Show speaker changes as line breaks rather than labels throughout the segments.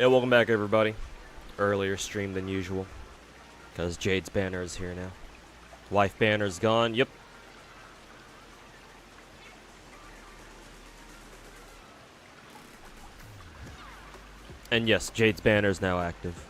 Hey, welcome back, everybody. Earlier stream than usual, because Jade's banner is here now. Wife banner's gone. Yep. And yes, Jade's banner is now active.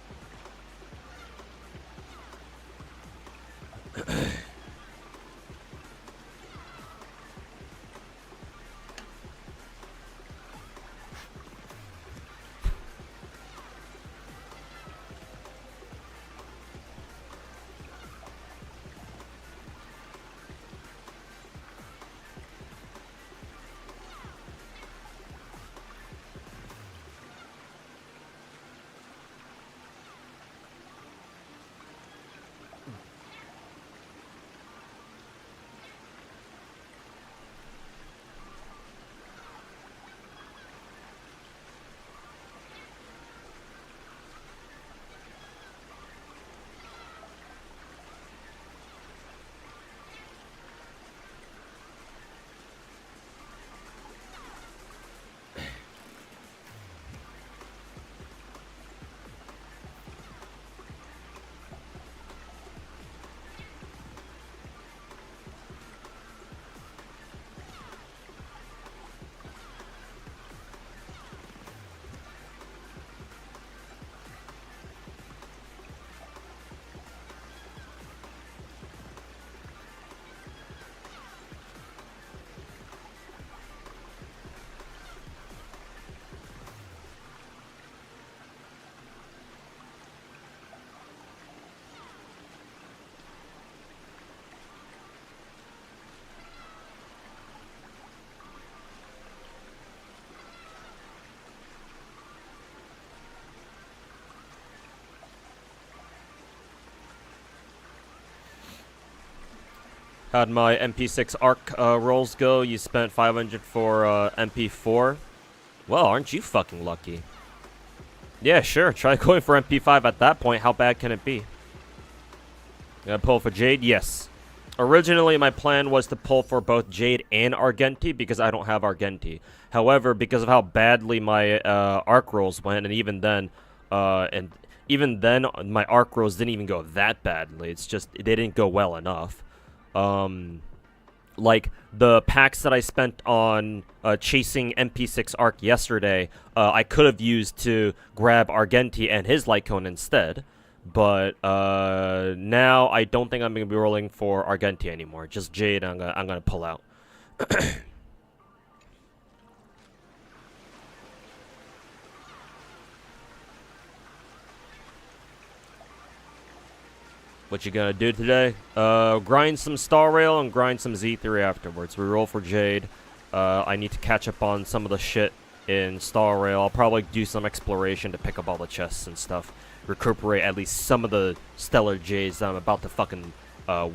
How'd my MP6 ARC rolls go? You spent 500 for MP4. Well, aren't you fucking lucky? Yeah, sure. Try going for MP5 at that point. How bad can it be? Gonna pull for Jade? Yes. Originally, my plan was to pull for both Jade and Argenti because I don't have Argenti. However, because of how badly my ARC rolls went, and even then, my ARC rolls didn't even go that badly. It's just they didn't go well enough. Like the packs that I spent on chasing MP6 ARC yesterday, I could have used to grab Argenti and his light cone instead. But now I don't think I'm gonna be rolling for Argenti anymore. Just Jade. I'm gonna pull out. What you gonna do today? Grind some Star Rail and grind some Z3 afterwards. We roll for Jade. I need to catch up on some of the shit in Star Rail. I'll probably do some exploration to pick up all the chests and stuff. Recuperate at least some of the stellar Jades that I'm about to fucking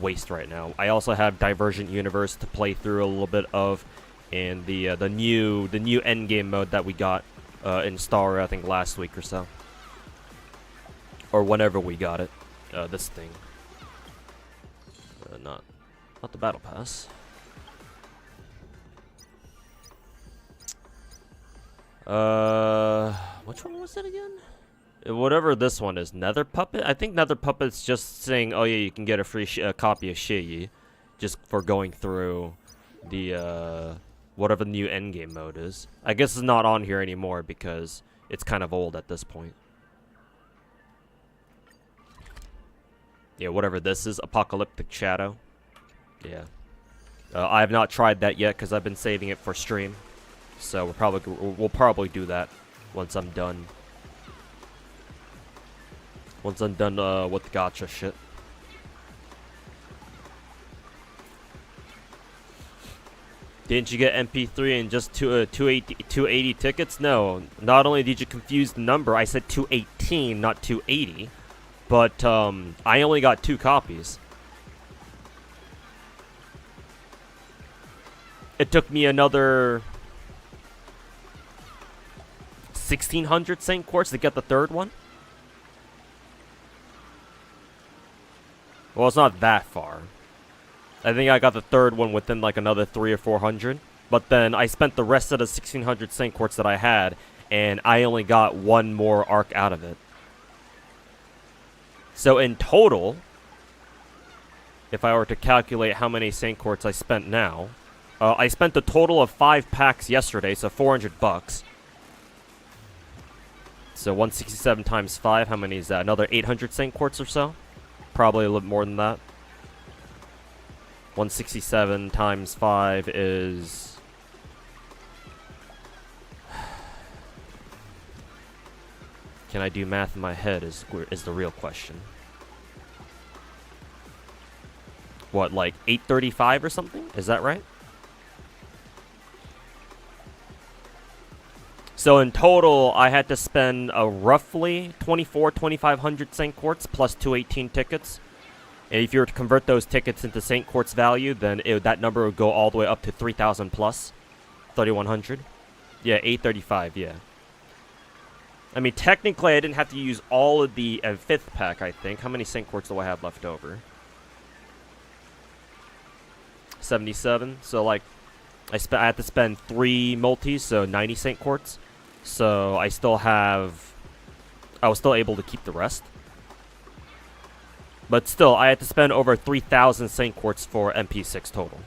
waste right now. I also have Divergent Universe to play through a little bit of, and the new endgame mode that we got in Star Rail, I think last week or so, or whenever we got it. This thing. Not the battle pass. Which one was it again? Whatever this one is, Nether Puppet. I think Nether Puppet's just saying, oh yeah, you can get a free copy of Shiyi, just for going through the whatever the new endgame mode is. I guess it's not on here anymore because it's kind of old at this point. Yeah, whatever this is, Apocalyptic Shadow. Yeah. I have not tried that yet because I've been saving it for stream. So we'll probably do that once I'm done. Once I'm done with the gacha shit. Didn't you get MP3 and just 280 tickets? No. Not only did you confuse the number, I said 218, not 280. But, I only got 2 copies. It took me another 1,600 Saint Quartz to get the third one. Well, it's not that far. I think I got the third one within like another 300 or 400. But then I spent the rest of the 1,600 Saint Quartz that I had and I only got one more arc out of it. So in total, if I were to calculate how many Saint Quartz I spent now, I spent a total of 5 packs yesterday, so $400. So 167 times 5, how many is that? Another 800 Saint Quartz or so? Probably a little more than that. 167 times 5 is... Can I do math in my head is the real question. What, like 835 or something? Is that right? So in total, I had to spend roughly 2,500 Saint Quartz plus 218 tickets. And if you were to convert those tickets into Saint Quartz value, then that number would go all the way up to 3,000 plus. 3,100. Yeah, 835, yeah. I mean, technically, I didn't have to use all of the 5th pack, I think. How many Saint Quartz do I have left over? 77. So, like, I had to spend 3 multis, so 90 Saint Quartz. So, I was still able to keep the rest. But still, I had to spend over 3,000 Saint Quartz for MP6 total.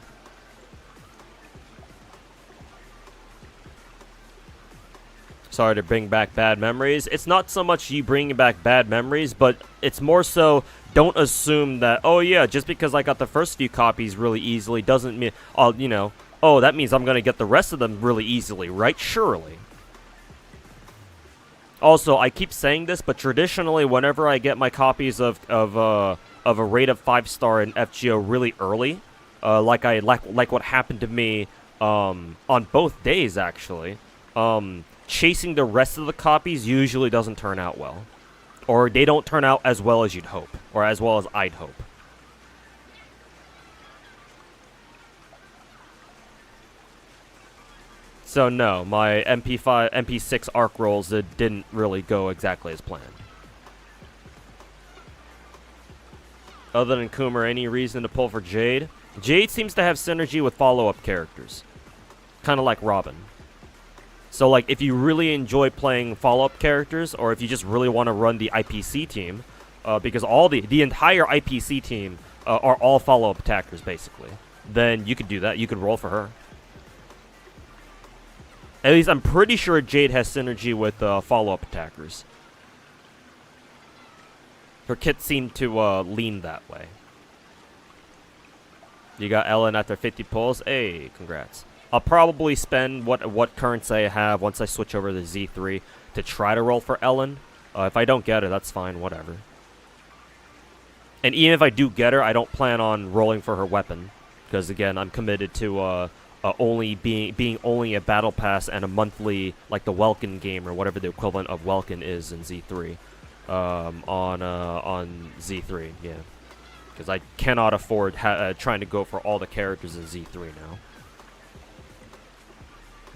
Sorry to bring back bad memories. It's not so much you bringing back bad memories, but it's more so don't assume that, oh yeah, just because I got the first few copies really easily doesn't mean, you know, oh, that means I'm going to get the rest of them really easily, right? Surely. Also, I keep saying this, but traditionally, whenever I get my copies of a rate of 5-star in FGO really early, like what happened to me on both days actually, chasing the rest of the copies usually doesn't turn out well, or they don't turn out as well as you'd hope, or as well as I'd hope. So no, my MP6 arc rolls didn't really go exactly as planned. Other than Coomer, any reason to pull for Jade? Jade seems to have synergy with follow-up characters. Kind of like Robin. So like, if you really enjoy playing follow-up characters, or if you just really want to run the IPC team, because the entire IPC team are all follow-up attackers, basically, then you could do that. You could roll for her. At least I'm pretty sure Jade has synergy with follow-up attackers. Her kit seemed to lean that way. You got Ellen after 50 pulls. Hey, congrats. I'll probably spend what currency I have once I switch over to Z3 to try to roll for Ellen. If I don't get her, that's fine, whatever. And even if I do get her, I don't plan on rolling for her weapon. Because again, I'm committed to only being only a battle pass and a monthly, like the Welkin game or whatever the equivalent of Welkin is in Z3, on Z3, yeah, because I cannot afford trying to go for all the characters in Z3 now.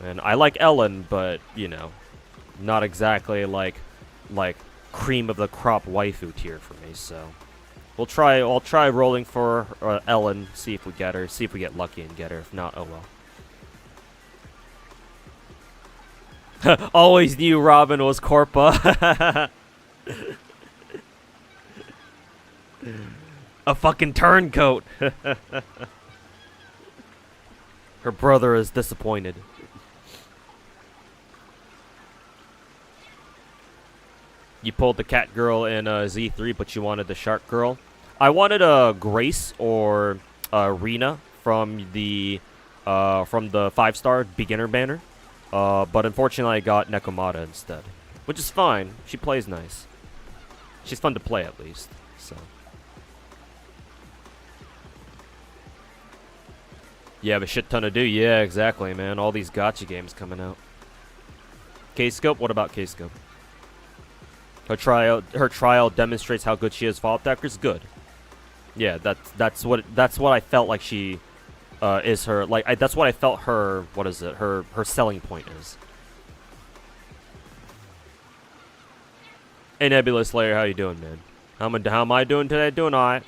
And I like Ellen, but you know, not exactly like cream of the crop waifu tier for me. So I'll try rolling for Ellen, see if we get her, see if we get lucky and get her. If not, oh well. Always knew Robin was Corpa. A fucking turncoat. Her brother is disappointed. You pulled the cat girl in Z3, but you wanted the shark girl. I wanted Grace or Rena from the 5-star beginner banner, but unfortunately I got Nekomata instead, which is fine. She plays nice. She's fun to play at least. So you have a shit ton to do. Yeah, exactly, man. All these gacha games coming out. K-Scope. What about K-Scope? Her trial demonstrates how good she is. Follow-up attackers, good. Yeah, that's what I felt like she is her, like that's what I felt her, what is it, her selling point is. Hey Nebula Slayer, how you doing, man? How am I doing today? Doing alright.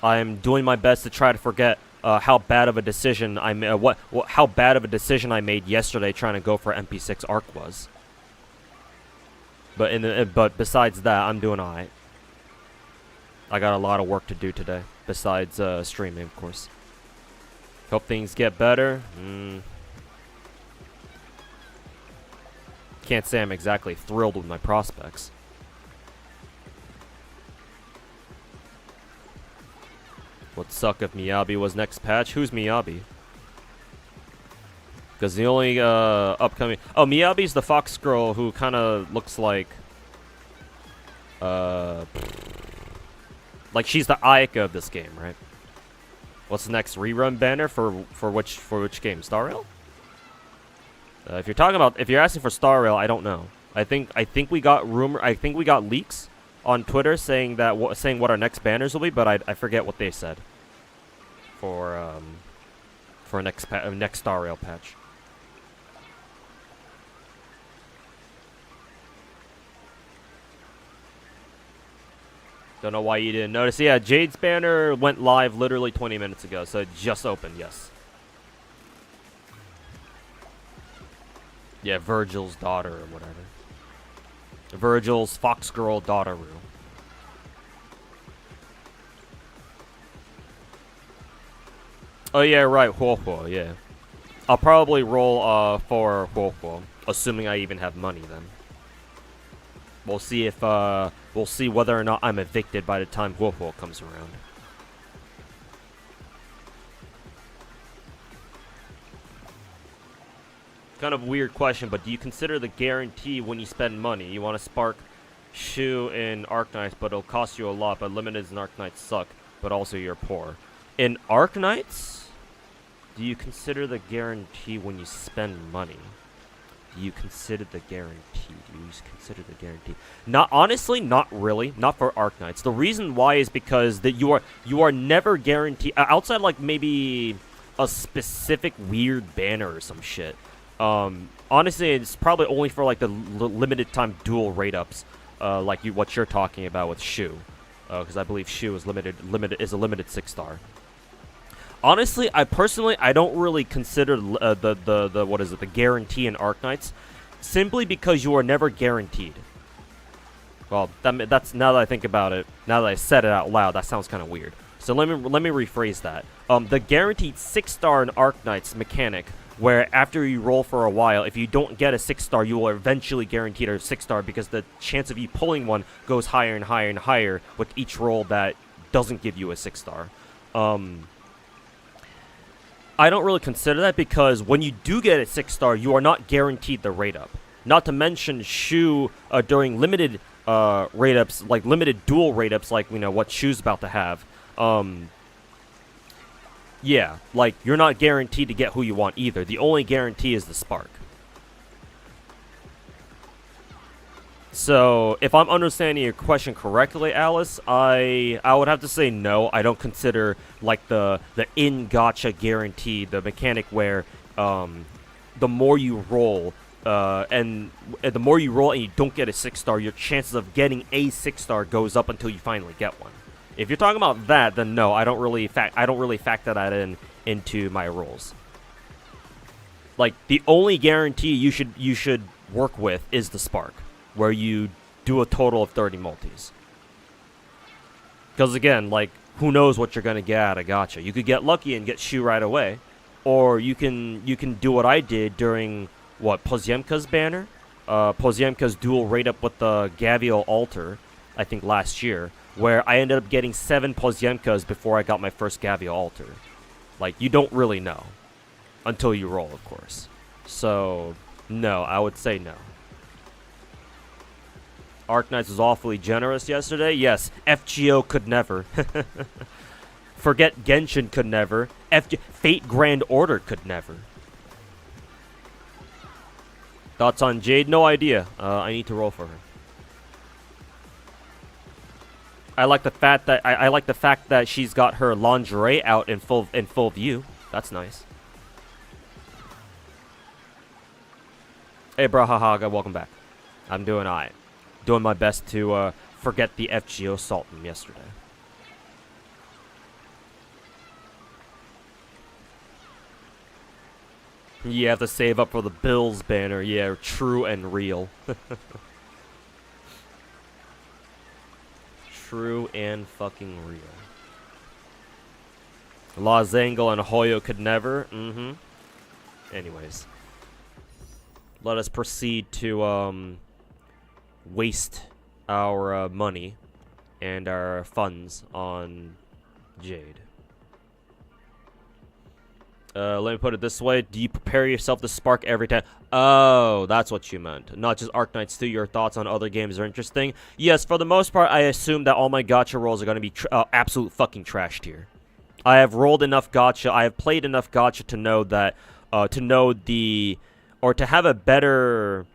I am doing my best to try to forget how bad of a decision how bad of a decision I made yesterday trying to go for MP6 Arc was. But besides that, I'm doing alright. I got a lot of work to do today, besides streaming, of course. Hope things get better. Can't say I'm exactly thrilled with my prospects. Would suck if Miyabi was next patch. Who's Miyabi? Because the only upcoming... Oh, Miyabi's the fox girl who kind of looks like... Like she's the Ayaka of this game, right? What's the next rerun banner for which game? Star Rail? If you're asking for Star Rail, I don't know. I think we got leaks on Twitter saying what our next banners will be, but I forget what they said for next Star Rail patch. Don't know why you didn't notice. Yeah, Jade's banner went live literally 20 minutes ago, so it just opened, yes. Yeah, Virgil's daughter or whatever. Virgil's fox girl daughter rule. Oh yeah, right, Huohuo, yeah. I'll probably roll for Huohuo, assuming I even have money then. We'll see if we'll see whether or not I'm evicted by the time Huohuo comes around. Kind of a weird question, but do you consider the guarantee when you spend money? You want to spark Shu in Arknights, but it'll cost you a lot, but limiteds in Arknights suck, but also you're poor. In Arknights, do you consider the guarantee when you spend money? Do you consider the guarantee? Not honestly, not really. Not for Arknights. The reason why is because that you are never guaranteed outside like maybe a specific weird banner or some shit. Honestly, it's probably only for like the limited time dual rate ups, like what you're talking about with Shu, because I believe Shu is a limited 6-star. Honestly, I don't really consider the guarantee in Arknights, simply because you are never guaranteed. Well, that's now that I think about it, now that I said it out loud, that sounds kind of weird. So let me rephrase that. The guaranteed 6-star in Arknights mechanic, where after you roll for a while, if you don't get a 6-star, you will eventually guaranteed a 6-star because the chance of you pulling one goes higher and higher and higher with each roll that doesn't give you a 6-star. I don't really consider that because when you do get a 6-star, you are not guaranteed the rate up. Not to mention Shu during limited rate ups, like limited dual rate ups, like what Shu's about to have. Yeah, like you're not guaranteed to get who you want either. The only guarantee is the spark. So, if I'm understanding your question correctly, Alice, I would have to say no. I don't consider like the in gacha guarantee, the mechanic where the more you roll and you don't get a 6-star, your chances of getting a 6-star goes up until you finally get one. If you're talking about that, then no, I don't really factor that into my rolls. Like the only guarantee you should work with is the spark, where you do a total of 30 multis. Because again, like who knows what you're gonna get out of gacha? You could get lucky and get Shu right away, or you can do what I did during Poziemka's banner, Poziemka's dual rate up with the Gavial altar, I think last year, where I ended up getting 7 Poziemkas before I got my first Gavial altar. Like you don't really know until you roll, of course. So no, I would say no. Arknights was awfully generous yesterday. Yes, FGO could never. Forget Genshin could never. Fate Grand Order could never. Thoughts on Jade? No idea. I need to roll for her. I like the fact that she's got her lingerie out in full view. That's nice. Hey, Brahahaga, welcome back. I'm doing alright. Doing my best to forget the FGO Sultan yesterday. You have to save up for the Bills banner. Yeah, true and real. True and fucking real. Lozangle and Hoyo could never. Anyways. Let us proceed to, waste our, money and our funds on Jade. Let me put it this way. Do you prepare yourself to spark every time? Oh, that's what you meant. Not just Arknights 2. Your thoughts on other games are interesting. Yes, for the most part, I assume that all my gacha rolls are going to be absolute fucking trash tier. I have rolled enough gacha. I have played enough gacha to know that, to have a better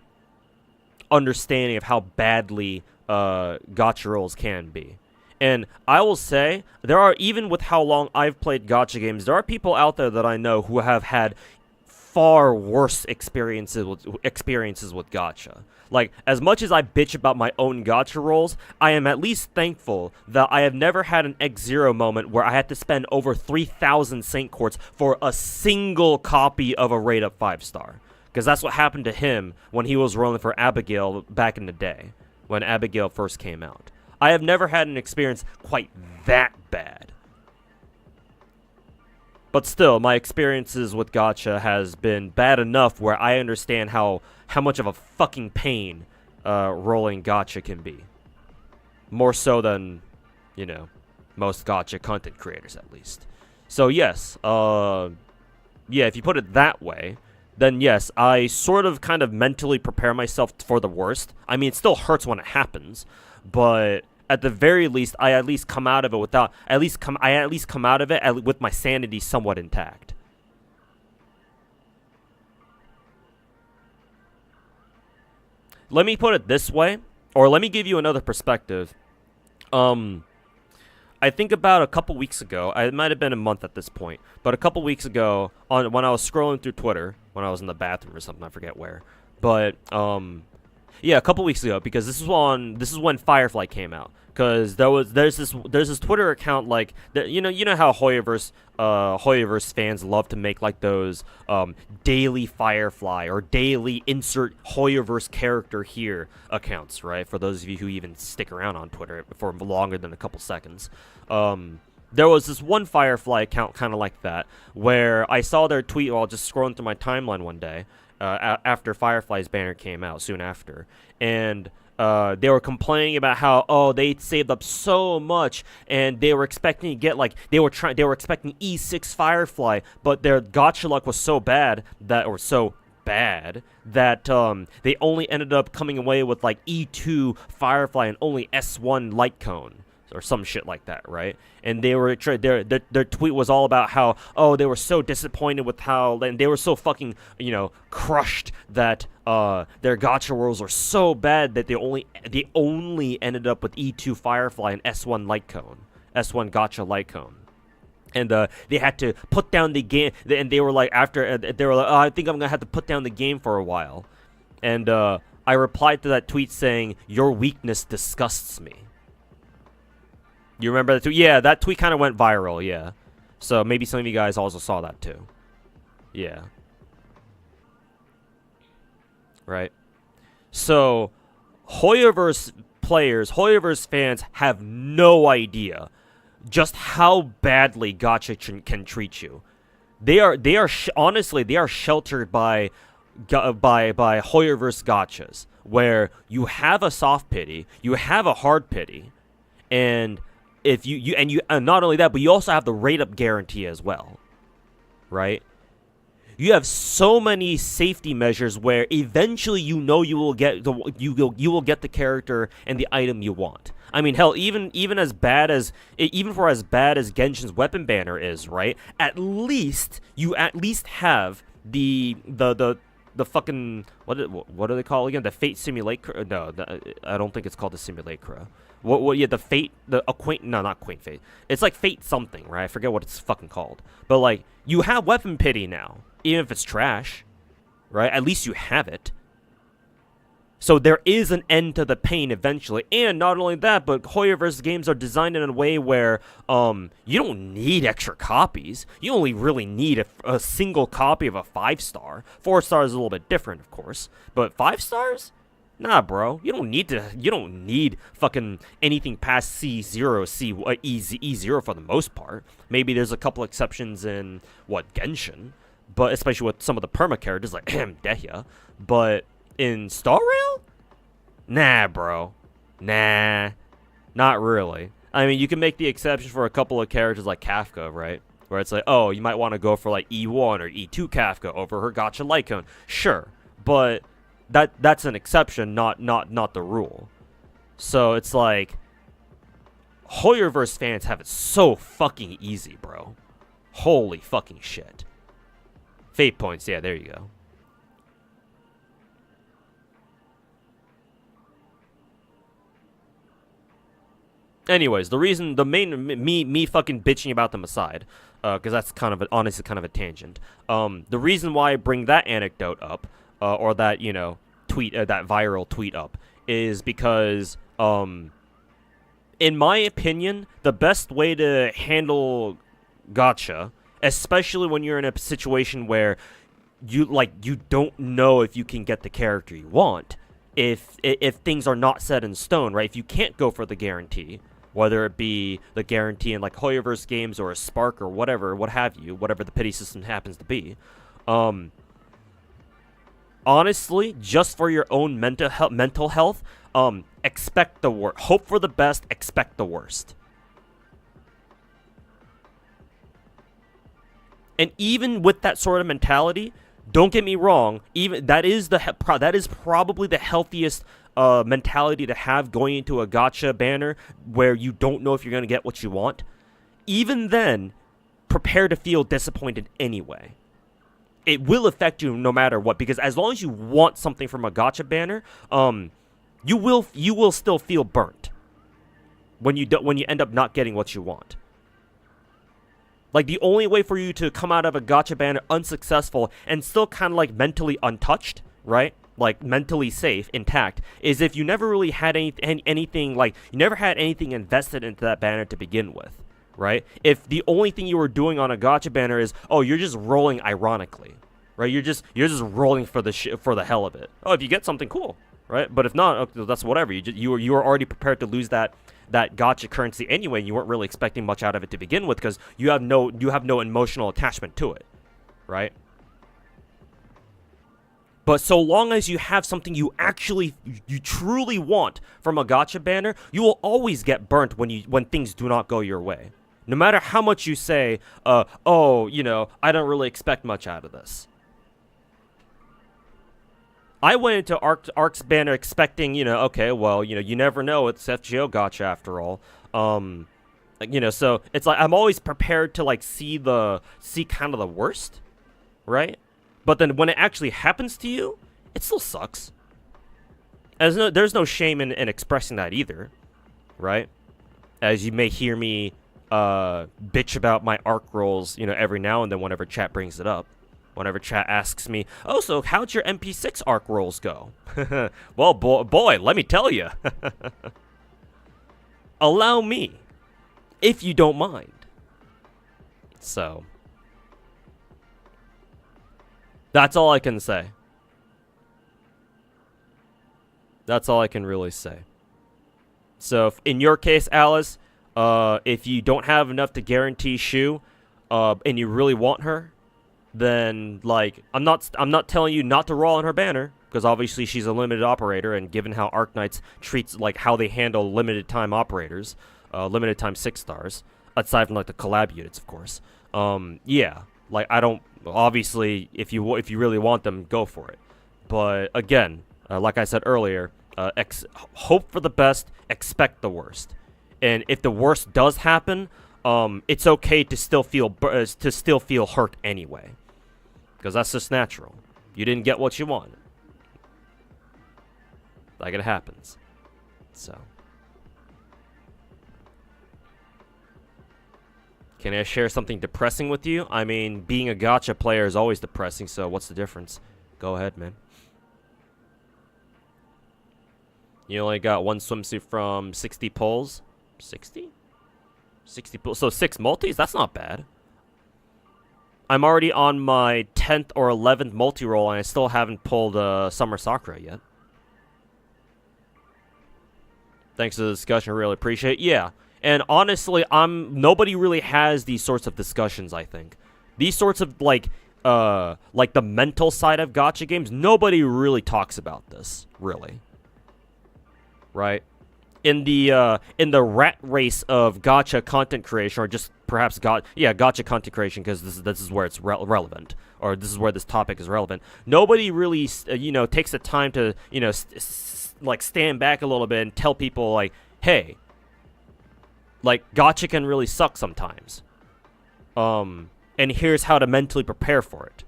understanding of how badly gacha rolls can be. And I will say, there are, even with how long I've played gacha games, there are people out there that I know who have had far worse experiences with gacha. Like, as much as I bitch about my own gacha rolls, I am at least thankful that I have never had an X0 moment where I had to spend over 3,000 Saint Quartz for a single copy of a rate up 5-star. Because that's what happened to him when he was rolling for Abigail back in the day, when Abigail first came out. I have never had an experience quite that bad. But still, my experiences with gacha has been bad enough where I understand how much of a fucking pain rolling gacha can be. More so than, you know, most gacha content creators at least. So yes, yeah, if you put it that way, then yes, I sort of kind of mentally prepare myself for the worst. I mean, it still hurts when it happens, but at the very least, I at least come out of it without come out of it with my sanity somewhat intact. Let me put it this way, or let me give you another perspective. I think about a couple weeks ago, it might have been a month at this point, but a couple weeks ago, when I was scrolling through Twitter, when I was in the bathroom or something, I forget where, but yeah, a couple weeks ago, because this is when Firefly came out. Because there's this Twitter account, like, you know how Hoyoverse fans love to make like those daily Firefly or daily insert Hoyoverse character here accounts, right? For those of you who even stick around on Twitter for longer than a couple seconds. There was this one Firefly account kind of like that, where I saw their tweet while just scrolling through my timeline one day, after Firefly's banner came out, soon after, and they were complaining about how, they saved up so much, and they were expecting to get, like, they were expecting E6 Firefly, but their gacha luck was so bad that they only ended up coming away with like E2 Firefly and only S1 Light Cone. Or some shit like that, right? And they were their tweet was all about how, they were so disappointed with how, and they were so fucking, crushed that their gacha rolls are so bad that they only ended up with E2 Firefly and S1 Light Cone, S1 gacha Light Cone. And they had to put down the game, and they were like, I think I'm gonna have to put down the game for a while. And I replied to that tweet saying, "Your weakness disgusts me." You remember that tweet? Yeah, that tweet kind of went viral, yeah. So maybe some of you guys also saw that too. Yeah. Right? So, Hoyoverse players, Hoyoverse fans have no idea just how badly gacha can treat you. Honestly, they are sheltered by Hoyoverse gachas, where you have a soft pity, you have a hard pity, and if you not only that, but you also have the rate up guarantee as well, right? You have so many safety measures where eventually you will get the character and the item you want. I mean, hell, even for as bad as Genshin's weapon banner is, right? At least you have the fucking what do they call it again? The Fate Simulacra? No, I don't think it's called the Simulacra. Yeah, the Fate, not Quaint Fate. It's like Fate something, right? I forget what it's fucking called. But like, you have weapon pity now, even if it's trash, right? At least you have it. So there is an end to the pain eventually. And not only that, but Hoyoverse games are designed in a way where you don't need extra copies. You only really need a single copy of a 5-star. 4 stars is a little bit different, of course. But 5 stars? Nah, bro. You don't need fucking anything past C0, E0 for the most part. Maybe there's a couple exceptions in, Genshin. But especially with some of the perma characters like Dehya. But in Star Rail? Nah, bro. Nah. Not really. I mean, you can make the exception for a couple of characters like Kafka, right? Where it's like, oh, you might want to go for like E1 or E2 Kafka over her Gacha Lycone. Sure. But that's an exception, not the rule. So it's like Hoyoverse fans have it so fucking easy, bro. Holy fucking shit. Fate points, yeah, there you go. Anyways, me fucking bitching about them aside, because that's honestly kind of a tangent. The reason why I bring that anecdote up, or that, tweet, that viral tweet up, is because, in my opinion, the best way to handle gacha, especially when you're in a situation where you don't know if you can get the character you want, if things are not set in stone, right? If you can't go for the guarantee, whether it be the guarantee in like Hoyoverse games or a Spark or whatever, what have you, whatever the pity system happens to be. Honestly, just for your own mental health, expect the worst. Hope for the best, expect the worst. And even with that sort of mentality, don't get me wrong, even that is probably the healthiest mentality to have going into a gacha banner where you don't know if you're going to get what you want. Even then, prepare to feel disappointed anyway. It will affect you no matter what, because as long as you want something from a gacha banner, you will still feel burnt when you end up not getting what you want. Like, the only way for you to come out of a gacha banner unsuccessful and still kind of like mentally untouched, right? Like mentally safe, intact, is if you never really had anything, like you never had anything invested into that banner to begin with, right? If the only thing you were doing on a gacha banner is, oh, you're just rolling ironically, right? You're just rolling for the hell of it. Oh, if you get something, cool, right? But if not, okay, that's whatever. You were already prepared to lose that gacha currency anyway, and you weren't really expecting much out of it to begin with because you have no emotional attachment to it, right? But so long as you have something you truly want from a gacha banner, you will always get burnt when things do not go your way. No matter how much you say, oh, I don't really expect much out of this. I went into Ark's banner expecting, okay, well, you never know. It's FGO gacha after all. So it's like I'm always prepared to like see kind of the worst, right? But then when it actually happens to you, it still sucks. There's no shame in expressing that either, right? As you may hear me bitch about my arc rolls, every now and then whenever chat brings it up. Whenever chat asks me, oh, so how'd your MP6 arc rolls go? Well, boy, let me tell you. Allow me, if you don't mind. So that's all I can say. That's all I can really say. So in your case, Alice, if you don't have enough to guarantee Shu, and you really want her, then like I'm not telling you not to roll on her banner, because obviously she's a limited operator, and given how Arknights treats like how they handle limited time operators, limited time 6 stars, aside from like the collab units, of course. Yeah, like I don't. Obviously, if you really want them, go for it. But again, like I said earlier, hope for the best, expect the worst. And if the worst does happen, it's okay to still feel hurt anyway, because that's just natural. You didn't get what you want. Like, it happens. So. Can I share something depressing with you? I mean, being a gacha player is always depressing, so what's the difference? Go ahead, man. You only got one swimsuit from 60 pulls. 60? 60 pulls. So 6 multis? That's not bad. I'm already on my 10th or 11th multi-roll, and I still haven't pulled Summer Sakura yet. Thanks for the discussion. Really appreciate it. Yeah. And honestly, nobody really has these sorts of discussions, I think. These sorts of, like the mental side of gacha games, nobody really talks about this, really. Right? In the rat race of gacha content creation, or just perhaps gacha content creation, because this is where it's relevant, or this is where this topic is relevant. Nobody really, takes the time to, like, stand back a little bit and tell people, like, hey, like, gacha can really suck sometimes. And here's how to mentally prepare for it.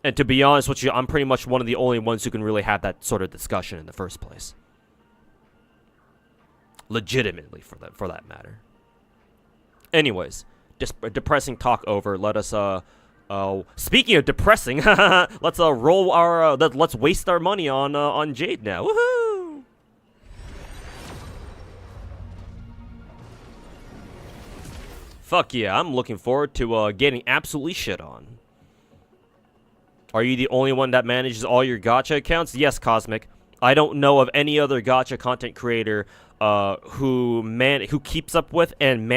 And to be honest with you, I'm pretty much one of the only ones who can really have that sort of discussion in the first place. Legitimately, for that matter. Anyways, depressing talk over. Let us speaking of depressing, let's roll our let's waste our money on Jade now. Woohoo! Fuck yeah, I'm looking forward to getting absolutely shit on. Are you the only one that manages all your gacha accounts? Yes, Cosmic. I don't know of any other gacha content creator who keeps up with and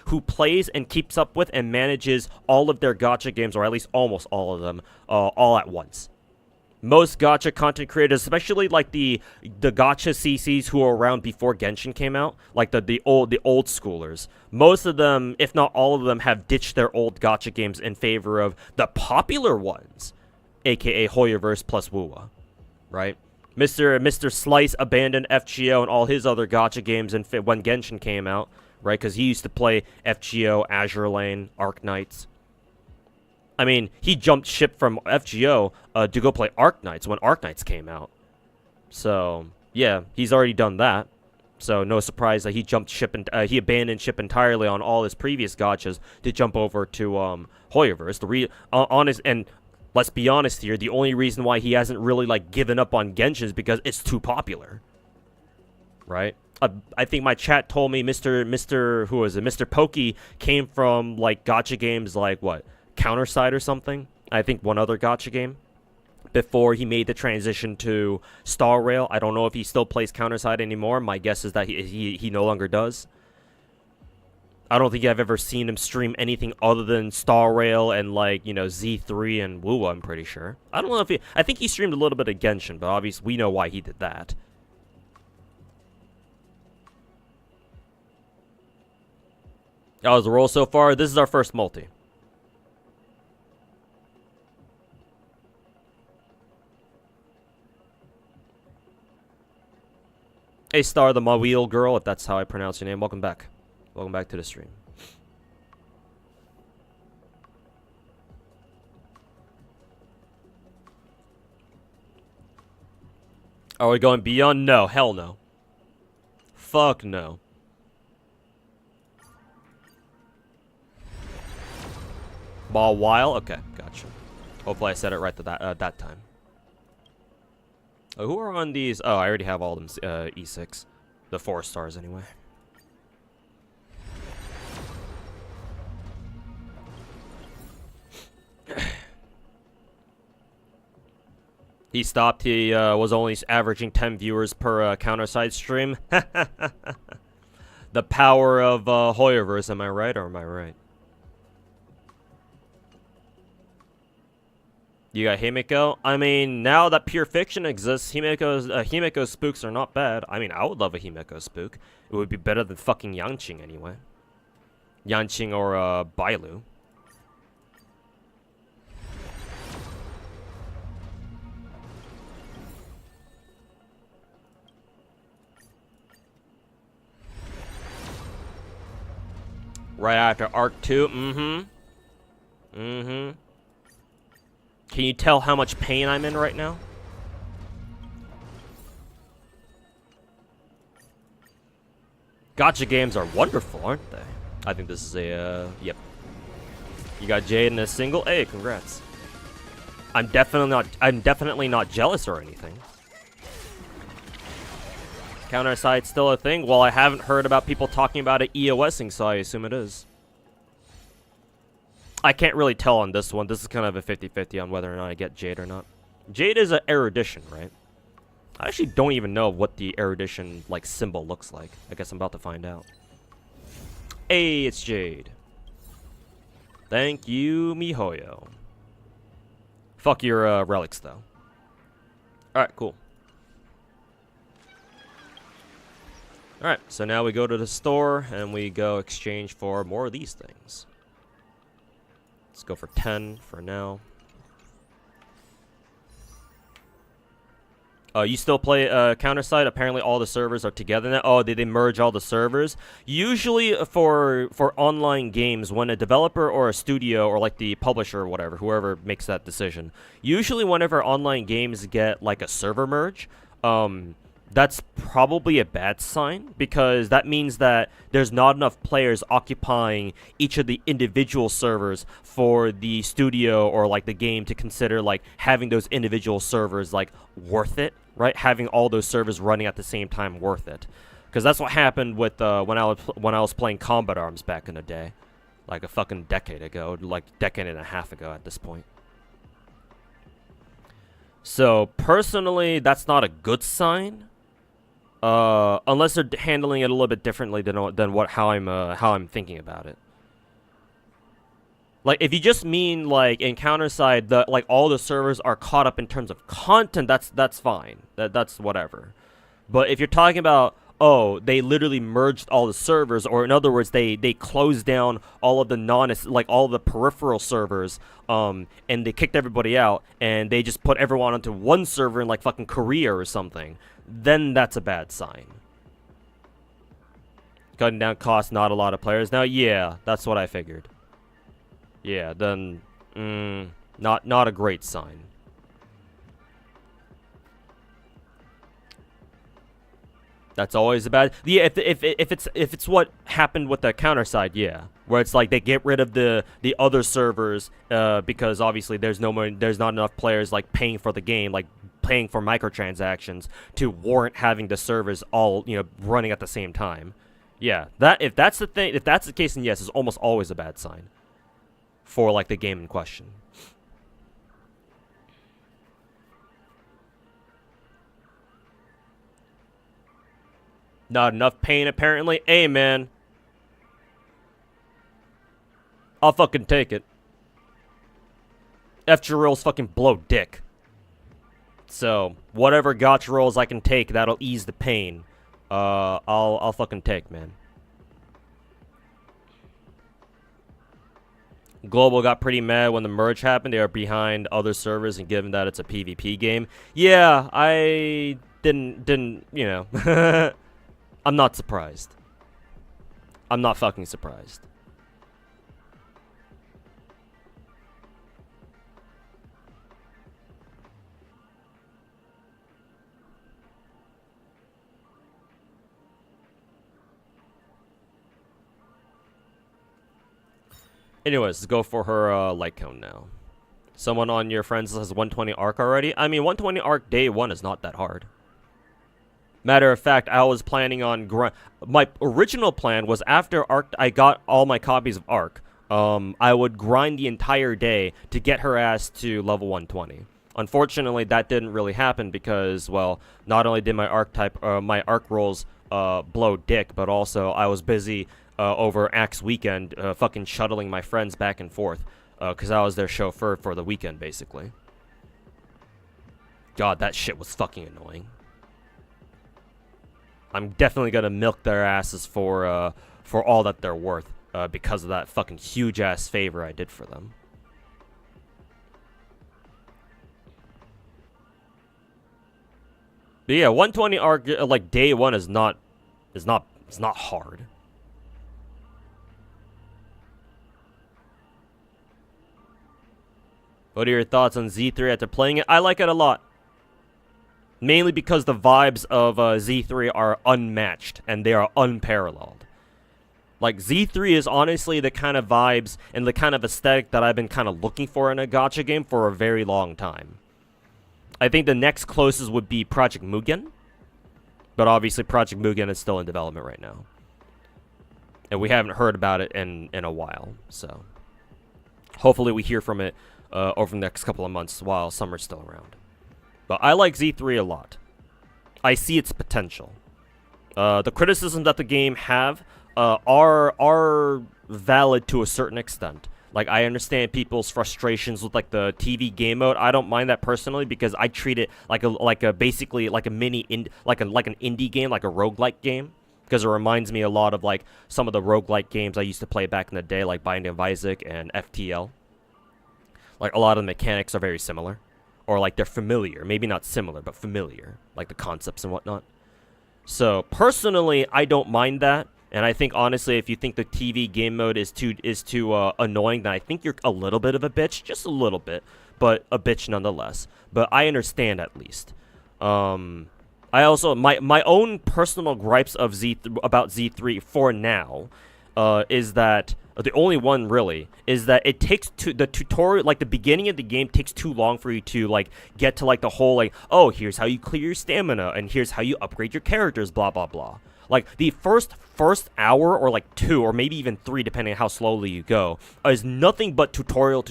who plays and keeps up with and manages all of their gacha games, or at least almost all of them, all at once. Most gacha content creators, especially like the gacha CCs who were around before Genshin came out, like the old schoolers, most of them, if not all of them, have ditched their old gacha games in favor of the popular ones, aka Hoyoverse plus Wuwa, right? Mr. Slice abandoned FGO and all his other gacha games when Genshin came out, right? Because he used to play FGO, Azure Lane, Arc Knights. I mean, he jumped ship from FGO to go play Arc Knights when Arc Knights came out. So, yeah, he's already done that. So, no surprise that he jumped ship and he abandoned ship entirely on all his previous gachas to jump over to Hoyoverse. And let's be honest here, the only reason why he hasn't really, like, given up on Genshin is because it's too popular. Right? I think my chat told me who was it? Mr. Pokey came from, like, gacha games like, what? Counterside or something? I think one other gacha game. Before he made the transition to Star Rail. I don't know if he still plays Counterside anymore. My guess is that he no longer does. I don't think I've ever seen him stream anything other than Star Rail and, like, Z3 and Wuwa, I'm pretty sure. I don't know if I think he streamed a little bit of Genshin, but obviously we know why he did that. That was the roll so far. This is our first multi. Hey, Star, the Mawil girl, if that's how I pronounce your name. Welcome back. Welcome back to the stream. Are we going beyond? No. Hell no. Fuck no. Ball while? Okay, gotcha. Hopefully I said it right that time. Oh, who are on these? Oh, I already have all of them. E6. The 4 stars, anyway. He stopped. He was only averaging 10 viewers per Counterside stream. The power of Hoyoverse, am I right or am I right? You got Himeko? I mean, now that Pure Fiction exists, Himeko's spooks are not bad. I mean, I would love a Himeko spook. It would be better than fucking Yanqing anyway. Yanqing or Bailu. Right after Arc 2, Can you tell how much pain I'm in right now? Gacha games are wonderful, aren't they? I think this is a, yep. You got Jade in a single? Hey, congrats. I'm definitely not jealous or anything. Counter side's still a thing? Well, I haven't heard about people talking about it EOSing, so I assume it is. I can't really tell on this one. This is kind of a 50-50 on whether or not I get Jade or not. Jade is an erudition, right? I actually don't even know what the erudition, like, symbol looks like. I guess I'm about to find out. Hey, it's Jade. Thank you, miHoYo. Fuck your relics, though. Alright, cool. Alright, so now we go to the store, and we go exchange for more of these things. Let's go for 10 for now. You still play counter side? Apparently all the servers are together now. Oh, did they merge all the servers? Usually for online games, when a developer or a studio or like the publisher or whatever, whoever makes that decision, usually whenever online games get like a server merge, that's probably a bad sign, because that means that there's not enough players occupying each of the individual servers for the studio or like the game to consider like having those individual servers like worth it, right? Having all those servers running at the same time worth it, because that's what happened with when I was playing Combat Arms back in the day, like a fucking decade ago, like decade and a half ago at this point. So personally, that's not a good sign. Unless they're handling it a little bit differently than how I'm thinking about it. Like, if you just mean like in counter side, like all the servers are caught up in terms of content, that's fine. That's whatever. But if you're talking about, oh, they literally merged all the servers, or in other words, they closed down all of the all the peripheral servers, and they kicked everybody out, and they just put everyone onto one server in like fucking Korea or something, then that's a bad sign. Cutting down costs, not a lot of players. Now, yeah, that's what I figured. Yeah, then, not a great sign. That's always a bad. Yeah, if it's what happened with the counter side, yeah, where it's like they get rid of the other servers because obviously there's not enough players like paying for the game, like paying for microtransactions to warrant having the servers all running at the same time. Yeah, if that's the case, then yes, it's almost always a bad sign for like the game in question. Not enough pain, apparently. Hey, man. I'll fucking take it. F rolls fucking blow dick. So, whatever gacha rolls I can take that'll ease the pain, I'll fucking take, man. Global got pretty mad when the merge happened. They are behind other servers, and given that it's a PvP game. Yeah, I didn't, I'm not surprised. I'm not fucking surprised. Anyways, let's go for her light cone now. Someone on your friends has 120 arc already? I mean, 120 arc day 1 is not that hard. Matter of fact, I was planning on my original plan was after Arc, I got all my copies of Arc. I would grind the entire day to get her ass to level 120. Unfortunately, that didn't really happen because, well, not only did my Arc rolls blow dick, but also I was busy over Axe weekend, fucking shuttling my friends back and forth, because I was their chauffeur for the weekend, basically. God, that shit was fucking annoying. I'm definitely gonna milk their asses for all that they're worth, because of that fucking huge ass favor I did for them. But yeah, 120 arc like day 1 is not hard. What are your thoughts on Z3 after playing it? I like it a lot. Mainly because the vibes of Z3 are unmatched, and they are unparalleled. Like, Z3 is honestly the kind of vibes and the kind of aesthetic that I've been kind of looking for in a gacha game for a very long time. I think the next closest would be Project Mugen. But obviously Project Mugen is still in development right now. And we haven't heard about it in a while. So hopefully we hear from it over the next couple of months while summer's still around. But I like Z3 a lot. I see its potential. The criticisms that the game have are valid to a certain extent. Like, I understand people's frustrations with, like, the TV game mode. I don't mind that personally because I treat it like a basically like a mini like an indie game, like a roguelike game, because it reminds me a lot of like some of the roguelike games I used to play back in the day, like Binding of Isaac and FTL. Like, a lot of the mechanics are very similar, or like they're familiar, maybe not similar, but familiar, like the concepts and whatnot. So personally, I don't mind that. And I think, honestly, if you think the TV game mode is too annoying, then I think you're a little bit of a bitch. Just a little bit, but a bitch nonetheless. But I understand at least. I also, my own personal gripes of about Z3 for now is that, the only one really, is that it takes the tutorial, like the beginning of the game takes too long for you to like get to like the whole like, oh, here's how you clear your stamina, and here's how you upgrade your characters, blah, blah, blah. Like, the first hour, or like 2, or maybe even 3, depending on how slowly you go, is nothing but tutorial.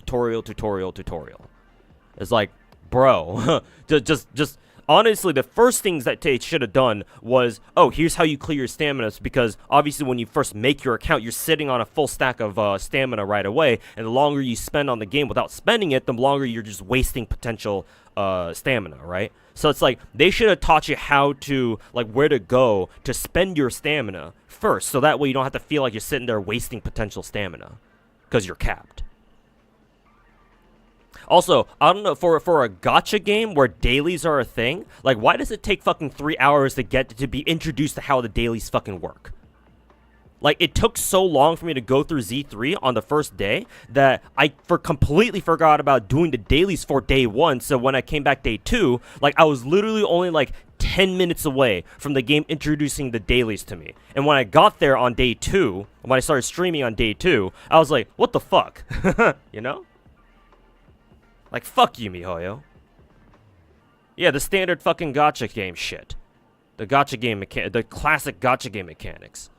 It's like, bro, just honestly, the first things that they should have done was, oh, here's how you clear your stamina, because obviously when you first make your account, you're sitting on a full stack of stamina right away, and the longer you spend on the game without spending it, the longer you're just wasting potential stamina, right? So it's like, they should have taught you how to, like, where to go to spend your stamina first, so that way you don't have to feel like you're sitting there wasting potential stamina, because you're capped. Also, I don't know, for a gacha game where dailies are a thing, like, why does it take fucking 3 hours to be introduced to how the dailies fucking work? Like, it took so long for me to go through Z3 on the first day that I completely forgot about doing the dailies for day 1. So when I came back day 2, like, I was literally only like 10 minutes away from the game introducing the dailies to me. And when I got there on day 2, when I started streaming on day 2, I was like, what the fuck? You know? Like, fuck you, MiHoYo. Yeah, the standard fucking gacha game shit. The gacha game the classic gacha game mechanics.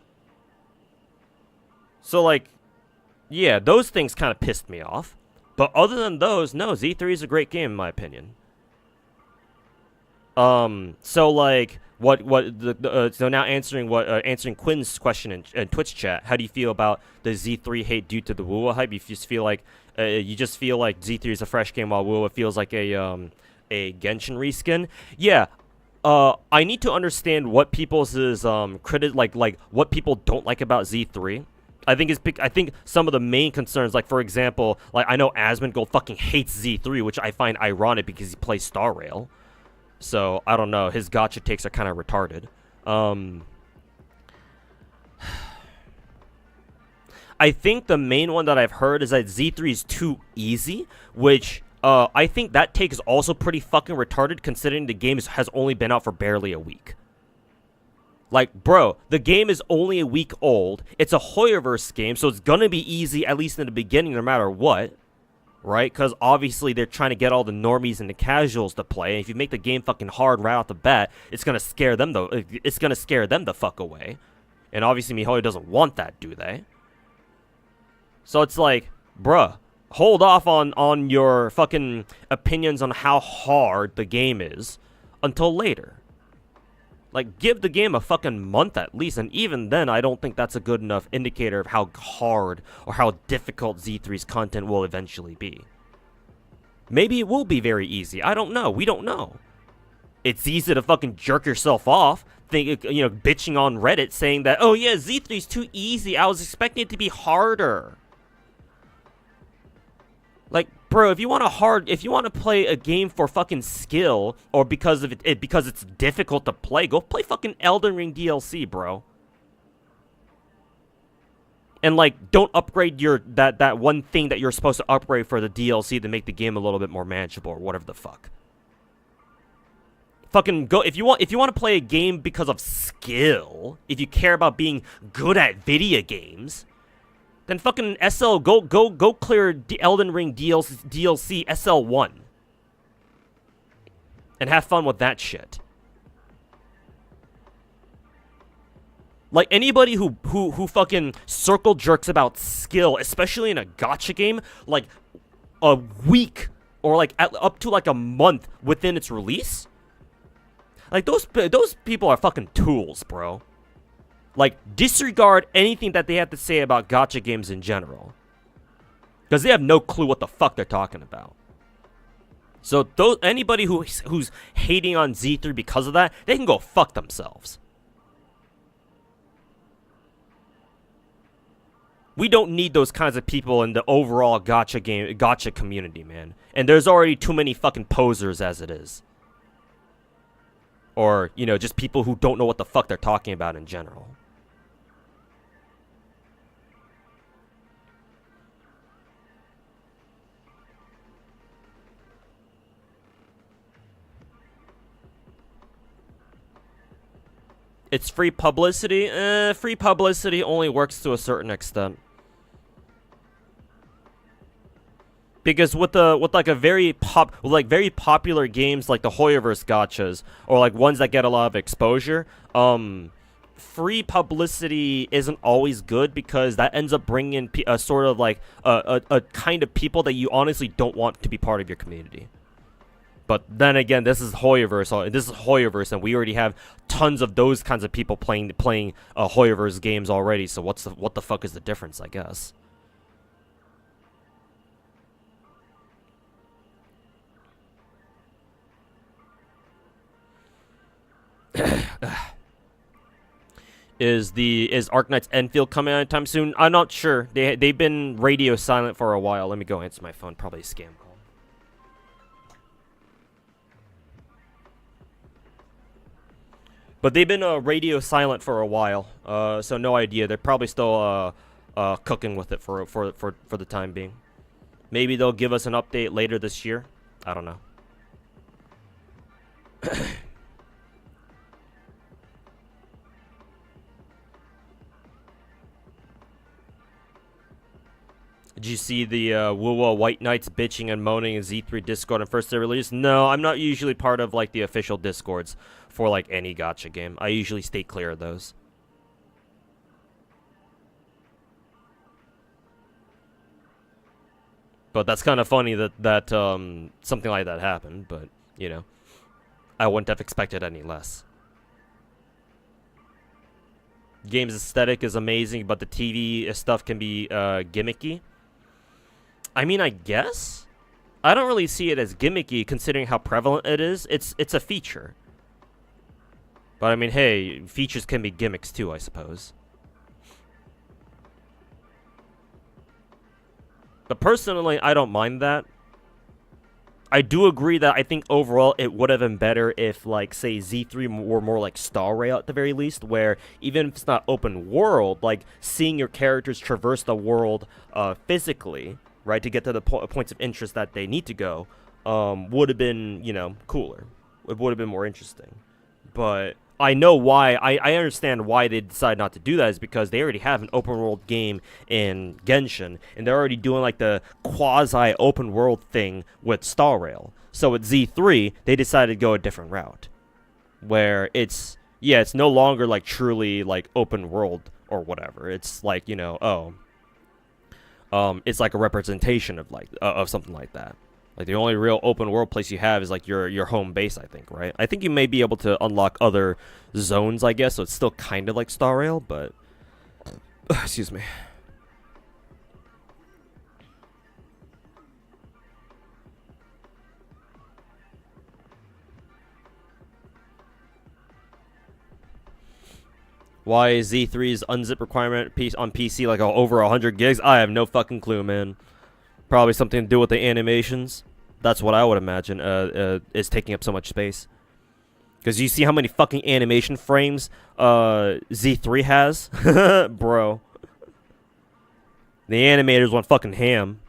So, like, yeah, those things kind of pissed me off. But other than those, no, Z3 is a great game in my opinion. So like, so now answering Quinn's question in Twitch chat, how do you feel about the Z3 hate due to the WoWa hype? You just feel like Z3 is a fresh game while WoWa feels like a Genshin reskin. Yeah. I need to understand what people's like what people don't like about Z3. I think some of the main concerns, like, for example, like, I know Asmongold fucking hates Z3, which I find ironic because he plays Star Rail. So, I don't know, his gacha takes are kind of retarded. I think the main one that I've heard is that Z3 is too easy, which I think that take is also pretty fucking retarded considering the game has only been out for barely a week. Like, bro, the game is only a week old. It's a Hoyoverse game, so it's gonna be easy, at least in the beginning, no matter what. Right? Because obviously they're trying to get all the normies and the casuals to play. And if you make the game fucking hard right off the bat, it's gonna scare them the fuck away. And obviously MiHoYo doesn't want that, do they? So it's like, bruh, hold off on your fucking opinions on how hard the game is until later. Like, give the game a fucking month at least, and even then, I don't think that's a good enough indicator of how hard or how difficult Z3's content will eventually be. Maybe it will be very easy. I don't know. We don't know. It's easy to fucking jerk yourself off, bitching on Reddit saying that, oh yeah, Z3's too easy. I was expecting it to be harder. Like, bro, if you want to play a game for fucking skill, or because of because it's difficult to play, go play fucking Elden Ring DLC, bro. And like, don't upgrade that one thing that you're supposed to upgrade for the DLC to make the game a little bit more manageable, or whatever the fuck. fucking go if you want to play a game because of skill, if you care about being good at video games, then fucking go clear the Elden Ring DLC SL1 and have fun with that shit. Like, anybody who fucking circle jerks about skill, especially in a gacha game, like a week or like up to like a month within its release, like those people are fucking tools, bro. Like, disregard anything that they have to say about gacha games in general, because they have no clue what the fuck they're talking about. So anybody who's hating on Z3 because of that, they can go fuck themselves. We don't need those kinds of people in the overall gacha community, man. And there's already too many fucking posers as it is. Or, you know, just people who don't know what the fuck they're talking about in general. It's free publicity? Free publicity only works to a certain extent. Because with very popular games like the Hoyoverse gachas, or like ones that get a lot of exposure, free publicity isn't always good, because that ends up bringing in a sort of like a kind of people that you honestly don't want to be part of your community. But then again, this is Hoyoverse, and we already have tons of those kinds of people playing Hoyoverse games already. So what the fuck is the difference, I guess? Is Arknight's Enfield coming out anytime soon? I'm not sure. They've been radio silent for a while. Let me go answer my phone. Probably a scam call. But they've been radio silent for a while, so no idea. They're probably still cooking with it for the time being. Maybe they'll give us an update later this year. I don't know. Did you see the Wuwa White Knights bitching and moaning in Z3 Discord on first day release? No, I'm not usually part of like the official Discords for like any gacha game. I usually stay clear of those. But that's kind of funny that something like that happened, but you know, I wouldn't have expected any less. Game's aesthetic is amazing, but the TV stuff can be gimmicky. I mean, I guess I don't really see it as gimmicky considering how prevalent it is. It's a feature. But I mean, hey, features can be gimmicks too, I suppose. But personally, I don't mind that. I do agree that I think overall it would have been better if, like, say, Z3 were more like Star Rail at the very least, where even if it's not open world, like, seeing your characters traverse the world physically, right, to get to the points of interest that they need to go, would have been, you know, cooler. It would have been more interesting. But I know why. I understand why they decided not to do that, is because they already have an open world game in Genshin, and they're already doing like the quasi open world thing with Star Rail. So with Z3, they decided to go a different route, where it's no longer like truly like open world or whatever. It's like, you know, it's like a representation of like of something like that. Like, the only real open world place you have is like your home base, I think, right? I think you may be able to unlock other zones, I guess, so it's still kind of like Star Rail, but excuse me. Why is Z3's unzip requirement on PC like over 100 gigs? I have no fucking clue, man. Probably something to do with the animations. That's what I would imagine is taking up so much space. Because you see how many fucking animation frames Z3 has? Bro. The animators went fucking ham.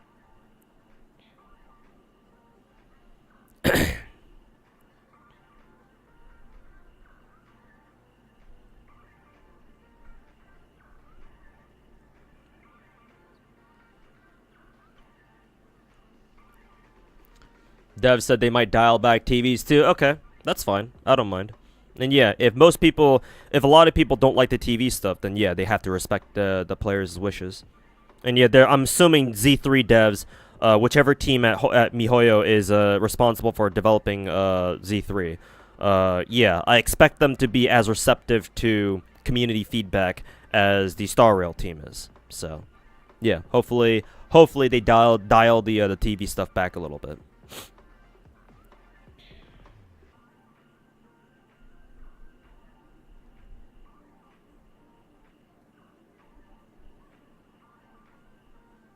Dev said they might dial back TVs too. Okay, that's fine. I don't mind. And yeah, if a lot of people don't like the TV stuff, then yeah, they have to respect the players' wishes. And yeah, I'm assuming Z3 devs, whichever team at MiHoYo is responsible for developing Z3. Yeah, I expect them to be as receptive to community feedback as the Star Rail team is. So, yeah, hopefully they dial the TV stuff back a little bit.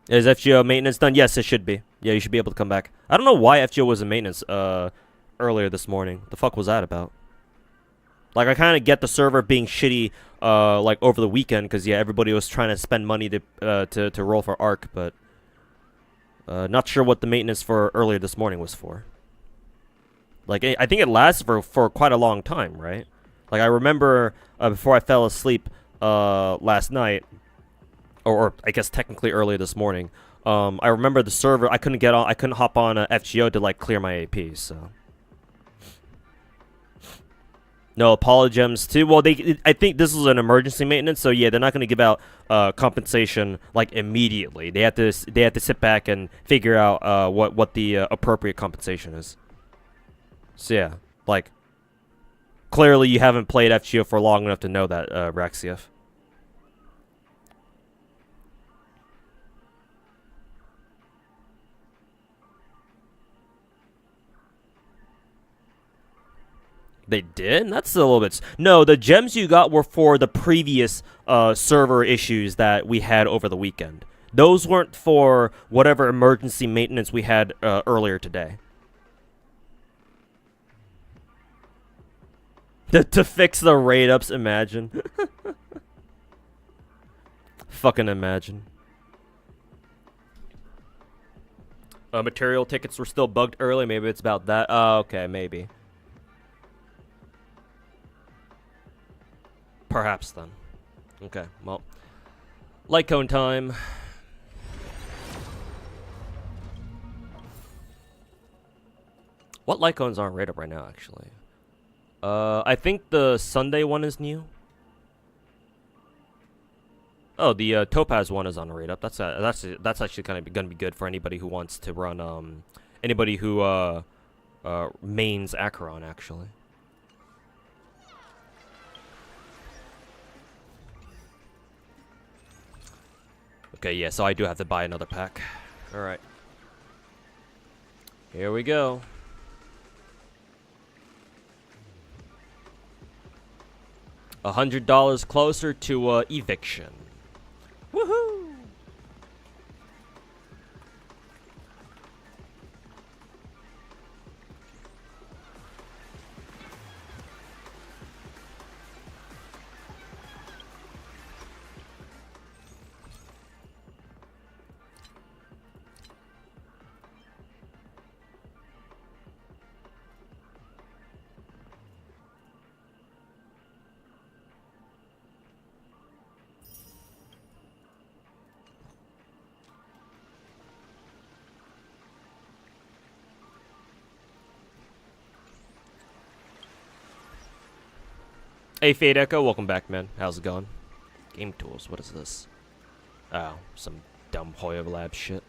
Is FGO maintenance done? Yes, it should be. Yeah, you should be able to come back. I don't know why FGO was in maintenance earlier this morning. The fuck was that about? Like, I kind of get the server being shitty like over the weekend because yeah, everybody was trying to spend money to roll for Arc, but not sure what the maintenance for earlier this morning was for. Like, I think it lasted for quite a long time, right? Like, I remember before I fell asleep last night, or I guess technically earlier this morning, I remember the server, I couldn't hop on FGO to like clear my AP, so. No, Apologems too. Well, I think this is an emergency maintenance, so yeah, they're not gonna give out compensation like immediately. They have to sit back and figure out what the appropriate compensation is. So yeah, like clearly you haven't played FGO for long enough to know that, Raxief. They did? That's a little bit... No, the gems you got were for the previous server issues that we had over the weekend. Those weren't for whatever emergency maintenance we had earlier today. To fix the raid ups, imagine. Fucking imagine. Material tickets were still bugged early. Maybe it's about that. Oh, okay, maybe. Perhaps then. Okay, well. Light cone time. What light cones aren't right up right now, actually? I think the Sunday one is new. Oh, the Topaz one is on rate up. That's actually kind of gonna be good for anybody who wants to run anybody who mains Acheron actually. Okay, yeah, so I do have to buy another pack. All right. Here we go. $100 closer to eviction. Woohoo! Hey, Fade Echo, welcome back, man. How's it going? Game tools, what is this? Oh, some dumb Hoya Lab shit.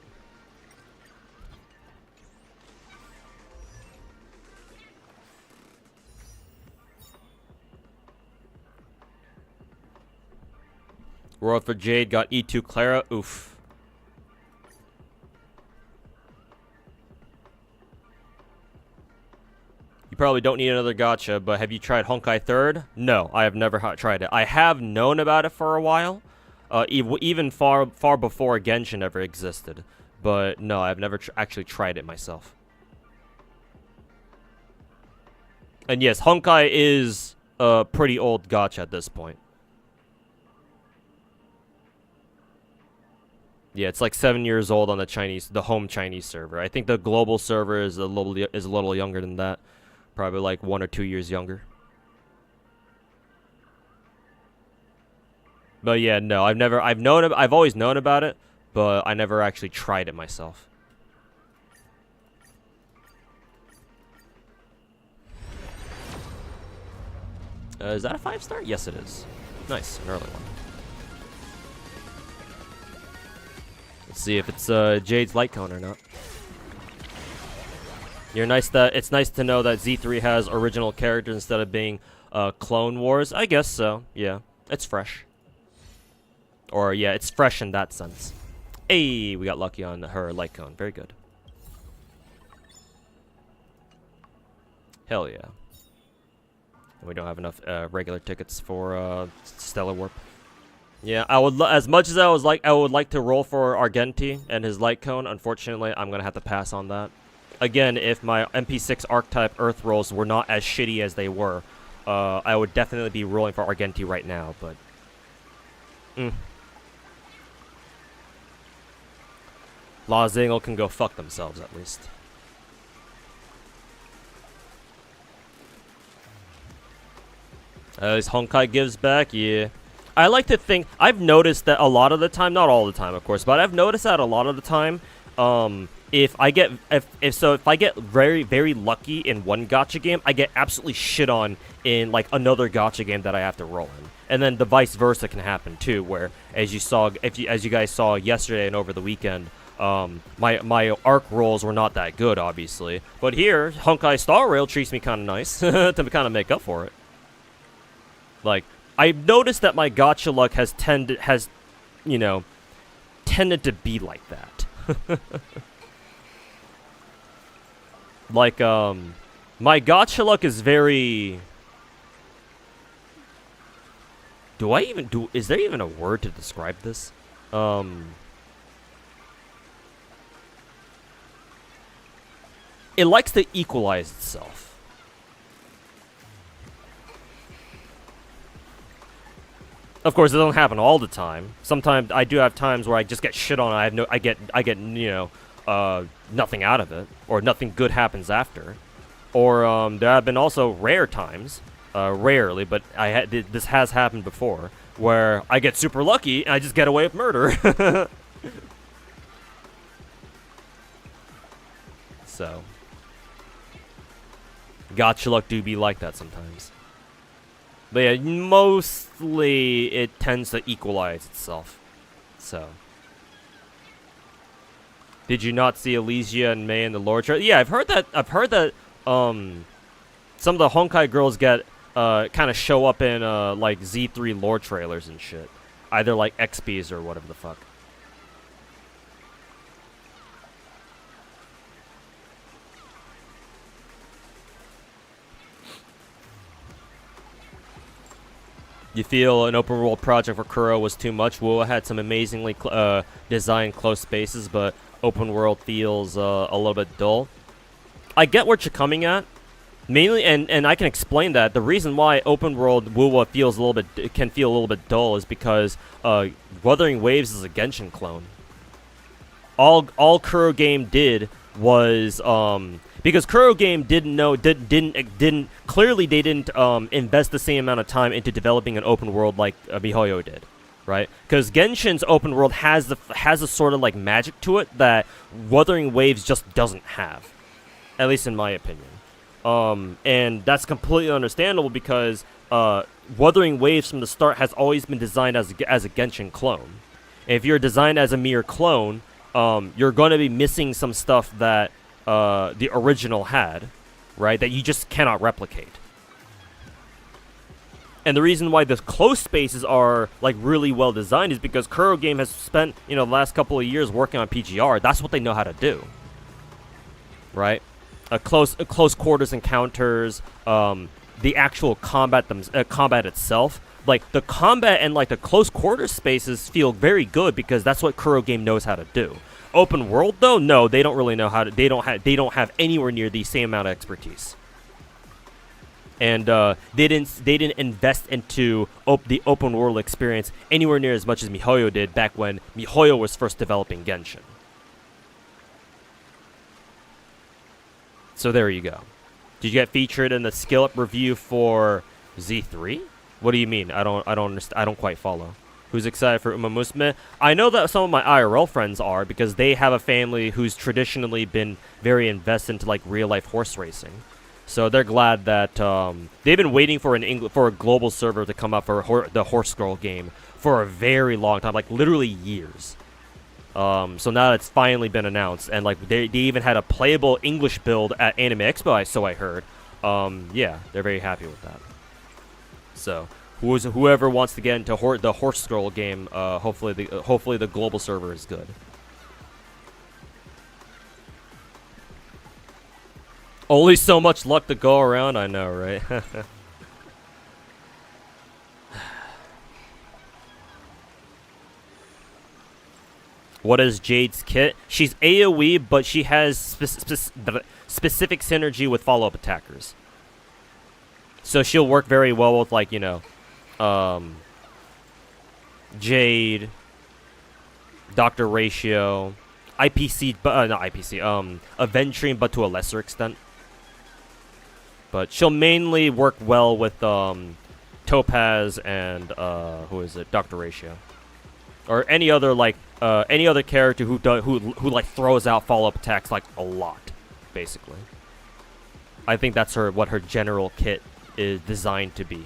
Royal for Jade got E2 Clara. Oof. You probably don't need another gacha, but have you tried Honkai 3rd? No, I have never tried it. I have known about it for a while, even far before Genshin ever existed. But no, I've never actually tried it myself. And yes, Honkai is a pretty old gacha at this point. Yeah, it's like 7 years old on the home Chinese server. I think the global server is a little younger than that. Probably like 1 or 2 years younger. But yeah, no, I've always known about it, but I never actually tried it myself. Is that a 5-star? Yes, it is. Nice, an early one. Let's see if it's Jade's light cone or not. It's nice to know that Z3 has original characters instead of being Clone Wars. I guess so. Yeah, it's fresh. Or yeah, it's fresh in that sense. Hey, we got lucky on her light cone. Very good. Hell yeah. We don't have enough regular tickets for Stellar Warp. Yeah, I would as much as I would like to roll for Argenti and his light cone. Unfortunately, I'm gonna have to pass on that. Again, if my MP6 archetype Earth rolls were not as shitty as they were, I would definitely be rolling for Argenti right now. But La Zingle can go fuck themselves at least. As Honkai gives back, yeah. I like to think, I've noticed that a lot of the time, not all the time of course, but I've noticed that a lot of the time, if I get very, very lucky in one gacha game, I get absolutely shit on in like another gacha game that I have to roll in. And then the vice versa can happen too, where as you guys saw yesterday and over the weekend, my arc rolls were not that good, obviously. But here, Honkai Star Rail treats me kind of nice to kind of make up for it. Like, I've noticed that my gacha luck has tended to be like that. Like, my gacha luck is very... is there even a word to describe this? It likes to equalize itself. Of course, it doesn't happen all the time. Sometimes I do have times where I just get shit on. I get nothing out of it, or nothing good happens after. Or there have been also rare times, rarely, but this has happened before, where I get super lucky and I just get away with murder. So, gacha luck do be like that sometimes. But yeah, mostly it tends to equalize itself. So. Did you not see Elysia and May in the lore trailer? Yeah, I've heard that some of the Honkai girls get kind of show up in like Z3 lore trailers and shit. Either like XPs or whatever the fuck. You feel an open world project for Kuro was too much? Wuwa had some amazingly designed close spaces, but open world feels a little bit dull. I get what you're coming at. Mainly, and I can explain that. The reason why open world Wuwa can feel a little bit dull is because Wuthering Waves is a Genshin clone. All Kuro game did was because Kuro game didn't clearly they didn't invest the same amount of time into developing an open world like MiHoYo did, right? Because Genshin's open world has a sort of like magic to it that Wuthering Waves just doesn't have, at least in my opinion. And that's completely understandable because Wuthering Waves from the start has always been designed as a Genshin clone. And if you're designed as a mere clone, you're going to be missing some stuff that the original had, right? That you just cannot replicate. And the reason why the close spaces are like really well designed is because Kuro Game has spent the last couple of years working on PGR. That's what they know how to do, right? Close quarters encounters, the actual combat itself. Like the combat and like the close quarters spaces feel very good because that's what Kuro Game knows how to do. Open world though, no, they don't really know how to. They don't have anywhere near the same amount of expertise. And they didn't invest into the open world experience anywhere near as much as MiHoYo did back when MiHoYo was first developing Genshin. So there you go. Did you get featured in the skill up review for Z3? What do you mean? I don't understand. I don't quite follow. Who's excited for Uma Musume? I know that some of my IRL friends are because they have a family who's traditionally been very invested into like real life horse racing. So they're glad that they've been waiting for for a global server to come up for the Horse Girl game for a very long time, like literally years. So now it's finally been announced, and like they even had a playable English build at Anime Expo, so I heard. Yeah, they're very happy with that. So whoever wants to get into the Horse Girl game, hopefully the global server is good. Only so much luck to go around, I know, right? What is Jade's kit? She's AoE, but she has specific synergy with follow-up attackers. So she'll work very well with, like, you know, Jade, Dr. Ratio, IPC, not IPC, Aventurine, but to a lesser extent. But she'll mainly work well with Topaz and who is it, Dr. Ratio, or any other like any other character who like throws out follow-up attacks like a lot, basically. I think that's what her general kit is designed to be,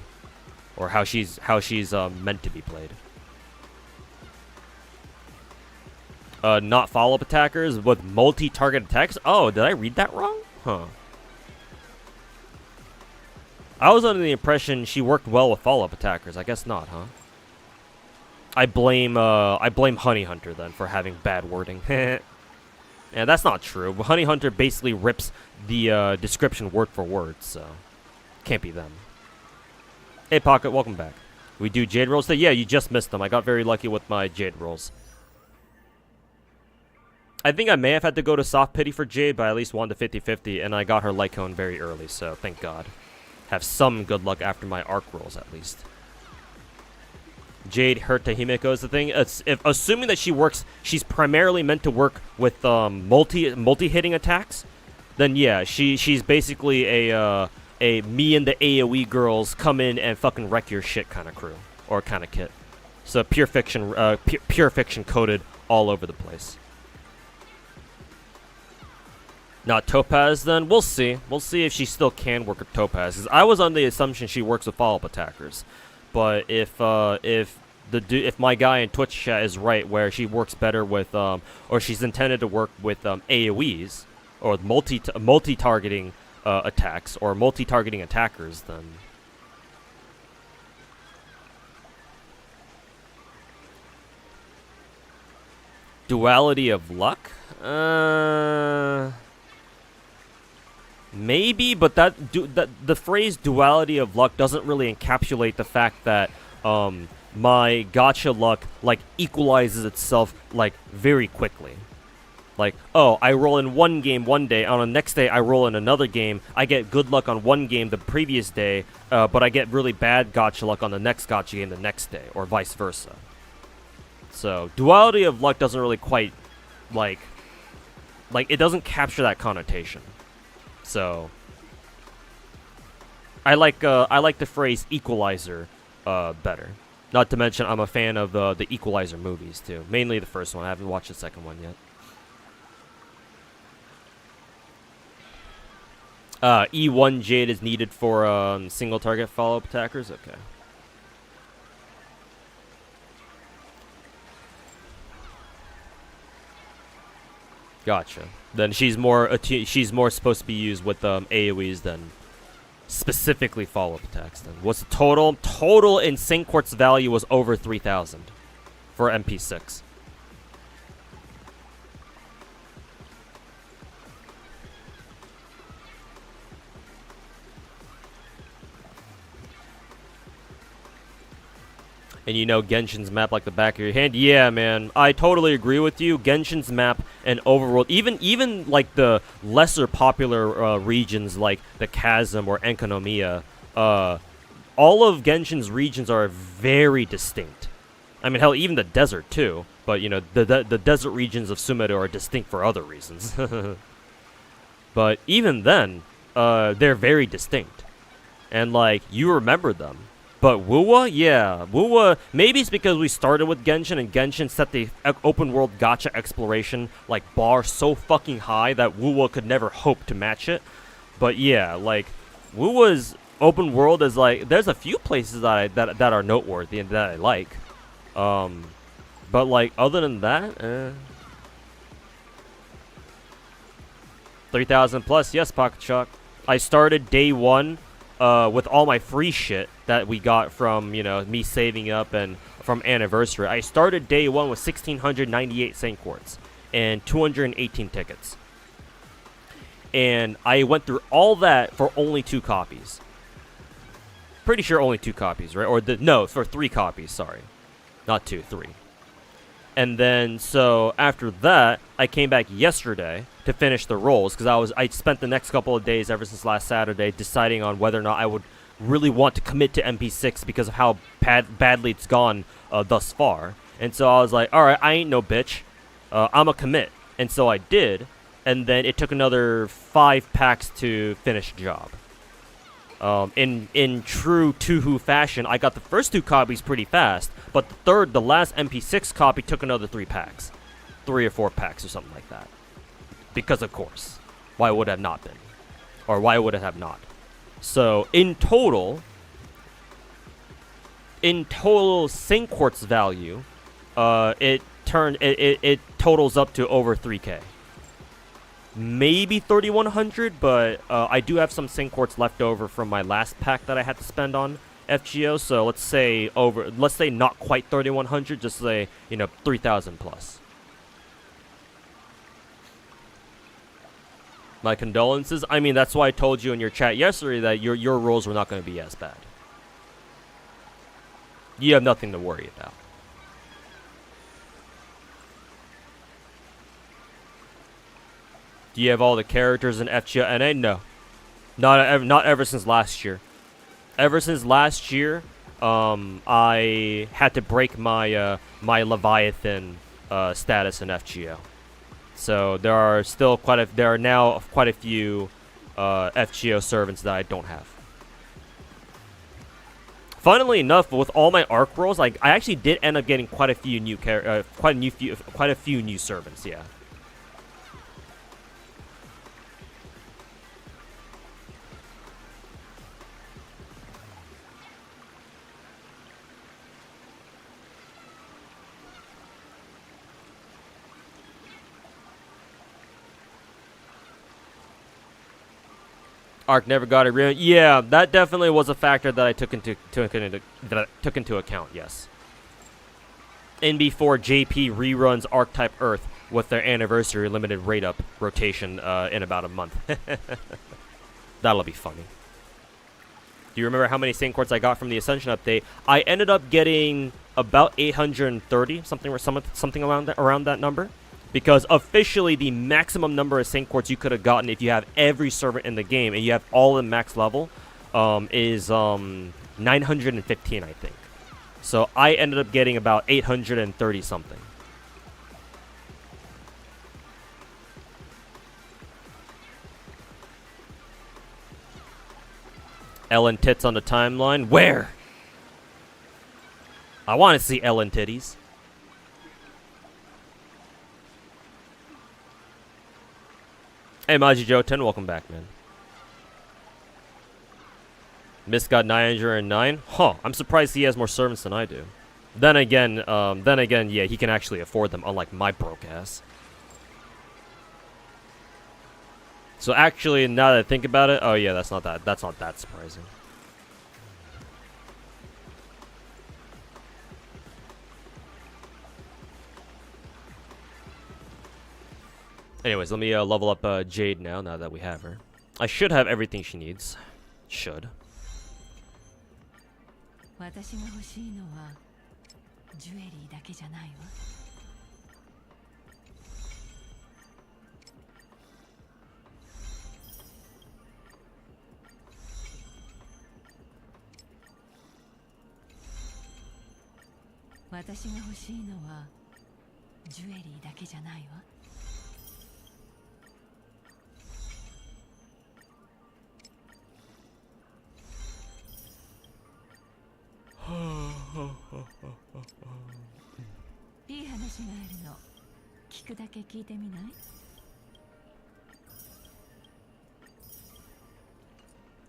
or how she's meant to be played. Not follow-up attackers with multi-target attacks. Oh, did I read that wrong? Huh. I was under the impression she worked well with follow-up attackers. I guess not, huh? I blame Honey Hunter then for having bad wording. Yeah, that's not true. Honey Hunter basically rips the description word for word, so can't be them. Hey Pocket, welcome back. We do Jade rolls today? Yeah, you just missed them. I got very lucky with my Jade rolls. I think I may have had to go to soft pity for Jade, but I at least won the 50-50, and I got her light cone very early, so thank God. Have some good luck after my arc rolls, at least. Jade hurt to Himeko is the thing. Assuming that she's primarily meant to work with multi-hitting attacks, then yeah, she's basically a me and the AoE girls come in and fucking wreck your shit kind of crew or kind of kit. So pure fiction coded all over the place. Not Topaz, then we'll see. We'll see if she still can work with Topaz. 'Cause I was on the assumption she works with follow-up attackers, but if my guy in Twitch chat is right, where she works better with or she's intended to work with AOEs or multi-targeting attacks or multi-targeting attackers, then duality of luck. Maybe, but the phrase duality of luck doesn't really encapsulate the fact that my gacha luck like equalizes itself like very quickly. Like, oh, I roll in one game one day, on the next day I roll in another game, I get good luck on one game the previous day, but I get really bad gacha luck on the next gacha game the next day, or vice versa. So duality of luck doesn't really quite like it doesn't capture that connotation. So I like the phrase equalizer better. Not to mention I'm a fan of the Equalizer movies too. Mainly the first one. I haven't watched the second one yet. E1 Jade is needed for single target follow-up attackers. Okay. Gotcha. Then she's more supposed to be used with AoEs than specifically follow-up attacks. Then what's the total? Total in Sync Quartz value was over 3,000 for MP6. And you know Genshin's map like the back of your hand. Yeah, man, I totally agree with you. Genshin's map and overworld, even like the lesser popular regions like the Chasm or Enkanomiya, all of Genshin's regions are very distinct. I mean, hell, even the desert too. But you know, the desert regions of Sumeru are distinct for other reasons. But even then, they're very distinct, and like you remember them. But Wuwa, yeah, Wuwa, maybe it's because we started with Genshin, and Genshin set the open world gacha exploration like bar so fucking high that Wuwa could never hope to match it. But yeah, like, Wuwa's open world is like, there's a few places that are noteworthy and that I like. But like, other than that, 3,000 plus, yes, Pocket Shock. I started day one with all my free shit that we got from, you know, me saving up and from Anniversary. I started day one with 1,698 Saint Quartz and 218 tickets. And I went through all that for only 2 copies. Pretty sure only 2 copies, right? Or no, for 3 copies, sorry. Not 2, 3. And then, so, after that, I came back yesterday to finish the rolls, because I spent the next couple of days, ever since last Saturday, deciding on whether or not I would really want to commit to MP6 because of how badly it's gone thus far. And so I was like, alright, I ain't no bitch. I'ma commit. And so I did, and then it took another 5 packs to finish the job. In true Tuhu fashion, I got the first 2 copies pretty fast, but the last MP6 copy took another 3 packs. 3 or 4 packs or something like that. Because of course. Why would it have not been? Or why would it have not? So, in total Saint Quartz value, it totals up to over 3K. Maybe 3,100, but I do have some Saint Quartz left over from my last pack that I had to spend on FGO. So let's say not quite 3,100, just say, you know, 3,000 plus. My condolences. I mean, that's why I told you in your chat yesterday that your rolls were not going to be as bad. You have nothing to worry about. Do you have all the characters in FGO NA? No. Not ever since last year. Ever since last year, I had to break my my Leviathan status in FGO. So there are now quite a few FGO servants that I don't have. Funnily enough, with all my arc rolls, like I actually did end up getting quite a few new quite a few new servants. Yeah. Arc never got a real. Yeah, that definitely was a factor that I took into account. Yes. And before JP reruns Archetype Earth with their anniversary limited rate up rotation in about a month. That'll be funny. Do you remember how many Saint Quartz I got from the Ascension update? I ended up getting about 830, something around that number. Because officially, the maximum number of Saint Quartz you could have gotten if you have every servant in the game and you have all in max level is 915, I think. So I ended up getting about 830 something. Ellen tits on the timeline. Where? I want to see Ellen titties. Hey, Maji Joe 10, welcome back, man. Mist got 909. Huh, I'm surprised he has more servants than I do. Then again, yeah, he can actually afford them, unlike my broke ass. So actually, now that I think about it, oh yeah, that's not that surprising. Anyways, let me level up Jade now that we have her. I should have everything she needs. Should.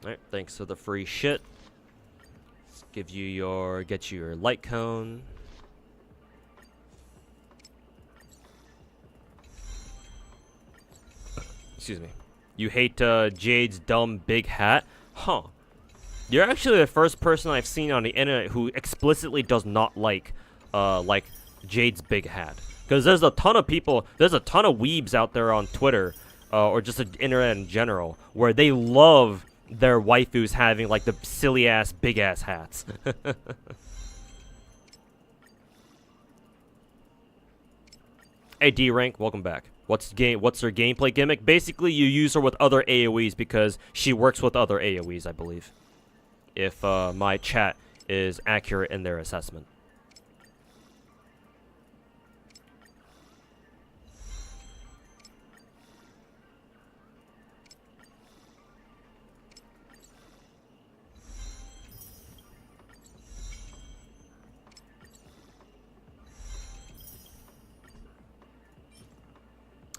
Alright, thanks for the free shit. Let's give you your, get you your light cone. Excuse me. You hate Jade's dumb big hat? Huh. You're actually the first person I've seen on the internet who explicitly does not like Jade's big hat. Because there's a ton of people, there's a ton of weebs out there on Twitter, or just the internet in general, where they love their waifus having like the silly ass big ass hats. Hey D rank, welcome back. What's her gameplay gimmick? Basically, you use her with other AoEs because she works with other AoEs, I believe. If my chat is accurate in their assessment.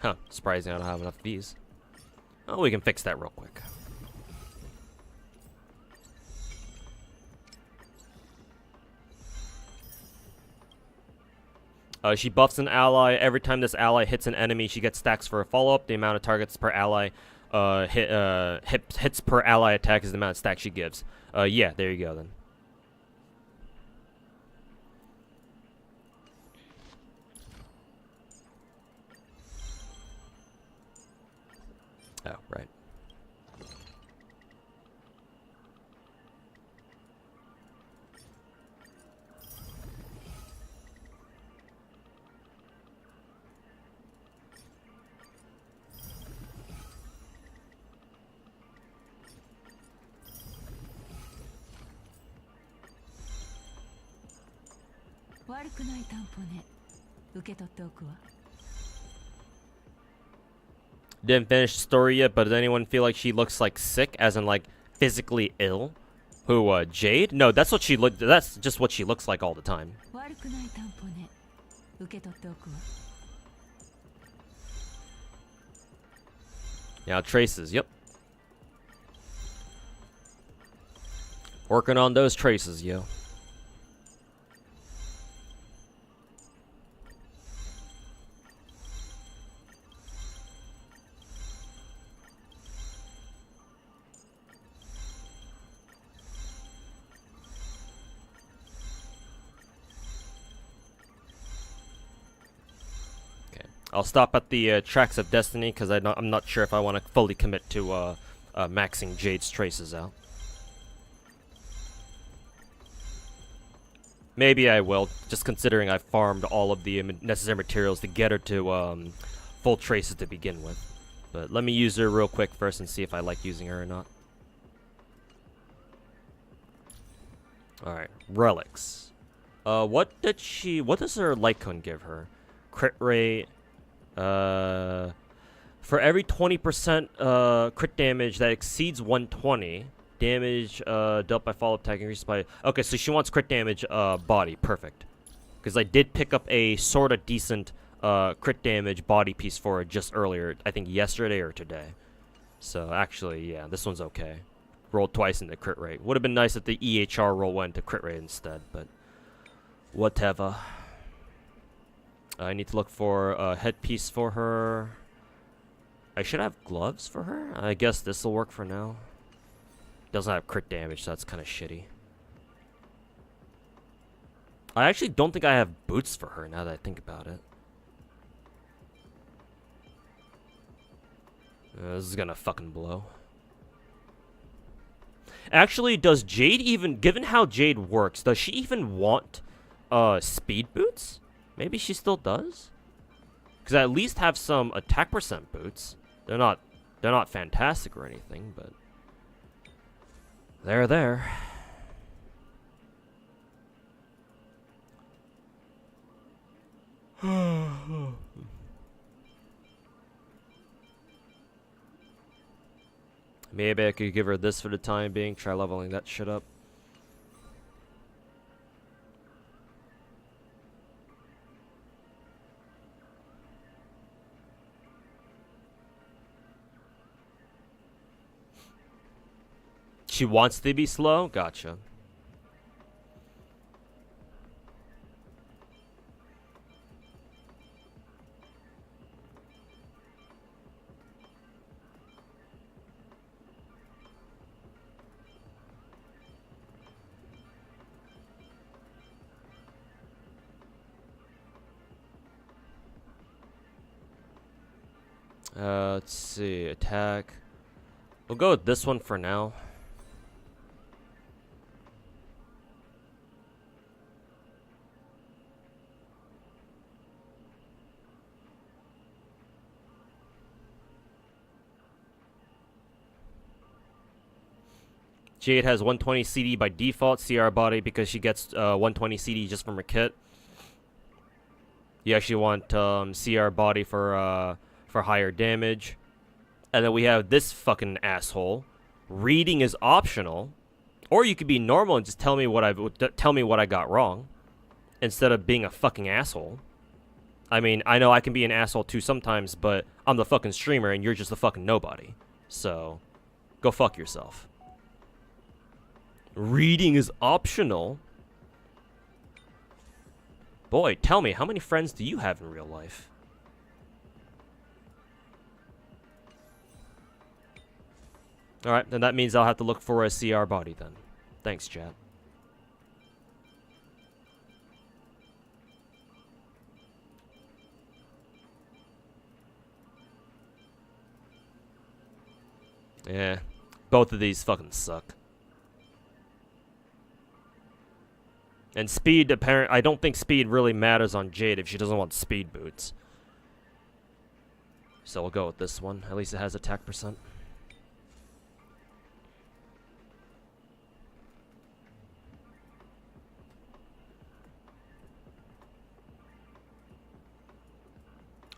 Huh, surprising I don't have enough of these. Oh, we can fix that real quick. She buffs an ally. Every time this ally hits an enemy, she gets stacks for a follow-up. The amount of targets per ally hits per ally attack is the amount of stacks she gives. Yeah, there you go then. Oh, right. Didn't finish the story yet, but does anyone feel like she looks like sick, as in like physically ill? Who, Jade? No, that's what she look. That's just what she looks like all the time. Yeah, traces. Yep. Working on those traces, yo. I'll stop at the Tracks of Destiny because I'm not sure if I want to fully commit to maxing Jade's traces out. Maybe I will, just considering I farmed all of the necessary materials to get her to full traces to begin with. But let me use her real quick first and see if I like using her or not. Alright, relics. What does her light cone give her? Crit rate. For every 20% crit damage that exceeds 120, damage dealt by follow-up attack increases by... Okay, so she wants crit damage body. Perfect. Because I did pick up a sort of decent crit damage body piece for her just earlier. I think yesterday or today. So actually, yeah, this one's okay. Rolled twice in the crit rate. Would have been nice if the EHR roll went to crit rate instead, but whatever. I need to look for a headpiece for her. I should have gloves for her. I guess this will work for now. Doesn't have crit damage, so that's kind of shitty. I actually don't think I have boots for her now that I think about it. This is gonna fucking blow. Actually, does Jade even, given how Jade works, does she even want speed boots? Maybe she still does? Because I at least have some attack percent boots. They're not fantastic or anything, but they're there. Maybe I could give her this for the time being, try leveling that shit up. She wants to be slow? Gotcha. Let's see. Attack. We'll go with this one for now. Jade has 120 CD by default, CR body, because she gets 120 CD just from her kit. You actually want CR body for higher damage. And then we have this fucking asshole. Reading is optional, or you could be normal and just tell me what I got wrong, instead of being a fucking asshole. I mean, I know I can be an asshole too sometimes, but I'm the fucking streamer and you're just a fucking nobody. So, go fuck yourself. Reading is optional. Boy, tell me, how many friends do you have in real life? Alright, then that means I'll have to look for a CR body then. Thanks, chat. Yeah, both of these fucking suck. And speed, I don't think speed really matters on Jade if she doesn't want speed boots. So we'll go with this one. At least it has attack percent.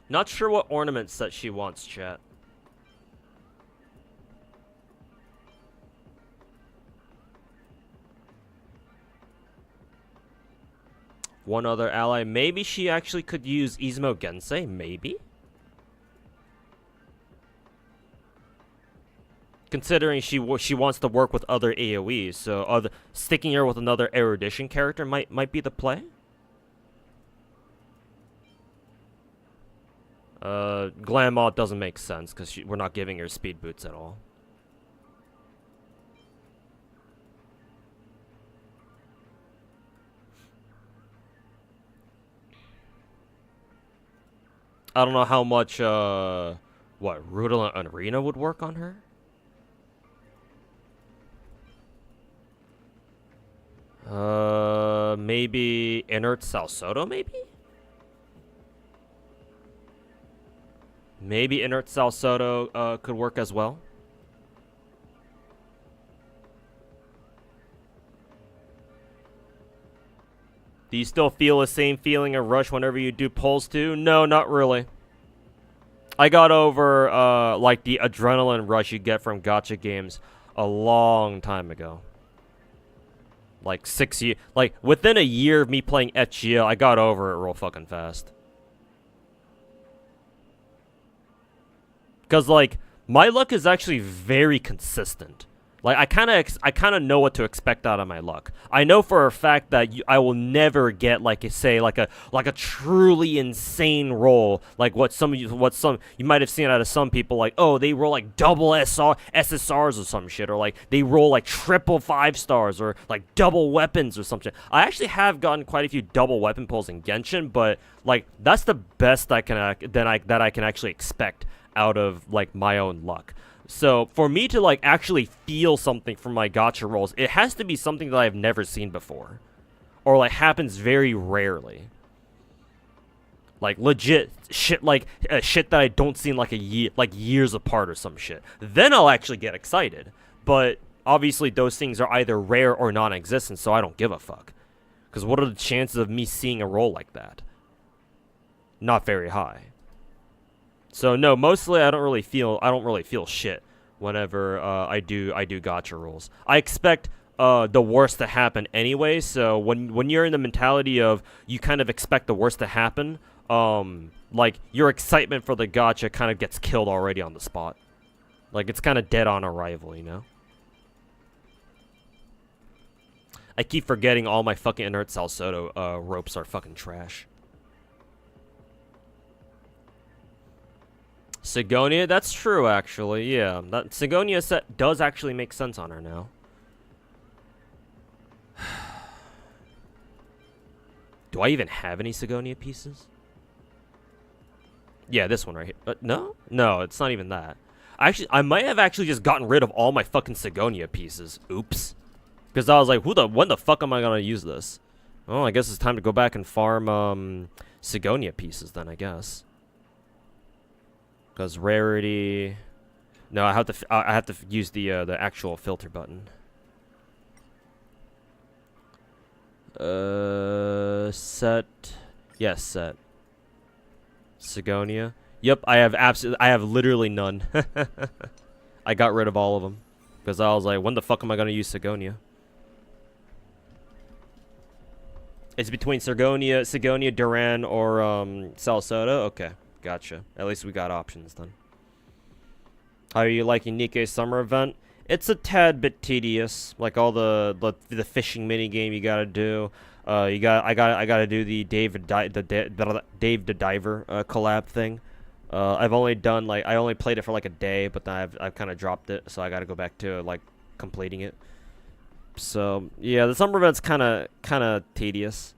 Not sure what ornaments that she wants, chat. One other ally. Maybe she actually could use Izumo Gensei. Maybe? Considering she wants to work with other AoEs, so sticking her with another erudition character might be the play. Glamour doesn't make sense because we're not giving her speed boots at all. I don't know how much, what, Rudal and Arena would work on her? Maybe Inert Salsodo, maybe? Maybe Inert Salsodo, could work as well. Do you still feel the same feeling of rush whenever you do pulls too? No, not really. I got over, like, the adrenaline rush you get from gacha games a long time ago. Like, 6 years. Like, within a year of me playing FGL, I got over it real fucking fast. Because, like, my luck is actually very consistent. Like, I kind of know what to expect out of my luck. I know for a fact that I will never get, like, say, like a truly insane roll, like what you might have seen out of some people, like, oh, they roll like double SSRs or some shit, or like they roll like triple 5-stars, or like double weapons or something. I actually have gotten quite a few double weapon pulls in Genshin, but like that's the best I can actually expect out of like my own luck. So, for me to, like, actually feel something from my gacha rolls, it has to be something that I've never seen before. Or, like, happens very rarely. Like, legit shit, like, shit that I don't see in, like, years apart or some shit. Then I'll actually get excited. But, obviously, those things are either rare or non-existent, so I don't give a fuck. Because what are the chances of me seeing a roll like that? Not very high. So no, mostly I don't really feel shit whenever I do gacha rolls. I expect the worst to happen anyway. So when you're in the mentality of you kind of expect the worst to happen, like your excitement for the gacha kind of gets killed already on the spot. Like it's kind of dead on arrival, you know. I keep forgetting all my fucking inert Salsodo ropes are fucking trash. Sigonia, that's true actually, yeah. That Sigonia set does actually make sense on her now. Do I even have any Sigonia pieces? Yeah, this one right here. No? No, it's not even that. I might have actually just gotten rid of all my fucking Sigonia pieces. Oops. Because I was like, when the fuck am I gonna use this? Oh, I guess it's time to go back and farm, Sigonia pieces then, I guess. Because rarity... No, I have to use the actual filter button. Set. Yes, set. Sigonia. Yep, I have literally none. I got rid of all of them. Because I was like, when the fuck am I gonna use Sigonia? It's between Sigonia, Duran, or Salsoda? Okay, gotcha. At least we got options then. How are you liking Nikke's summer event? It's a tad bit tedious, like all the fishing mini game you gotta do. I gotta do the Dave the Diver collab thing. I've only done I only played it for like a day, but then I've kind of dropped it, so I gotta go back to like completing it. So yeah, the summer event's kind of tedious,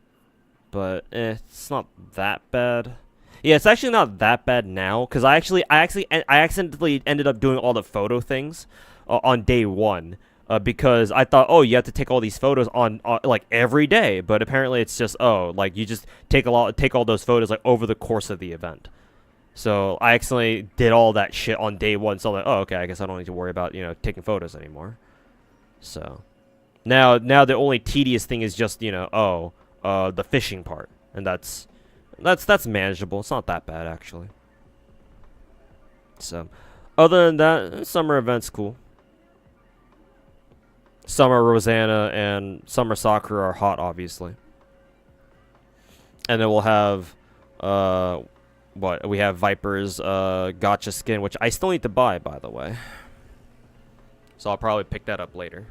but it's not that bad. Yeah, it's actually not that bad now, because I accidentally ended up doing all the photo things on day one, because I thought, oh, you have to take all these photos on like every day, but apparently it's just, oh, like you just take all those photos like over the course of the event. So I accidentally did all that shit on day one, so I'm like, oh, okay, I guess I don't need to worry about, taking photos anymore. So now the only tedious thing is just, the fishing part, and that's manageable. It's not that bad actually. So other than that, summer event's cool. Summer Rosanna and Summer Sakura are hot, obviously. And then we'll have we have Viper's Gacha skin, which I still need to buy, by the way. So I'll probably pick that up later.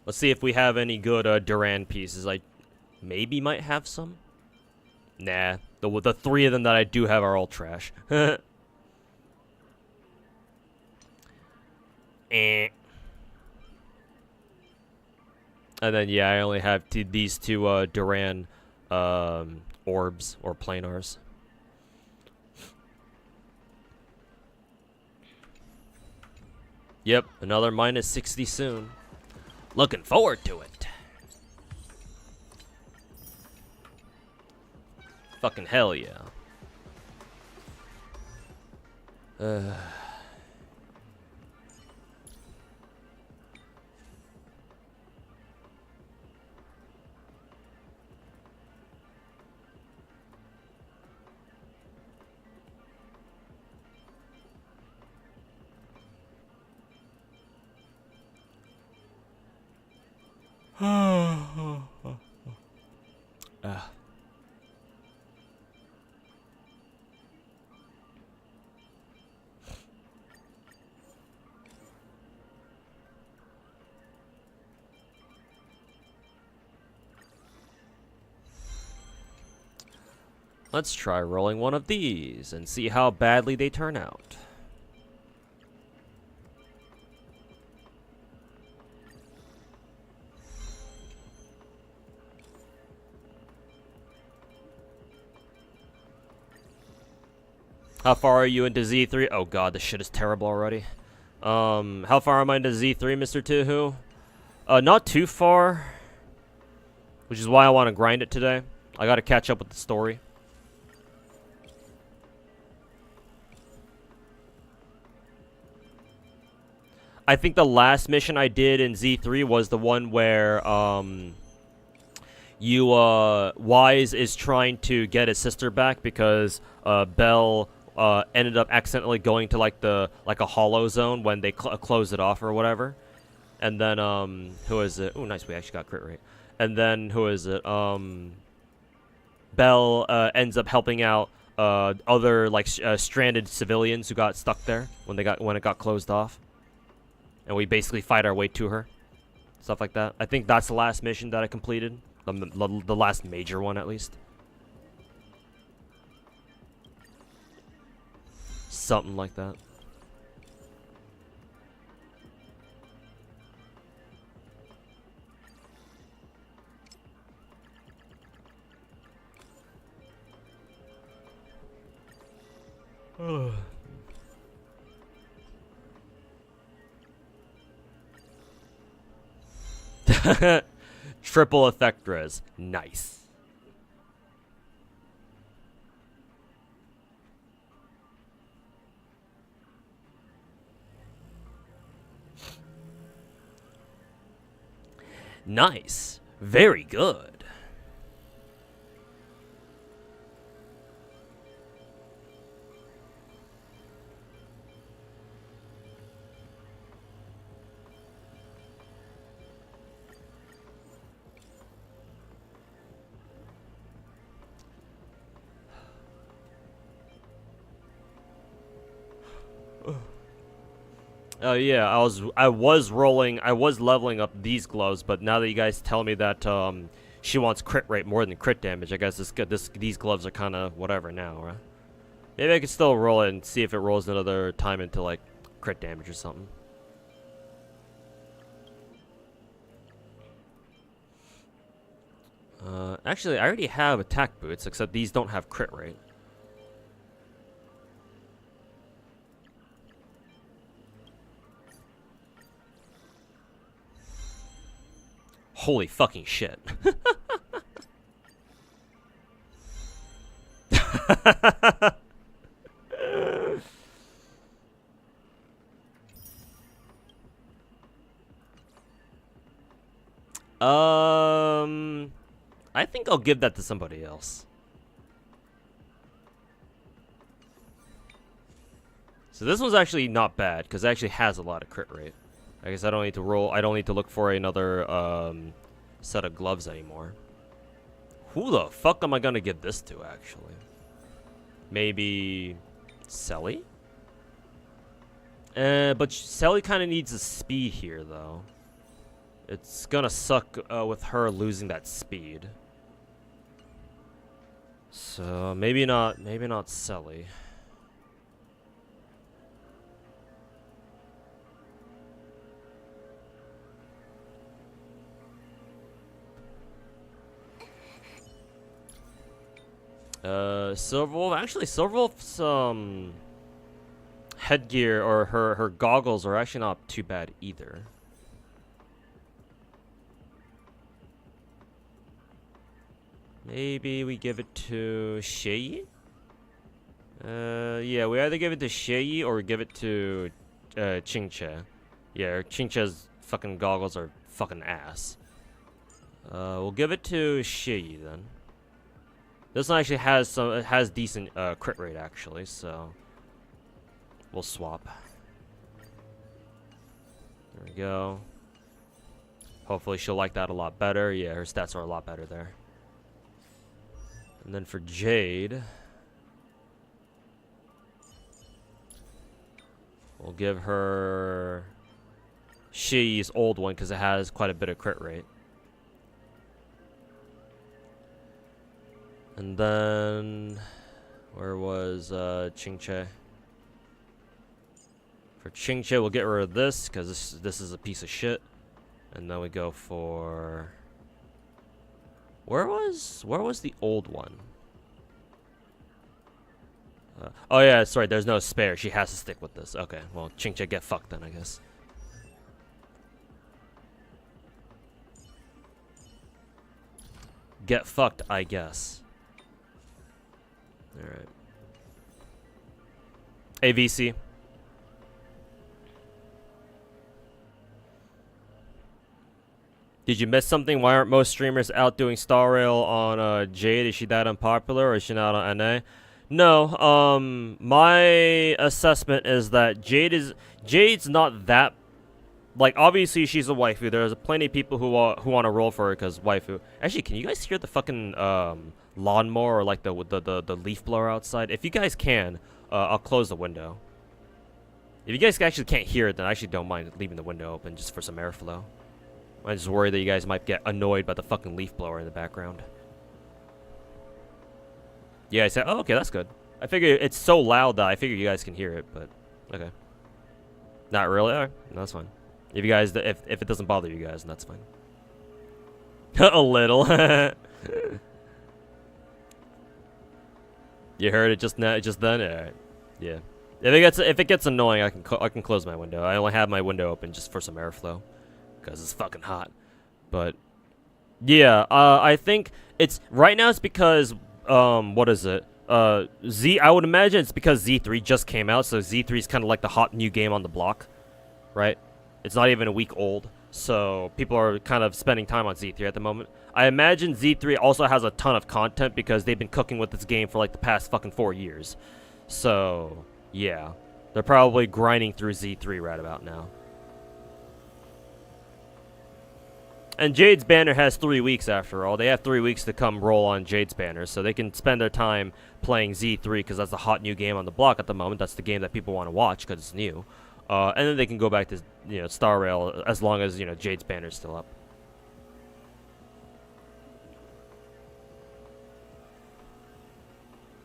Let's see if we have any good Duran pieces. I maybe might have some. Nah, the three of them that I do have are all trash. And then yeah, I only have these two Duran orbs or planars. Yep, another minus 60 soon. Looking forward to it. Fucking hell yeah. Let's try rolling one of these and see how badly they turn out. How far are you into Z3? Oh god, this shit is terrible already. How far am I into Z3, Mr. Tuhu? Not too far. Which is why I want to grind it today. I gotta catch up with the story. I think the last mission I did in Z3 was the one where, Wise is trying to get his sister back because, Belle, ended up accidentally going to, like a hollow zone when they closed it off or whatever. And then, who is it? Oh, nice, we actually got crit rate. And then, who is it? Belle, ends up helping out, other like stranded civilians who got stuck there when it got closed off, and we basically fight our way to her, stuff like that. I think that's the last mission that I completed, the last major one at least. Something like that. Triple effect res. Nice. Nice. Very good. Oh yeah, I was leveling up these gloves, but now that you guys tell me that she wants crit rate more than crit damage, I guess these gloves are kind of whatever now, right? Maybe I could still roll it and see if it rolls another time into like crit damage or something. Actually, I already have attack boots, except these don't have crit rate. Holy fucking shit. I think I'll give that to somebody else. So this one's actually not bad, because it actually has a lot of crit rate. I guess I don't need to roll. I don't need to look for another set of gloves anymore. Who the fuck am I gonna give this to, actually? Maybe Selly? But Selly kind of needs a speed here, though. It's gonna suck with her losing that speed. So maybe not Selly. Silverwolf. Actually, Silverwolf's headgear or her goggles are actually not too bad either. Maybe we give it to Shay. Yeah, we either give it to Shay or we give it to Qingche. Yeah, Qingche's fucking goggles are fucking ass. We'll give it to Shay then. This one actually has decent crit rate actually, so we'll swap. There we go. Hopefully she'll like that a lot better. Yeah, her stats are a lot better there. And then for Jade, we'll give her Shi's old one because it has quite a bit of crit rate. And then, where was Qingche? For Qingche, we'll get rid of this because this is a piece of shit. And then we go for, where was the old one? Oh yeah, sorry. There's no spare. She has to stick with this. Okay, well, Qingche, get fucked then, I guess. Get fucked, I guess. Alright. AVC. Did you miss something? Why aren't most streamers out doing Star Rail on Jade? Is she that unpopular or is she not on NA? No, my assessment is that Jade's not that Like, obviously, she's a waifu. There's plenty of people who want to roll for her because waifu. Actually, can you guys hear the fucking lawnmower or like the leaf blower outside? If you guys can, I'll close the window. If you guys actually can't hear it, then I actually don't mind leaving the window open just for some airflow. I just worry that you guys might get annoyed by the fucking leaf blower in the background. Yeah, I said, oh, okay, that's good. I figure it's so loud that I figure you guys can hear it, but okay. Not really? Alright, no, that's fine. If you guys, if it doesn't bother you guys, then that's fine. A little. You heard it just now, just then? Alright. Yeah. If it gets annoying, I can close my window. I only have my window open just for some airflow, because it's fucking hot. But yeah, I think it's right now. It's because what is it? I would imagine it's because Z3 just came out, so Z3 is kind of like the hot new game on the block, right? It's not even a week old, so people are kind of spending time on Z3 at the moment. I imagine Z3 also has a ton of content because they've been cooking with this game for like the past fucking 4 years. So yeah, they're probably grinding through Z3 right about now. And Jade's banner has 3 weeks after all. They have 3 weeks to come roll on Jade's banner, so they can spend their time playing Z3 because that's the hot new game on the block at the moment. That's the game that people want to watch because it's new. And then they can go back to, Star Rail as long as, Jade's banner's still up.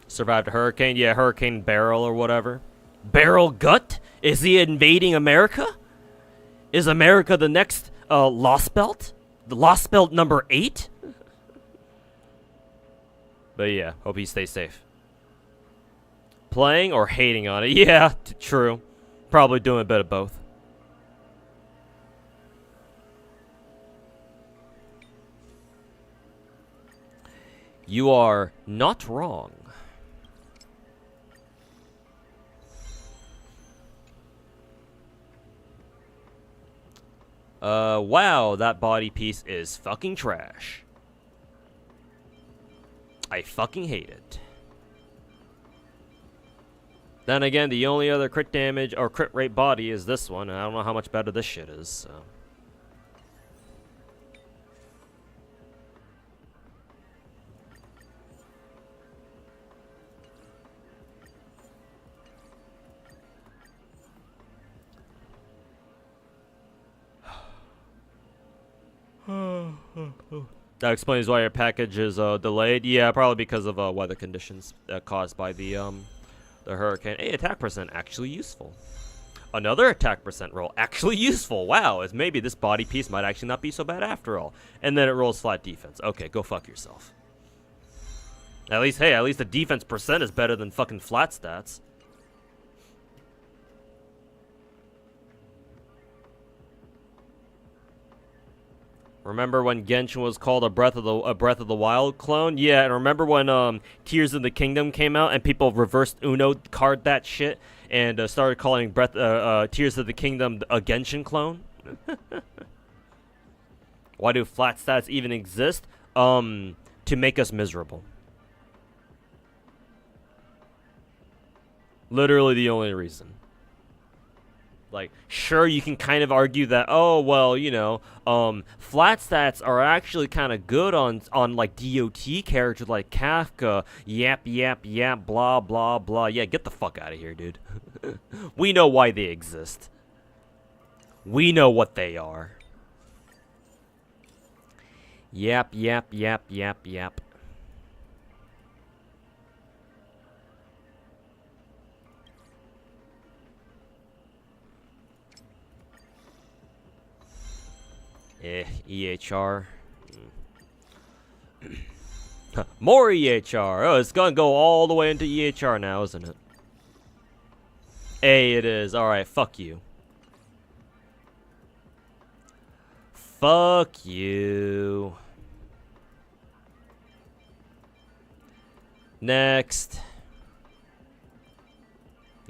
Survived a hurricane? Yeah, Hurricane Barrel or whatever. Barrel Gut? Is he invading America? Is America the next Lost Belt? The Lost Belt number 8? But yeah, hope he stays safe. Playing or hating on it? Yeah, true. Probably doing a bit of both. You are not wrong. Wow, that body piece is fucking trash. I fucking hate it. Then again, the only other crit damage or crit rate body is this one, and I don't know how much better this shit is, so. That explains why your package is delayed. Yeah, probably because of weather conditions caused by the hurricane. Hey, attack percent actually useful. Another attack percent roll actually useful. Wow, maybe this body piece might actually not be so bad after all. And then it rolls flat defense. Okay, go fuck yourself. At least, hey, at least the defense percent is better than fucking flat stats. Remember when Genshin was called a Breath of the Wild clone? Yeah, and remember when Tears of the Kingdom came out and people reversed Uno card that shit and started calling Tears of the Kingdom a Genshin clone? Why do flat stats even exist? To make us miserable. Literally the only reason. Like, sure, you can kind of argue that, oh, well, flat stats are actually kind of good on like, DOT characters like Kafka, yap, blah, blah, blah. Yeah, get the fuck out of here, dude. We know why they exist. We know what they are. Yap. EHR. More EHR. Oh, it's gonna go all the way into EHR now, isn't it? It is. Alright, fuck you. Fuck you. Next.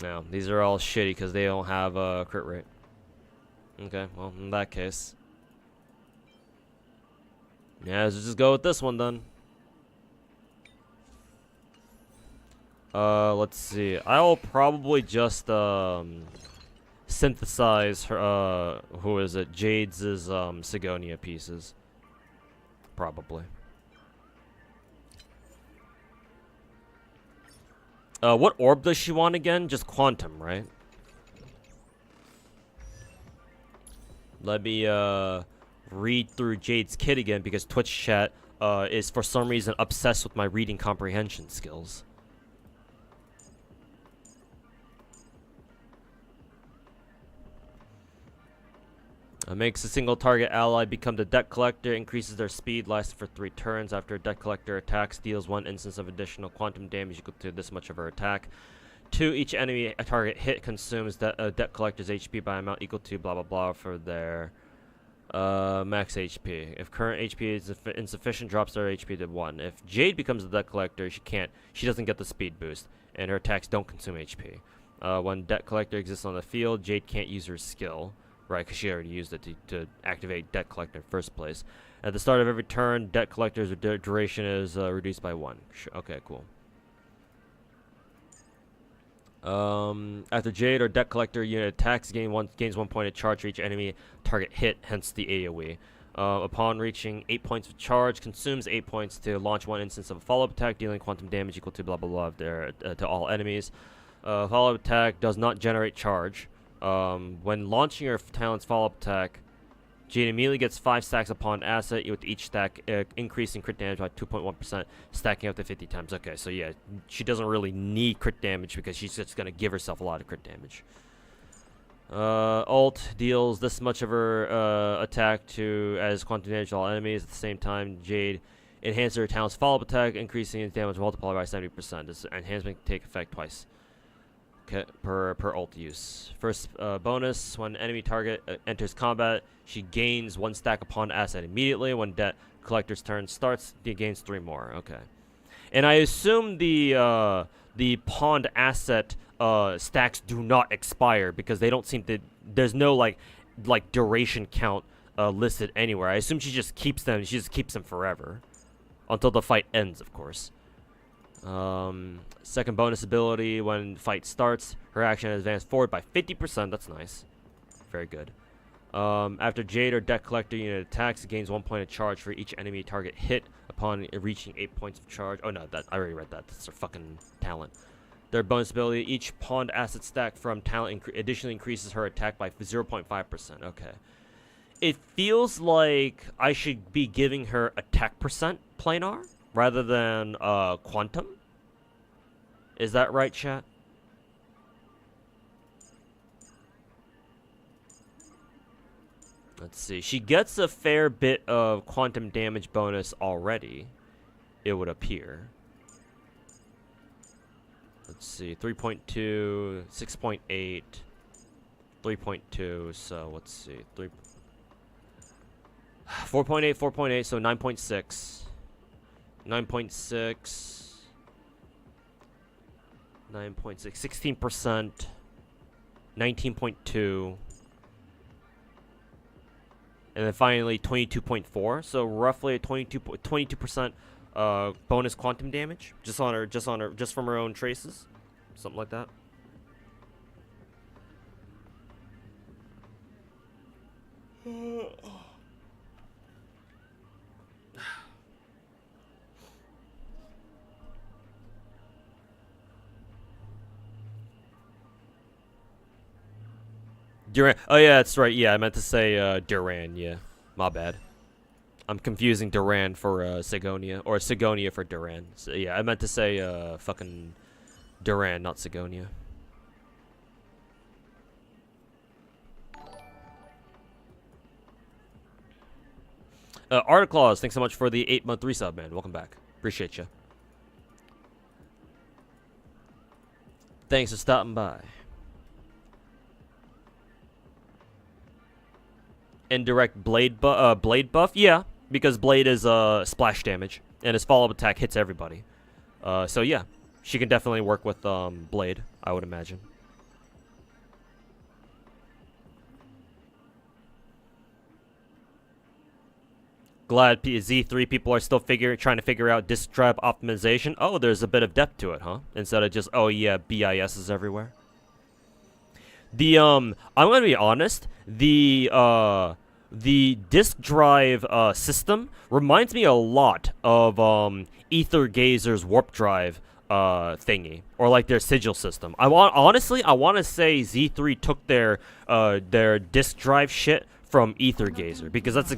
No, these are all shitty because they don't have a crit rate. Okay, well, in that case. Yeah, let's just go with this one then. Let's see. I'll probably just synthesize her, who is it? Jade's Sigonia pieces. Probably. What orb does she want again? Just quantum, right? Let me read through Jade's kit again because Twitch chat is for some reason obsessed with my reading comprehension skills. Makes a single target ally become the debt collector, increases their speed, lasts for 3 turns. After a debt collector attacks, deals 1 instance of additional quantum damage equal to this much of her attack. 2, each enemy a target hit consumes debt collector's HP by amount equal to blah blah blah for their max HP. If current HP is insufficient, drops their HP to 1. If Jade becomes the debt collector, she doesn't get the speed boost, and her attacks don't consume HP. When debt collector exists on the field, Jade can't use her skill. Right, because she already used it to activate Debt Collector in the first place. At the start of every turn, Debt Collector's duration is reduced by 1. Okay, cool. After Jade or Debt Collector unit attacks, gains 1 point of charge for each enemy target hit, hence the AoE. Upon reaching 8 points of charge, consumes 8 points to launch 1 instance of a follow-up attack, dealing quantum damage equal to blah blah blah to all enemies. Follow-up attack does not generate charge. When launching your talent's follow-up attack, Jade immediately gets 5 stacks upon asset, with each stack increasing crit damage by 2.1%, stacking up to 50 times. Okay, so yeah, she doesn't really need crit damage because she's just going to give herself a lot of crit damage. Ult deals this much of her attack as quantum damage to all enemies. At the same time, Jade enhances her talent's follow-up attack, increasing its damage multiplier by 70%. This enhancement can take effect twice. Okay, per ult use. First bonus, when enemy target enters combat, she gains 1 stack upon asset immediately. When Debt Collector's turn starts, he gains 3 more. Okay. And I assume the pawned asset stacks do not expire because they don't seem to. There's no like duration count listed anywhere. I assume she just keeps them. She just keeps them forever until the fight ends, of course. Second bonus ability, when fight starts, her action is advanced forward by 50%. That's nice. Very good. After Jade or Debt Collector unit attacks, it gains 1 point of charge for each enemy target hit upon reaching 8 points of charge. Oh no, I already read that. That's her fucking talent. Third bonus ability, each pawned asset stack from talent additionally increases her attack by 0.5%. Okay. It feels like I should be giving her attack percent planar rather than quantum. Is that right, chat? Let's see. She gets a fair bit of quantum damage bonus already, it would appear. Let's see. 3.2, 6.8, 3.2. So let's see. 4.8, 4.8. So 9.6. 9.6. 9.6, 16%, 19.2, and then finally 22.4. So roughly a 22% bonus quantum damage just from her own traces, something like that. Duran. Oh yeah, that's right. Yeah, I meant to say Duran. Yeah, my bad. I'm confusing Duran for Sigonia, or Sigonia for Duran. So, yeah, I meant to say fucking Duran, not Sigonia. Art Claus, thanks so much for the 8-month resub, man. Welcome back. Appreciate you. Thanks for stopping by. Indirect blade buff, yeah, because blade is splash damage, and his follow-up attack hits everybody. So yeah, she can definitely work with blade, I would imagine. Glad Z3 people are still trying to figure out disk drive optimization. Oh, there's a bit of depth to it, huh? Instead of just, oh yeah, BIS is everywhere. I'm gonna be honest. The disk drive system reminds me a lot of Ether Gazer's warp drive thingy, or like their sigil system. I want to say Z3 took their disk drive shit from Ether Gazer, because that's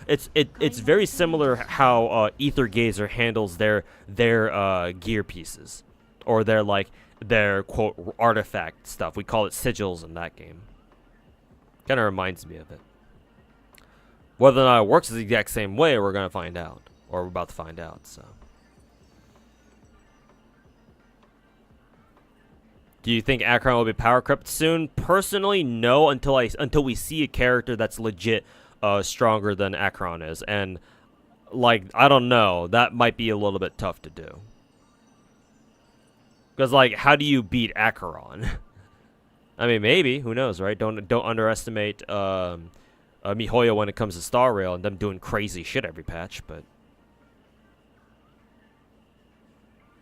it's very similar how Ether Gazer handles their gear pieces, or their quote artifact stuff. We call it sigils in that game. Kind of reminds me of it. Whether or not it works the exact same way, we're gonna find out, or we're about to find out. So, do you think Akron will be power crept soon? Personally, no. Until we see a character that's legit stronger than Akron is, and like I don't know, that might be a little bit tough to do. Because like, how do you beat Acheron? I mean, maybe. Who knows, right? Don't underestimate MiHoYo when it comes to Star Rail and them doing crazy shit every patch,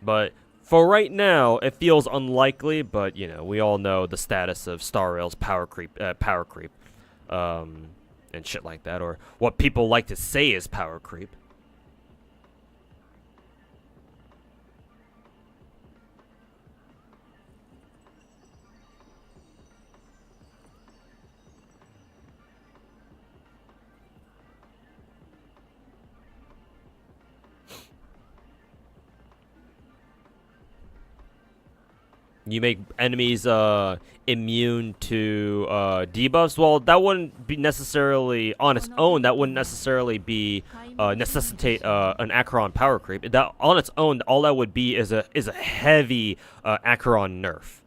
but for right now, it feels unlikely. But you know, we all know the status of Star Rail's power creep, and shit like that, or what people like to say is power creep. You make enemies immune to debuffs. Well, that wouldn't be necessarily on its own. That wouldn't necessarily be necessitate an Acheron power creep. That on its own, all that would be is a heavy Acheron nerf.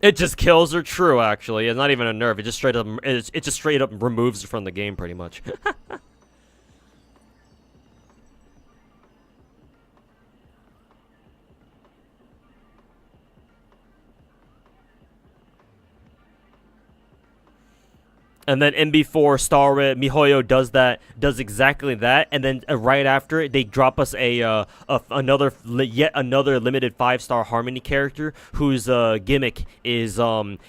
It just kills her. True, actually. It's not even a nerf. It just straight up removes her from the game, pretty much. And then MB4 Star MiHoYo does exactly that, and then right after it, they drop us yet another limited 5-star Harmony character whose gimmick is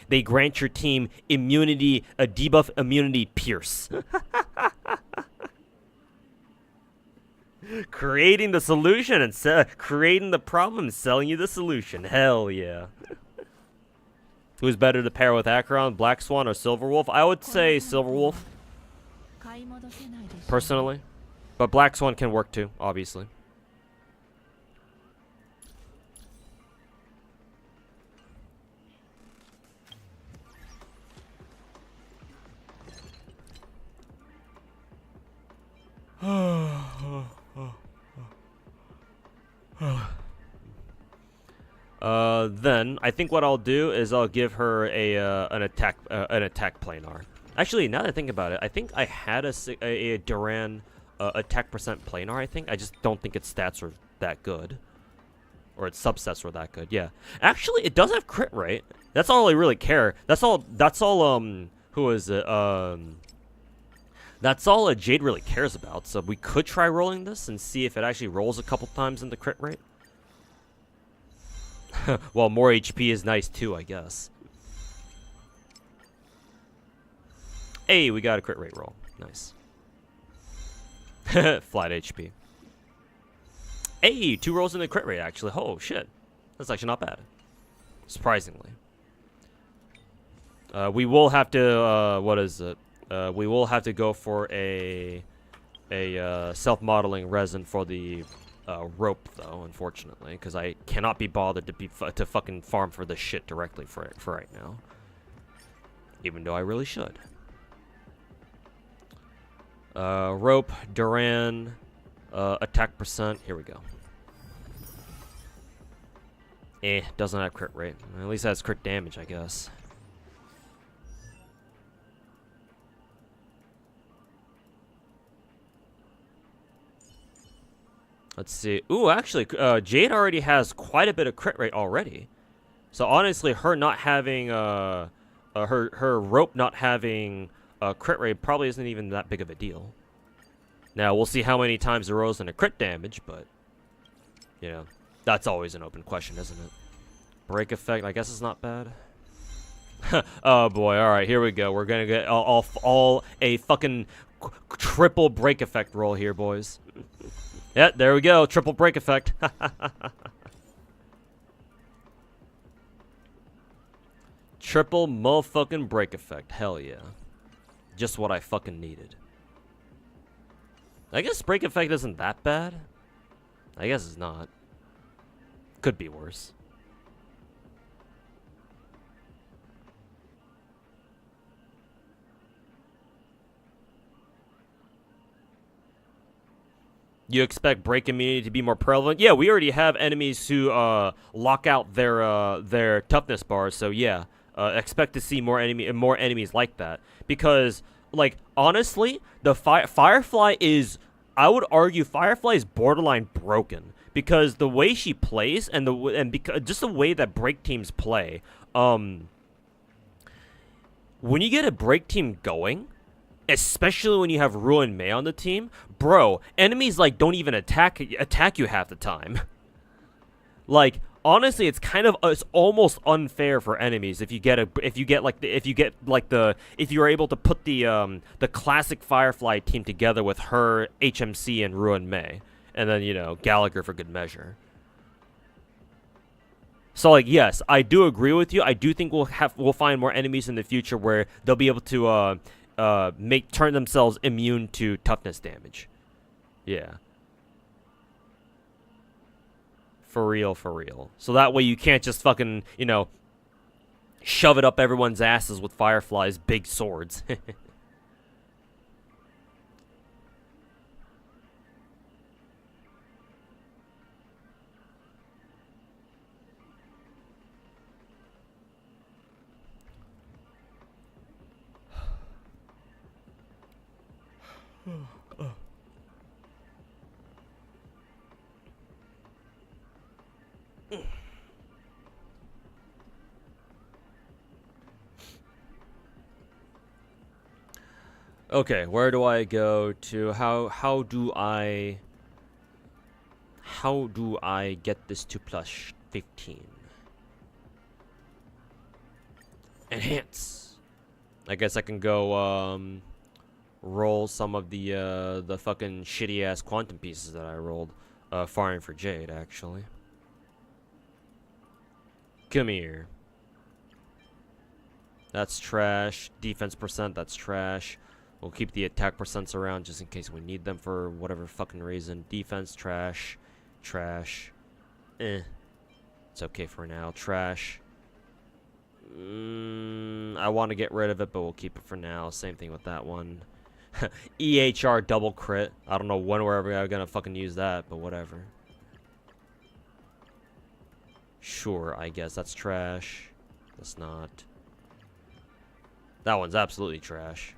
they grant your team immunity, a debuff immunity pierce. Creating the solution and creating the problem, selling you the solution. Hell yeah. Who's better to pair with Acheron, Black Swan, or Silverwolf? I would say Silverwolf, personally. But Black Swan can work too, obviously. Then I think what I'll do is I'll give her an attack planar. Actually, now that I think about it, I think I had a Duran attack percent planar. I just don't think its stats are that good, or its subsets were that good. Yeah, actually, it does have crit rate. That's all I really care. That's all. Who is it? That's all Jade really cares about. So we could try rolling this and see if it actually rolls a couple times in the crit rate. Well, more HP is nice too, I guess. Hey, we got a crit rate roll. Nice. Flat HP. Hey, 2 rolls in the crit rate, actually. Oh, shit. That's actually not bad. Surprisingly. We will have to, what is it? We will have to go for a self-modeling resin for the rope, though, unfortunately, because I cannot be bothered to fucking farm for this shit directly for right now. Even though I really should. Rope, Duran, attack percent. Here we go. Doesn't have crit rate. At least it has crit damage, I guess. Let's see. Ooh, actually, Jade already has quite a bit of crit rate already. So honestly, her not having her rope not having crit rate probably isn't even that big of a deal. Now we'll see how many times it rolls into crit damage, but you know, that's always an open question, isn't it? Break effect, I guess it's not bad. Oh boy, all right, here we go. We're gonna get all a fucking triple break effect roll here, boys. Yeah, there we go, triple break effect. Triple motherfucking break effect, hell yeah. Just what I fucking needed. I guess break effect isn't that bad. I guess it's not. Could be worse. You expect break immunity to be more prevalent? Yeah, we already have enemies who lock out their toughness bars. So yeah, expect to see more enemies like that. Because like honestly, the Firefly is, I would argue, Firefly is borderline broken because the way she plays and because just the way that break teams play. When you get a break team going, especially when you have Ruin Mei on the team, bro, enemies like don't even attack you half the time. Like honestly, it's almost unfair for enemies if you're able to put the classic Firefly team together with her, HMC, and Ruin Mei, and then Gallagher for good measure. So like yes, I do agree with you. I do think we'll find more enemies in the future where they'll be able to turn themselves immune to toughness damage. Yeah. For real, for real. So that way you can't just fucking, shove it up everyone's asses with Firefly's big swords. Okay, where do I go to? How do I get this to plus 15? Enhance. I guess I can go roll some of the fucking shitty ass quantum pieces that I rolled firing for Jade actually. Come here. That's trash. Defense percent, that's trash. We'll keep the attack percents around just in case we need them for whatever fucking reason. Defense, trash. Trash. It's okay for now. Trash. I want to get rid of it, but we'll keep it for now. Same thing with that one. EHR double crit. I don't know when we're ever gonna fucking use that, but whatever. Sure, I guess that's trash. That's not. That one's absolutely trash.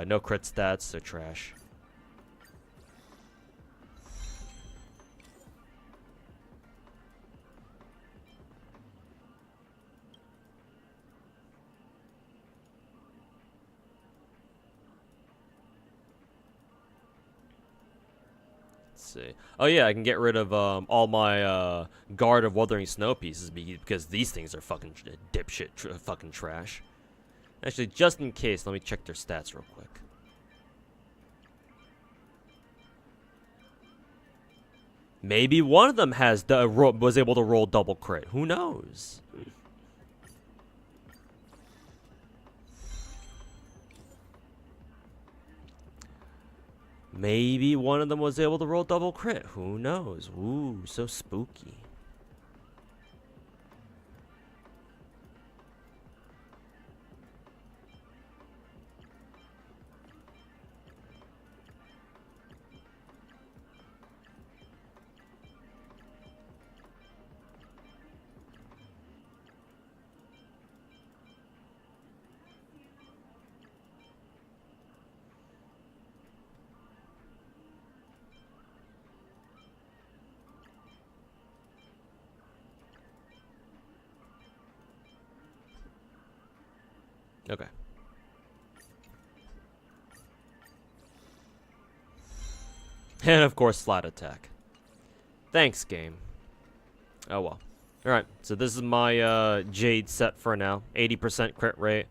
No crit stats, so trash. See. Oh yeah, I can get rid of all my guard of Wuthering Snow pieces because these things are fucking dipshit fucking trash. Actually, just in case, let me check their stats real quick. Maybe one of them was able to roll double crit. Who knows? Maybe one of them was able to roll double crit. Who knows? Ooh, so spooky. Okay. And of course, flat attack. Thanks, game. Oh well. Alright, so this is my Jade set for now. 80% crit rate.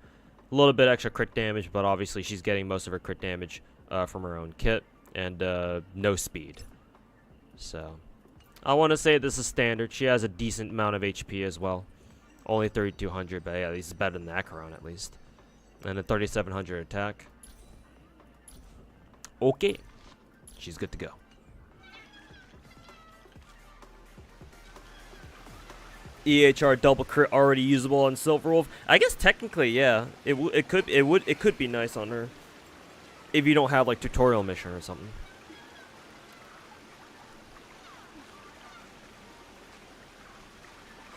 A little bit extra crit damage, but obviously she's getting most of her crit damage from her own kit. And no speed. So, I want to say this is standard. She has a decent amount of HP as well. Only 3,200, but yeah, this is better than Acheron at least. And a 3,700 attack. Okay. She's good to go. EHR double crit already usable on Silver Wolf. I guess technically, yeah, it could be nice on her if you don't have like tutorial mission or something.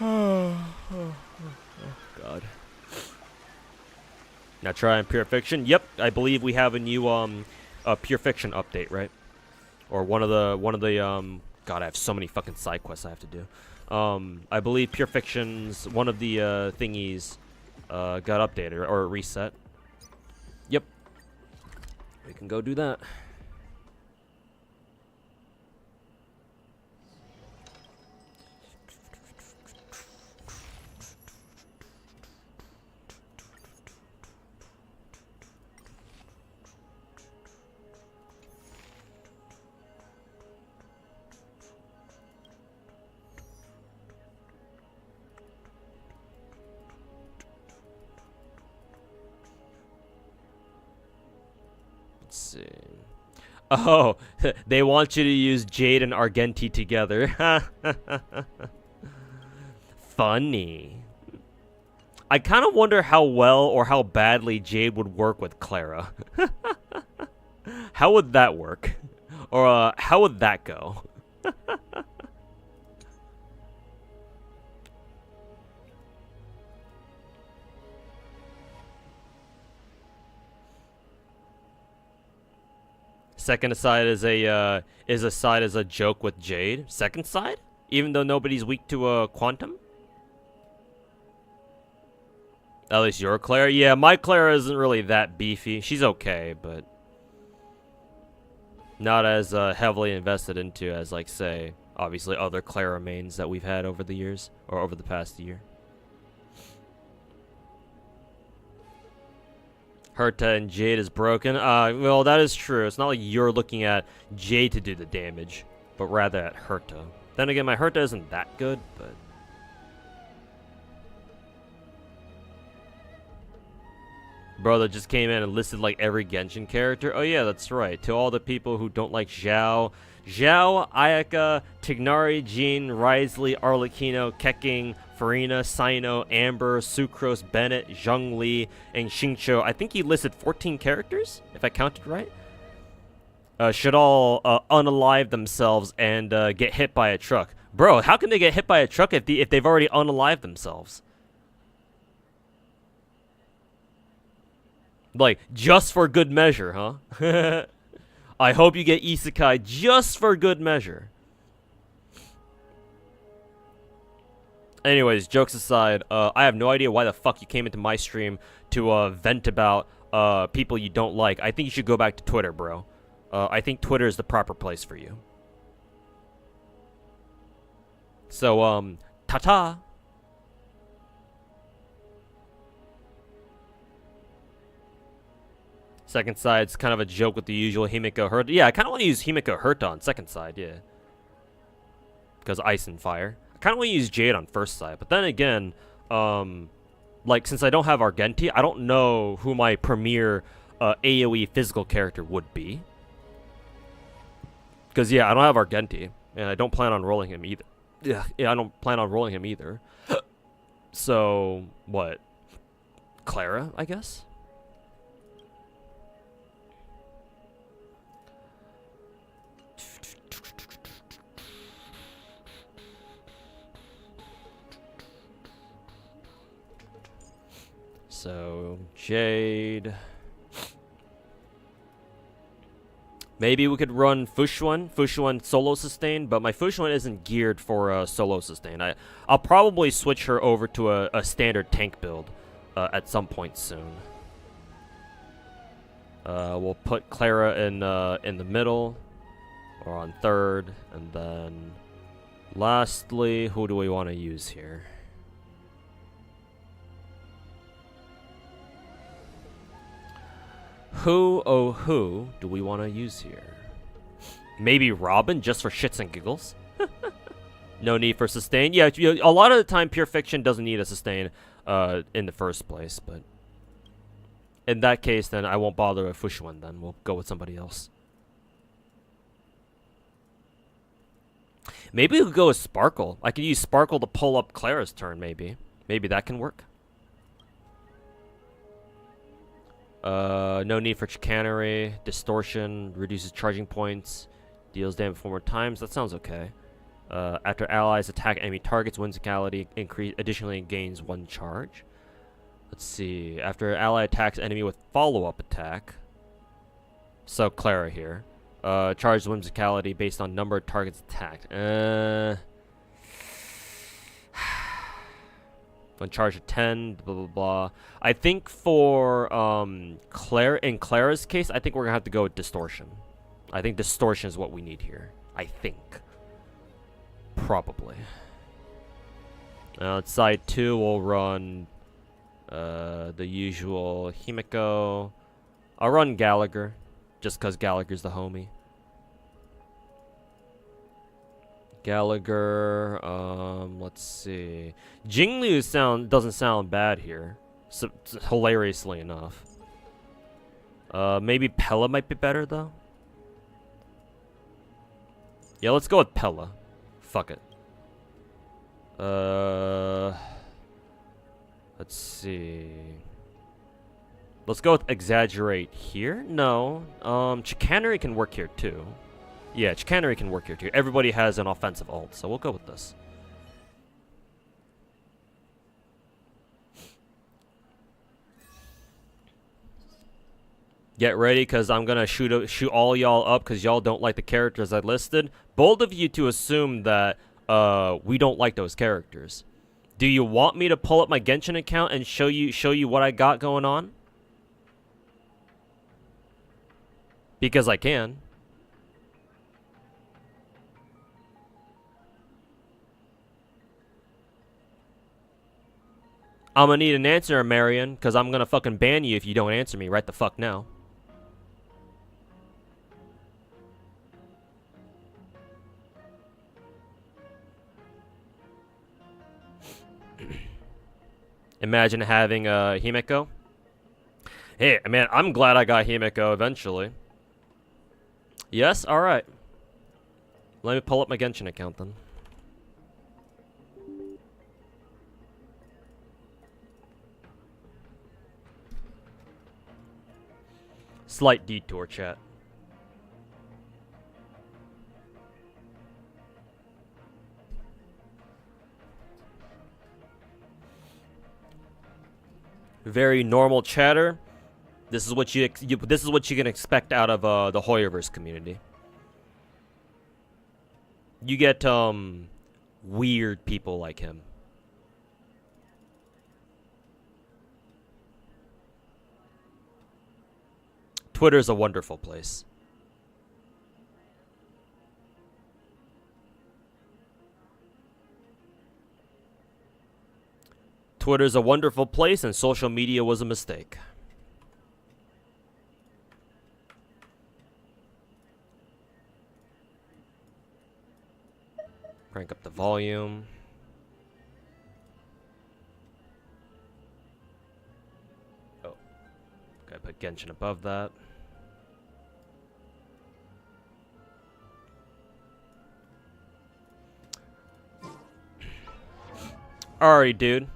Oh God. Now try on Pure Fiction. Yep, I believe we have a new Pure Fiction update, right? Or one of the God, I have so many fucking side quests I have to do. I believe Pure Fiction's one of the thingies got updated or reset. Yep. We can go do that. Let's see. Oh, they want you to use Jade and Argenti together. Funny. I kind of wonder how well or how badly Jade would work with Clara. How would that work? Or how would that go? Second side is a joke with Jade. Second side, even though nobody's weak to quantum. At least your Clara. Yeah, my Clara isn't really that beefy. She's okay, but not as heavily invested into as, like, say, obviously other Clara mains that we've had over the years or over the past year. Herta and Jade is broken. Well, that is true. It's not like you're looking at Jade to do the damage, but rather at Herta. Then again, my Herta isn't that good, but... Bro, that just came in and listed like every Genshin character. Oh yeah, that's right. To all the people who don't like Zhao, Ayaka, Tignari, Jean, Risley, Arlecchino, Keking, Farina, Sino, Amber, Sucrose, Bennett, Zhongli, and Xingqiu. I think he listed 14 characters, if I counted right. Should all unalive themselves and get hit by a truck. Bro, how can they get hit by a truck if they've already unalived themselves? Like, just for good measure, huh? I hope you get isekai just for good measure. Anyways, jokes aside, I have no idea why the fuck you came into my stream to vent about people you don't like. I think you should go back to Twitter, bro. I think Twitter is the proper place for you. So, ta-ta! Second side's kind of a joke with the usual Himiko Herta. Yeah, I kind of want to use Himiko Herta on second side, yeah. Because ice and fire. I kind of want to use Jade on first side. But then again, like, since I don't have Argenti, I don't know who my premier AoE physical character would be. Because, yeah, I don't have Argenti. And I don't plan on rolling him either. Yeah, I don't plan on rolling him either. So, what? Clara, I guess? So, Jade. Maybe we could run Fushuan solo sustain, but my Fushuan isn't geared for solo sustain. I'll probably switch her over to a standard tank build at some point soon. We'll put Clara in the middle, or on third, and then lastly, who do we want to use here? Who do we want to use here? Maybe Robin, just for shits and giggles? No need for sustain. Yeah, a lot of the time, pure fiction doesn't need a sustain in the first place, but in that case, then I won't bother with Fushuan. Then we'll go with somebody else. Maybe we'll go with Sparkle. I could use Sparkle to pull up Clara's turn. Maybe that can work. No need for chicanery. Distortion reduces charging points. Deals damage 4 more times. That sounds okay. After allies attack enemy targets, whimsicality additionally gains 1 charge. Let's see. After ally attacks enemy with follow-up attack. So Clara here. Charge whimsicality based on number of targets attacked. When charged at 10, blah blah blah. I think for in Clara's case, I think we're gonna have to go with distortion. I think distortion is what we need here. I think. Probably. At side 2, we'll run the usual Himiko. I'll run Gallagher, just because Gallagher's the homie. Gallagher, let's see. Jingliu doesn't sound bad here, so, hilariously enough. Maybe Pella might be better, though. Yeah, let's go with Pella. Fuck it. Let's see. Let's go with Exaggerate here. No. Chicanery can work here, too. Yeah, Chicanery can work here, too. Everybody has an offensive ult, so we'll go with this. Get ready, because I'm going to shoot all y'all up because y'all don't like the characters I listed. Bold of you to assume that we don't like those characters. Do you want me to pull up my Genshin account and show you what I got going on? Because I can. I'm gonna need an answer, Marion, because I'm gonna fucking ban you if you don't answer me right the fuck now. Imagine having Himiko. Hey, man, I'm glad I got Himiko eventually. Yes? Alright. Let me pull up my Genshin account then. Slight detour, chat. Very normal chatter. This is what you can expect out of the Hoyoverse community. You get weird people like him. Twitter's a wonderful place. Twitter's a wonderful place, and social media was a mistake. Crank up the volume. Oh. Gotta put Genshin above that. Alright, dude.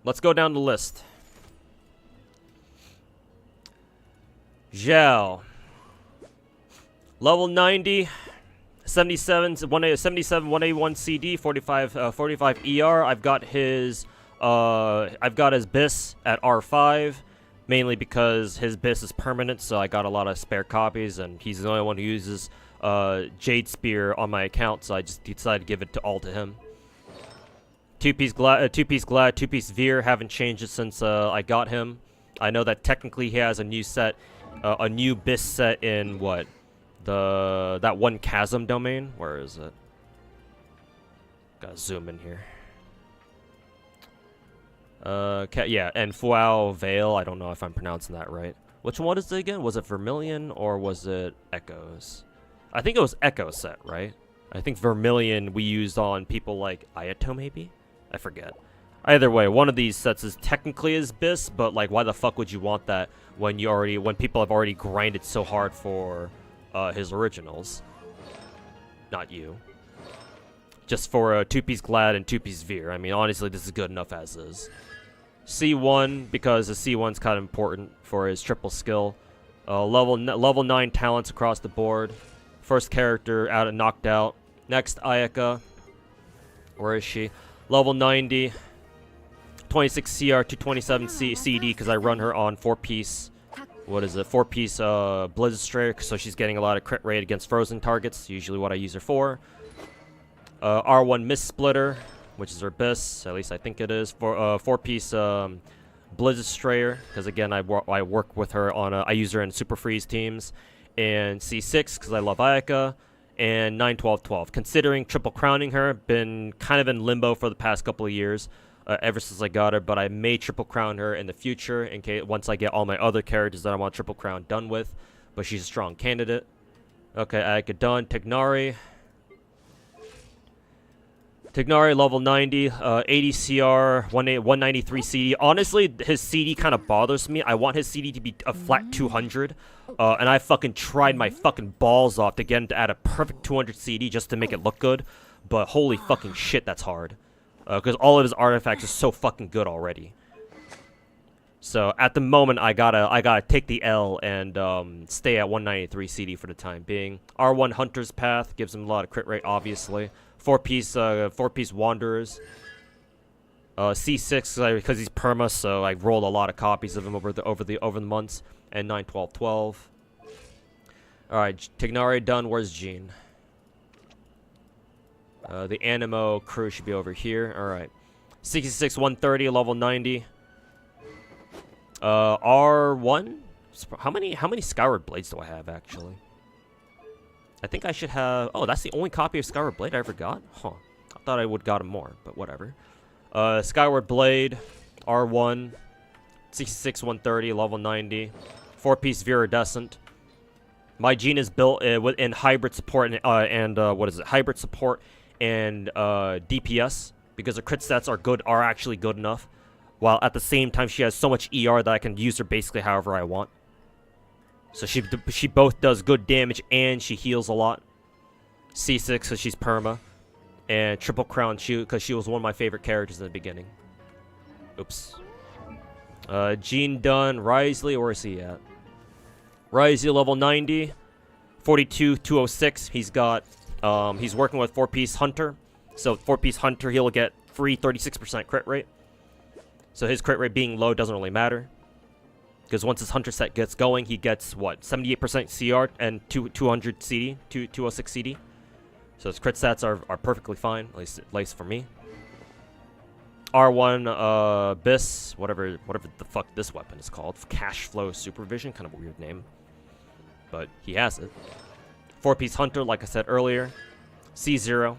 Let's go down the list. Zhao. Level 90. 77, 181 CD, 45 ER. I've got his BIS at R5, mainly because his BIS is permanent, so I got a lot of spare copies, and he's the only one who uses Jade Spear on my account, so I just decided to give it all to him. Two-piece Glad, two-piece Veer, haven't changed it since I got him. I know that technically he has a new set, a new BIS set in what? That one chasm domain? Where is it? Gotta zoom in here. Yeah, and Fuao Vale, I don't know if I'm pronouncing that right. Which one is it again? Was it Vermilion or was it Echoes? I think it was Echo set, right? I think Vermilion we used on people like Ayato, maybe? I forget. Either way, one of these sets is technically his BIS, but like, why the fuck would you want that when people have already grinded so hard for his originals? Not you. Just for a 2-piece Glad and 2-piece Veer. I mean, honestly, this is good enough as is. C1, because the C1's kind of important for his triple skill. Level 9 talents across the board. First character out and knocked out. Next, Ayaka. Where is she? Level 90. 26 CR, 227 CD, because I run her on 4-piece. What is it? 4-piece Blizzard Strayer, so she's getting a lot of crit rate against frozen targets. Usually what I use her for. R1 Mist Splitter, which is her BIS, at least I think it is. For 4-piece Blizzard Strayer, because again I work with her on I use her in Super Freeze teams. And C6 because I love Ayaka. And 9-12-12. Considering triple crowning her, been kind of in limbo for the past couple of years. Ever since I got her, but I may triple crown her in the future in case once I get all my other characters that I want triple crown done with. But she's a strong candidate. Okay, Ayaka done. Tignari. Tignari level 90, 80 CR, 193 CD. Honestly, his CD kind of bothers me. I want his CD to be a flat 200. And I fucking tried my fucking balls off to get him to add a perfect 200 CD just to make it look good. But holy fucking shit, that's hard. Because all of his artifacts are so fucking good already. So at the moment, I gotta take the L and stay at 193 CD for the time being. R1 Hunter's Path gives him a lot of crit rate, obviously. 4-piece Wanderers. C6 because he's perma, so I rolled a lot of copies of him over the months. And 9-12-12. All right, Tignari done. Where's Jean? The Animo crew should be over here. Alright. 66, 130, level 90. R1? How many Skyward Blades do I have, actually? I think I should have... Oh, that's the only copy of Skyward Blade I ever got? Huh. I thought I would gotten more, but whatever. Skyward Blade, R1. 66, 130, level 90. 4-piece Viridescent. My Jean is built in hybrid support and what is it? Hybrid support and DPS, because her crit stats are actually good enough, while at the same time she has so much ER that I can use her basically however I want. So she both does good damage and she heals a lot. C6 so she's perma, and triple crown because she was one of my favorite characters in the beginning. Oops. Jean done. Risley, where is he at? Risley level 90, 42, 206. He's got he's working with 4-piece Hunter. So 4-piece Hunter, he'll get free 36% crit rate. So his crit rate being low doesn't really matter. Because once his Hunter set gets going, he gets, what, 78% CR and 200 CD, 206 CD. So his crit stats are perfectly fine, at least for me. R1 BIS, whatever the fuck this weapon is called. Cash Flow Supervision, kind of a weird name. But he has it. 4-piece Hunter, like I said earlier. C0.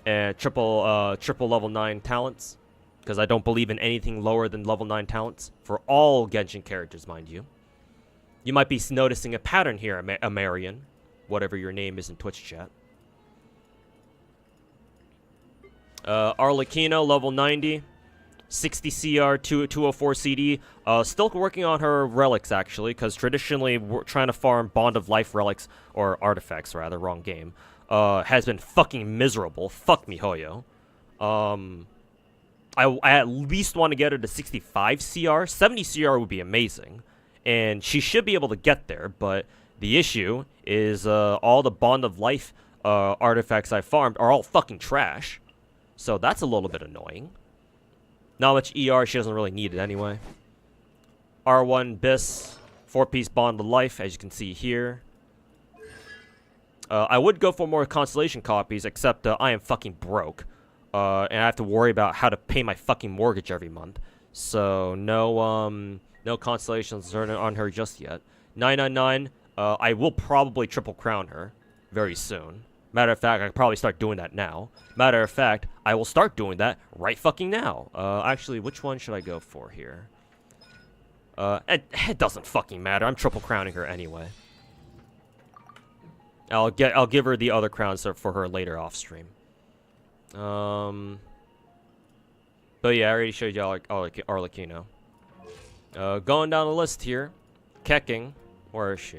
And triple level 9 talents. Because I don't believe in anything lower than level 9 talents. For all Genshin characters, mind you. You might be noticing a pattern here, Amarian. Whatever your name is in Twitch chat. Arlecchino, level 90. 60 CR, 204 CD. Still working on her relics, actually, because traditionally we're trying to farm Bond of Life relics, or artifacts, rather, wrong game, has been fucking miserable. Fuck me, Hoyo. I at least want to get her to 65 CR. 70 CR would be amazing, and she should be able to get there, but the issue is all the Bond of Life artifacts I farmed are all fucking trash. So that's a little bit annoying. Not much ER, she doesn't really need it anyway. R1 BIS, 4-piece Bond of Life, as you can see here. I would go for more Constellation copies, except I am fucking broke. And I have to worry about how to pay my fucking mortgage every month. So, no No constellations are on her just yet. 999. I will probably triple crown her very soon. Matter of fact, I could probably start doing that now. Matter of fact, I will start doing that right fucking now. Actually, which one should I go for here? It doesn't fucking matter. I'm triple crowning her anyway. I'll give her the other crowns for her later off stream. But yeah, I already showed y'all Arlecchino. Going down the list here, Kecking. Where is she?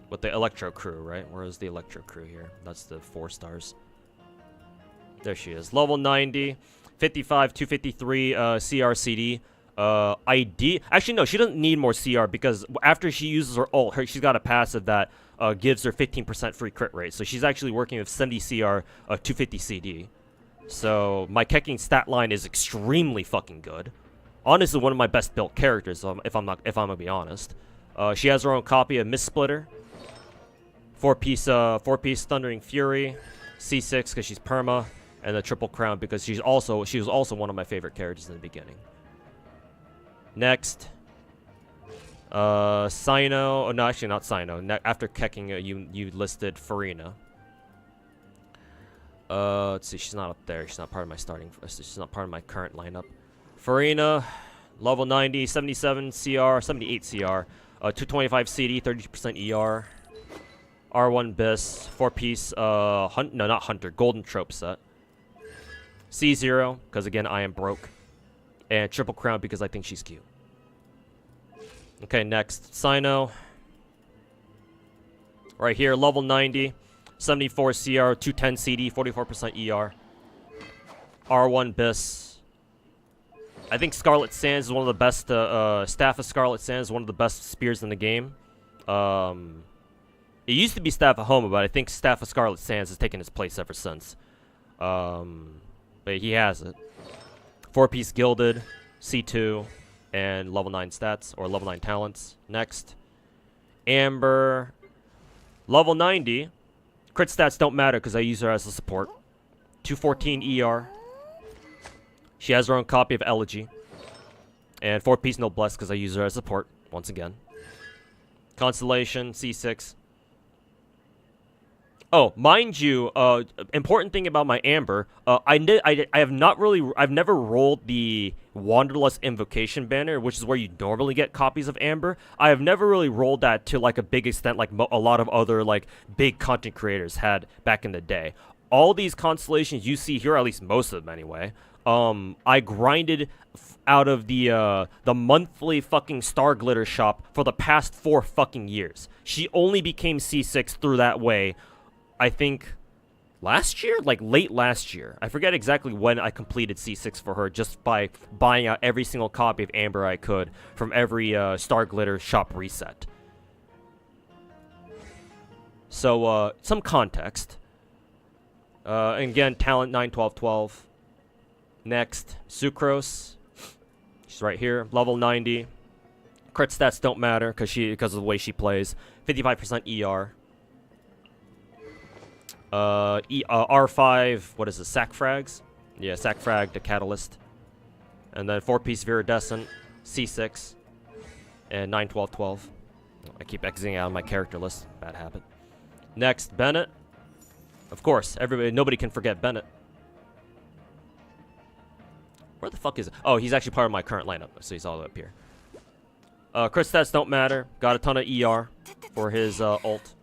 With the Electro crew, right? Where is the Electro crew here? That's the 4 stars. There she is. Level 90, 55, 253 CRCD. ID. Actually, no, she doesn't need more CR because after she uses her ult, she's got a passive that gives her 15% free crit rate. So she's actually working with 70 CR, 250 CD. So my Kecking stat line is extremely fucking good. Honestly, one of my best built characters. If I'm gonna be honest. She has her own copy of Mist Splitter. 4-piece Thundering Fury, C6 because she's perma, and the triple crown because she was also one of my favorite characters in the beginning. Next, Sino. Oh no, actually not Sino. After Kecking, you listed Farina. Let's see, she's not up there. She's not part of my she's not part of my current lineup. Farina, level 90, 77 CR, 78 CR, 225 CD, 30% ER. R1 Bis, 4-piece, no, not Hunter, Golden Trope set. C0, because again, I am broke. And Triple Crown, because I think she's cute. Okay, next, Sino. Right here, level 90, 74 CR, 210 CD, 44% ER. R1 Bis. I think Scarlet Sands is one of the best, Staff of Scarlet Sands is one of the best spears in the game. It used to be Staff of Homa, but I think Staff of Scarlet Sands has taken its place ever since. But he has it. 4-piece Gilded, C2, and level 9 stats, or level 9 talents. Next. Amber, level 90. Crit stats don't matter because I use her as a support. 214 ER. She has her own copy of Elegy. And 4-piece Noblesse because I use her as support, once again. Constellation, C6. Oh, mind you, important thing about my Amber, I've never rolled the Wanderlust Invocation banner, which is where you normally get copies of Amber. I have never really rolled that to like a big extent like a lot of other like big content creators had back in the day. All these constellations you see here, at least most of them anyway, I grinded out of the monthly fucking Star Glitter shop for the past 4 fucking years. She only became C6 through that way. I think last year? Like late last year. I forget exactly when I completed C6 for her just by buying out every single copy of Amber I could from every Star Glitter shop reset. So, some context. And again, talent 9, 12, 12. Next, Sucrose. She's right here. Level 90. Crit stats don't matter because of the way she plays. 55% ER. R5, what is it, Sack Frags? Yeah, Sack Frag, the Catalyst. And then 4-piece Viridescent, C6, and 9, 12, 12. I keep exiting out of my character list. Bad habit. Next, Bennett. Of course, nobody can forget Bennett. Where the fuck is it? Oh, he's actually part of my current lineup, so he's all the way up here. Crit stats don't matter. Got a ton of ER for his ult.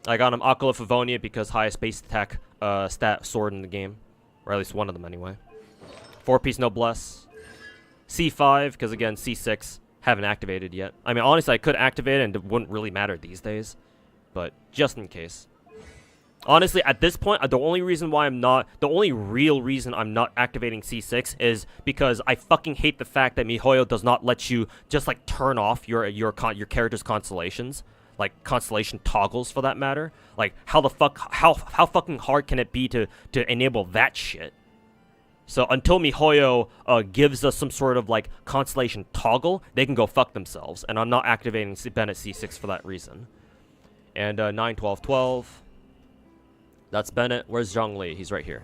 I got him Aquila Favonia because highest base attack stat sword in the game. Or at least one of them anyway. 4-piece Noblesse. C5, because again, C6. Haven't activated yet. I mean, honestly, I could activate it and it wouldn't really matter these days. But just in case. Honestly, at this point, the only real reason I'm not activating C6 is because I fucking hate the fact that MiHoYo does not let you just like turn off your character's constellations. Like constellation toggles for that matter. Like how fucking hard can it be to enable that shit? So until MiHoYo gives us some sort of like constellation toggle, they can go fuck themselves. And I'm not activating Bennett C6 for that reason. And 9, 12, 12. That's Bennett. Where's Zhongli? He's right here.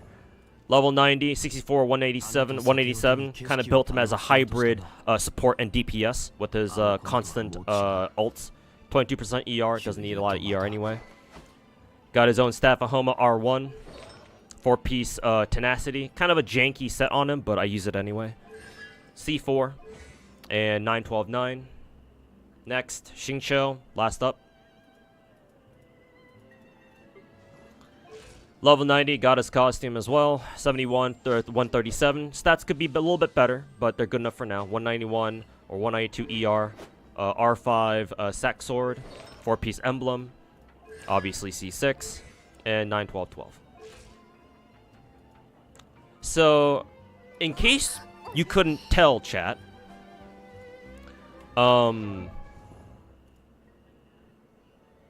Level 90, 64, 187, 187. Kind of built him as a hybrid support and DPS with his constant ults. 22% ER, doesn't need a lot of ER anyway. Got his own Staff of Homa R1. 4-piece tenacity. Kind of a janky set on him, but I use it anyway. C4. And 912-9. Next, Xingqiu, last up. Level 90, got his costume as well. 71, 137. Stats could be a little bit better, but they're good enough for now. 191 or 192 ER. R5 sack sword. 4-piece emblem. Obviously C6. And 912-12. So, in case you couldn't tell, chat.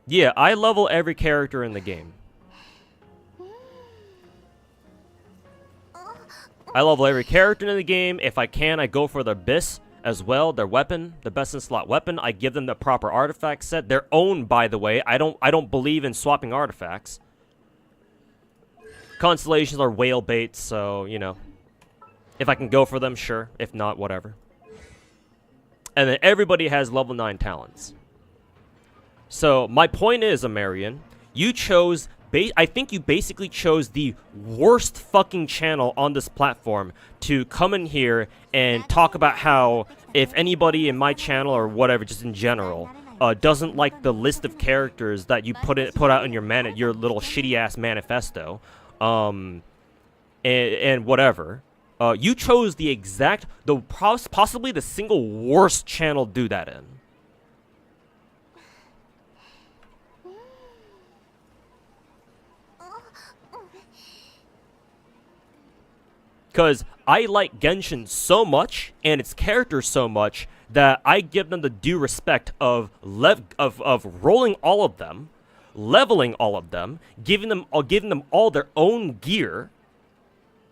Yeah, I level every character in the game. I level every character in the game. If I can, I go for their BIS as well, their weapon, the best in slot weapon. I give them the proper artifact set. They're owned, by the way. I don't believe in swapping artifacts. Constellations are whale bait, so, you know. If I can go for them, sure. If not, whatever. And then everybody has level 9 talents. So, my point is, Amarian, you chose... I think you basically chose the worst fucking channel on this platform to come in here and talk about how if anybody in my channel or whatever, just in general, doesn't like the list of characters that you put out in your little shitty ass manifesto, and whatever, you chose possibly the single worst channel to do that in. Because I like Genshin so much, and its characters so much, that I give them the due respect of rolling all of them, leveling all of them, giving them all their own gear,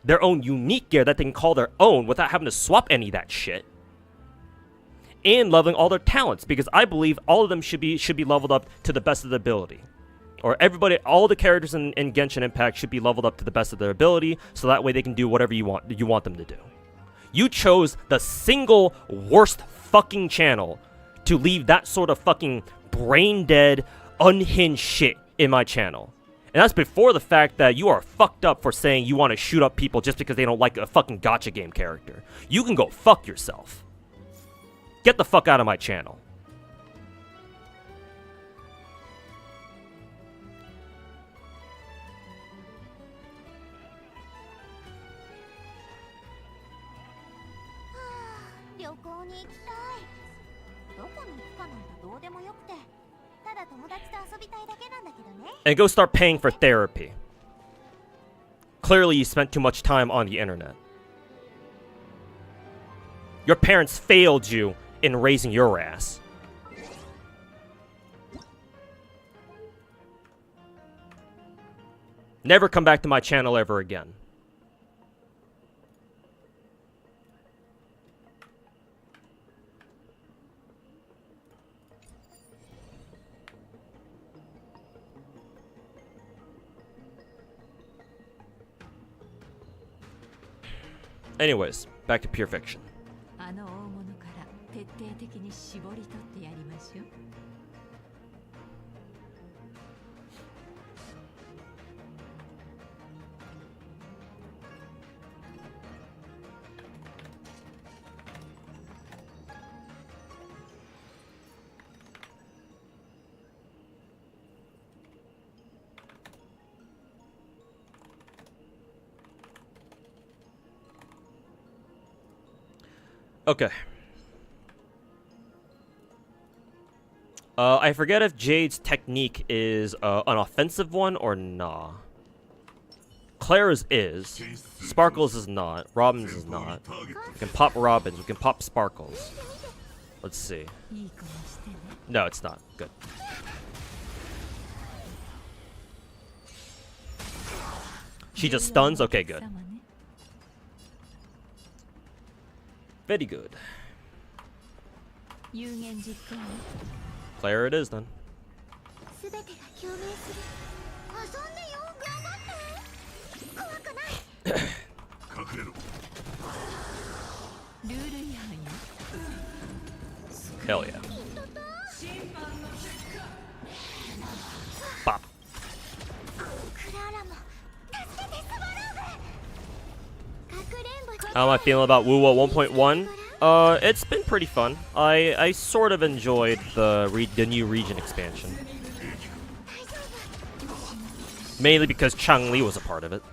their own unique gear that they can call their own without having to swap any of that shit, and leveling all their talents, because I believe all of them should be leveled up to the best of their ability. Or everybody, all the characters in Genshin Impact should be leveled up to the best of their ability, so that way they can do whatever you want them to do. You chose the single worst fucking channel to leave that sort of fucking brain-dead, unhinged shit in my channel. And that's before the fact that you are fucked up for saying you want to shoot up people just because they don't like a fucking gacha game character. You can go fuck yourself. Get the fuck out of my channel. And go start paying for therapy. Clearly you spent too much time on the internet. Your parents failed you in raising your ass. Never come back to my channel ever again. Anyways, back to pure fiction. Okay. I forget if Jade's technique is an offensive one or nah. Claire's is. Sparkles is not. Robin's is not. We can pop Robin's. We can pop Sparkles. Let's see. No, it's not. Good. She just stuns? Okay, good. Very good. Claire it is then. Hell yeah. Bop. How am I feeling about WoWo 1.1? It's been pretty fun. I sort of enjoyed the new region expansion. Mainly because Changli was a part of it.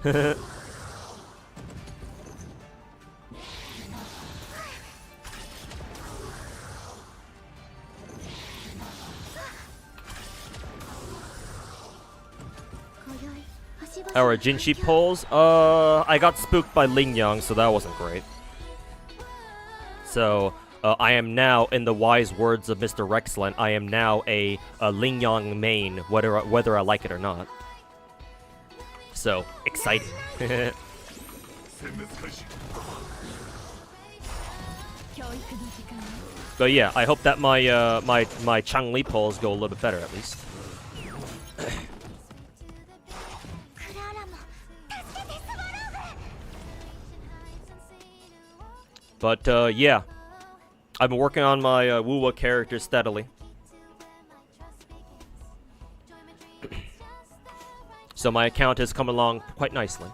Our Jinshi polls? I got spooked by Ling Yang, so that wasn't great. So, I am now, in the wise words of Mr. Rexland, I am now a Ling Yang main, whether I like it or not. So, exciting. But yeah, I hope that my my Changli polls go a little bit better at least. But yeah, I've been working on my WoWo character steadily. So my account has come along quite nicely.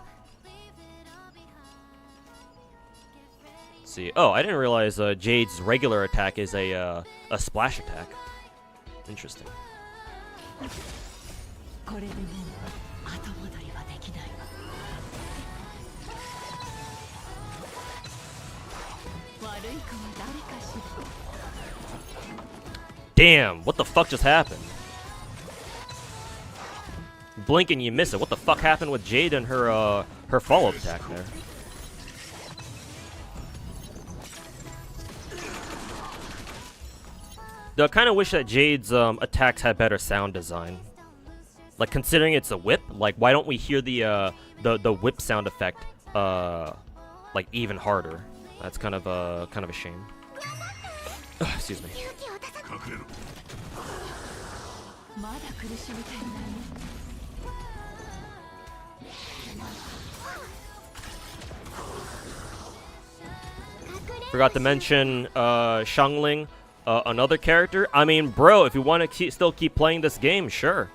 Let's see. Oh, I didn't realize Jade's regular attack is a splash attack. Interesting. Damn, what the fuck just happened? Blink and you miss it. What the fuck happened with Jade and her follow-up attack there? Though I kind of wish that Jade's attacks had better sound design. Like, considering it's a whip, like, why don't we hear the whip sound effect like even harder? That's kind of a shame. Excuse me. Forgot to mention Xiangling, another character. I mean, bro, if you want to still keep playing this game, sure.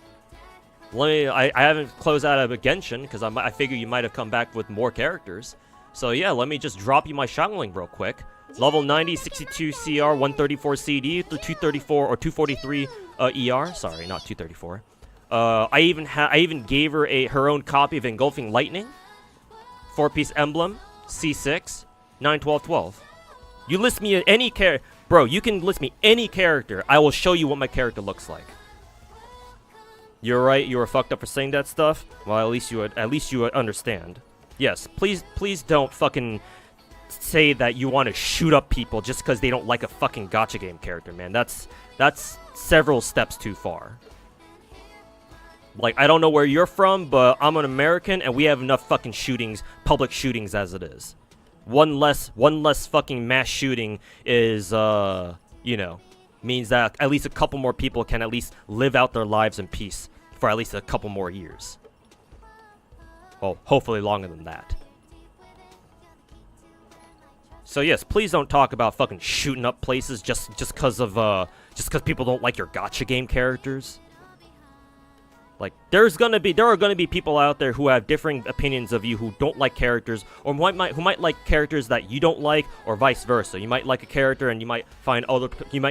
I haven't closed out of a Genshin because I figure you might have come back with more characters. So yeah, let me just drop you my Xiangling real quick. Level 90, 62 CR, 134 CD, 234 or 243 ER. Sorry, not 234. I even gave her her own copy of Engulfing Lightning, 4-piece emblem, C6, 9, 12, 12. You list me any character, bro. You can list me any character. I will show you what my character looks like. You're right. You were fucked up for saying that stuff. Well, at least you would understand. Yes, please don't fucking say that you want to shoot up people just because they don't like a fucking gacha game character, man. That's several steps too far. Like, I don't know where you're from, but I'm an American and we have enough fucking shootings, public shootings as it is. One less fucking mass shooting is, you know, means that at least a couple more people can at least live out their lives in peace for at least a couple more years. Well, hopefully longer than that. So yes, please don't talk about fucking shooting up places just because people don't like your gacha game characters. Like, there are gonna be people out there who have differing opinions of you, who don't like characters, or who might like characters that you don't like, or vice versa. You might like a character, and you might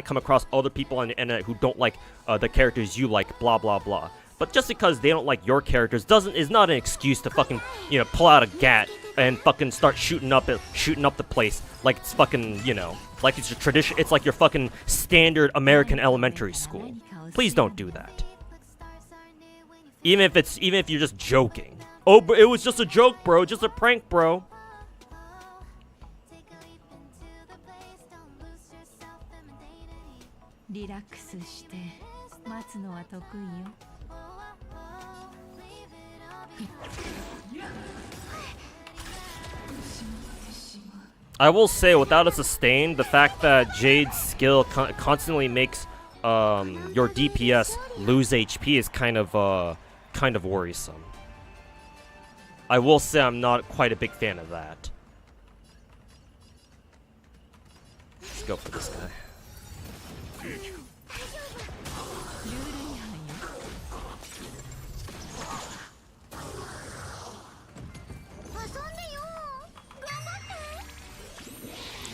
come across other people on the internet who don't like the characters you like. Blah blah blah. But just because they don't like your characters is not an excuse to fucking, you know, pull out a gat and fucking start shooting up the place like it's fucking, you know, like it's your tradition. It's like your fucking standard American elementary school. Please don't do that. Even if you're just joking. Oh, but it was just a joke, bro. Just a prank, bro. I will say, without a sustain, the fact that Jade's skill constantly makes your DPS lose HP is kind of worrisome. I will say I'm not quite a big fan of that. should go for this guy.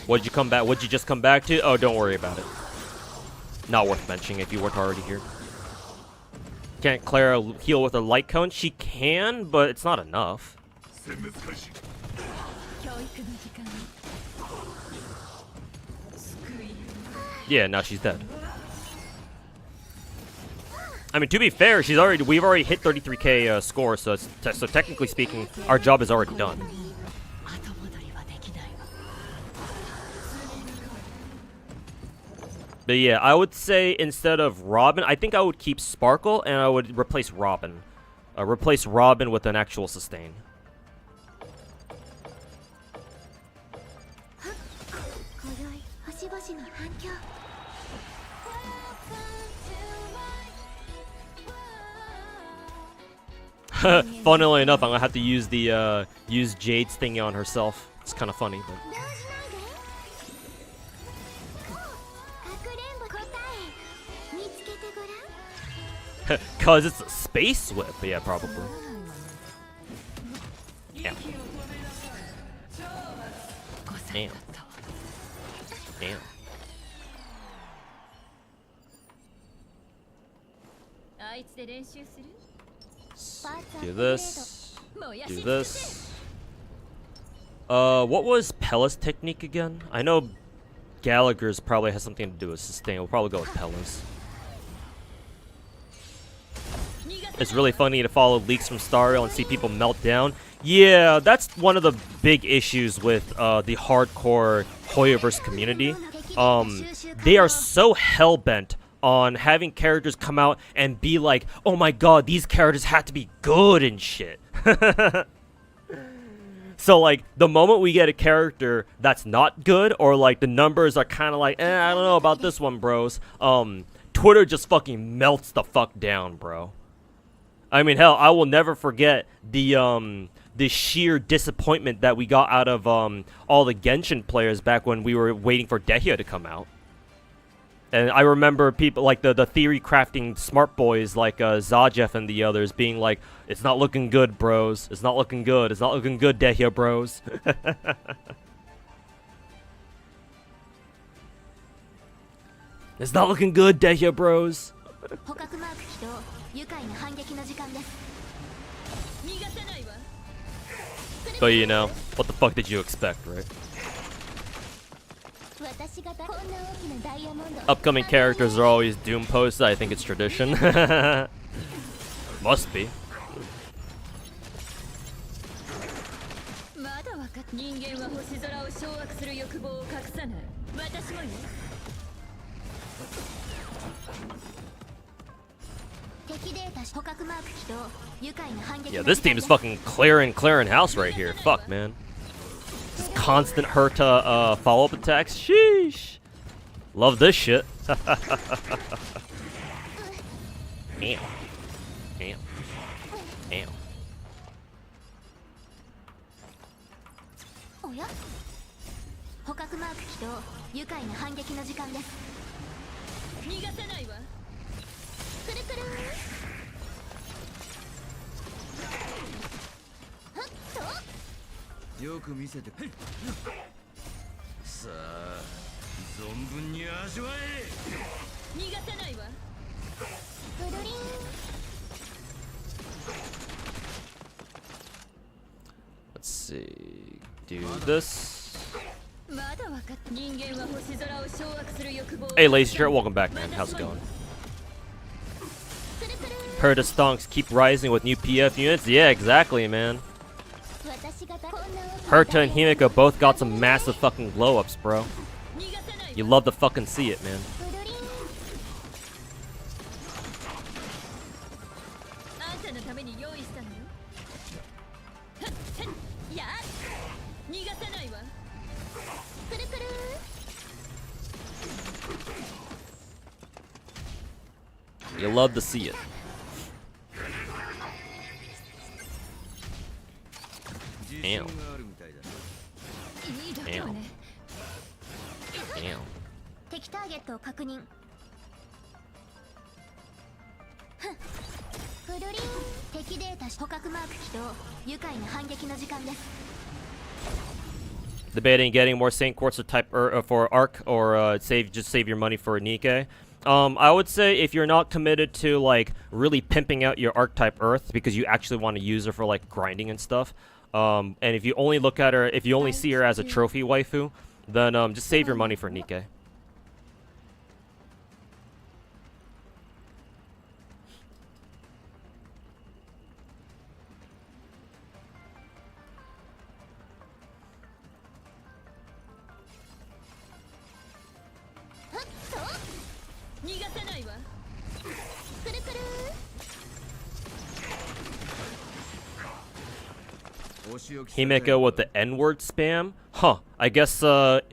What'd you come back? What'd you just come back to? Oh, don't worry about it. Not worth mentioning if you weren't already here. Can't Clara heal with a light cone? She can, but it's not enough. Yeah, now she's dead. I mean, to be fair, we've already hit 33k score, so so technically speaking, our job is already done. But yeah, I would say instead of Robin, I think I would keep Sparkle and I would replace Robin. Replace Robin with an actual sustain. Funnily enough, I'm gonna have to use the use Jade's thingy on herself. It's kind of funny, but. Cause it's a space whip, yeah, probably. Damn. Damn. Damn. Do this. Do this. What was Pella's technique again? I know Gallagher's probably has something to do with sustain. We'll probably go with Pella's. It's really funny to follow leaks from Star Rail and see people melt down. Yeah, that's one of the big issues with the hardcore Hoyoverse community. They are so hell-bent on having characters come out and be like, oh my god, these characters have to be good and shit. So, like, the moment we get a character that's not good, or, like, the numbers are kind of like, I don't know about this one, bros, Twitter just fucking melts the fuck down, bro. I mean, hell, I will never forget the sheer disappointment that we got out of all the Genshin players back when we were waiting for Dehya to come out. And I remember people like the theory crafting smart boys like Zajeff and the others being like, "It's not looking good, bros. It's not looking good. It's not looking good, Dehya, bros." It's not looking good, Dehya, bros. But you know, what the fuck did you expect, right? Upcoming characters are always Doom posted. I think it's tradition. Must be. Yeah, this team is fucking clearing house right here. Fuck, man. Just constant Herta follow-up attacks. Sheesh. Love this shit. Damn. Damn. Damn. Let's see. Do this. Hey, Lazy Shirt, welcome back, man. How's it going? Heard the stonks keep rising with new PF units. Yeah, exactly, man. Herta and Himika both got some massive fucking glow-ups, bro. You love to fucking see it, man. You love to see it. Damn. Damn. Damn. Debating getting more Saint Quartz or type for Arc or save your money for a Nikkei. I would say if you're not committed to like really pimping out your Archetype Earth because you actually want to use her for like grinding and stuff, and if you only look at her, if you only see her as a trophy waifu, then just save your money for Nikkei. Himeko with the N-word spam? Huh. I guess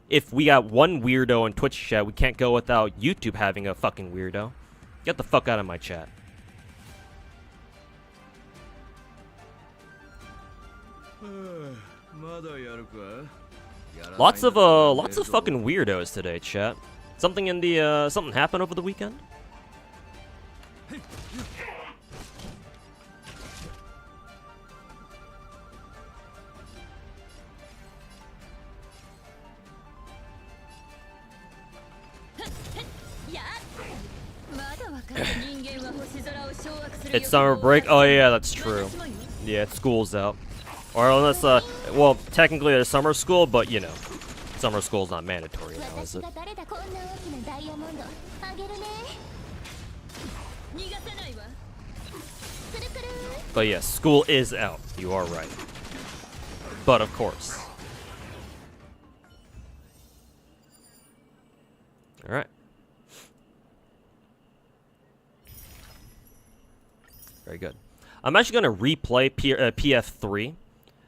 if we got one weirdo in Twitch chat, we can't go without YouTube having a fucking weirdo. Get the fuck out of my chat. Lots of fucking weirdos today, chat. Something in the something happened over the weekend? It's summer break? Oh yeah, that's true. Yeah, school's out. Or unless, well, technically there's summer school, but you know, summer school's not mandatory now, is it? But yes, school is out. You are right. But of course. Alright. Very good. I'm actually going to replay PF3.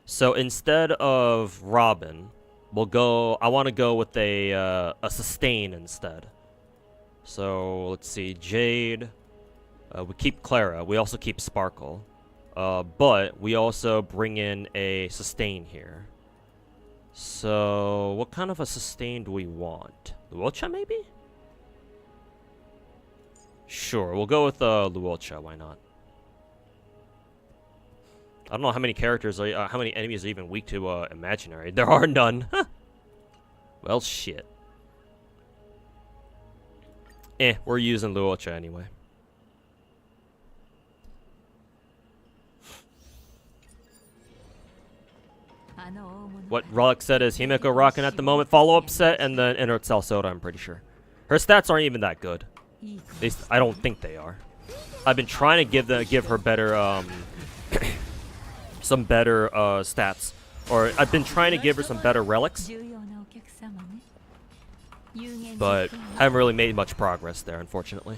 So instead of Robin, we'll go... I want to go with a sustain instead. So, let's see. Jade. We keep Clara. We also keep Sparkle. But we also bring in a sustain here. So, what kind of a sustain do we want? Luocha, maybe? Sure, we'll go with Luocha. Why not? I don't know how many characters are, how many enemies are even weak to imaginary. There are none. Well, shit. We're using Luocha anyway. What Rollick said is Himeko rocking at the moment. Follow-up set and then Inner Cell Soda, I'm pretty sure. Her stats aren't even that good. At least I don't think they are. I've been trying to give her better some better stats, or I've been trying to give her some better relics, but haven't really made much progress there, unfortunately.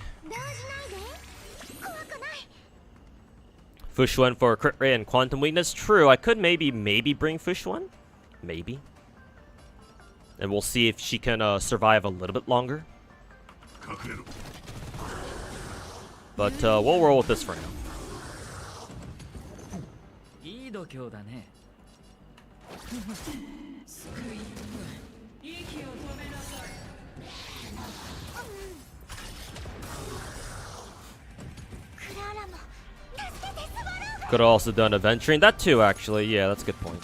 Fushuan for crit rate and quantum weakness. True, I could maybe bring Fushuan, maybe, and we'll see if she can survive a little bit longer. But we'll roll with this for now. Could have also done adventuring. That too, actually. Yeah, that's a good point.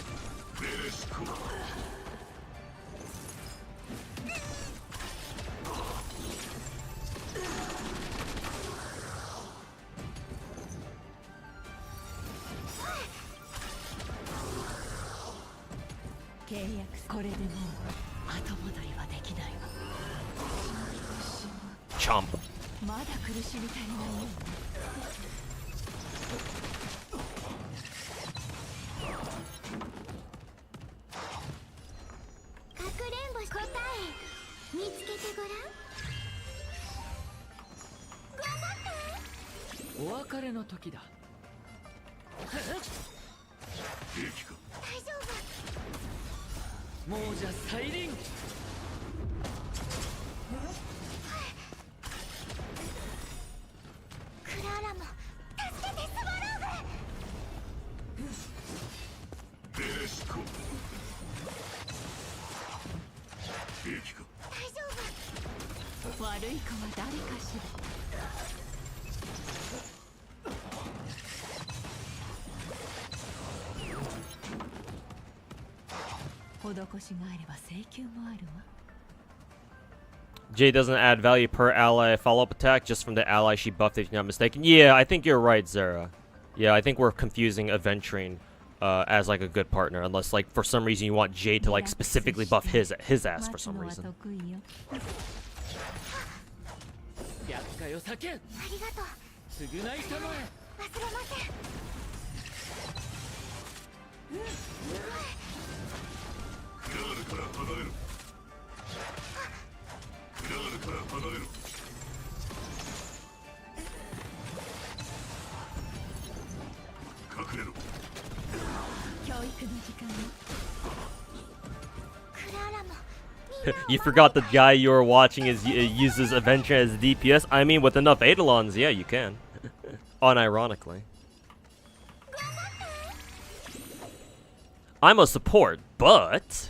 Chomp. Jade doesn't add value per ally follow-up attack, just from the ally she buffed if you're not mistaken. Yeah, I think you're right, Zara. Yeah, I think we're confusing Adventuring as like a good partner, unless like for some reason you want Jade to like specifically buff his ass for some reason. You forgot the guy you were watching uses Adventure as DPS? I mean, with enough Eidolons, yeah, you can. Unironically. I'm a support, but...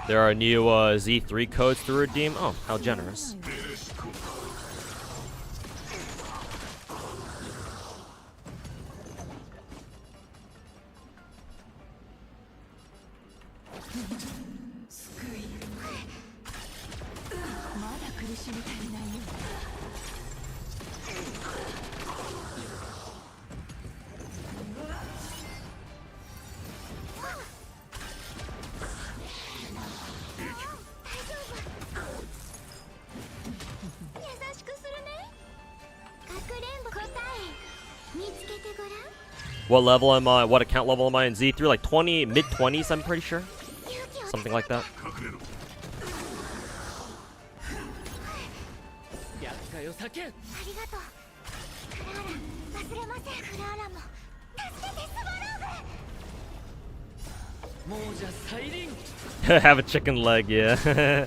There are new Z3 codes to redeem. Oh, how generous. What level am I? What account level am I in Z3? Like 20, mid-20s, I'm pretty sure. Something like that. Have a chicken leg, yeah.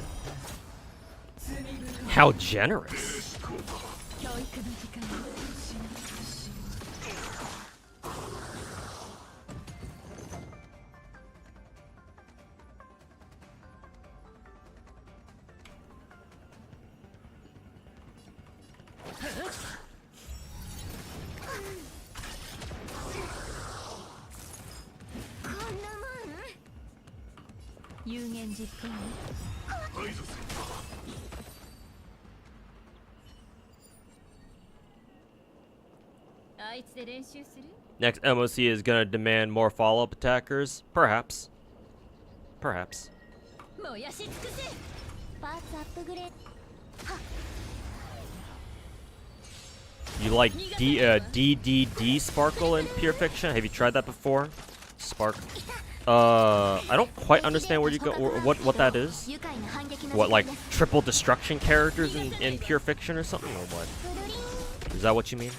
How generous. Next MOC is gonna demand more follow-up attackers. Perhaps. Perhaps. You like DDD Sparkle in Pure Fiction? Have you tried that before? Spark. I don't quite understand where you go, or what that is. What, like triple destruction characters in Pure Fiction or something, or what? Is that what you mean?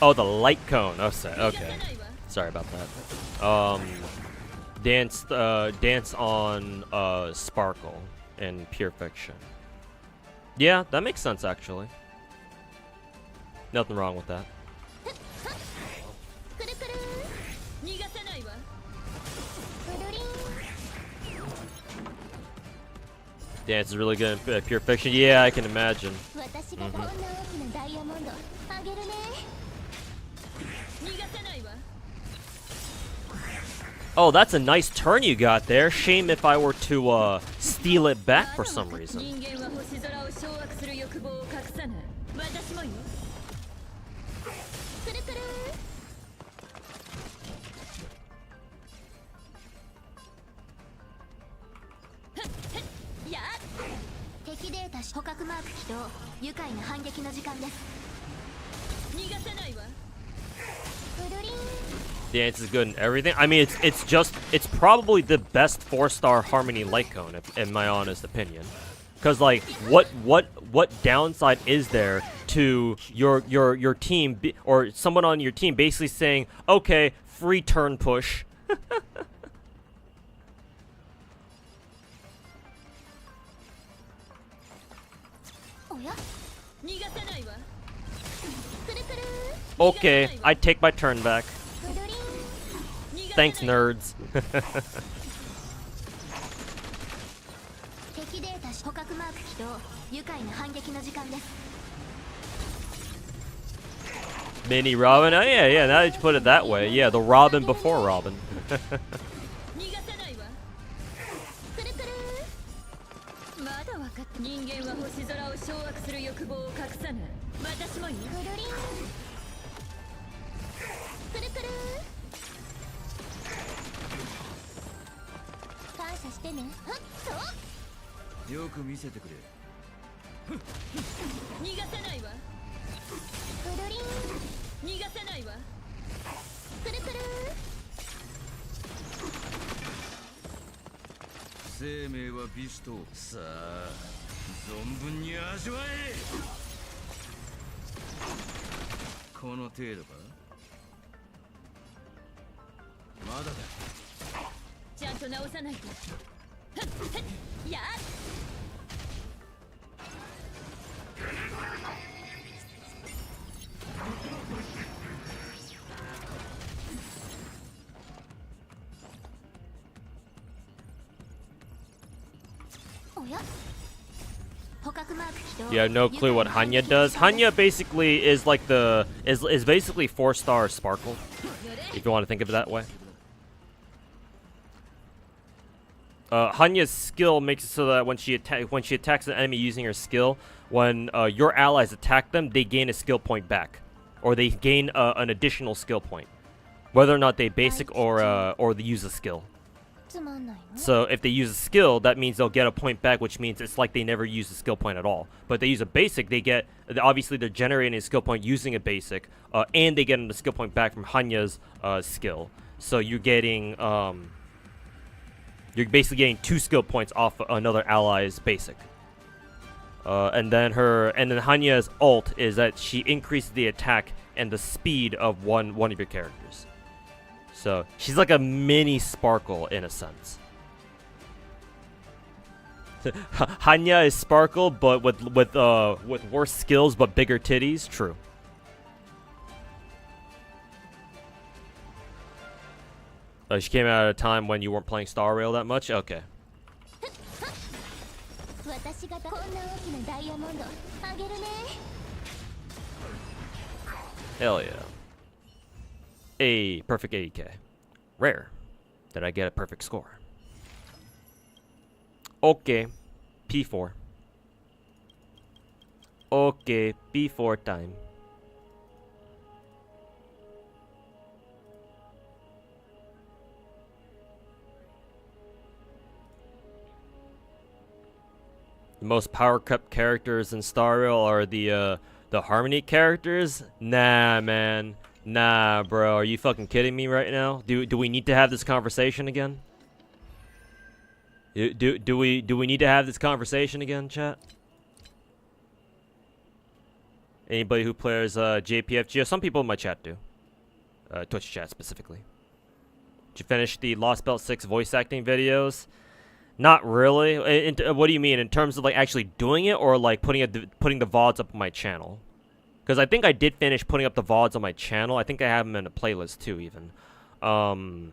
Oh, the light cone. Oh, okay. Sorry about that. Dance on Sparkle in Pure Fiction. Yeah, that makes sense actually. Nothing wrong with that. Dance is really good in Pure Fiction. Yeah, I can imagine. Oh, that's a nice turn you got there. Shame if I were to steal it back for some reason. The dance is good and everything. I mean, it's probably the best 4-star Harmony light cone, in my honest opinion. Cause like, what downside is there to your team or someone on your team basically saying, okay, free turn push. Okay, I take my turn back. Thanks, nerds. Mini Robin? Oh, yeah, now that you put it that way. Yeah, the Robin before Robin. You have no clue what Hanya does. Hanya basically is like is basically 4-star Sparkle, if you want to think of it that way. Hanya's skill makes it so that when she attacks an enemy using her skill, when your allies attack them, they gain a skill point back, or they gain an additional skill point, whether or not they basic or they use a skill. So if they use a skill, that means they'll get a point back, which means it's like they never use a skill point at all. But they use a basic, they get, obviously they're generating a skill point using a basic, and they get a skill point back from Hanya's skill. So you're getting, you're basically getting 2 skill points off another ally's basic. And then Hanya's ult is that she increases the attack and the speed of one of your characters. So she's like a mini Sparkle in a sense. Hanya is Sparkle, but with worse skills but bigger titties. True. She came out at a time when you weren't playing Star Rail that much. Okay. Hell yeah. A perfect 80k. Rare that I get a perfect score. Okay. P4. Okay, P4 time. The most power cup characters in Star Rail are the Harmony characters? Nah, man. Nah, bro. Are you fucking kidding me right now? Do we need to have this conversation again? Do we need to have this conversation again, chat? Anybody who plays JPFG? Some people in my chat do. Twitch chat specifically. Did you finish the Lost Belt 6 voice acting videos? Not really. What do you mean? In terms of like actually doing it, or like putting the VODs up on my channel? Because I think I did finish putting up the VODs on my channel. I think I have them in a playlist too, even. And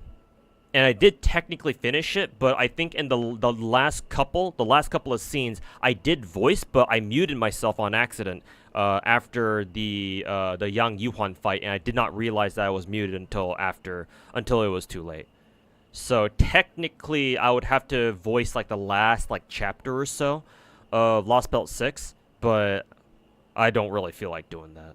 I did technically finish it, but I think in the last couple of scenes, I did voice, but I muted myself on accident after the Yang Yuhan fight, and I did not realize that I was muted until it was too late. So technically, I would have to voice like the last like chapter or so of Lost Belt 6, but I don't really feel like doing that.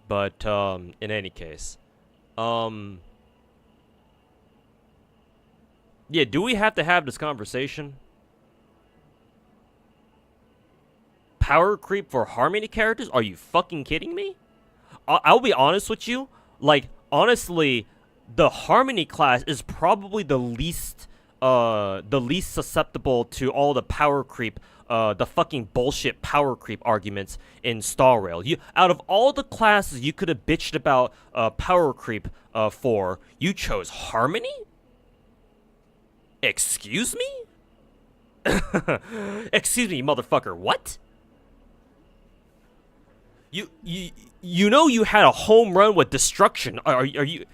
But in any case, yeah, do we have to have this conversation? Power creep for Harmony characters? Are you fucking kidding me? I'll be honest with you. Like, honestly, the Harmony class is probably the least susceptible to all the power creep, the fucking bullshit power creep arguments in Star Rail. You, out of all the classes you could have bitched about power creep for, you chose Harmony? Excuse me? Excuse me, motherfucker, what? You know you had a home run with destruction. Are you?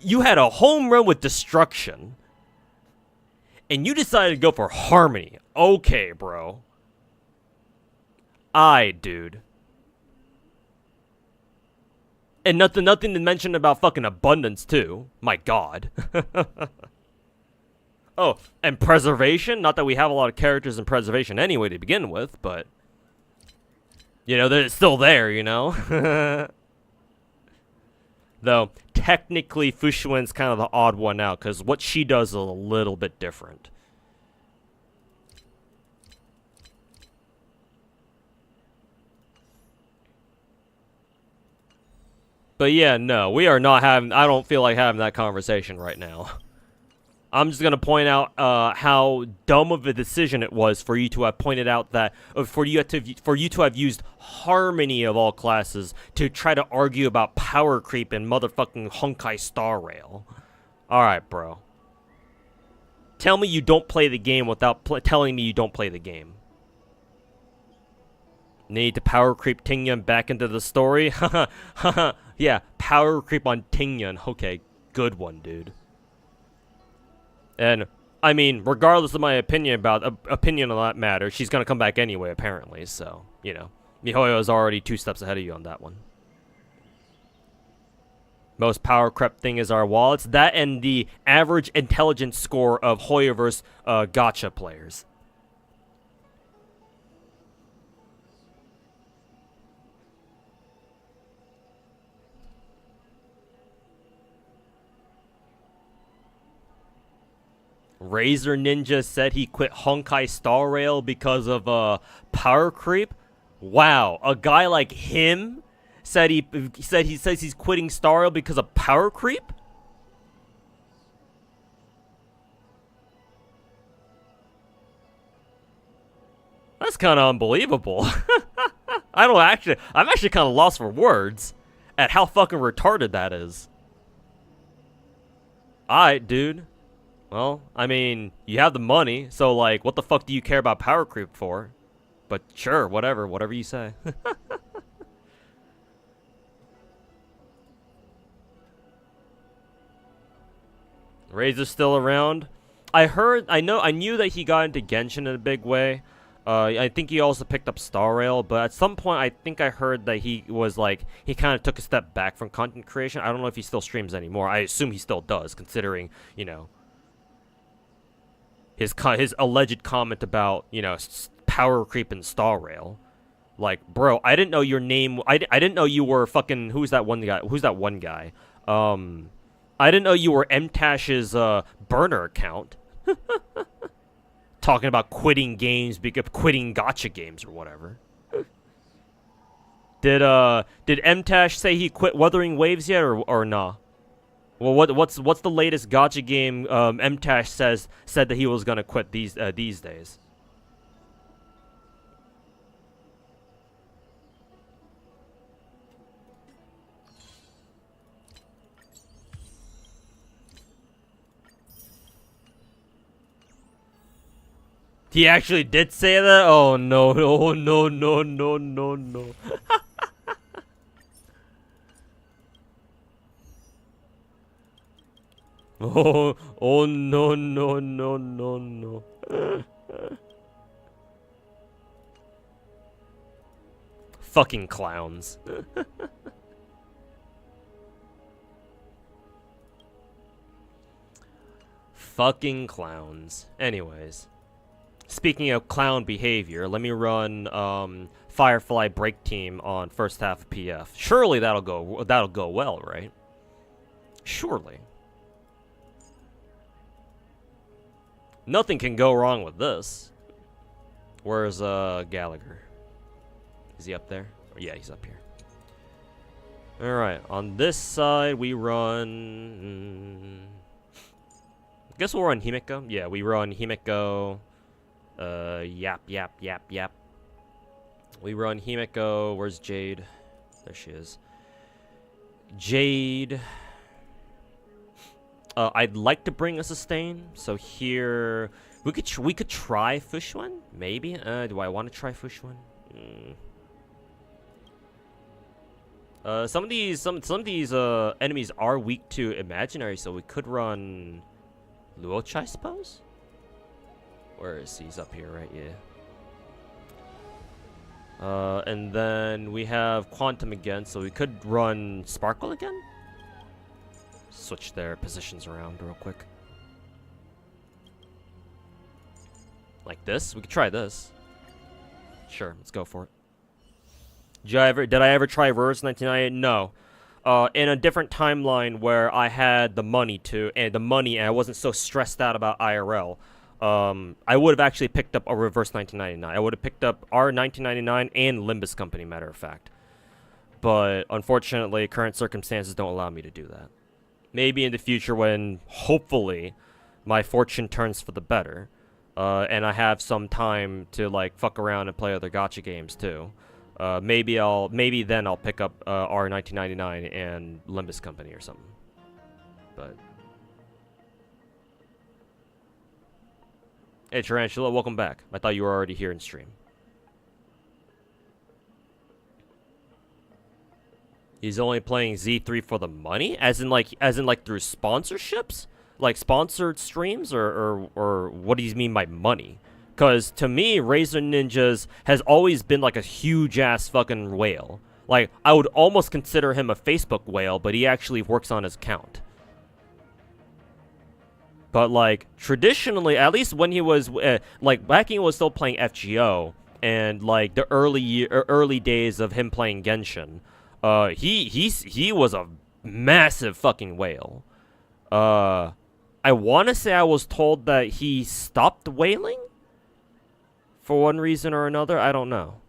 You had a home run with destruction, and you decided to go for Harmony. Okay, bro. Dude. And nothing to mention about fucking abundance too. My God. Oh, and preservation. Not that we have a lot of characters in preservation anyway to begin with, but you know, they're still there, you know? Though, technically, Fushuen's kind of the odd one out, because what she does is a little bit different. But yeah, no, we are not having, I don't feel like having that conversation right now. I'm just gonna point out how dumb of a decision it was for you to have pointed out that for you to have used Harmony of all classes to try to argue about power creep in motherfucking Honkai Star Rail. All right, bro. Tell me you don't play the game without telling me you don't play the game. Need to power creep Tingyun back into the story? Haha, yeah, power creep on Tingyun. Okay, good one, dude. And, I mean, regardless of my opinion on that matter, she's gonna come back anyway, apparently, so, you know. MiHoYo is already 2 steps ahead of you on that one. Most power crept thing is our wallets. That and the average intelligence score of Hoyoverse Gacha players. Razor Ninja said he quit Honkai Star Rail because of power creep. Wow, a guy like him says he's quitting Star Rail because of power creep. That's kind of unbelievable. I'm actually kind of lost for words at how fucking retarded that is. Alright, dude. Well, I mean, you have the money, so, like, what the fuck do you care about power creep for? But sure, whatever you say. Razor's still around. I knew that he got into Genshin in a big way. I think he also picked up Star Rail, but at some point I think I heard that he was like, he kind of took a step back from content creation. I don't know if he still streams anymore. I assume he still does, considering, you know, his alleged comment about, you know, power creep in Star Rail. Like, bro, I didn't know your name. I didn't know you were fucking. Who's that one guy? I didn't know you were Mtash's burner account. Talking about quitting games, quitting Gacha games or whatever. Did Mtash say he quit Wuthering Waves yet or nah? Well, what's the latest Gacha game Mtash said that he was gonna quit these days? He actually did say that? Oh no, oh no, no, no, no, no. Oh no, no, no, no, no. Fucking clowns. Fucking clowns. Anyways. Speaking of clown behavior, let me run Firefly Break Team on first half of PF. Surely that'll go well, right? Surely. Nothing can go wrong with this. Where's Gallagher? Is he up there? Oh, yeah, he's up here. Alright, on this side we run... I guess we'll run Himeko. Yeah, we run Himeko. Yap. We run Himeko. Where's Jade? There she is. Jade. I'd like to bring a sustain. So here, we could try Fushun. Maybe. Do I want to try Fushun? Some of these enemies are weak to imaginary, so we could run Luoch, I suppose. Where is he? He's up here, right? Yeah. And then we have Quantum again, so we could run Sparkle again. Switch their positions around real quick. Like this? We could try this. Sure, let's go for it. Did I ever try Verse 1998? No. In a different timeline where I had the money and I wasn't so stressed out about IRL. I would have actually picked up a Reverse 1999. I would have picked up our 1999 and Limbus Company, matter of fact. But unfortunately, current circumstances don't allow me to do that. Maybe in the future when, hopefully, my fortune turns for the better. And I have some time to, like, fuck around and play other gacha games, too. Maybe then I'll pick up our 1999 and Limbus Company or something. But... Hey, Tarantula, welcome back. I thought you were already here in stream. He's only playing Z3 for the money? As in like through sponsorships? Like sponsored streams? Or what do you mean by money? Because to me, Razor Ninjas has always been like a huge-ass fucking whale. Like, I would almost consider him a Facebook whale, but he actually works on his account. But, like, traditionally, at least when he was, like, back when he was still playing FGO, and, like, the early days of him playing Genshin, he was a massive fucking whale. I want to say I was told that he stopped whaling? For one reason or another, I don't know.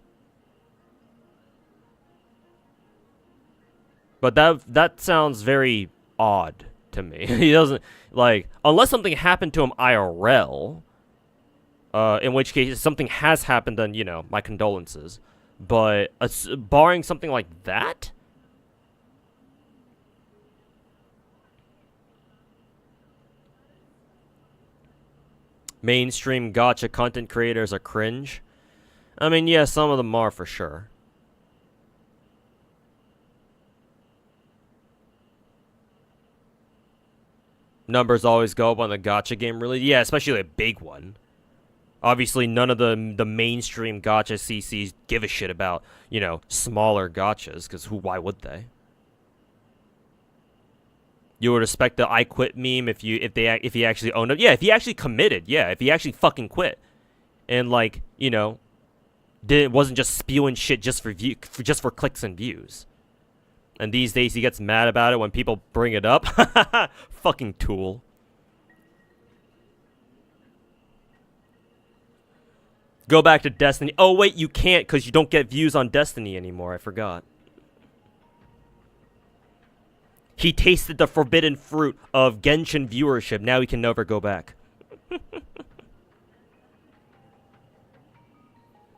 But that sounds very odd to me. He doesn't, like, unless something happened to him IRL, in which case if something has happened, then, you know, my condolences. But barring something like that, mainstream gacha content creators are cringe. I mean, yeah, some of them are for sure. Numbers always go up on the gacha game, really. Yeah, especially a big one. Obviously, none of the mainstream gacha CCs give a shit about, you know, smaller gachas, because why would they? You would respect the "I quit" meme if he actually owned it. Yeah, if he actually committed. Yeah, if he actually fucking quit, and like, you know, wasn't just spewing shit just for clicks and views. And these days he gets mad about it when people bring it up. Fucking tool. Go back to Destiny. Oh wait, you can't because you don't get views on Destiny anymore. I forgot. He tasted the forbidden fruit of Genshin viewership. Now he can never go back.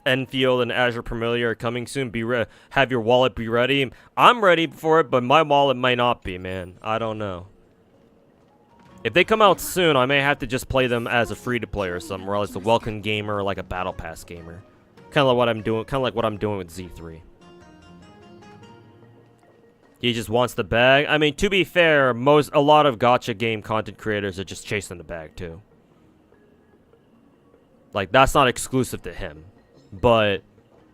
Enfield and Azure Premier are coming soon. Have your wallet be ready. I'm ready for it, but my wallet might not be, man. I don't know. If they come out soon, I may have to just play them as a free-to-play or something, or else a Welcome gamer or like a Battle Pass gamer. Kind of like what I'm doing. Kind of like what I'm doing with Z3. He just wants the bag. I mean, to be fair, a lot of gacha game content creators are just chasing the bag too. Like, that's not exclusive to him. But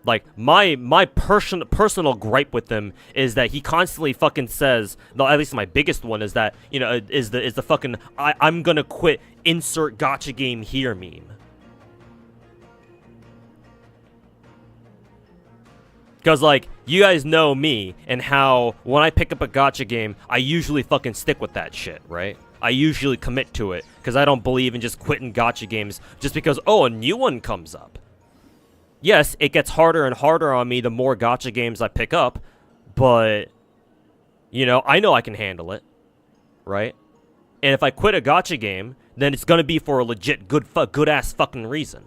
Like, my personal gripe with him is that he constantly fucking says, no, at least my biggest one is that, you know, is the fucking I'm gonna quit, insert gacha game here meme. Because, like, you guys know me and how when I pick up a gacha game, I usually fucking stick with that shit, right? I usually commit to it because I don't believe in just quitting gacha games just because, oh, a new one comes up. Yes, it gets harder and harder on me the more gacha games I pick up, but, you know I can handle it, right? And if I quit a gacha game, then it's gonna be for a legit good-ass fucking reason,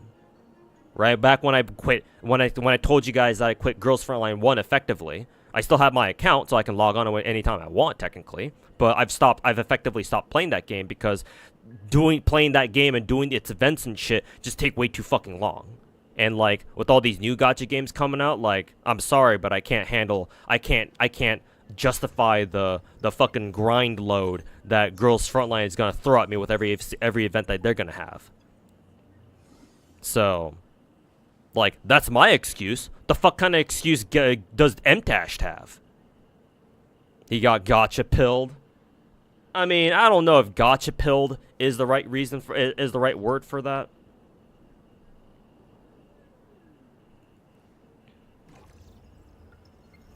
right? Back when I quit, when I told you guys that I quit Girls Frontline 1 effectively, I still have my account, so I can log on to it anytime I want, technically, but I've effectively stopped playing that game because playing that game and doing its events and shit just take way too fucking long. And, like, with all these new gacha games coming out, like, I'm sorry, but I can't justify the fucking grind load that Girls Frontline is gonna throw at me with every event that they're gonna have. So, like, that's my excuse. The fuck kind of excuse does Mtashed have? He got gacha pilled. I mean, I don't know if gacha pilled is the right reason for is the right word for that.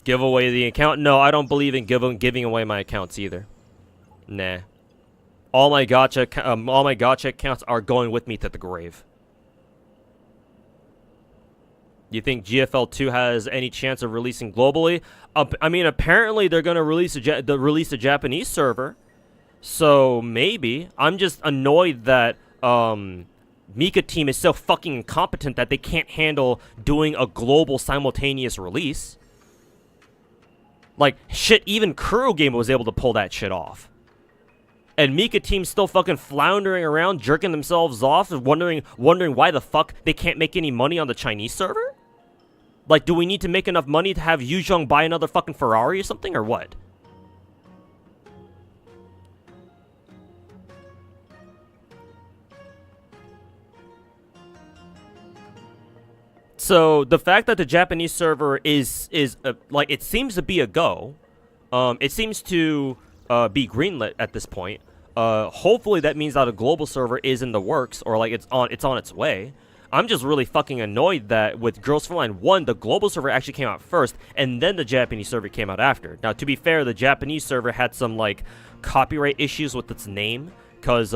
Give away the account? No, I don't believe in giving away my accounts either. Nah. All my gacha accounts are going with me to the grave. You think GFL 2 has any chance of releasing globally? I mean, apparently they're going to release a Japanese server. So maybe. I'm just annoyed that Mika Team is so fucking incompetent that they can't handle doing a global simultaneous release. Like, shit, even Kuro Game was able to pull that shit off. And Mika Team's still fucking floundering around, jerking themselves off, and wondering why the fuck they can't make any money on the Chinese server? Like, do we need to make enough money to have Yu Zhong buy another fucking Ferrari or something, or what? So the fact that the Japanese server is like, it seems to be a go, it seems to be greenlit at this point. Hopefully that means that a global server is in the works, or like it's on its way. I'm just really fucking annoyed that with Girls Frontline 1, the global server actually came out first, and then the Japanese server came out after. Now, to be fair, the Japanese server had some like copyright issues with its name, because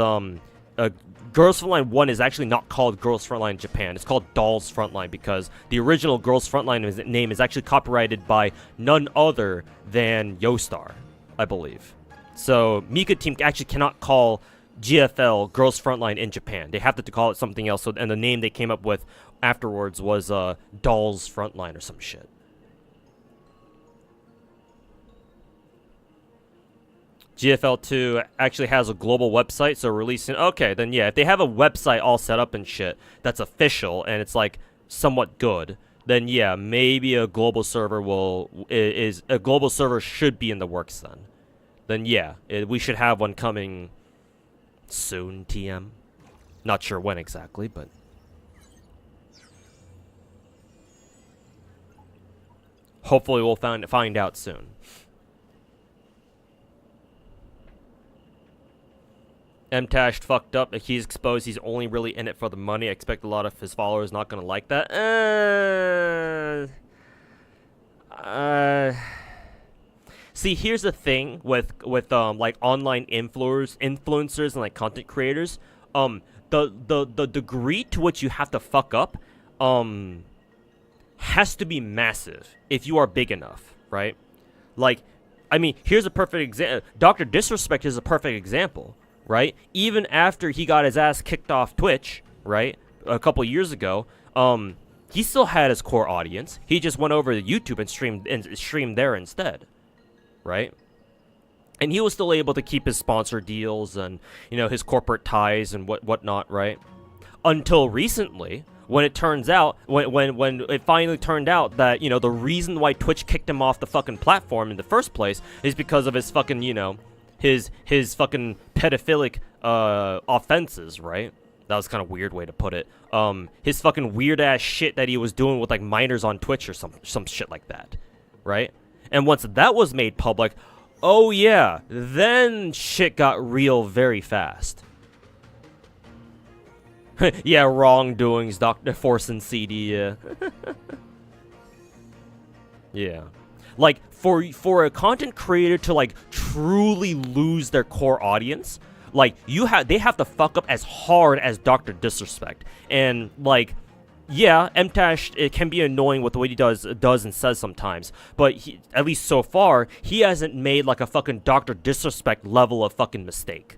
Girls Frontline 1 is actually not called Girls Frontline Japan. It's called Dolls Frontline because the original Girls Frontline name is actually copyrighted by none other than Yostar, I believe. So Mika Team actually cannot call GFL Girls Frontline in Japan. They have to call it something else, and the name they came up with afterwards was Dolls Frontline or some shit. GFL 2 actually has a global website, so releasing... Okay, then yeah, if they have a website all set up and shit that's official and it's like somewhat good, then yeah, maybe a global server a global server should be in the works then. Then yeah, we should have one coming soon, TM. Not sure when exactly, but... hopefully we'll find out soon. Mtashed fucked up. He's exposed. He's only really in it for the money. I expect a lot of his followers not gonna like that. See, here's the thing with like online influencers and like content creators. The degree to which you have to fuck up has to be massive if you are big enough, right? Like, I mean, here's a perfect example. Dr. Disrespect is a perfect example. Right? Even after he got his ass kicked off Twitch, right, a couple years ago, he still had his core audience. He just went over to YouTube and streamed there instead, right? And he was still able to keep his sponsor deals and, you know, his corporate ties and whatnot, right? Until recently, when it turns out, when it finally turned out that, you know, the reason why Twitch kicked him off the fucking platform in the first place is because of his fucking, you know, his fucking pedophilic offenses, right? That was kind of weird way to put it. His fucking weird ass shit that he was doing with like minors on Twitch or some shit like that, right? And once that was made public, oh yeah, then shit got real very fast. Yeah, wrongdoings, Dr. Force and CD, yeah. Yeah. Like, for a content creator to, like, truly lose their core audience, like, they have to fuck up as hard as Dr. Disrespect. And, like, yeah, MTash, it can be annoying with the way he does and says sometimes, but at least so far, he hasn't made, like, a fucking Dr. Disrespect level of fucking mistake.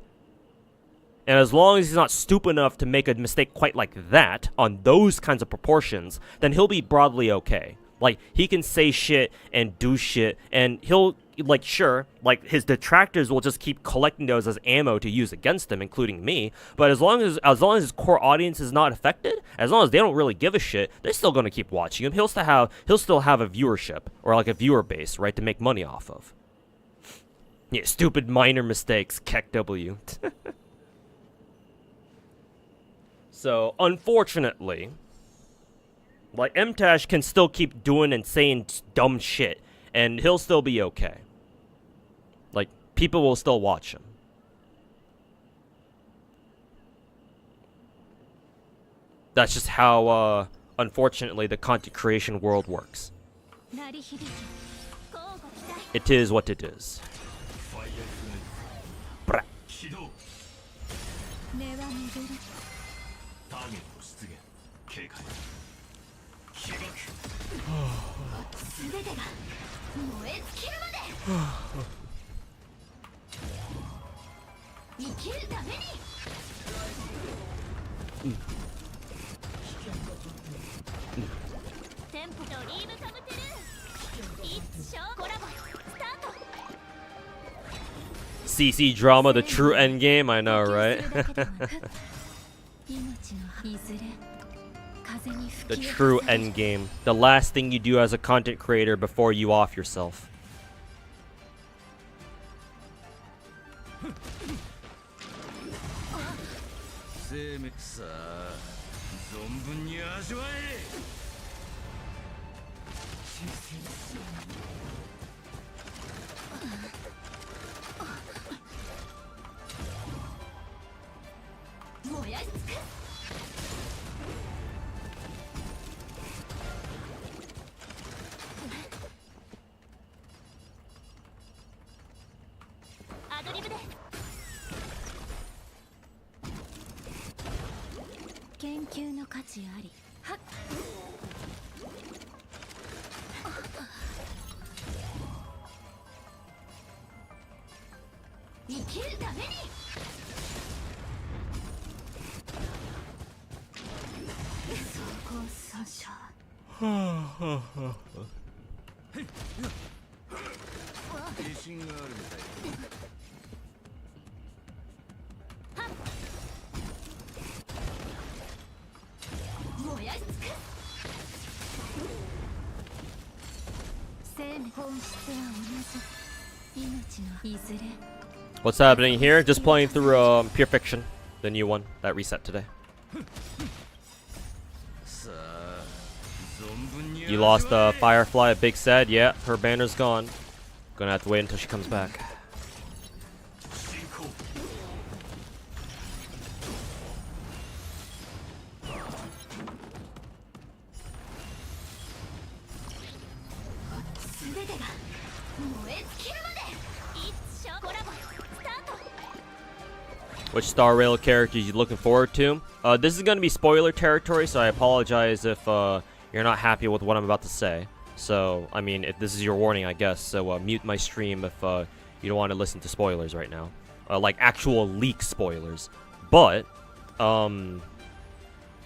And as long as he's not stupid enough to make a mistake quite like that, on those kinds of proportions, then he'll be broadly okay. Like, he can say shit and do shit, and he'll, like, sure, like, his detractors will just keep collecting those as ammo to use against him, including me, but as long as his core audience is not affected, as long as they don't really give a shit, they're still gonna keep watching him. He'll still have a viewership, or, like, a viewer base, right, to make money off of. Yeah, stupid minor mistakes, Keck W. So, unfortunately, like, MTash can still keep doing and saying dumb shit, and he'll still be okay. Like, people will still watch him. That's just how, unfortunately, the content creation world works. It is what it is. Bra. CC drama, the true endgame, I know, right? The true endgame. The last thing you do as a content creator before you off yourself. What's happening here? Just playing through Pure Fiction, the new one that reset today. You lost Firefly, Big Sad. Yeah, her banner's gone. Gonna have to wait until she comes back. Which Star Rail characters you looking forward to? This is gonna be spoiler territory, so I apologize if you're not happy with what I'm about to say. So, I mean, if this is your warning, I guess. So, mute my stream if you don't want to listen to spoilers right now. Like, actual leak spoilers. But,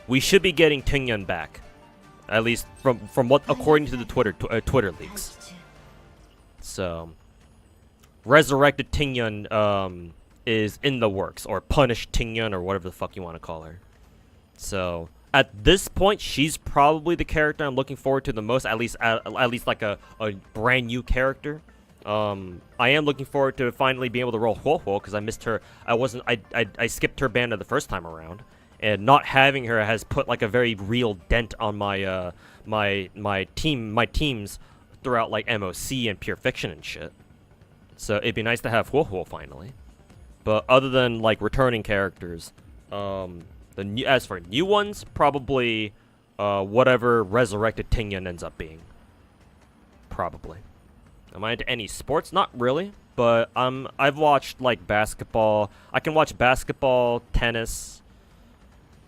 we should be getting Tingyun back. At least from what, according to the Twitter leaks. So, resurrected Tingyun, is in the works. Or punished Tingyun, or whatever the fuck you want to call her. So, at this point, she's probably the character I'm looking forward to the most. At least like a brand new character. I am looking forward to finally being able to roll Huohuo because I missed her. I skipped her banner the first time around, and not having her has put like a very real dent on my my teams throughout like MOC and Pure Fiction and shit. So it'd be nice to have Huohuo finally. But other than like returning characters, as for new ones, probably whatever resurrected Tingyan ends up being. Probably. Am I into any sports? Not really, but I've watched like basketball. I can watch basketball, tennis.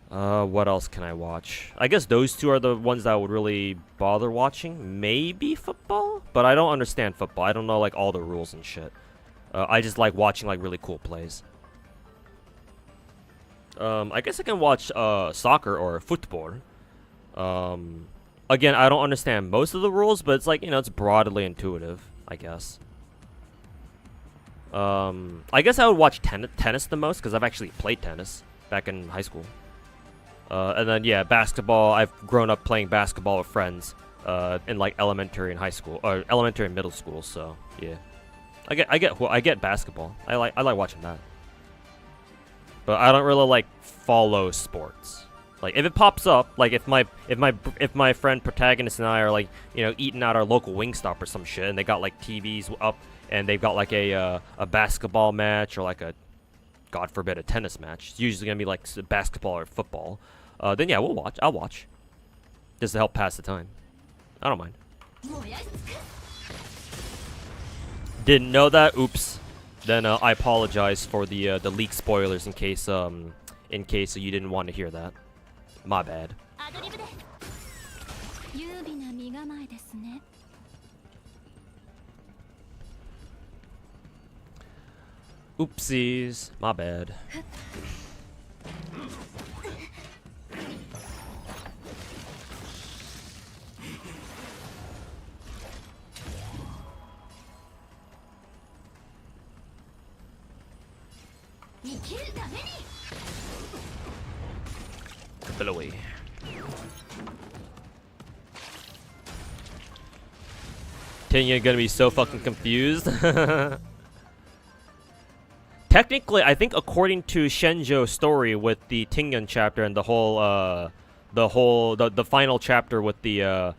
What else can I watch? I guess those two are the ones that I would really bother watching. Maybe football, but I don't understand football. I don't know like all the rules and shit. I just like watching like really cool plays. I guess I can watch soccer or football. Again, I don't understand most of the rules, but it's like, you know, it's broadly intuitive, I guess. I guess I would watch tennis the most, because I've actually played tennis back in high school. And then, yeah, basketball. I've grown up playing basketball with friends in, like, elementary and high school, or elementary and middle school, so, yeah. I get basketball. I like watching that. But I don't really, like, follow sports. Like, if it pops up, like, if my friend protagonist and I are, like, you know, eating out our local Wingstop or some shit, and they got, like, TVs up, and they've got, like, a basketball match, or, like, a, God forbid, a tennis match. It's usually gonna be, like, basketball or football. Then, yeah, I'll watch. Just to help pass the time. I don't mind. Didn't know that? Oops. Then, I apologize for the leak spoilers in case you didn't want to hear that. My bad. Oopsies. My bad. Away. Tingyan gonna be so fucking confused. Technically, I think according to Shenjo's story with the Tingyan chapter and the final chapter with the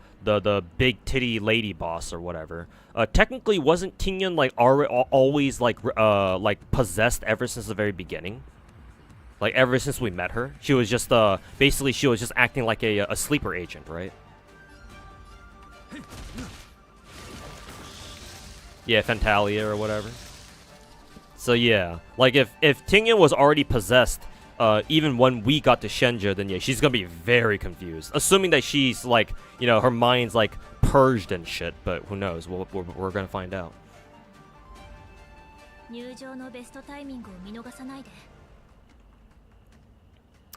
big titty lady boss or whatever, technically wasn't Tingyan like always like possessed ever since the very beginning? Like, ever since we met her, she was just, basically she was just acting like a sleeper agent, right? Yeah, Fentalia or whatever. So, yeah. Like, if Tingyan was already possessed, even when we got to Shenja, then yeah, she's gonna be very confused. Assuming that she's, like, you know, her mind's, like, purged and shit, but who knows? We're gonna find out.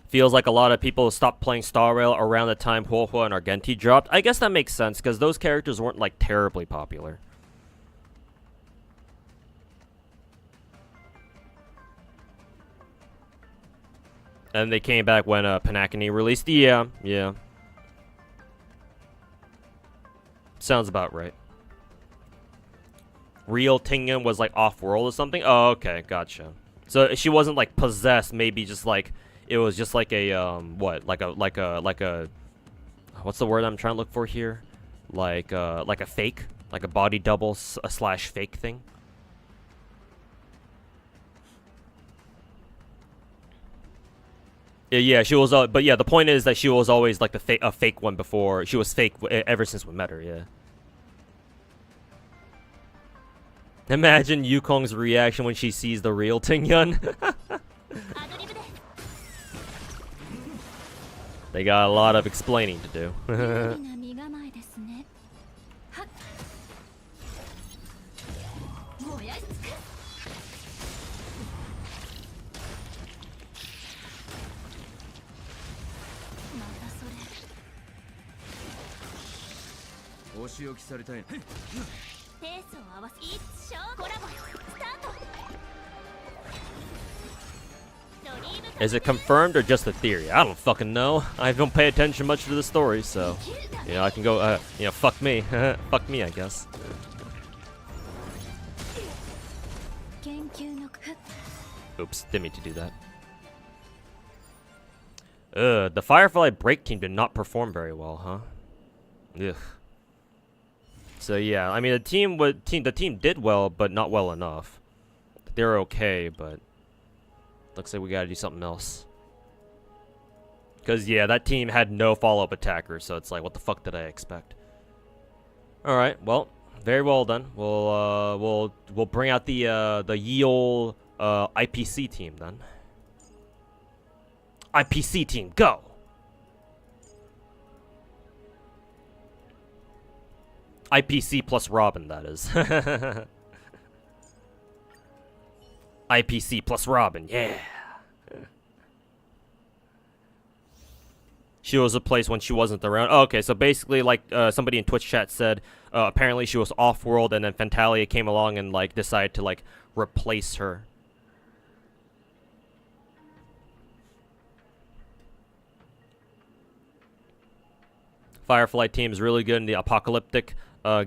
Feels like a lot of people stopped playing Star Rail around the time Huohuo and Argenti dropped. I guess that makes sense, because those characters weren't, like, terribly popular. And they came back when Panakini released. Yeah. Sounds about right. Real Tingyan was, like, off-world or something? Oh, okay, gotcha. So she wasn't, like, possessed, maybe just, like... It was just like a like a what's the word I'm trying to look for here? Like a fake, like a body double slash fake thing. Yeah, she was. But yeah, the point is that she was always like a fake one before. She was fake ever since we met her. Yeah. Imagine Yukong's reaction when she sees the real Tingyan. They got a lot of explaining to do. Is it confirmed or just a theory? I don't fucking know. I don't pay attention much to the story, so... You know, I can go, you know, fuck me. Fuck me, I guess. Oops, didn't mean to do that. The Firefly break team did not perform very well, huh? Ugh. So yeah, I mean the team did well, but not well enough. They're okay, but looks like we gotta do something else. Cause yeah, that team had no follow-up attackers, so it's like, what the fuck did I expect? All right, well, very well done. We'll bring out the ye ol' IPC team then. IPC team, go! IPC plus Robin, that is. IPC plus Robin, yeah. She was a place when she wasn't around. Oh, okay, so basically, like somebody in Twitch chat said, apparently she was off-world, and then Fentalia came along and like decided to like replace her. Firefly team is really good in the apocalyptic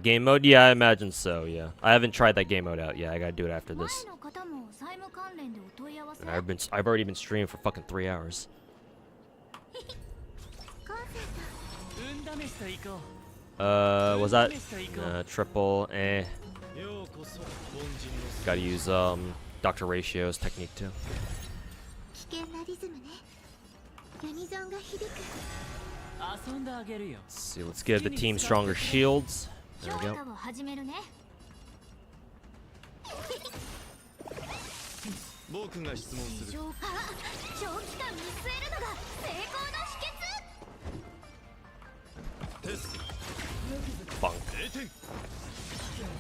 game mode. Yeah, I imagine so. Yeah, I haven't tried that game mode out yet. I gotta do it after this. And I've already been streaming for fucking 3 hours. Was that triple? Gotta use Dr. Ratio's technique too. Let's see, let's give the team stronger shields. There we go. Bonk.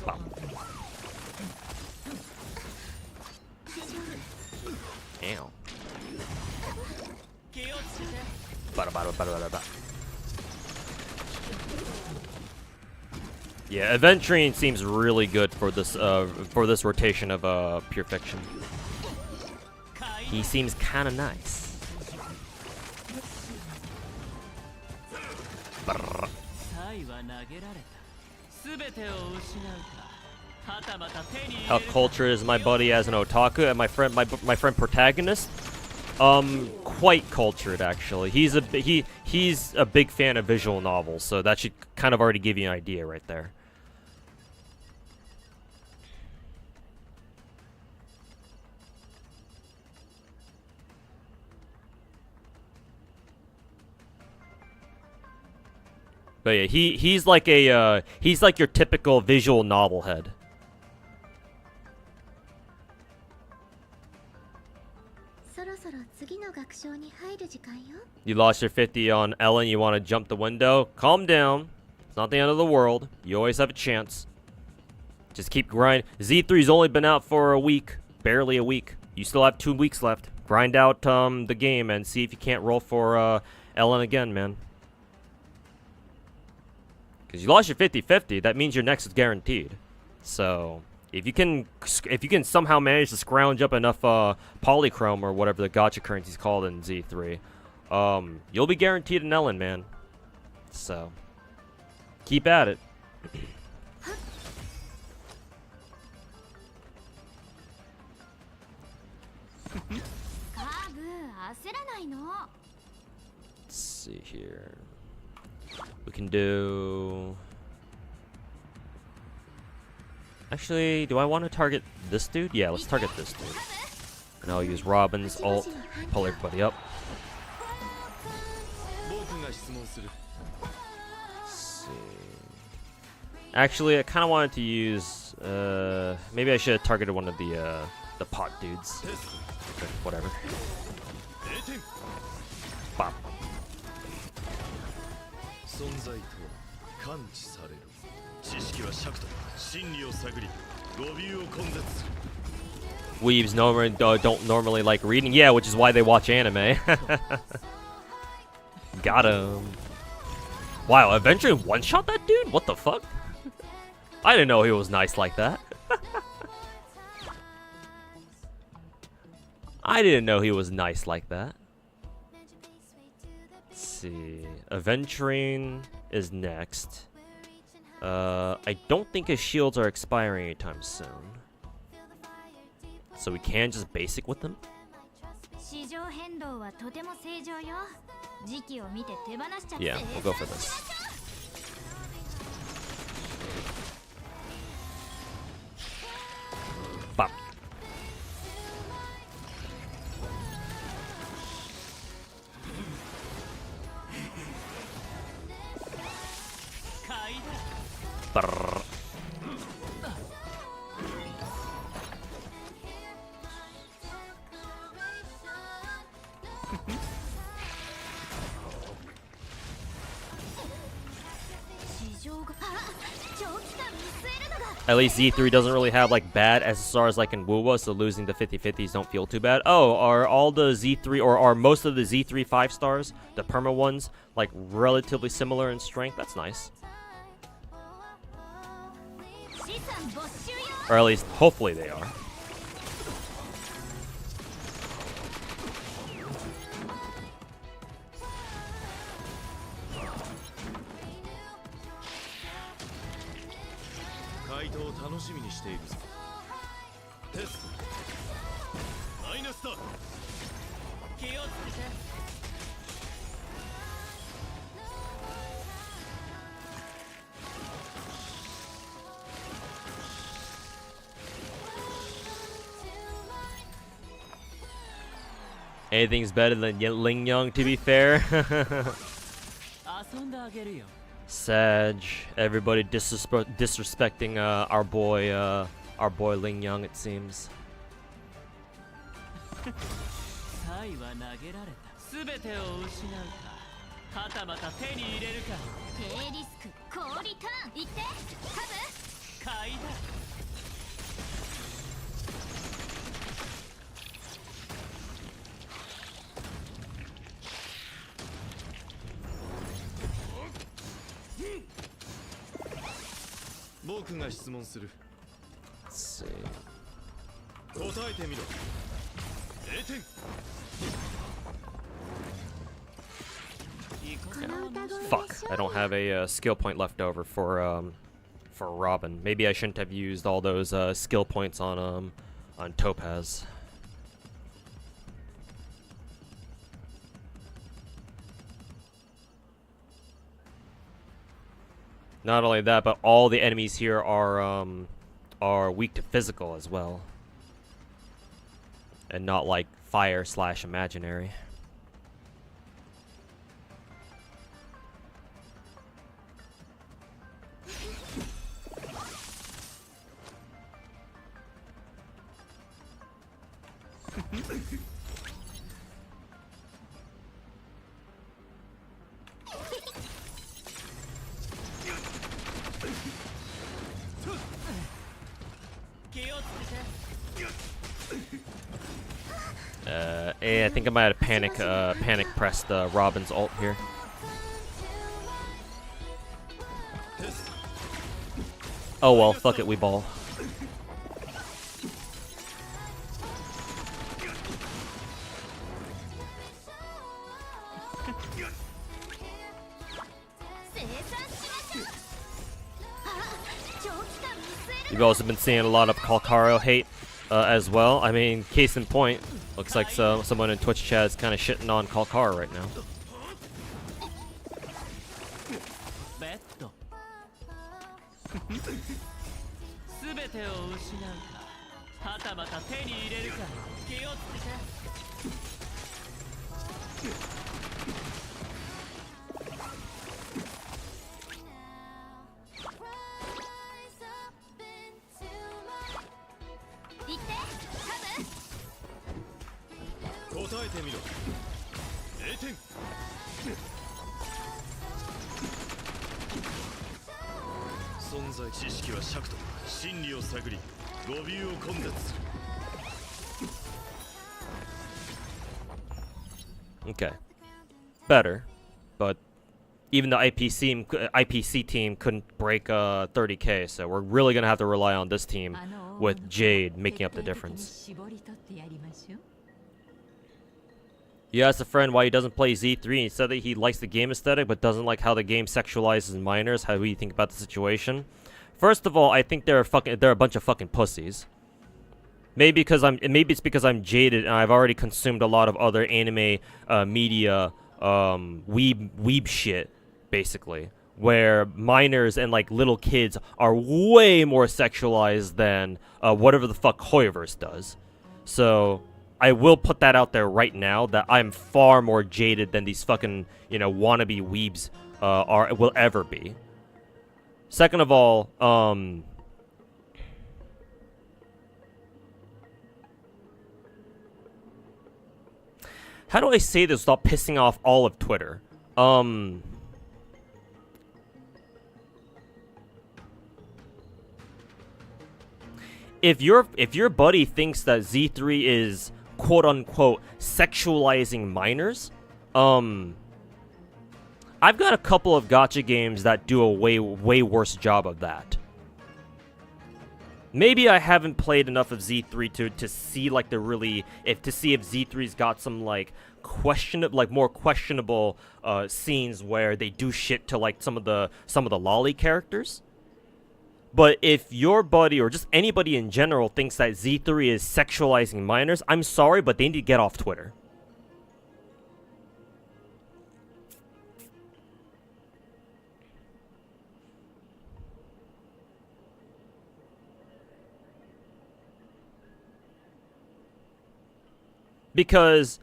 Bop. Ow. Yeah, Aventurine seems really good for this rotation of Pure Fiction. He seems kind of nice. Brrr. How cultured is my buddy as an otaku? And my friend protagonist? Quite cultured actually. He's a big fan of visual novels, so that should kind of already give you an idea right there. But yeah, he's like your typical visual novel head. You lost your 50 on Ellen, you want to jump the window? Calm down. It's not the end of the world. You always have a chance. Just keep grinding. Z3's only been out for a week. Barely a week. You still have 2 weeks left. Grind out the game and see if you can't roll for Ellen again, man. Because you lost your 50-50, that means your next is guaranteed. So if you can somehow manage to scrounge up enough polychrome or whatever the gacha currency is called in Z3, you'll be guaranteed an Ellen, man. So keep at it. Let's see here. We can do... Actually, do I want to target this dude? Yeah, let's target this dude. And I'll use Robin's ult, pull everybody up. Let's see. Actually, I kind of wanted to use... maybe I should have targeted one of the pot dudes. Okay, whatever. Bop. Weebs don't normally like reading. Yeah, which is why they watch anime. Got him. Wow, Aventurine one-shot that dude? What the fuck? I didn't know he was nice like that. I didn't know he was nice like that. Let's see. Aventurine is next. I don't think his shields are expiring anytime soon. So we can just basic with them. Yeah, we'll go for this. Bop. Brrr. At least Z3 doesn't really have like bad SSRs like in Wuwa, so losing the 50-50s don't feel too bad. Oh, are all the Z3 or are most of the Z3 5 stars, the perma ones, like relatively similar in strength? That's nice. Or at least hopefully they are. Anything's better than Ling Yang, to be fair. Sag, everybody disrespecting our boy Ling Yang, it seems. Let's see. Fuck, I don't have a skill point left over for Robin. Maybe I shouldn't have used all those skill points on Topaz. Not only that, but all the enemies here are weak to physical as well, and not like fire/imaginary. I think I might have panic pressed Robin's ult here. Oh well, fuck it, we ball. You've also been seeing a lot of Kalkaro hate as well. I mean, case in point, looks like someone in Twitch chat is kind of shitting on Kalkaro right now. Okay. Better, but even the IPC team couldn't break 30k, so we're really gonna have to rely on this team with Jade making up the difference. You asked a friend why he doesn't play Z3, and he said that he likes the game aesthetic but doesn't like how the game sexualizes minors. How do you think about the situation? First of all, I think they're a bunch of fucking pussies. Maybe it's because I'm jaded and I've already consumed a lot of other anime media weeb shit, basically, where minors and like little kids are way more sexualized than whatever the fuck Hoyoverse does. So I will put that out there right now that I'm far more jaded than these fucking, you know, wannabe weebs will ever be. Second of all, how do I say this without pissing off all of Twitter? If your buddy thinks that Z3 is quote unquote sexualizing minors, I've got a couple of gacha games that do a way worse job of that. Maybe I haven't played enough of Z3 to see like the really to see if Z3's got some like more questionable scenes where they do shit to like some of the lolly characters. But if your buddy or just anybody in general thinks that Z3 is sexualizing minors, I'm sorry, but they need to get off Twitter. Because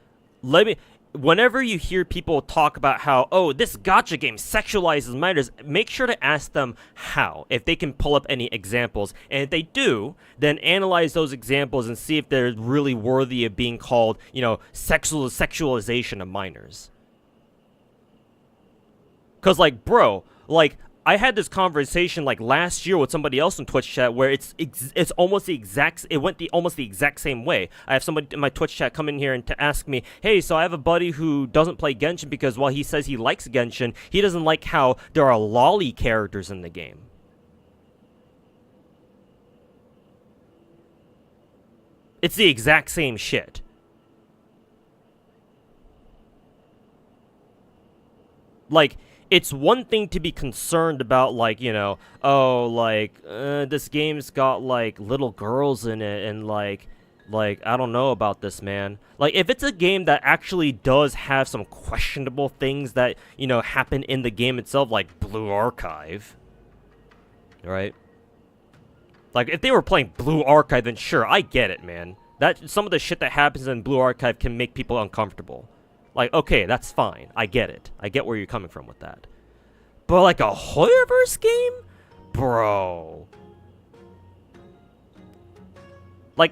whenever you hear people talk about how, oh, this gacha game sexualizes minors, make sure to ask them how, if they can pull up any examples. And if they do, then analyze those examples and see if they're really worthy of being called, you know, sexualization of minors. Because, like, bro, like, I had this conversation like last year with somebody else in Twitch chat where it's almost the exact almost the exact same way. I have somebody in my Twitch chat come in here and to ask me, hey, so I have a buddy who doesn't play Genshin because while he says he likes Genshin, he doesn't like how there are lolly characters in the game. It's the exact same shit. Like, it's one thing to be concerned about, like, you know, oh, like, this game's got, like, little girls in it, and, like, I don't know about this, man. Like, if it's a game that actually does have some questionable things that, you know, happen in the game itself, like Blue Archive, right? Like, if they were playing Blue Archive, then sure, I get it, man. Some of the shit that happens in Blue Archive can make people uncomfortable. Like, okay, that's fine. I get it. I get where you're coming from with that. But like a Hoyoverse game? Bro. Like,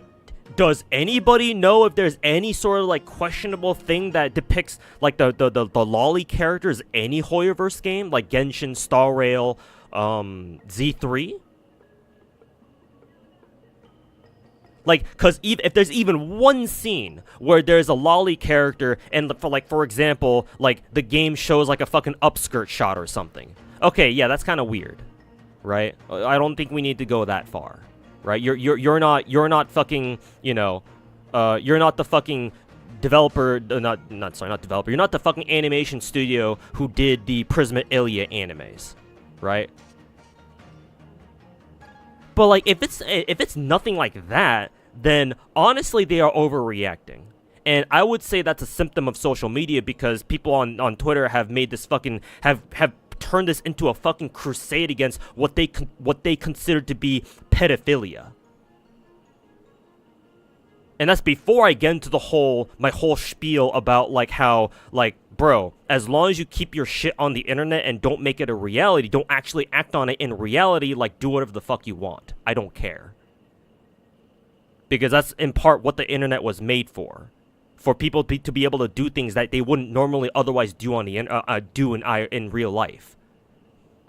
does anybody know if there's any sort of like questionable thing that depicts like the lolly characters any Hoyoverse game? Like Genshin, Star Rail, Z3? Like, because if there's even one scene where there's a lolly character and, for example, like, the game shows, like, a fucking upskirt shot or something. Okay, yeah, that's kind of weird, right? I don't think we need to go that far, right? You're not fucking, you know, you're not the fucking developer, not developer, you're not the fucking animation studio who did the Prisma Ilia animes, right? But, like, if it's nothing like that, then honestly they are overreacting. And I would say that's a symptom of social media because people on Twitter have made this fucking have turned this into a fucking crusade against what they consider to be pedophilia. And that's before I get into my whole spiel about like how, like, bro, as long as you keep your shit on the internet and don't make it a reality, don't actually act on it in reality, like, do whatever the fuck you want. I don't care. Because that's in part what the internet was made for people to be able to do things that they wouldn't normally otherwise do on the in real life.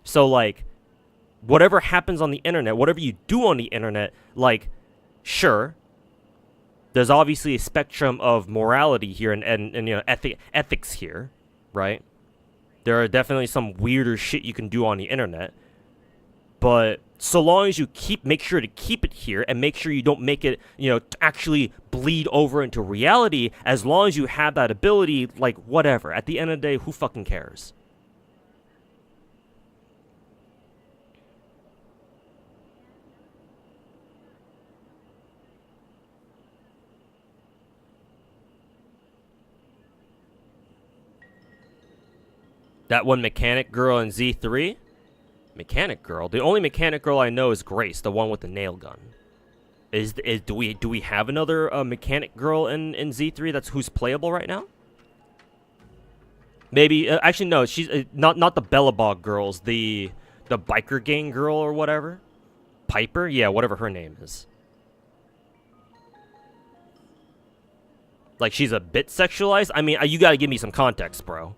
So, like, whatever happens on the internet, whatever you do on the internet, like, sure, there's obviously a spectrum of morality here and you know, ethics here, right? There are definitely some weirder shit you can do on the internet. But so long as you make sure to keep it here and make sure you don't make it, you know, to actually bleed over into reality, as long as you have that ability, like, whatever. At the end of the day, who fucking cares? That one mechanic girl in Z3? Mechanic girl? The only mechanic girl I know is Grace, the one with the nail gun. Do we have another mechanic girl in Z3 that's who's playable right now? Maybe actually no, she's not the Bellabog girls, the biker gang girl or whatever. Piper? Yeah, whatever her name is. Like, she's a bit sexualized? I mean, you gotta give me some context, bro.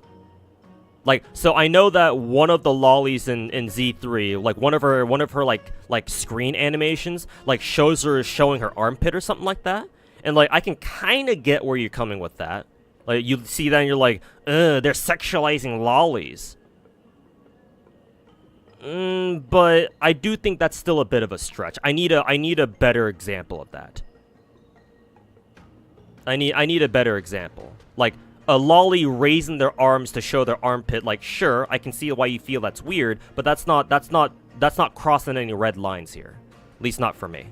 Like, so I know that one of the lollies in Z3, like, one of her like screen animations, like, shows her showing her armpit or something like that. And, like, I can kind of get where you're coming with that. Like, you see that and you're like, they're sexualizing lollies. But I do think that's still a bit of a stretch. I need a better example of that. I need a better example. Like, a lolly raising their arms to show their armpit, like, sure, I can see why you feel that's weird, but that's not crossing any red lines here. At least not for me.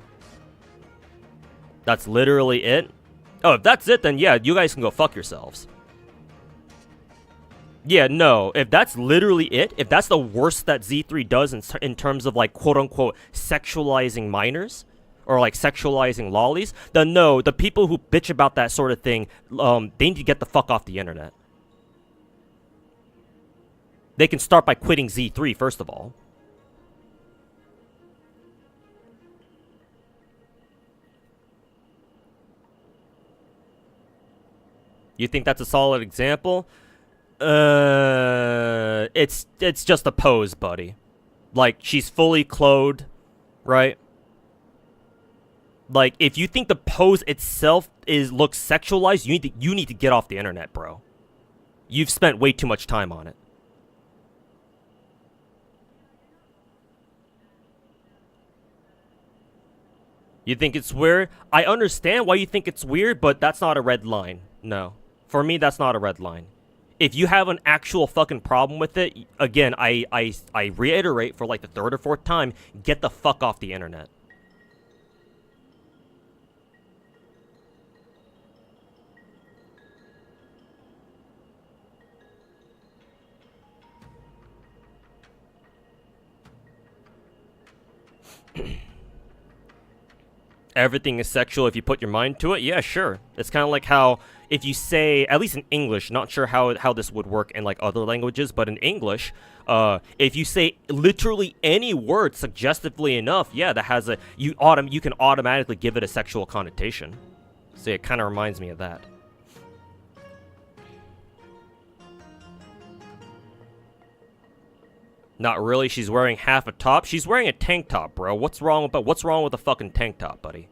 That's literally it? Oh, if that's it, then yeah, you guys can go fuck yourselves. Yeah, no, if that's literally it, if that's the worst that Z3 does in terms of, like, quote-unquote sexualizing minors, or, like, sexualizing lollies, then no, the people who bitch about that sort of thing, they need to get the fuck off the internet. They can start by quitting Z3, first of all. You think that's a solid example? It's just a pose, buddy. Like, she's fully clothed, right? Like, if you think the pose itself looks sexualized, you need to get off the internet, bro. You've spent way too much time on it. You think it's weird? I understand why you think it's weird, but that's not a red line. No. For me, that's not a red line. If you have an actual fucking problem with it, again, I reiterate for like the third or fourth time, get the fuck off the internet. Everything is sexual if you put your mind to it? Yeah, sure. It's kind of like how, if you say, at least in English, not sure how this would work in like other languages, but in English, if you say literally any word suggestively enough, yeah, that has you can automatically give it a sexual connotation. So it kind of reminds me of that. Not really. She's wearing half a top. She's wearing a tank top, bro. What's wrong with a fucking tank top, buddy?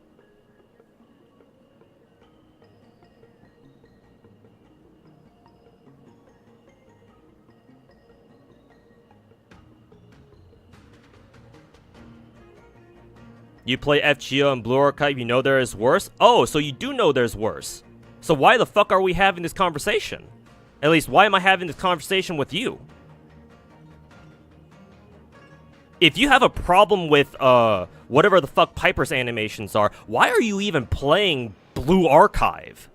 You play FGO and Blue Archive, you know there is worse? Oh, so you do know there's worse. So why the fuck are we having this conversation? At least, why am I having this conversation with you? If you have a problem with, whatever the fuck Piper's animations are, why are you even playing Blue Archive?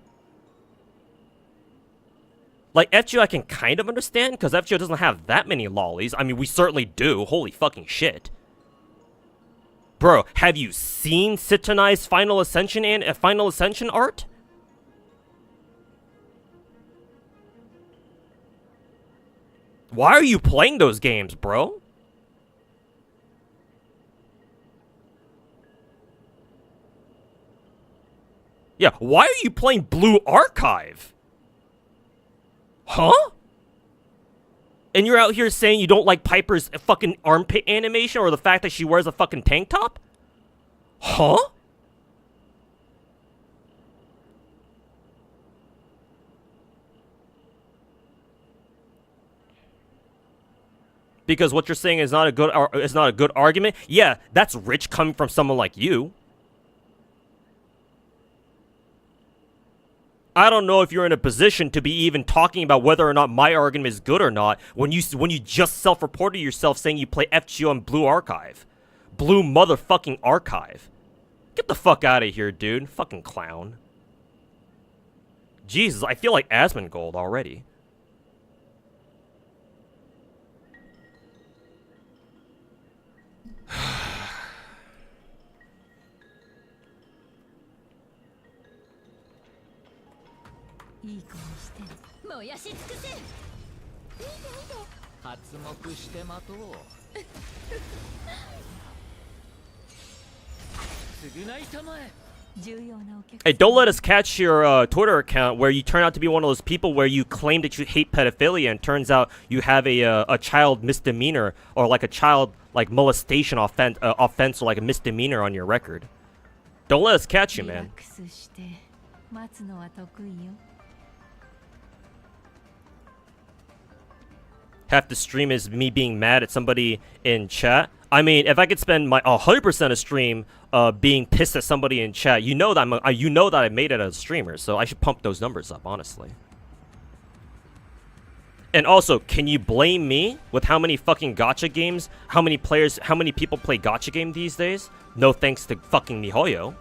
Like, FGO I can kind of understand, because FGO doesn't have that many lollies. I mean, we certainly do. Holy fucking shit. Bro, have you seen Citonai's Final Ascension and Final Ascension art? Why are you playing those games, bro? Yeah, why are you playing Blue Archive? Huh? And you're out here saying you don't like Piper's fucking armpit animation or the fact that she wears a fucking tank top? Huh? Because what you're saying is not a good argument? Yeah, that's rich coming from someone like you. I don't know if you're in a position to be even talking about whether or not my argument is good or not when you just self-reported yourself saying you play FGO on Blue Archive. Blue motherfucking Archive. Get the fuck out of here, dude. Fucking clown. Jesus, I feel like Asmongold already.
いい子にして燃やし尽くせ。見て見て。発目して待とう。償いたまえ。
Hey, don't let us catch your Twitter account where you turn out to be one of those people where you claim that you hate pedophilia and turns out you have a child misdemeanor or like a child like molestation offense or like a misdemeanor on your record. Don't let us catch you, man. Half the stream is me being mad at somebody in chat. I mean, if I could spend my 100% of stream being pissed at somebody in chat, you know that I made it as a streamer, so I should pump those numbers up, honestly. And also, can you blame me with how many fucking gacha games, how many people play gacha game these days? No thanks to fucking MiHoYo.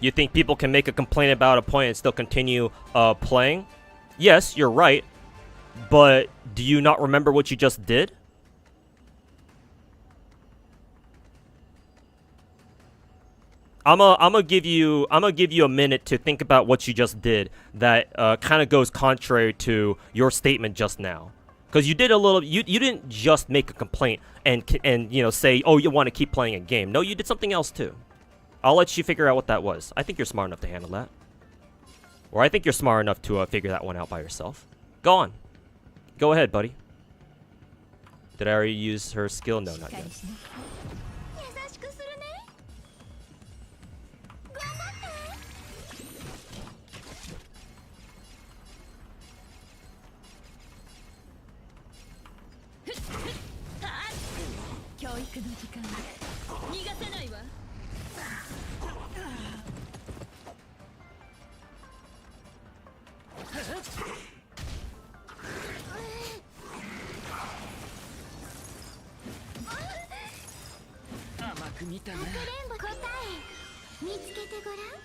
You think people can make a complaint about a point and still continue playing? Yes, you're right. But do you not remember what you just did? I'm gonna give you a minute to think about what you just did that kind of goes contrary to your statement just now. Because you did a little, you didn't just make a complaint and you know say, oh, you want to keep playing a game. No, you did something else too. I'll let you figure out what that was. I think you're smart enough to handle that. Or I think you're smart enough to figure that one out by yourself. Go on. Go ahead, buddy. Did I already use her skill? No, not yet.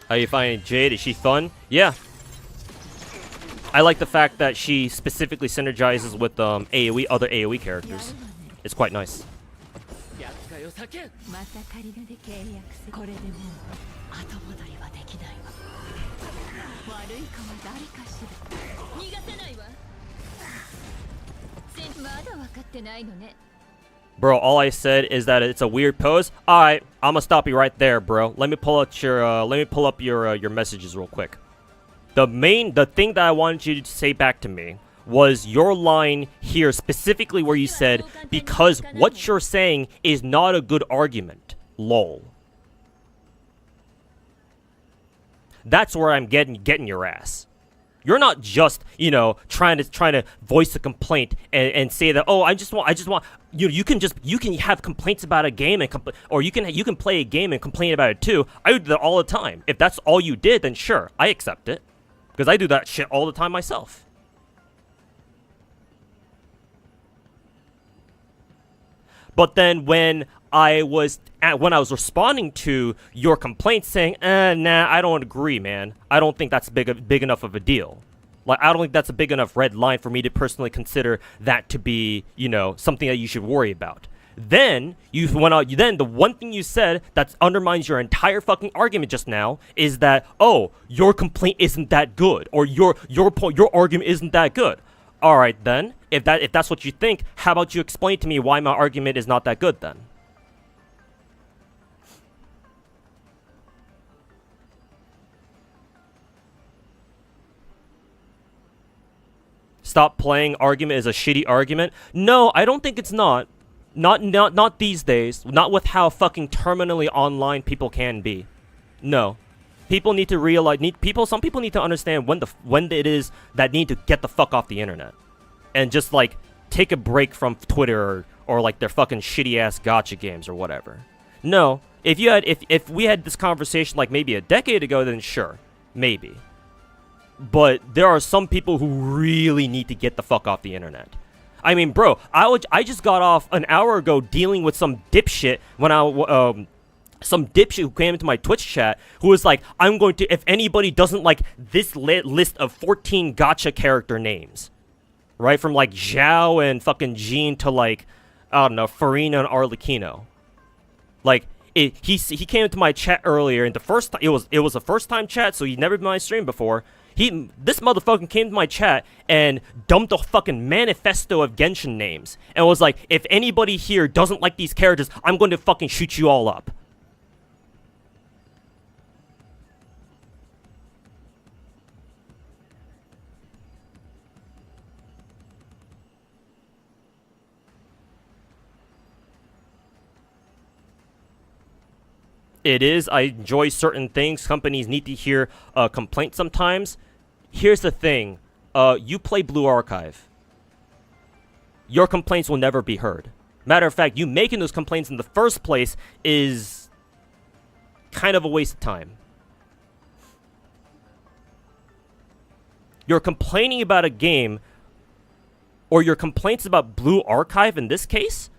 How you finding Jade? Is she fun? Yeah. I like the fact that she specifically synergizes with AoE, other AoE characters. It's quite nice. Bro, all I said is that it's a weird pose. Alright, I'm gonna stop you right there, bro. Let me pull up your messages real quick. The thing that I wanted you to say back to me was your line here, specifically where you said, because what you're saying is not a good argument. Lol. That's where I'm getting your ass. You're not just, you know, trying to voice a complaint and say that, oh, I just want you can have complaints about a game or you can play a game and complain about it too. I do that all the time. If that's all you did, then sure, I accept it. Because I do that shit all the time myself. But then when I was responding to your complaint saying, nah, I don't agree, man. I don't think that's big enough of a deal. Like, I don't think that's a big enough red line for me to personally consider that to be, you know, something that you should worry about. Then then the one thing you said that undermines your entire fucking argument just now is that, oh, your complaint isn't that good, or your argument isn't that good. All right, then, if that's what you think, how about you explain to me why my argument is not that good then? Stop playing argument is a shitty argument. No, I don't think it's not. Not these days. Not with how fucking terminally online people can be. No. People need to realize some people need to understand when it is that need to get the fuck off the internet. And just like take a break from Twitter or like their fucking shitty ass gacha games or whatever. No. If we had this conversation like maybe a decade ago, then sure. Maybe. But there are some people who really need to get the fuck off the internet. I mean, bro, I just got off an hour ago dealing with some dipshit some dipshit who came into my Twitch chat who was like, I'm going to, if anybody doesn't like this list of 14 gacha character names. right? From like Zhao and fucking Jean to like, I don't know, Farina and Arlecchino. Like, he came into my chat earlier, and the first time it was a first time chat, so he'd never been on my stream before. This motherfucker came to my chat and dumped a fucking manifesto of Genshin names and was like, if anybody here doesn't like these characters, I'm going to fucking shoot you all up. It is. I enjoy certain things. Companies need to hear complaints sometimes. Here's the thing. You play Blue Archive. Your complaints will never be heard. Matter of fact, you making those complaints in the first place is kind of a waste of time. You're complaining about a game, or your complaints about Blue Archive in this case,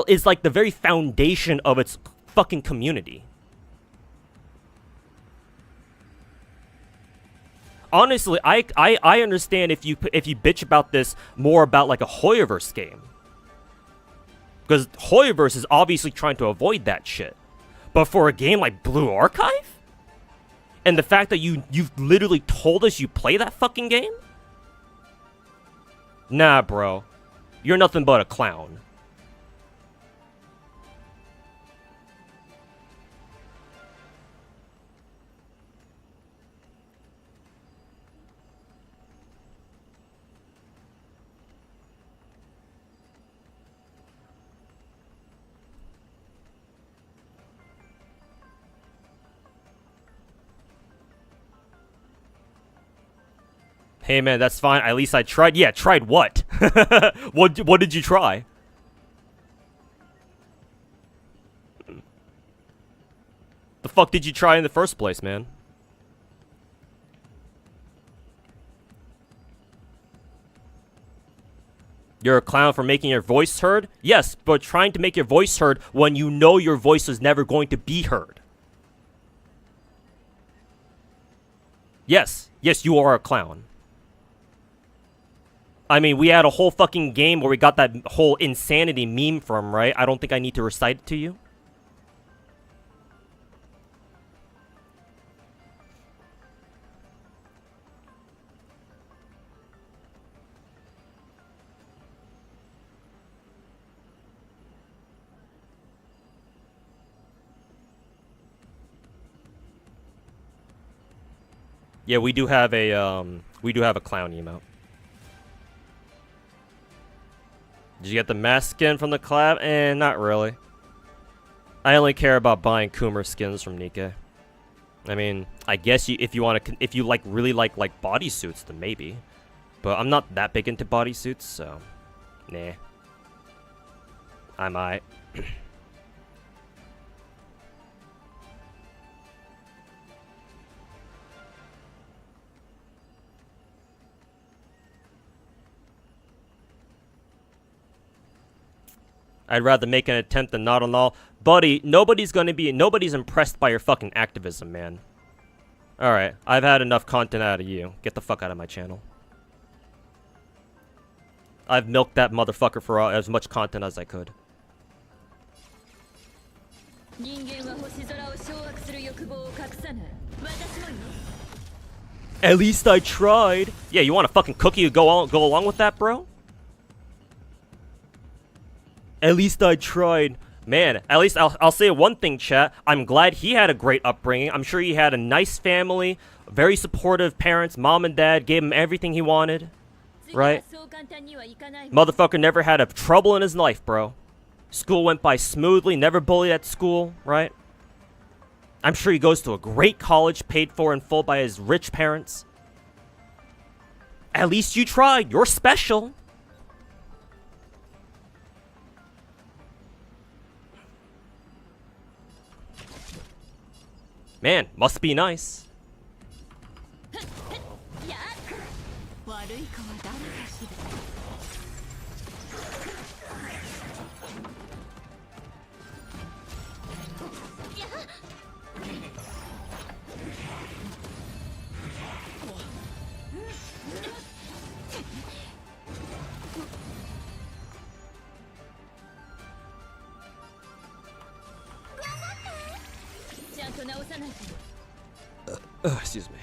is like the very foundation of its fucking community. Honestly, I understand if you bitch about this more about like a Hoyoverse game, because Hoyoverse is obviously trying to avoid that shit. But for a game like Blue Archive, and the fact that you've literally told us you play that fucking game, nah, bro, you're nothing but a clown. Hey man, that's fine. At least I tried. Yeah, tried what? What did you try? The fuck did you try in the first place, man? You're a clown for making your voice heard? Yes, but trying to make your voice heard when you know your voice is never going to be heard. Yes, you are a clown. I mean, we had a whole fucking game where we got that whole insanity meme from, right? I don't think I need to recite it to you. Yeah, we do have a clown emote. Did you get the mask skin from the collab? Not really. I only care about buying Coomer skins from Nikkei. I mean, I guess if you really like bodysuits, then maybe. But I'm not that big into bodysuits, so nah. I might. I'd rather make an attempt than not on all. Buddy, nobody's impressed by your fucking activism, man. Alright, I've had enough content out of you. Get the fuck out of my channel. I've milked that motherfucker for as much content as I could. At least I tried. Yeah, you want a fucking cookie to go along with that, bro? At least I tried. Man, at least I'll say one thing, chat. I'm glad he had a great upbringing. I'm sure he had a nice family, very supportive parents, mom and dad, gave him everything he wanted. Right? Motherfucker never had a trouble in his life, bro. School went by smoothly, never bullied at school, right? I'm sure he goes to a great college, paid for in full by his rich parents. At least you tried. You're special. Man, must be nice. Excuse me.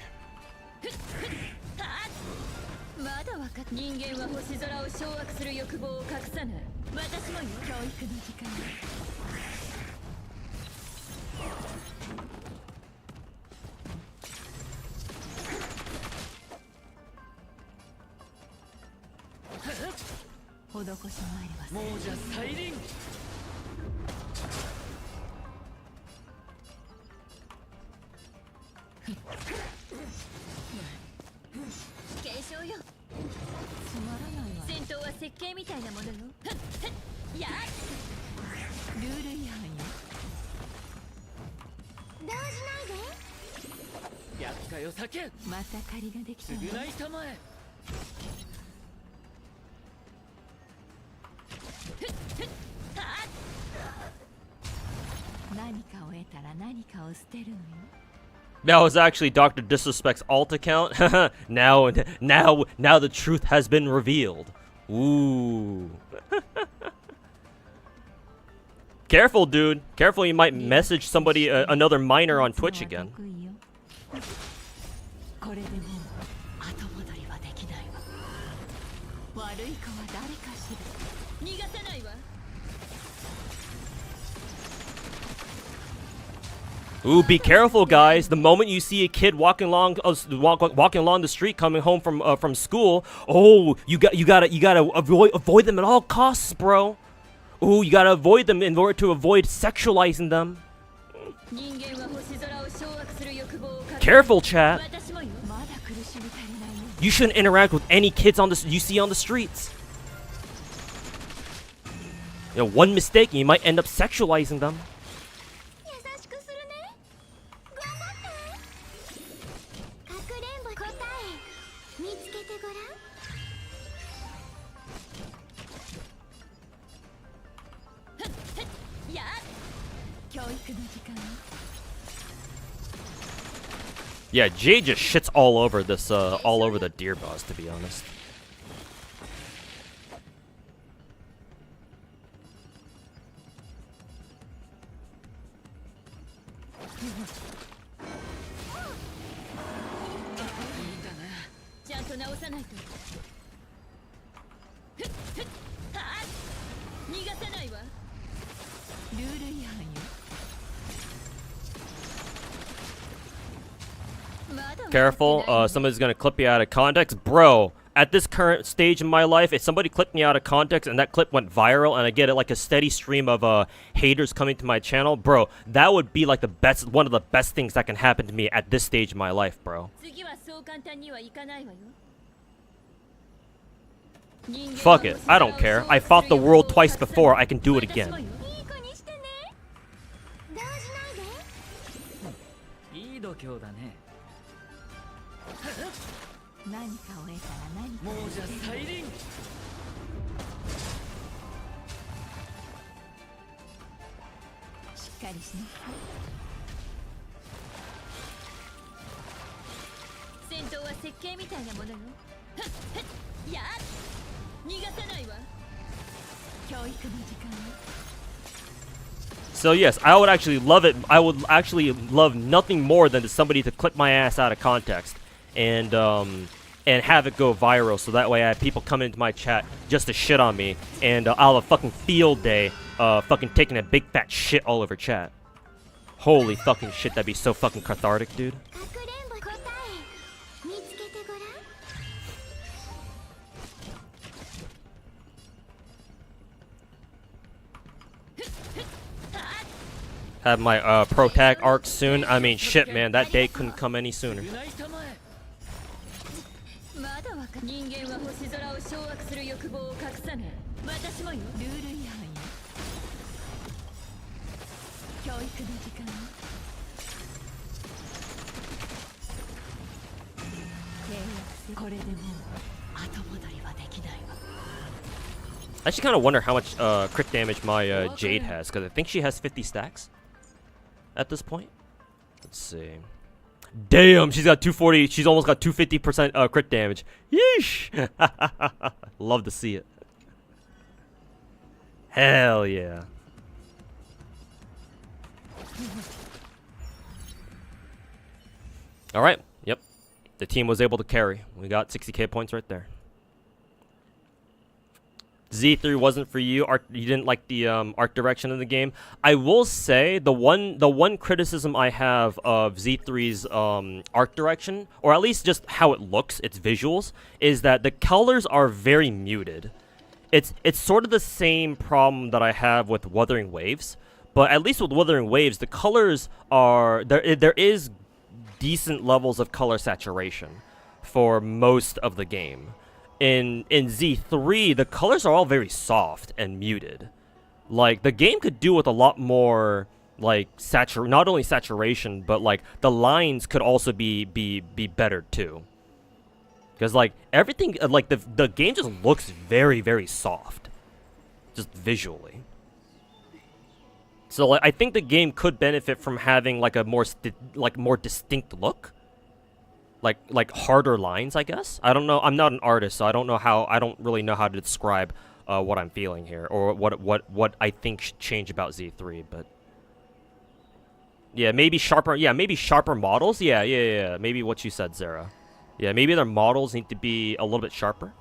まだわかっ人間は星空を掌握する欲望を隠さない。私もよ。教育の時間。施し参ります。もうじゃ再臨。継承よ。つまらないわ。戦闘は設計みたいなものよ。やルール違反よ。動じないで。厄介を避け。また借りができたわ。償いたまえ。何かを得たら何かを捨てるのよ。
That was actually Dr. Disrespect's alt account. now the truth has been revealed. Ooh. Careful, dude. Careful, you might message somebody, another minor on Twitch again. Ooh, be careful, guys. The moment you see a kid walking along the street coming home from school, oh, you gotta avoid them at all costs, bro. Ooh, you gotta avoid them in order to avoid sexualizing them. Careful, chat. You shouldn't interact with any kids you see on the streets. You know, one mistake and you might end up sexualizing them. Yeah, Jade just shits all over this, all over the deer boss, to be honest. Careful, somebody's gonna clip you out of context. Bro, at this current stage in my life, if somebody clipped me out of context and that clip went viral and I get like a steady stream of haters coming to my channel, bro, that would be like one of the best things that can happen to me at this stage in my life, bro. Fuck it, I don't care. I fought the world twice before, I can do it again. So yes, I would actually love it. I would actually love nothing more than somebody to clip my ass out of context and have it go viral, so that way I have people come into my chat just to shit on me, and I'll have a fucking field day, fucking taking a big fat shit all over chat. Holy fucking shit, that'd be so fucking cathartic, dude. Have my pro tag arc soon. I mean, shit, man, that day couldn't come any sooner. I actually kind of wonder how much crit damage my Jade has, because I think she has 50 stacks at this point. Let's see. Damn, she's got 240. She's almost got 250% crit damage. Yeesh. Love to see it. Hell yeah. All right. Yep. The team was able to carry. We got 60k points right there. Z3 wasn't for you. You didn't like the art direction of the game. I will say the one criticism I have of Z3's art direction, or at least just how it looks, its visuals, is that the colors are very muted. It's sort of the same problem that I have with Wuthering Waves, but at least with Wuthering Waves, the colors are there is decent levels of color saturation for most of the game. In Z3, the colors are all very soft and muted. Like, the game could do with a lot more, like, not only saturation, but, like, the lines could also be better, too. Because, like, everything, like, the game just looks very, very soft. Just visually. So, like, I think the game could benefit from having, like, a more distinct look. Like harder lines, I guess. I don't know. I'm not an artist, so I don't really know how to describe what I'm feeling here, or what I think should change about Z3. But yeah, maybe sharper. Yeah, maybe sharper models. Yeah. Maybe what you said, Zara. Yeah, maybe their models need to be a little bit sharper.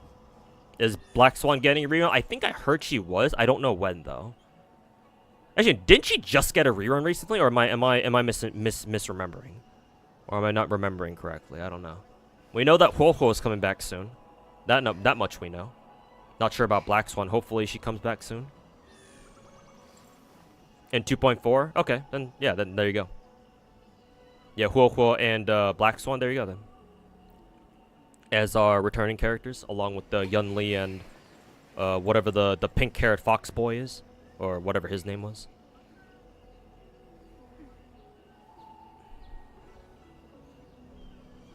Is Black Swan getting a rerun? I think I heard she was. I don't know when though. Actually, didn't she just get a rerun recently, or am I misremembering? Or am I not remembering correctly? I don't know. We know that Huohuo is coming back soon. That much we know. Not sure about Black Swan. Hopefully she comes back soon. In 2.4? Okay, then yeah, then there you go. Yeah, Huohuo and Black Swan, there you go then. As our returning characters, along with Yun Li and whatever the pink carrot fox boy is. Or whatever his name was.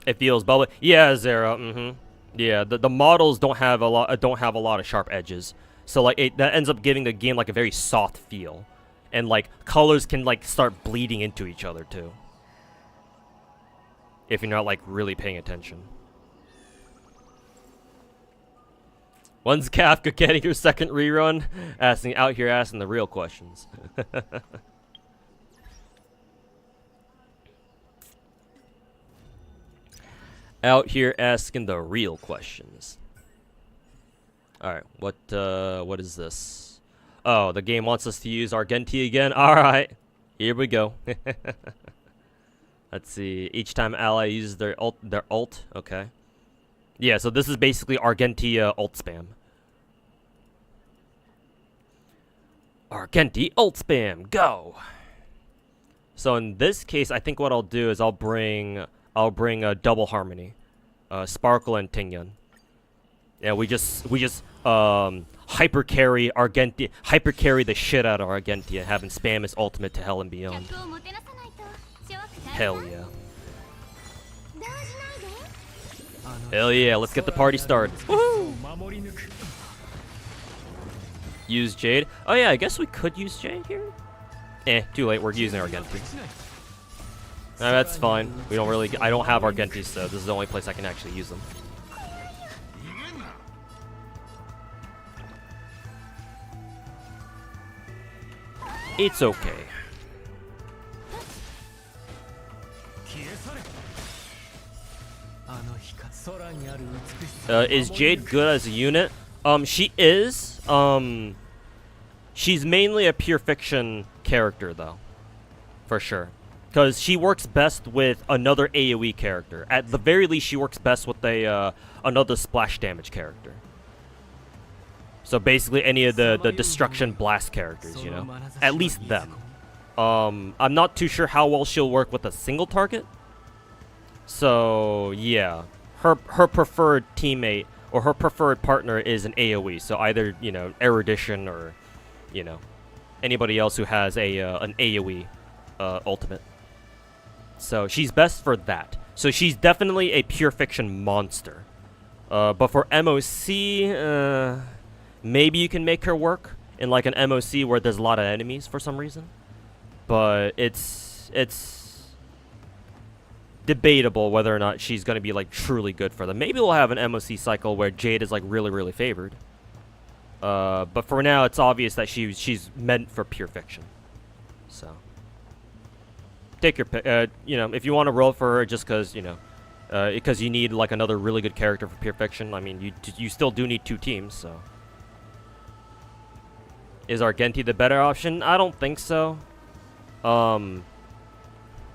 It feels bubbly. Yeah, Zara. Yeah, the models don't have a lot of sharp edges. So like that ends up giving the game like a very soft feel. And like colors can like start bleeding into each other too. If you're not like really paying attention. When's Kafka getting her second rerun? Asking the real questions. Out here asking the real questions. Alright, what is this? Oh, the game wants us to use Argenti again? Alright, here we go. Let's see, each time ally uses their ult, okay. Yeah, so this is basically Argenti ult spam. Argenti ult spam, go! So in this case, I think what I'll do is I'll bring a double harmony, Sparkle and Tingyun. Yeah, we just hyper carry the shit out of Argenti and have him spam his ultimate to hell and beyond. Hell yeah. Hell yeah, let's get the party started. Woohoo! Use Jade. Oh yeah, I guess we could use Jade here. Too late. We're using Argenti. That's fine. We don't really. I don't have Argenti, so this is the only place I can actually use them. It's okay. Is Jade good as a unit? She is. She's mainly a pure fiction character, though. For sure. Because she works best with another AoE character. At the very least, she works best with another splash damage character. So basically any of the destruction blast characters, you know? At least them. I'm not too sure how well she'll work with a single target. So, yeah. Her preferred teammate or her preferred partner is an AoE. So either, you know, Erudition or, you know, anybody else who has an AoE ultimate. So she's best for that. So she's definitely a pure fiction monster. But for MOC, maybe you can make her work in like an MOC where there's a lot of enemies for some reason. But it's debatable whether or not she's going to be like truly good for them. Maybe we'll have an MOC cycle where Jade is like really favored. But for now, it's obvious that she's meant for pure fiction. So take your pick. You know, if you want to roll for her just because, you know, because you need like another really good character for pure fiction. I mean, you still do need 2 teams, so. Is Argenti the better option? I don't think so.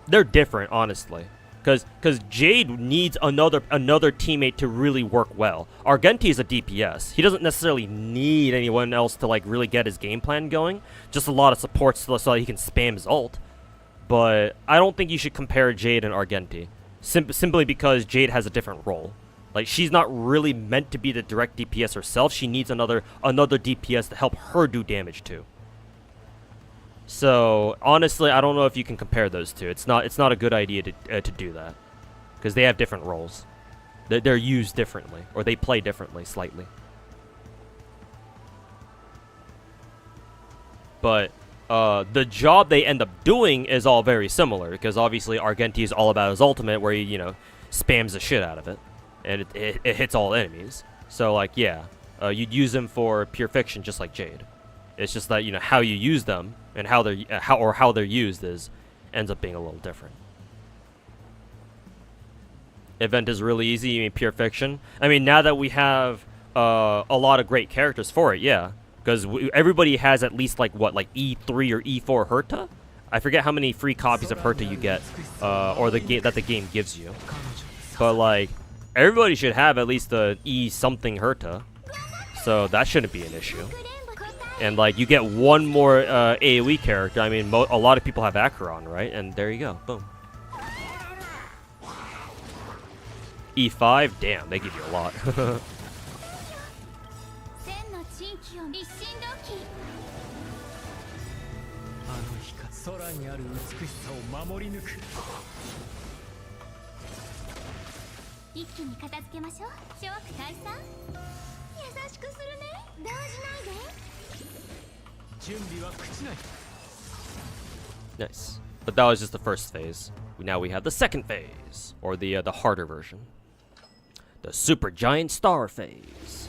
They're different, honestly. Because Jade needs another teammate to really work well. Argenti is a DPS. He doesn't necessarily need anyone else to like really get his game plan going. Just a lot of support so that he can spam his ult. But I don't think you should compare Jade and Argenti. Simply because Jade has a different role. Like, she's not really meant to be the direct DPS herself. She needs another DPS to help her do damage too. So honestly, I don't know if you can compare those two. It's not a good idea to do that, because they have different roles. They're used differently, or they play differently slightly. But the job they end up doing is all very similar, because obviously Argenti is all about his ultimate, where he, you know, spams the shit out of it, and it hits all enemies. So like, yeah, you'd use him for pure fiction just like Jade. It's just that, you know, how you use them and how they're used ends up being a little different. Event is really easy. You mean pure fiction? I mean, now that we have a lot of great characters for it, yeah, because everybody has at least like E3 or E4 Herta. I forget how many free copies of Herta you get, or the game gives you. But like, everybody should have at least the E something Herta, so that shouldn't be an issue. And like, you get one more AoE character. I mean, a lot of people have Acheron, right? And there you go, boom. E5, damn, they give you a lot. Nice. But that was just the first phase. Now we have the second phase, or the harder version. The Super Giant Star phase.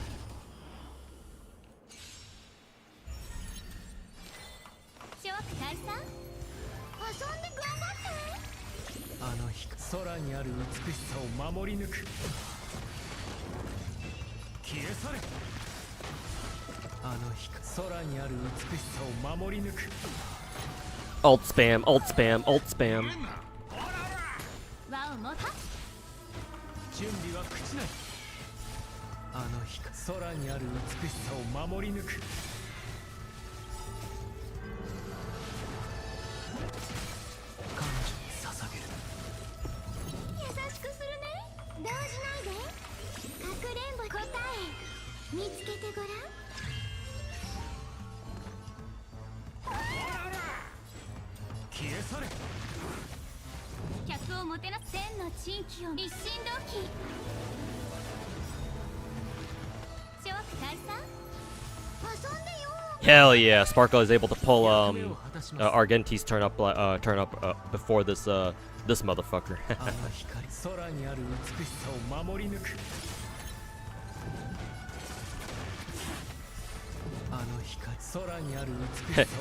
Ult spam, ult spam, ult spam. Hell yeah, Sparkle is able to pull Argenti's turn up before this this motherfucker.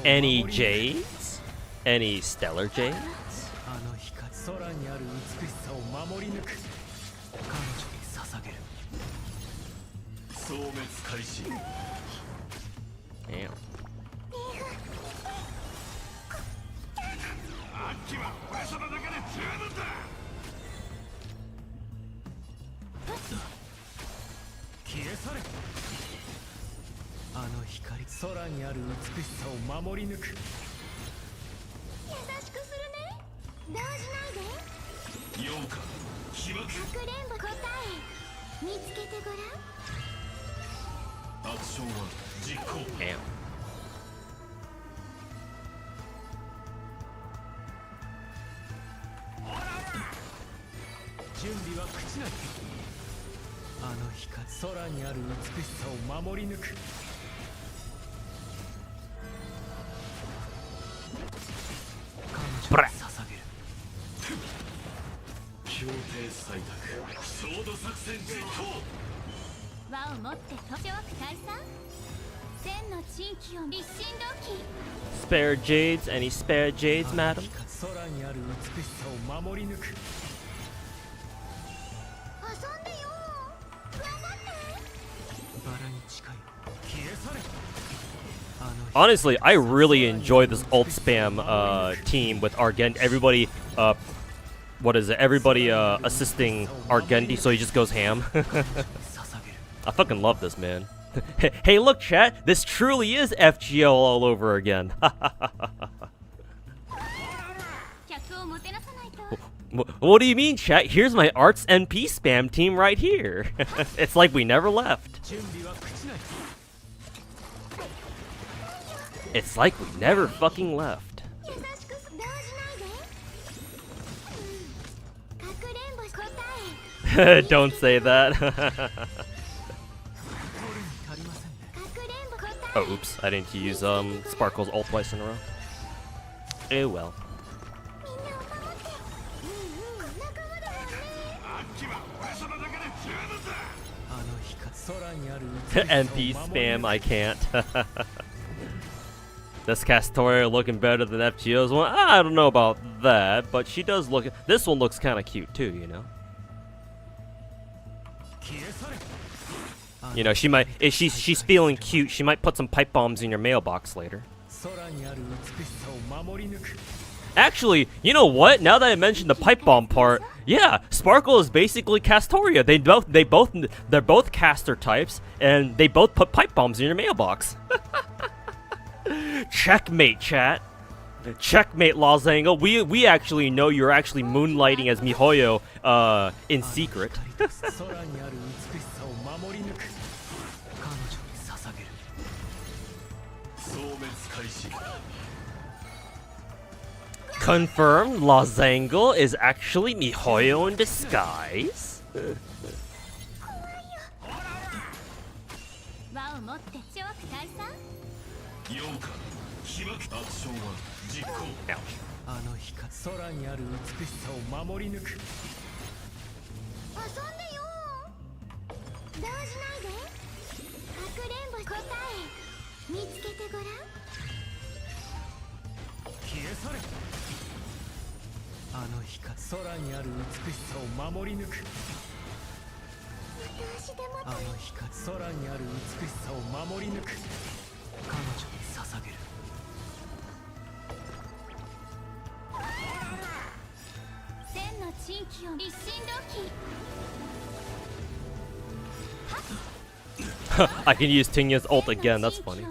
Any Jades? Any Stellar Jades? Damn. Damn. Bra. Spare Jades? Any spare Jades, madam?
空にある美しさを守り抜く
Honestly, I really enjoy this ult spam team with Argent. Everybody, what is it? Everybody assisting Argenti, so he just goes ham. I fucking love this, man. Hey, look, chat. This truly is FGO all over again. What do you mean, chat? Here's my Arts NP spam team right here. It's like we never left. It's like we never fucking left. Don't say that. Oh, oops. I didn't use Sparkle's ult twice in a row. Eh, well. NP spam, I can't. This Castoria looking better than FGO's one? I don't know about that, but she does look... This one looks kind of cute too, you know? You know, she might... If she's feeling cute, she might put some pipe bombs in your mailbox later. Actually, you know what? Now that I mentioned the pipe bomb part, yeah, Sparkle is basically Castoria. They're both caster types, and they both put pipe bombs in your mailbox. Checkmate, chat. Checkmate, Lozango. We actually know you're actually moonlighting as Mihoyo in secret. Confirmed, Lozango is actually Mihoyo in disguise. I can use Tingya's ult again, that's funny.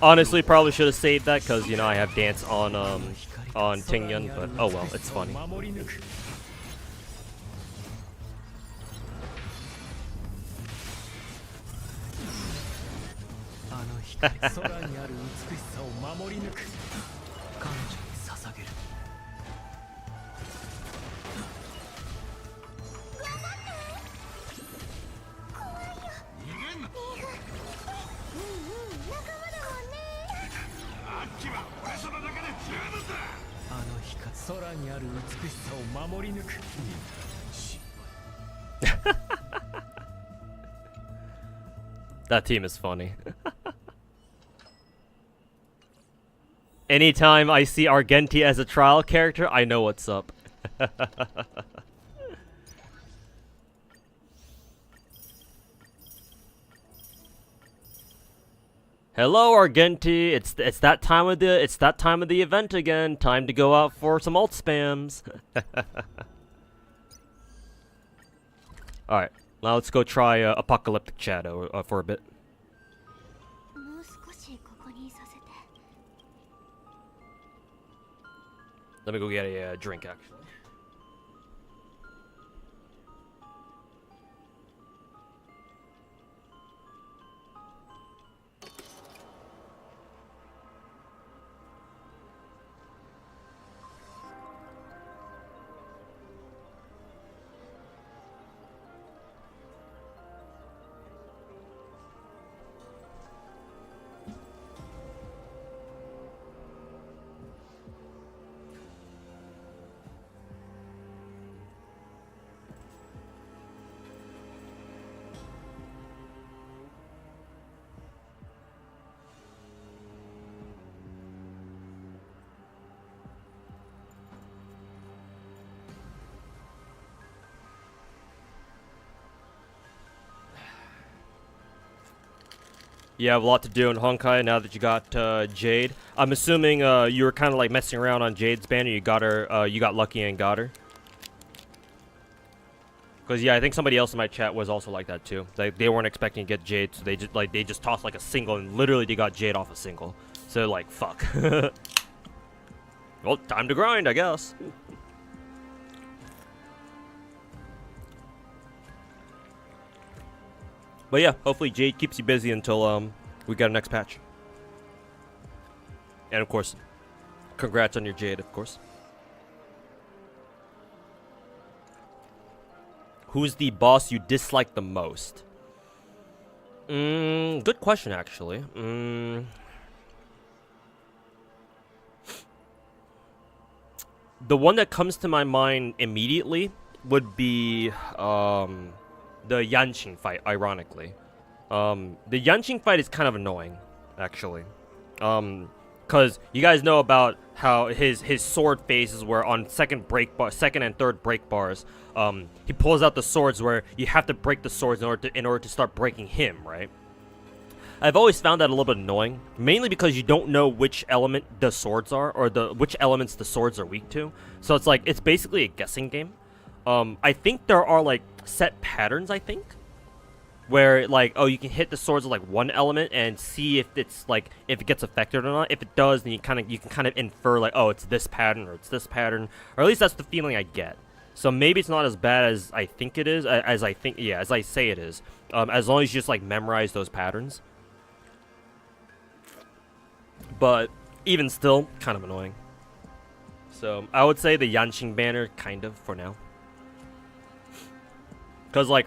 Honestly, probably should have saved that because, you know, I have dance on Tingyan, but oh well, it's funny. That team is funny. Anytime I see Argenti as a trial character, I know what's up. Hello, Argenti. It's that time of the event again. Time to go out for some ult spams. All right, now let's go try Apocalyptic Shadow for a bit. Let me go get a drink, actually. You have a lot to do in Honkai now that you got Jade. I'm assuming you were kind of like messing around on Jade's banner. You got her. You got lucky and got her. Because yeah, I think somebody else in my chat was also like that too. They weren't expecting to get Jade, so they just tossed like a single, and literally they got Jade off a single. So like, fuck. Well, time to grind, I guess. But yeah, hopefully Jade keeps you busy until we got a next patch. And of course, congrats on your Jade, of course. Who's the boss you dislike the most? Good question, actually. The one that comes to my mind immediately would be the Yanqing fight, ironically. The Yanqing fight is kind of annoying, actually. Cause you guys know about how his sword phases where on second and third break bars, he pulls out the swords where you have to break the swords in order to start breaking him, right? I've always found that a little bit annoying, mainly because you don't know which element the swords are, or which elements the swords are weak to. So it's like, it's basically a guessing game. I think there are like set patterns, I think, where like, oh, you can hit the swords with like one element and see if it's like, if it gets affected or not. If it does, then you can kind of infer like, oh, it's this pattern or it's this pattern, or at least that's the feeling I get. So maybe it's not as bad as I think it is, as I say it is, as long as you just like memorize those patterns. But even still, kind of annoying. So I would say the Yanqing banner, kind of, for now. Because like,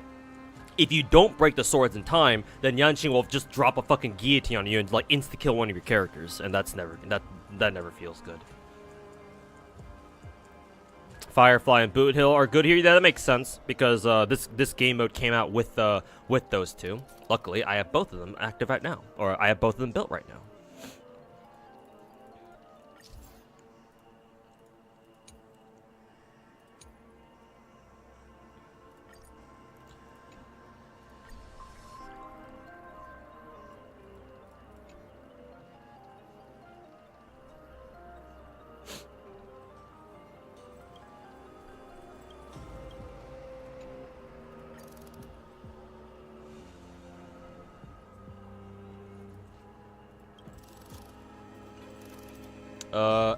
if you don't break the swords in time, then Yanqing will just drop a fucking guillotine on you and like insta-kill one of your characters, and that never feels good. Firefly and Boot Hill are good here. Yeah, that makes sense because this game mode came out with those two. Luckily, I have both of them active right now, or I have both of them built right now.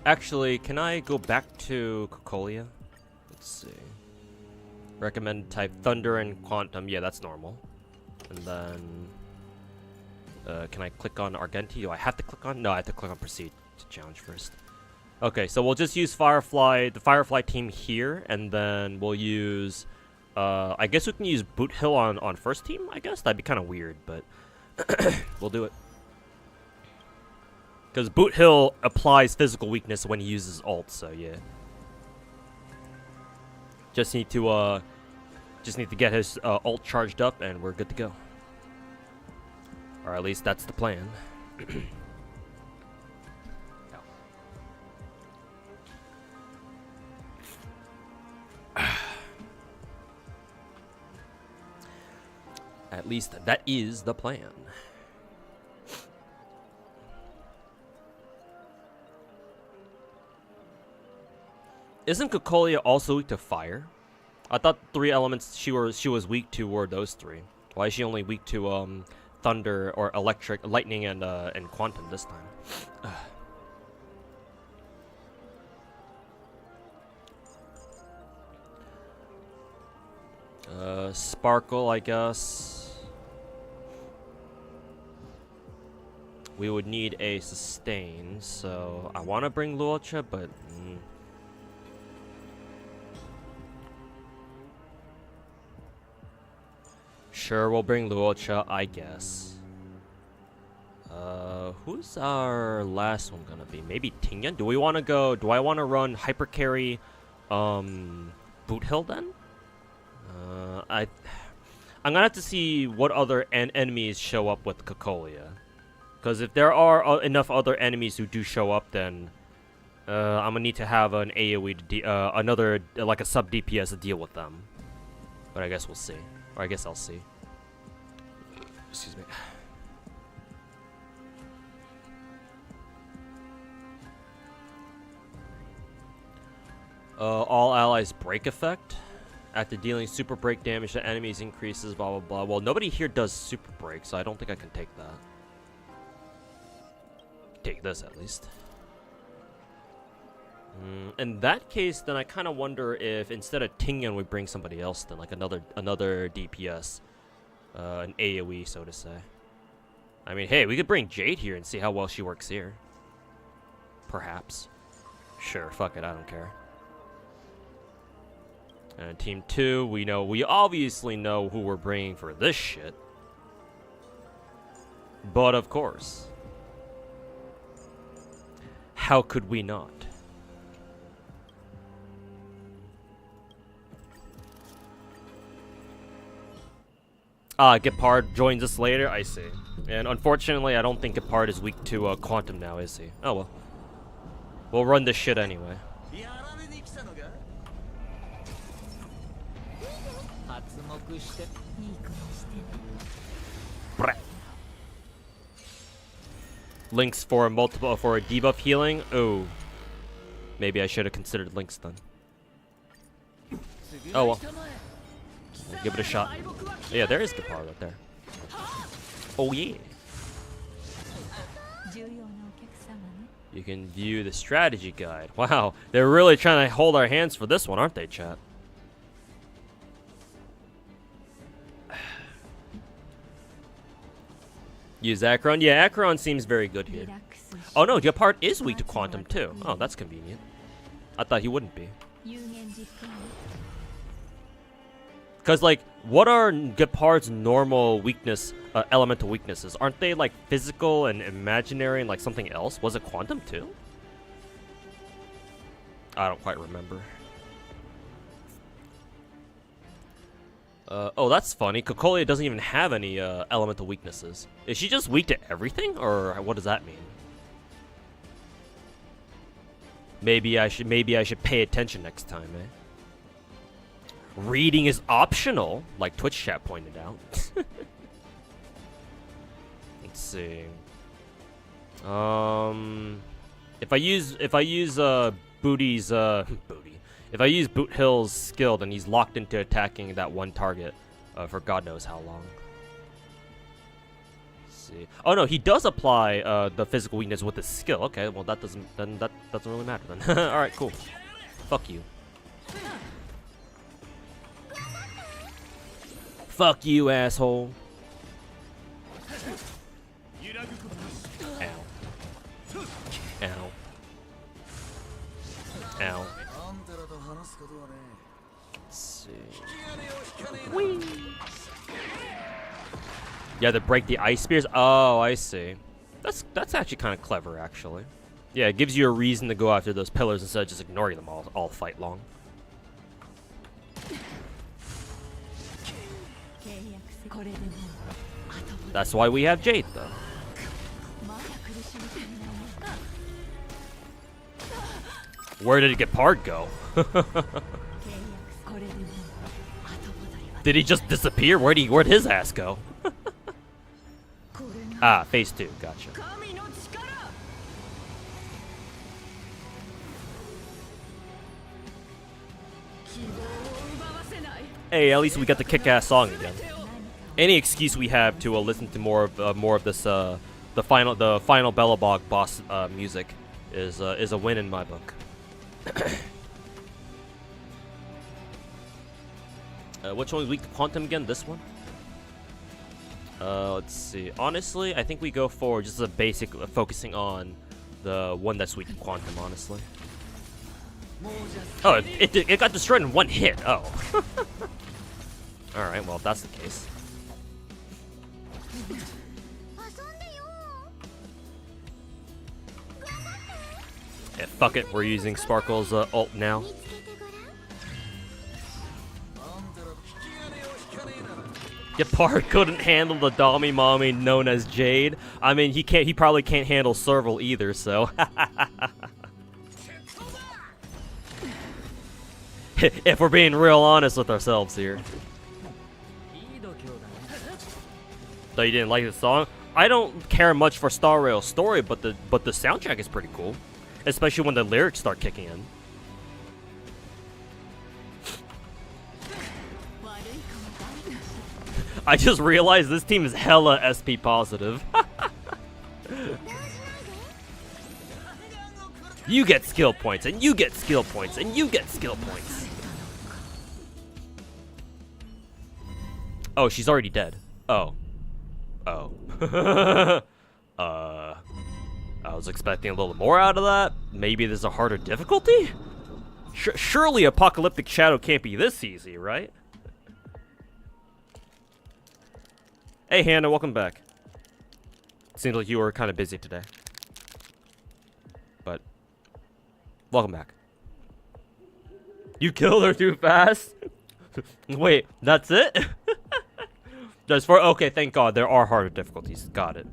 Actually, can I go back to Cocolia? Let's see. Recommend type Thunder and Quantum. Yeah, that's normal. And then, can I click on Argenti? Do I have to click on? No, I have to click on Proceed to challenge first. Okay, so we'll just use the Firefly team here, and then we'll use, I guess we can use Boot Hill on first team, I guess? That'd be kind of weird, but we'll do it. Because Boot Hill applies physical weakness when he uses ult, so yeah. Just need to get his ult charged up, and we're good to go. Or at least that's the plan. At least that is the plan. Isn't Cocolia also weak to fire? I thought 3 elements she was weak to were those 3. Why is she only weak to thunder or electric, lightning, and quantum this time? Sparkle, I guess. We would need a sustain, so I want to bring Luocha, but. Sure, we'll bring Luocha, I guess. Who's our last one gonna be? Maybe Tingyan? Do I want to run Hyper Carry, Boot Hill then? I'm gonna have to see what other enemies show up with Cocolia. Because if there are enough other enemies who do show up, then I'm gonna need to have an AoE another, like a sub DPS to deal with them. But I guess we'll see. Or I guess I'll see. Excuse me. All allies break effect. After dealing super break damage to enemies increases, blah, blah, blah. Well, nobody here does super break, so I don't think I can take that. Take this, at least. In that case, then I kind of wonder if instead of Tingyun, we bring somebody else then, like another DPS. An AoE, so to say. I mean, hey, we could bring Jade here and see how well she works here. Perhaps. Sure, fuck it, I don't care. And team 2, we obviously know who we're bringing for this shit. But of course, how could we not? Gepard joins us later, I see. And unfortunately, I don't think Gepard is weak to Quantum now, is he? Oh well. We'll run this shit anyway. Brat. Links for a debuff healing? Oh. Maybe I should have considered links then. Oh well. We'll give it a shot. Yeah, there is Gepard right there. Oh yeah. You can view the strategy guide. Wow, they're really trying to hold our hands for this one, aren't they, chat? Use Acheron? Yeah, Acheron seems very good here. Oh no, Gepard is weak to Quantum too. Oh, that's convenient. I thought he wouldn't be. Because, like, what are Gepard's normal weakness, elemental weaknesses? Aren't they, like, physical and imaginary and, like, something else? Was it Quantum, too? I don't quite remember. Oh, that's funny. Cocolia doesn't even have any, elemental weaknesses. Is she just weak to everything? Or what does that mean? Maybe I should pay attention next time, eh? Reading is optional, like Twitch chat pointed out. Let's see. If I use Booty's if I use Boot Hill's skill, then he's locked into attacking that one target for God knows how long. Let's see. Oh no, he does apply the physical weakness with his skill. Okay, well that doesn't really matter then. All right, cool. Fuck you. Fuck you, asshole. Ow. Ow. Ow. Let's see. Whee. Yeah, to break the ice spears? Oh, I see. That's actually kind of clever, actually. Yeah, it gives you a reason to go after those pillars instead of just ignoring them all fight long. That's why we have Jade, though. Where did Gepard go? Did he just disappear? Where'd his ass go? Ah, phase 2. Gotcha. Hey, at least we got the kick-ass song again. Any excuse we have to listen to more of this the final Bellabog boss music is a win in my book. Which one is weak to Quantum again? This one? Let's see. Honestly, I think we go for just a basic focusing on the one that's weak to Quantum. Honestly. Oh, it got destroyed in one hit. Oh. All right. Well, if that's the case. Yeah, fuck it, we're using Sparkle's ult now. Gepard couldn't handle the Dami Mommy known as Jade. I mean, he probably can't handle Serval either, so. If we're being real honest with ourselves here. Though you didn't like the song? I don't care much for Star Rail's story, but the soundtrack is pretty cool. Especially when the lyrics start kicking in. I just realized this team is hella SP positive. You get skill points, and you get skill points, and you get skill points. Oh, she's already dead. Oh. Oh. I was expecting a little more out of that. Maybe there's a harder difficulty? Surely Apocalyptic Shadow can't be this easy, right? Hey, Hannah, welcome back. Seems like you were kind of busy today. But, welcome back. You killed her too fast? Wait, that's it? Just for okay, thank God there are harder difficulties. Got it.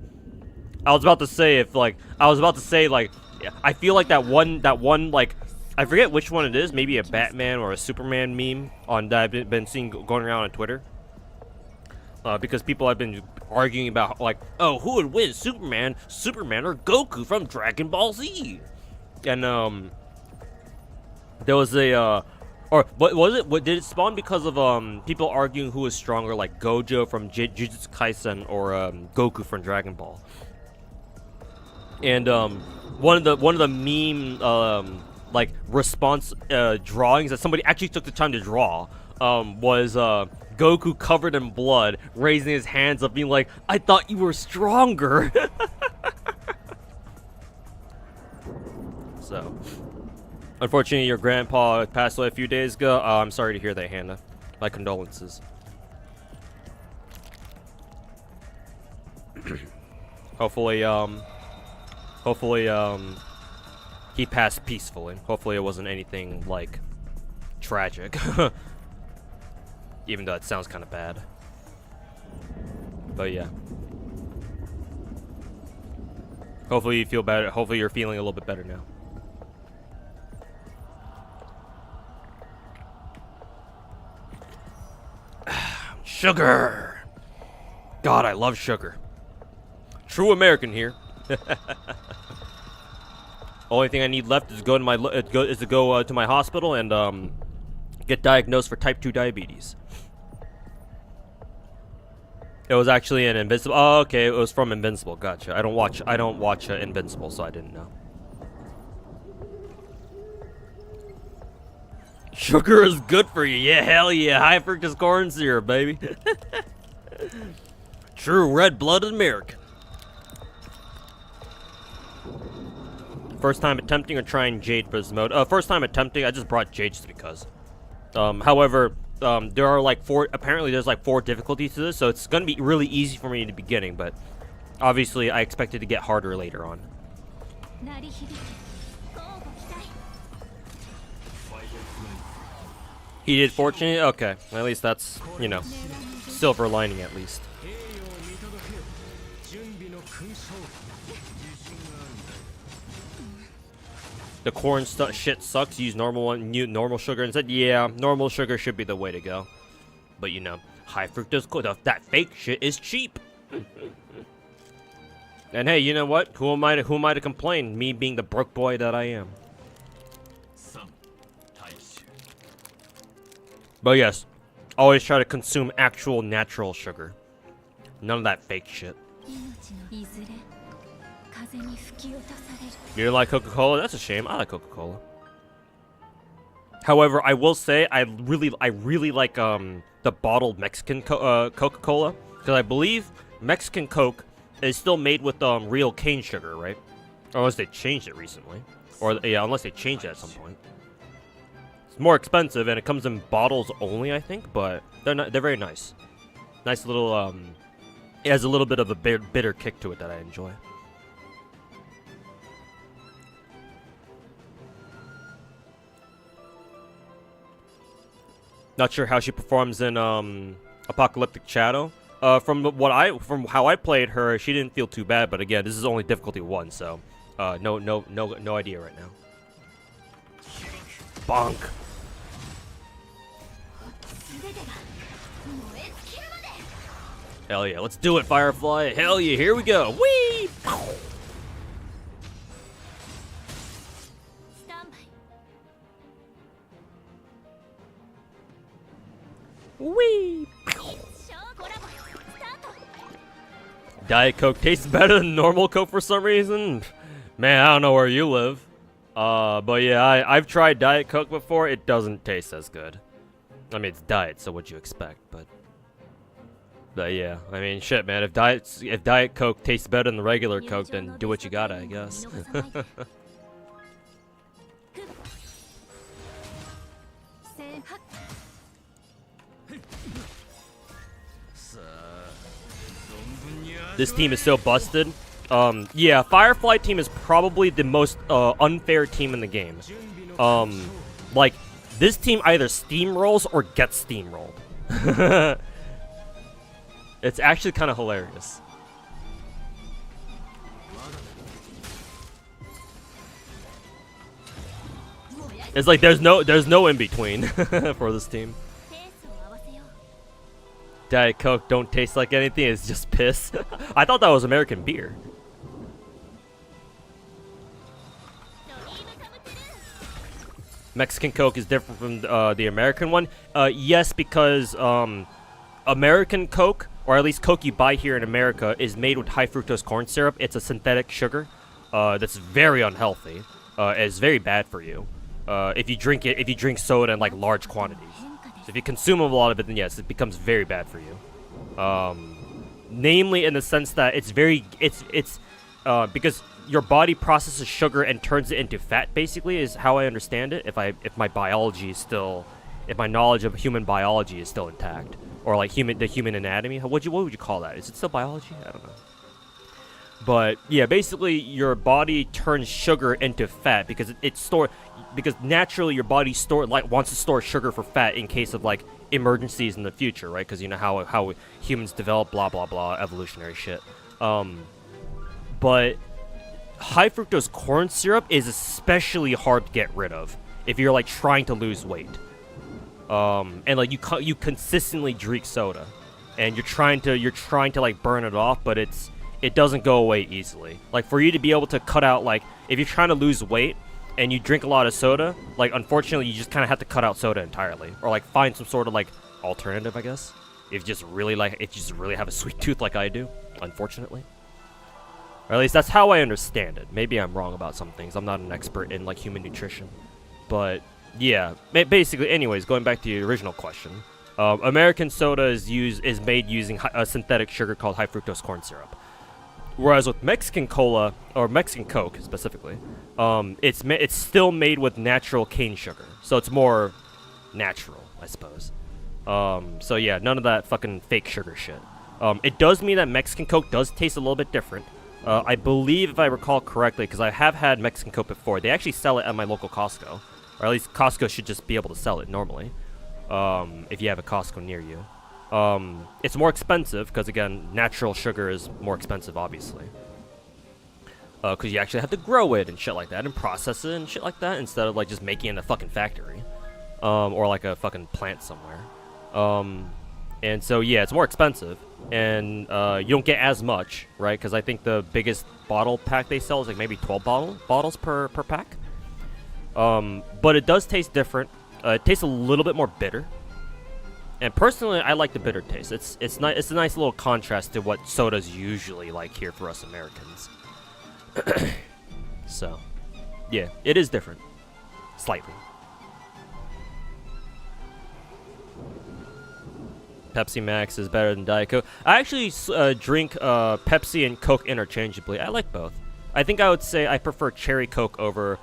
I was about to say yeah, I feel like that one like I forget which one it is, maybe a Batman or a Superman meme on that I've been seeing going around on Twitter. Because people have been arguing about like, oh, who would win, Superman or Goku from Dragon Ball Z? And there was a or what was it? What did it spawn because of people arguing who was stronger, like Gojo from Jujutsu Kaisen or Goku from Dragon Ball? And one of the meme like response drawings that somebody actually took the time to draw was Goku covered in blood, raising his hands up, being like, "I thought you were stronger." So. Unfortunately, your grandpa passed away a few days ago. I'm sorry to hear that, Hannah. My condolences. Hopefully, he passed peacefully. Hopefully it wasn't anything, like, tragic. Even though it sounds kind of bad. But yeah. Hopefully you feel better. Hopefully you're feeling a little bit better now. Sugar! God, I love sugar. True American here. Only thing I need left is go to my to my hospital and get diagnosed for type 2 diabetes. It was actually an Invincible. Oh, okay, it was from Invincible. Gotcha. I don't watch Invincible, so I didn't know. Sugar is good for you. Yeah, hell yeah. High fructose corn syrup, baby. True red-blooded American. First time attempting or trying Jade for this mode? First time attempting. I just brought Jade just because. However, there are like apparently there's like 4 difficulties to this, so it's gonna be really easy for me in the beginning, but obviously I expect it to get harder later on. He did fortunate? Okay, at least that's, you know, silver lining at least. The corn shit sucks. Use normal sugar instead. Yeah, normal sugar should be the way to go. But you know, high fructose, that fake shit is cheap. And hey, you know what? Who am I to complain? Me being the broke boy that I am. But yes, always try to consume actual natural sugar. None of that fake shit. You don't like Coca-Cola? That's a shame. I like Coca-Cola. However, I will say I really like the bottled Mexican Coca-Cola, because I believe Mexican Coke is still made with real cane sugar, right? Or unless they changed it recently, or yeah, unless they changed it at some point. It's more expensive and it comes in bottles only, I think, but they're very nice. Nice little it has a little bit of a bitter kick to it that I enjoy. Not sure how she performs in Apocalyptic Shadow. From how I played her, she didn't feel too bad. But again, this is only difficulty 1, so no idea right now. Bonk. Hell yeah, let's do it, Firefly. Hell yeah, here we go. Whee! Wee! Diet Coke tastes better than normal Coke for some reason. Man, I don't know where you live. But yeah, I've tried Diet Coke before. It doesn't taste as good. I mean, it's diet, so what'd you expect? But yeah, I mean, shit, man. If Diet Coke tastes better than the regular Coke, then do what you gotta, I guess. This team is so busted. Yeah, Firefly team is probably the most unfair team in the game. Like, this team either steamrolls or gets steamrolled. It's actually kind of hilarious. It's like there's no in between for this team. Diet Coke don't taste like anything, it's just piss. I thought that was American beer. Mexican Coke is different from the American one. Yes, because American Coke, or at least Coke you buy here in America, is made with high fructose corn syrup. It's a synthetic sugar that's very unhealthy. It's very bad for you. If you drink soda in like large quantities. So if you consume a lot of it, then yes, it becomes very bad for you. Namely in the sense that it's because your body processes sugar and turns it into fat, basically, is how I understand it. If my knowledge of human biology is still intact, or like the human anatomy, what would you call that? Is it still biology? I don't know. But yeah, basically your body turns sugar into fat because because naturally your body wants to store sugar for fat in case of like emergencies in the future, right? Because you know how humans develop, blah blah blah, evolutionary shit. But high fructose corn syrup is especially hard to get rid of if you're like trying to lose weight. And like you consistently drink soda, and you're trying to like burn it off, but it doesn't go away easily. Like for you to be able to cut out, like if you're trying to lose weight and you drink a lot of soda, like unfortunately you just kind of have to cut out soda entirely, or like find some sort of like alternative, I guess. If you just really have a sweet tooth like I do, unfortunately. Or at least that's how I understand it. Maybe I'm wrong about some things. I'm not an expert in like human nutrition. But yeah, basically, anyways, going back to the original question, American soda is made using a synthetic sugar called high fructose corn syrup. Whereas with Mexican cola, or Mexican Coke specifically, it's still made with natural cane sugar, so it's more natural, I suppose. So yeah, none of that fucking fake sugar shit. It does mean that Mexican Coke does taste a little bit different. I believe, if I recall correctly, because I have had Mexican Coke before, they actually sell it at my local Costco. Or at least Costco should just be able to sell it normally, if you have a Costco near you. It's more expensive, because again, natural sugar is more expensive, obviously. Because you actually have to grow it and shit like that, and process it and shit like that, instead of like just making it in a fucking factory. Or like a fucking plant somewhere. And so yeah, it's more expensive. And you don't get as much, right? Because I think the biggest bottle pack they sell is like maybe 12 bottles per pack. But it does taste different. It tastes a little bit more bitter. And personally, I like the bitter taste. It's a nice little contrast to what soda's usually like here for us Americans. So, yeah, it is different, slightly. Pepsi Max is better than Diet Coke. I actually drink Pepsi and Coke interchangeably. I like both. I think I would say I prefer Cherry Coke over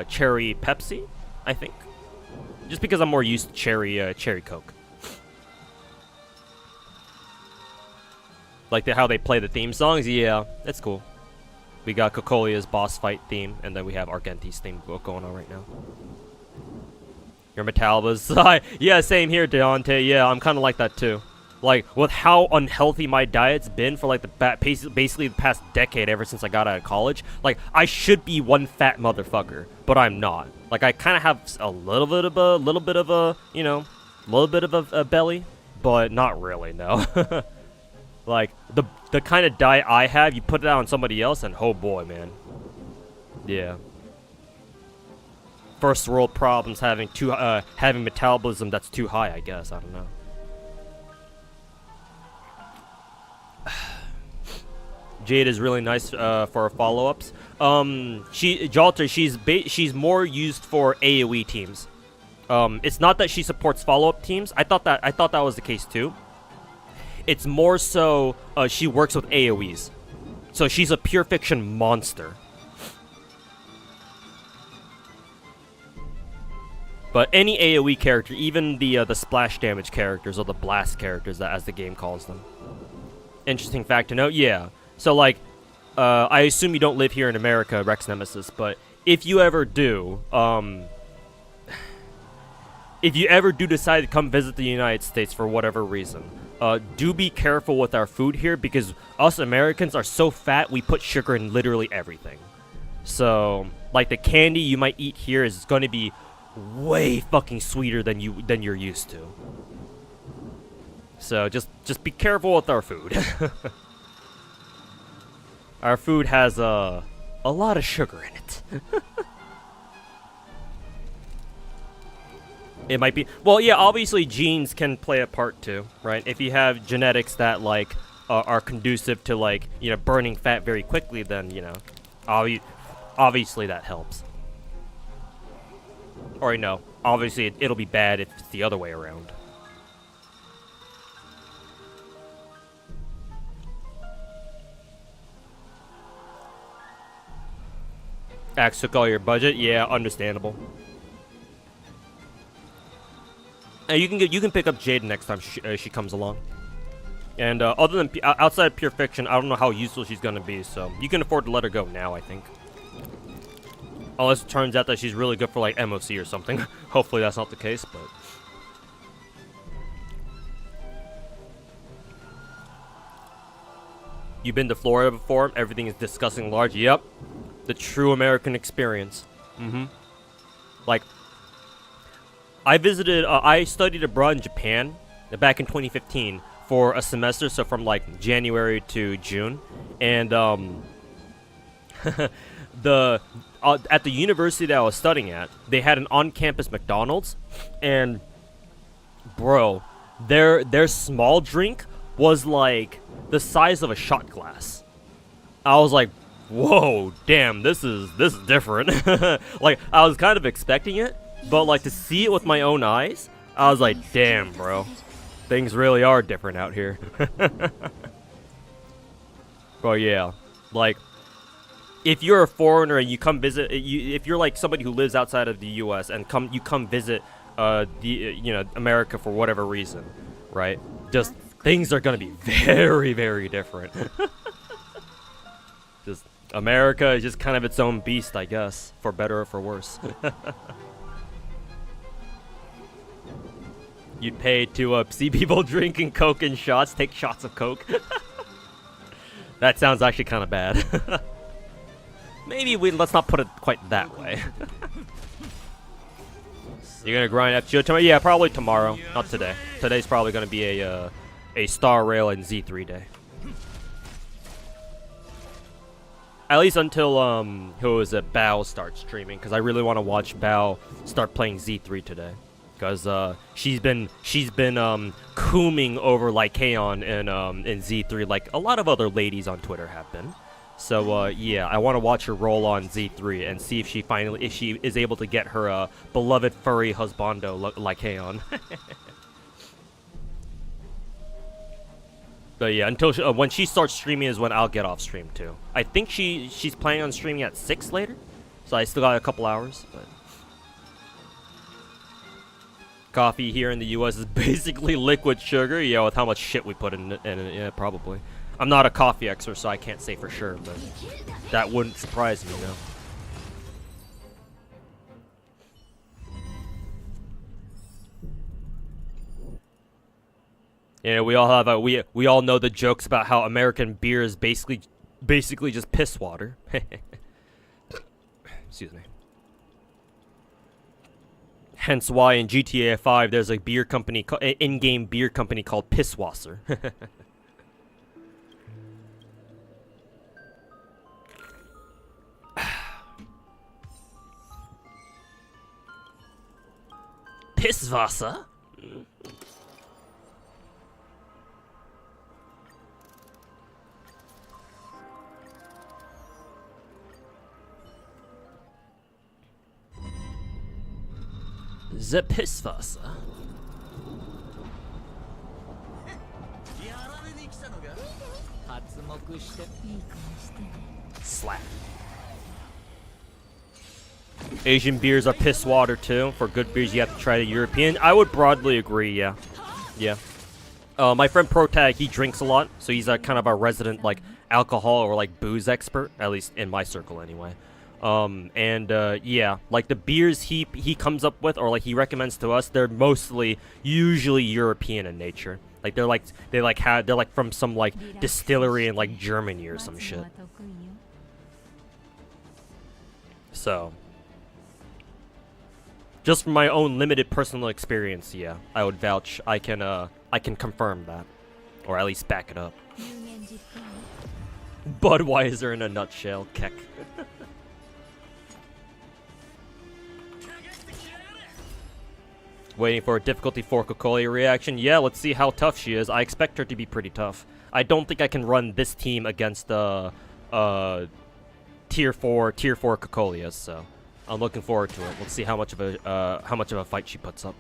Cherry Pepsi, I think. Just because I'm more used to Cherry Coke. Like how they play the theme songs? Yeah, that's cool. We got Cocolia's boss fight theme, and then we have Argenti's theme going on right now. Your metabolism. Yeah, same here, Deontay. Yeah, I'm kind of like that too. Like, with how unhealthy my diet's been for like basically the past decade, ever since I got out of college. Like, I should be one fat motherfucker, but I'm not. Like, I kind of have a little bit of a belly, but not really, no. Like, the kind of diet I have, you put it out on somebody else, and oh boy, man. Yeah. first world problems having having metabolism that's too high, I guess. I don't know. Jade is really nice for follow-ups. Jalter, she's more used for AoE teams. It's not that she supports follow-up teams. I thought that was the case too. It's more so she works with AoEs. So she's a pure fiction monster. But any AoE character, even the splash damage characters or the blast characters, as the game calls them. Interesting fact to note, yeah. So like, I assume you don't live here in America, Rex Nemesis, but if you ever do, decide to come visit the United States for whatever reason, do be careful with our food here, because us Americans are so fat we put sugar in literally everything. So like the candy you might eat here is going to be way fucking sweeter than you're used to. So just be careful with our food. Our food has a lot of sugar in it. It might be, well, yeah, obviously genes can play a part too, right? If you have genetics that like are conducive to like, you know, burning fat very quickly, then, you know, obviously that helps. Or, you know, obviously it'll be bad if it's the other way around. Axe took all your budget? Yeah, understandable. And you can pick up Jade next time she comes along. And other than outside of pure fiction, I don't know how useful she's gonna be. So you can afford to let her go now, I think. Unless it turns out that she's really good for like MOC or something. Hopefully that's not the case, but. You've been to Florida before? Everything is disgusting large. Yep. The true American experience. Mm-hmm. Like, I studied abroad in Japan back in 2015 for a semester, so from like January to June, and at the university that I was studying at, they had an on-campus McDonald's, and bro, their small drink was like the size of a shot glass. I was like, whoa, damn, this is different. Like, I was kind of expecting it, but like to see it with my own eyes, I was like, damn, bro, things really are different out here. But yeah, like, if you're a foreigner and you come visit, if you're like somebody who lives outside of the U.S. and you come visit America for whatever reason, right? Just things are gonna be very, very different. Just America is just kind of its own beast, I guess, for better or for worse. You'd pay to see people drinking Coke and shots, take shots of Coke. That sounds actually kind of bad. Maybe let's not put it quite that way. You're gonna grind FGO tomorrow? Yeah, probably tomorrow, not today. Today's probably gonna be a Star Rail and Z3 day. At least until who is it, Bao starts streaming, because I really want to watch Bao start playing Z3 today, because she's been cooming over Lycaon in Z3 like a lot of other ladies on Twitter have been. So yeah, I want to watch her roll on Z3 and see if she is able to get her beloved furry husbando Lycaon. But yeah, until when she starts streaming is when I'll get off stream too. I think she's planning on streaming at 6 later, so I still got a couple hours. But coffee here in the U.S. is basically liquid sugar. Yeah, with how much shit we put in it. Yeah, probably. I'm not a coffee expert, so I can't say for sure, but that wouldn't surprise me, no. Yeah, we all have we all know the jokes about how American beer is basically just piss water. Excuse me. Hence why in GTA 5 there's a beer company, in-game beer company called Pisswasser. Pisswasser? The Pisswasser? Slap. Asian beers are piss water too. For good beers, you have to try the European. I would broadly agree, yeah. Yeah. My friend Protag, he drinks a lot, so he's a kind of a resident, like, alcohol or, like, booze expert, at least in my circle anyway. Yeah, like, the beers he comes up with, or, like, he recommends to us, they're mostly, usually European in nature. Like, they're from some, like, distillery in, like, Germany or some shit. So, just from my own limited personal experience, yeah, I would vouch. I can confirm that, or at least back it up. Budweiser in a nutshell, Keck. Waiting for a difficulty 4 Kokolia reaction. Yeah, let's see how tough she is. I expect her to be pretty tough. I don't think I can run this team against tier 4 Kokolias, so I'm looking forward to it. Let's see how much of a fight she puts up.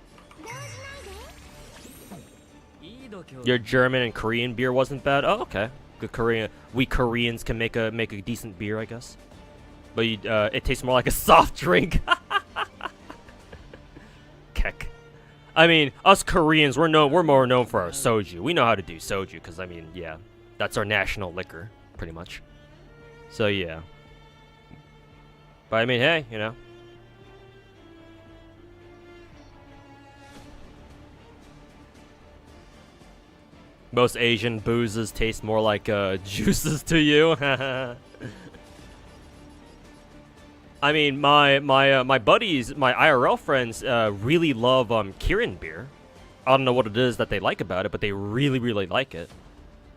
Your German and Korean beer wasn't bad. Oh, okay. Good Korean. We Koreans can make a decent beer, I guess. But it tastes more like a soft drink. Keck. I mean, us Koreans, we're more known for our soju. We know how to do soju, because, I mean, yeah, that's our national liquor, pretty much. So, yeah. But, I mean, hey, you know. Most Asian boozes taste more like, juices to you. I mean, my buddies, my IRL friends, really love Kirin beer. I don't know what it is that they like about it, but they really like it.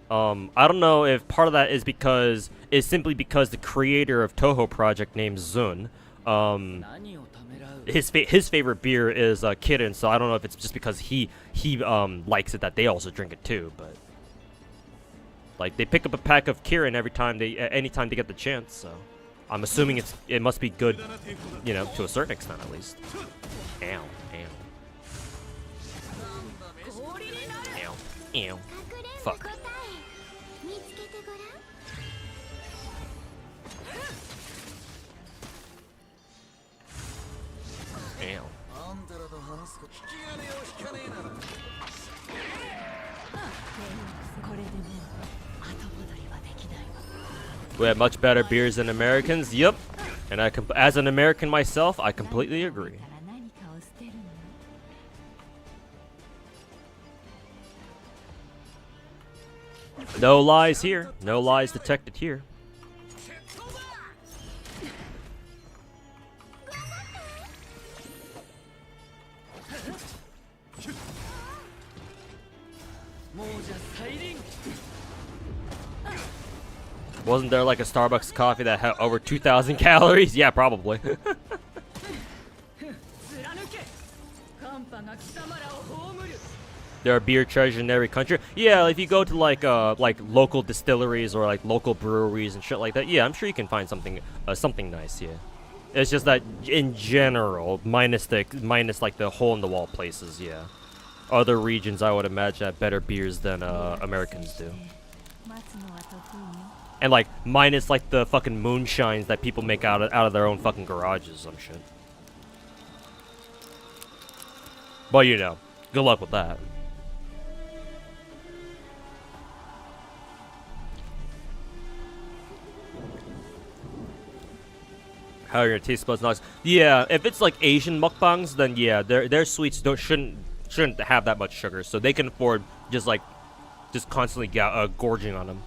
I don't know if part of that is simply because the creator of Toho Project named Zun, his favorite beer is Kirin, so I don't know if it's just because he likes it that they also drink it too, but like they pick up a pack of Kirin anytime they get the chance, so I'm assuming it must be good, you know, to a certain extent at least. Ow, ow. Ow, ow. Fuck. Ow. We have much better beers than Americans. Yep. And as an American myself, I completely agree. No lies here. No lies detected here. Wasn't there like a Starbucks coffee that had over 2,000 calories? Yeah, probably. There are beer treasures in every country. Yeah, if you go to like local distilleries or like local breweries and shit like that, yeah, I'm sure you can find something nice. Yeah, it's just that in general, minus like the hole in the wall places. Yeah, other regions I would imagine have better beers than Americans do. And like minus like the fucking moonshines that people make out of their own fucking garages, some shit. But you know, good luck with that. How are your taste buds not? Yeah, if it's like Asian mukbangs, then yeah, their sweets shouldn't have that much sugar, so they can afford just constantly gorging on them.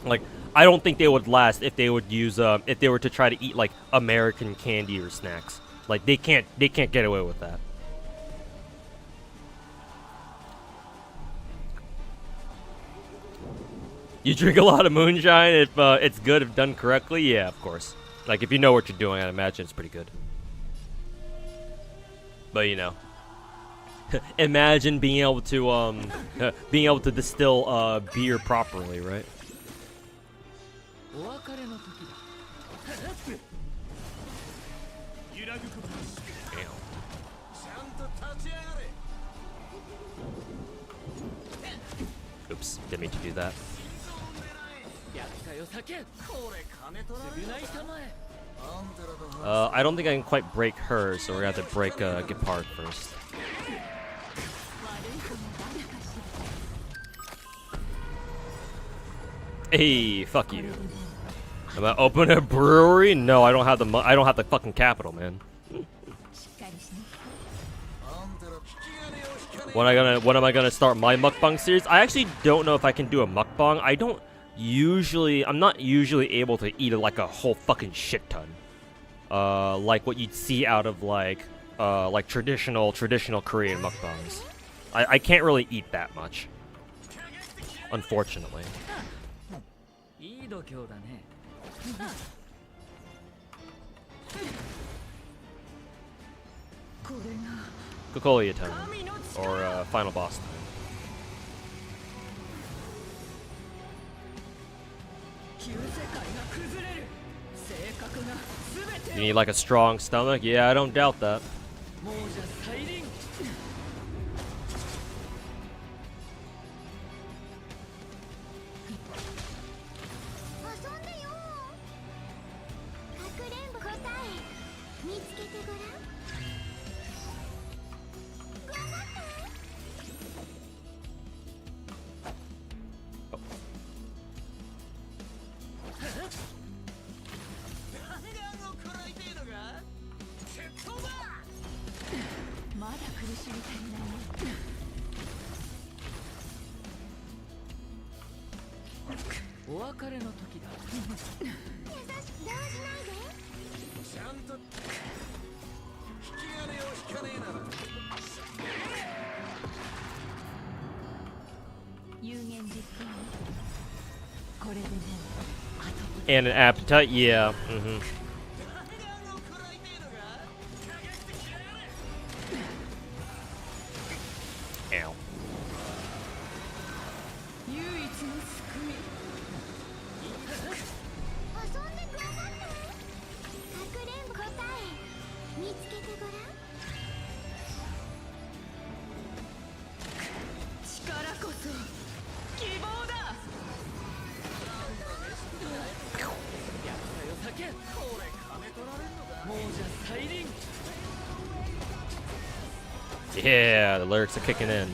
Like, I don't think they would last if they would use if they were to try to eat like American candy or snacks. Like they can't get away with that. You drink a lot of moonshine if it's good if done correctly. Yeah, of course. Like if you know what you're doing, I'd imagine it's pretty good. But you know, Imagine being able to distill beer properly, right? Damn. Oops, didn't mean to do that. I don't think I can quite break her, so we're gonna have to break Gepard first. Hey, fuck you. I'm gonna open a brewery? No, I don't have the fucking capital, man. When am I gonna start my mukbang series? I actually don't know if I can do a mukbang. I'm not usually able to eat like a whole fucking shit ton. Like what you'd see out of like traditional Korean mukbangs. I can't really eat that much, unfortunately. Kokolia time, or final boss time. You need like a strong stomach? Yeah, I don't doubt that. And an appetite? Yeah. Mm-hmm. Ow. Yeah, the lyrics are kicking in.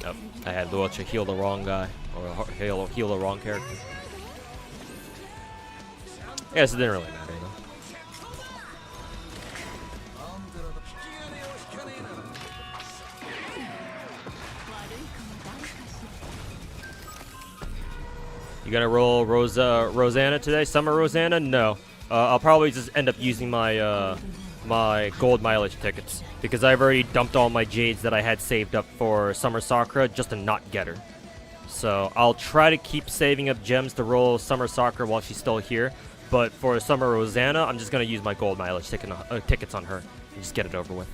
Oh, I had to heal the wrong guy, or heal the wrong character. I guess it didn't really matter though. You gonna roll Rosanna today? Summer Rosanna? No. I'll probably just end up using my my gold mileage tickets because I've already dumped all my Jades that I had saved up for Summer Sakura just to not get her. So I'll try to keep saving up gems to roll Summer Sakura while she's still here. But for Summer Rosanna, I'm just gonna use my gold mileage tickets on her and just get it over with.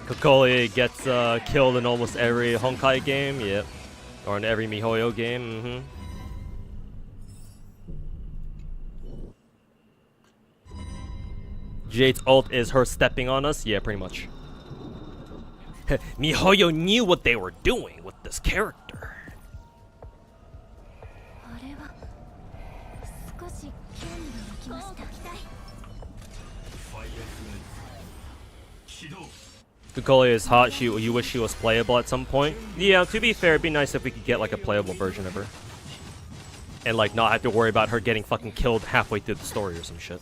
Kokolia gets killed in almost every Honkai game, yep. Or in every MiHoYo game, Jade's ult is her stepping on us? Yeah, pretty much. MiHoYo knew what they were doing with this character. Kokolia is hot. You wish she was playable at some point? Yeah, to be fair, it'd be nice if we could get like a playable version of her. And like not have to worry about her getting fucking killed halfway through the story or some shit.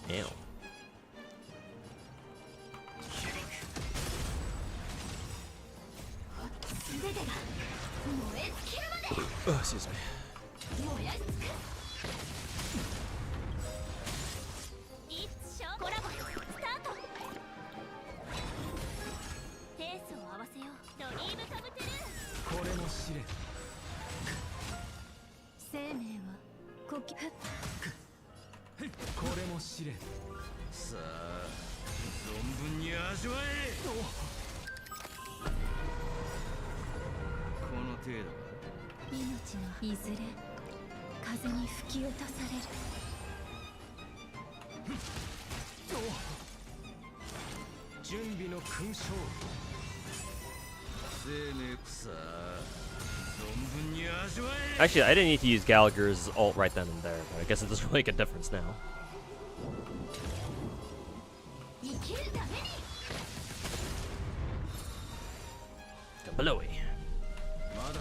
Damn. Oh, excuse me.
一緒コラボスタート。ペースを合わせよう。ドリームカムトゥルー。
これも試練。
生命は呼吸。
これも試練。
さあ存分に味わえ。この程度か。
命のいずれ風に吹き落とされる。
準備の勲章。
生命草存分に味わえ。
Actually, I didn't need to use Gallagher's ult right then and there, but I guess it doesn't really make a difference now.
生きるために。
Blowy.
まだだ。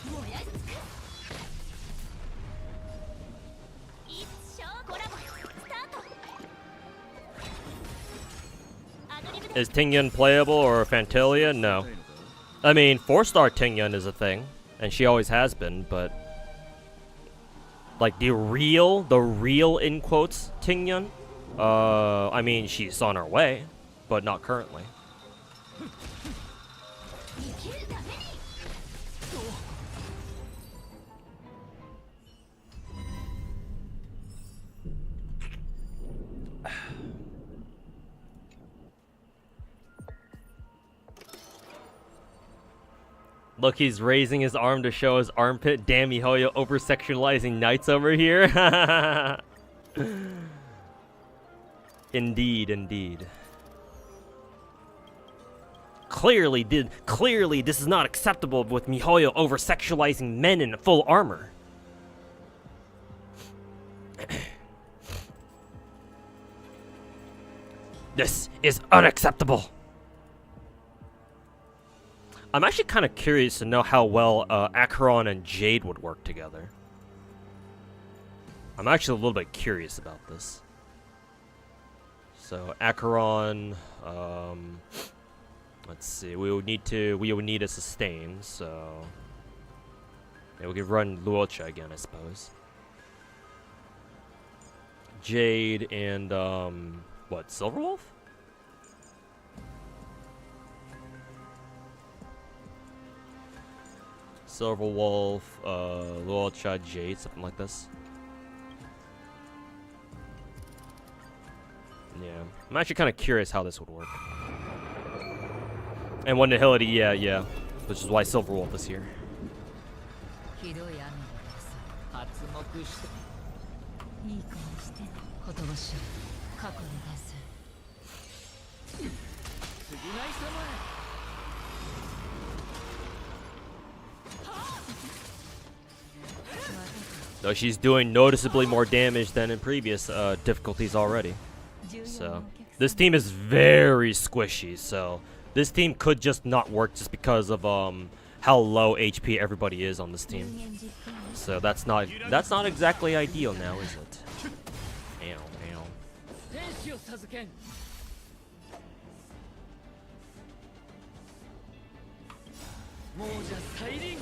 燃やし尽くす。一生コラボスタート。アドリブで
Is Tingyun playable or Fantalia? No. I mean, 4-star Tingyun is a thing, and she always has been, but like the real in quotes Tingyun, I mean, she's on her way, but not currently.
生きるために。
Look, he's raising his arm to show his armpit. Damn, Mihoyo over-sexualizing knights over here. Indeed, indeed. Clearly, this is not acceptable with Mihoyo over-sexualizing men in full armor. This is unacceptable. I'm actually kind of curious to know how well Acheron and Jade would work together. I'm actually a little bit curious about this. So Acheron, let's see. We would need a sustain. So yeah, we could run Luocha again, I suppose. Jade and what? Silverwolf? Silverwolf, Luocha, Jade, something like this. Yeah, I'm actually kind of curious how this would work. And one Nihility, yeah, which is why Silverwolf is here.
ひどい雨が発目していい子にしてほとばしい過去に出す。
償い様。
Though she's doing noticeably more damage than in previous difficulties already. So this team is very squishy, so this team could just not work just because of how low HP everybody is on this team. So that's not exactly ideal now, is it? Ow, ow.
天使を授けん。亡者再臨。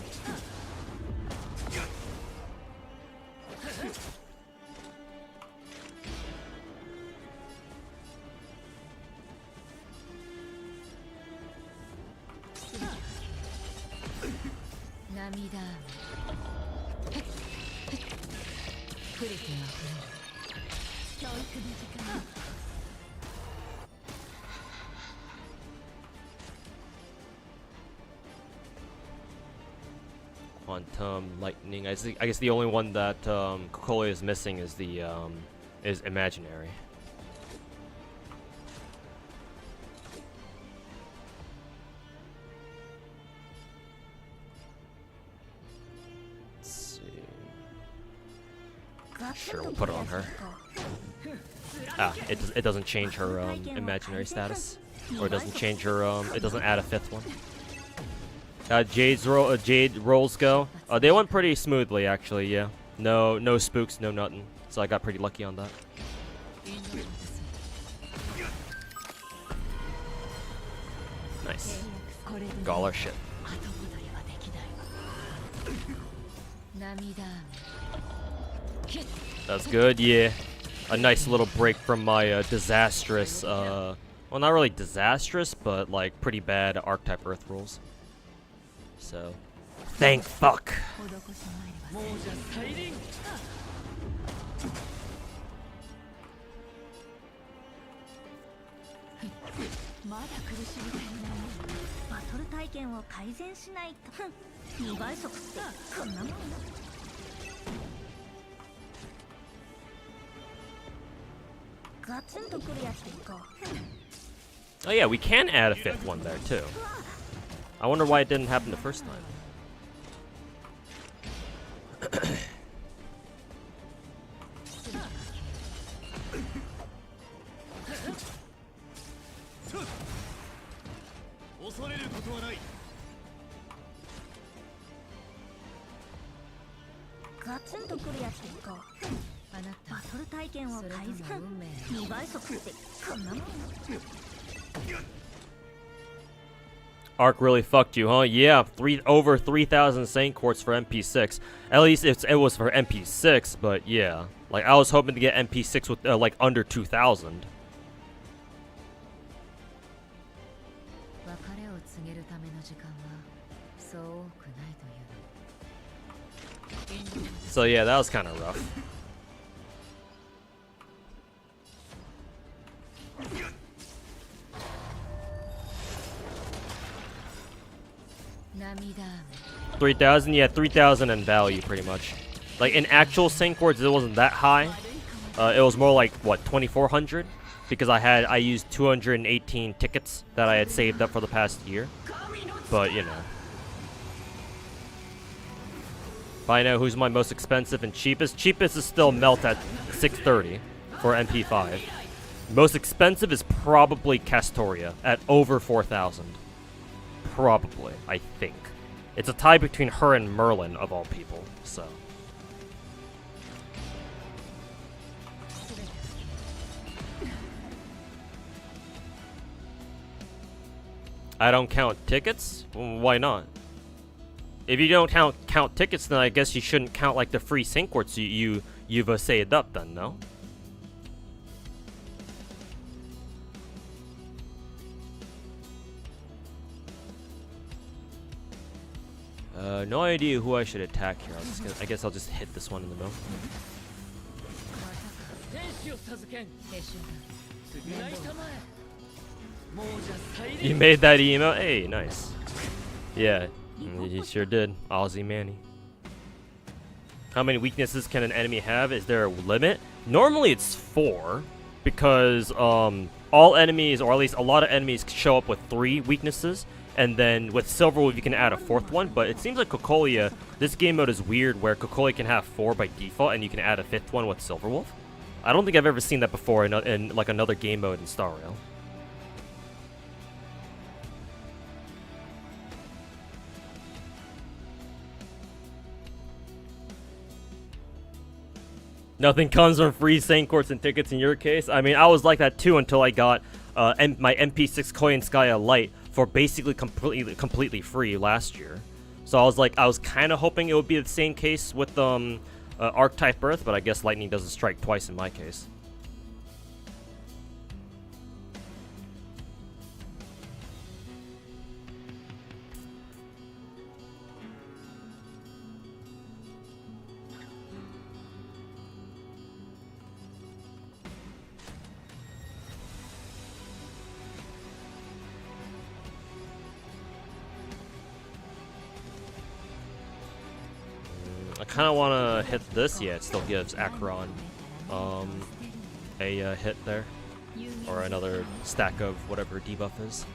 涙雨触れては触れる教育の時間。
Quantum lightning. I guess the only one that Kokole is missing is the is imaginary. Let's see. Sure, we'll put it on her. Ah, it doesn't change her imaginary status, or it doesn't change her it doesn't add a fifth one. Jade rolls go. They went pretty smoothly, actually. Yeah, no spooks, no nothing. So I got pretty lucky on that. Nice.
これで
Galar shit.
後戻りはできないわ涙雨
That's good, yeah. A nice little break from my disastrous, well, not really disastrous, but like pretty bad archetype Earth rules. So, thank fuck.
施しまいれば
亡者大輪
まだ苦しみたいなバトル体験を改善しないと2倍速ってこんなもんよガツンとくるやつでいこう
Oh yeah, we can add a 5th one there too. I wonder why it didn't happen the first time. Arc really fucked you, huh? Yeah, over 3,000 Saint Quartz for MP6. At least it was for MP6, but yeah. Like, I was hoping to get MP6 with, like, under 2,000.
別れを告げるための時間はそう多くないという
So yeah, that was kind of rough.
Namida.
3,000, yeah, 3,000 in value, pretty much. Like, in actual Saint Quartz, it wasn't that high. It was more like, what, 2,400? Because I used 218 tickets that I had saved up for the past year. But, you know. If I know who's my most expensive and cheapest, cheapest is still Melt at 630 for MP5. Most expensive is probably Castoria at over 4,000. Probably, I think. It's a tie between her and Merlin, of all people, so. I don't count tickets? Well, why not? If you don't count tickets, then I guess you shouldn't count like the free Saint Quartz you've saved up then, no? No idea who I should attack here. I guess I'll just hit this one in the middle.
天使を授けん 償いたまえ亡者大
You
輪
made that emo? Hey, nice. Yeah, you sure did. Aussie Manny. How many weaknesses can an enemy have? Is there a limit? Normally it's 4, because all enemies, or at least a lot of enemies, show up with 3 weaknesses. And then with Silverwolf, you can add a 4th one. But it seems like Cocolia, this game mode is weird where Cocolia can have 4 by default, and you can add a 5th one with Silverwolf. I don't think I've ever seen that before in like another game mode in Star Rail. Nothing comes from free Saint Quartz and tickets in your case. I mean, I was like that too until I got my MP6 Koyanskaya Light for basically completely free last year. So I was kind of hoping it would be the same case with Archetype Earth, but I guess lightning doesn't strike twice in my case. I kind of want to hit this. Yeah, it still gives Acheron a hit there. Or another stack of whatever debuff is.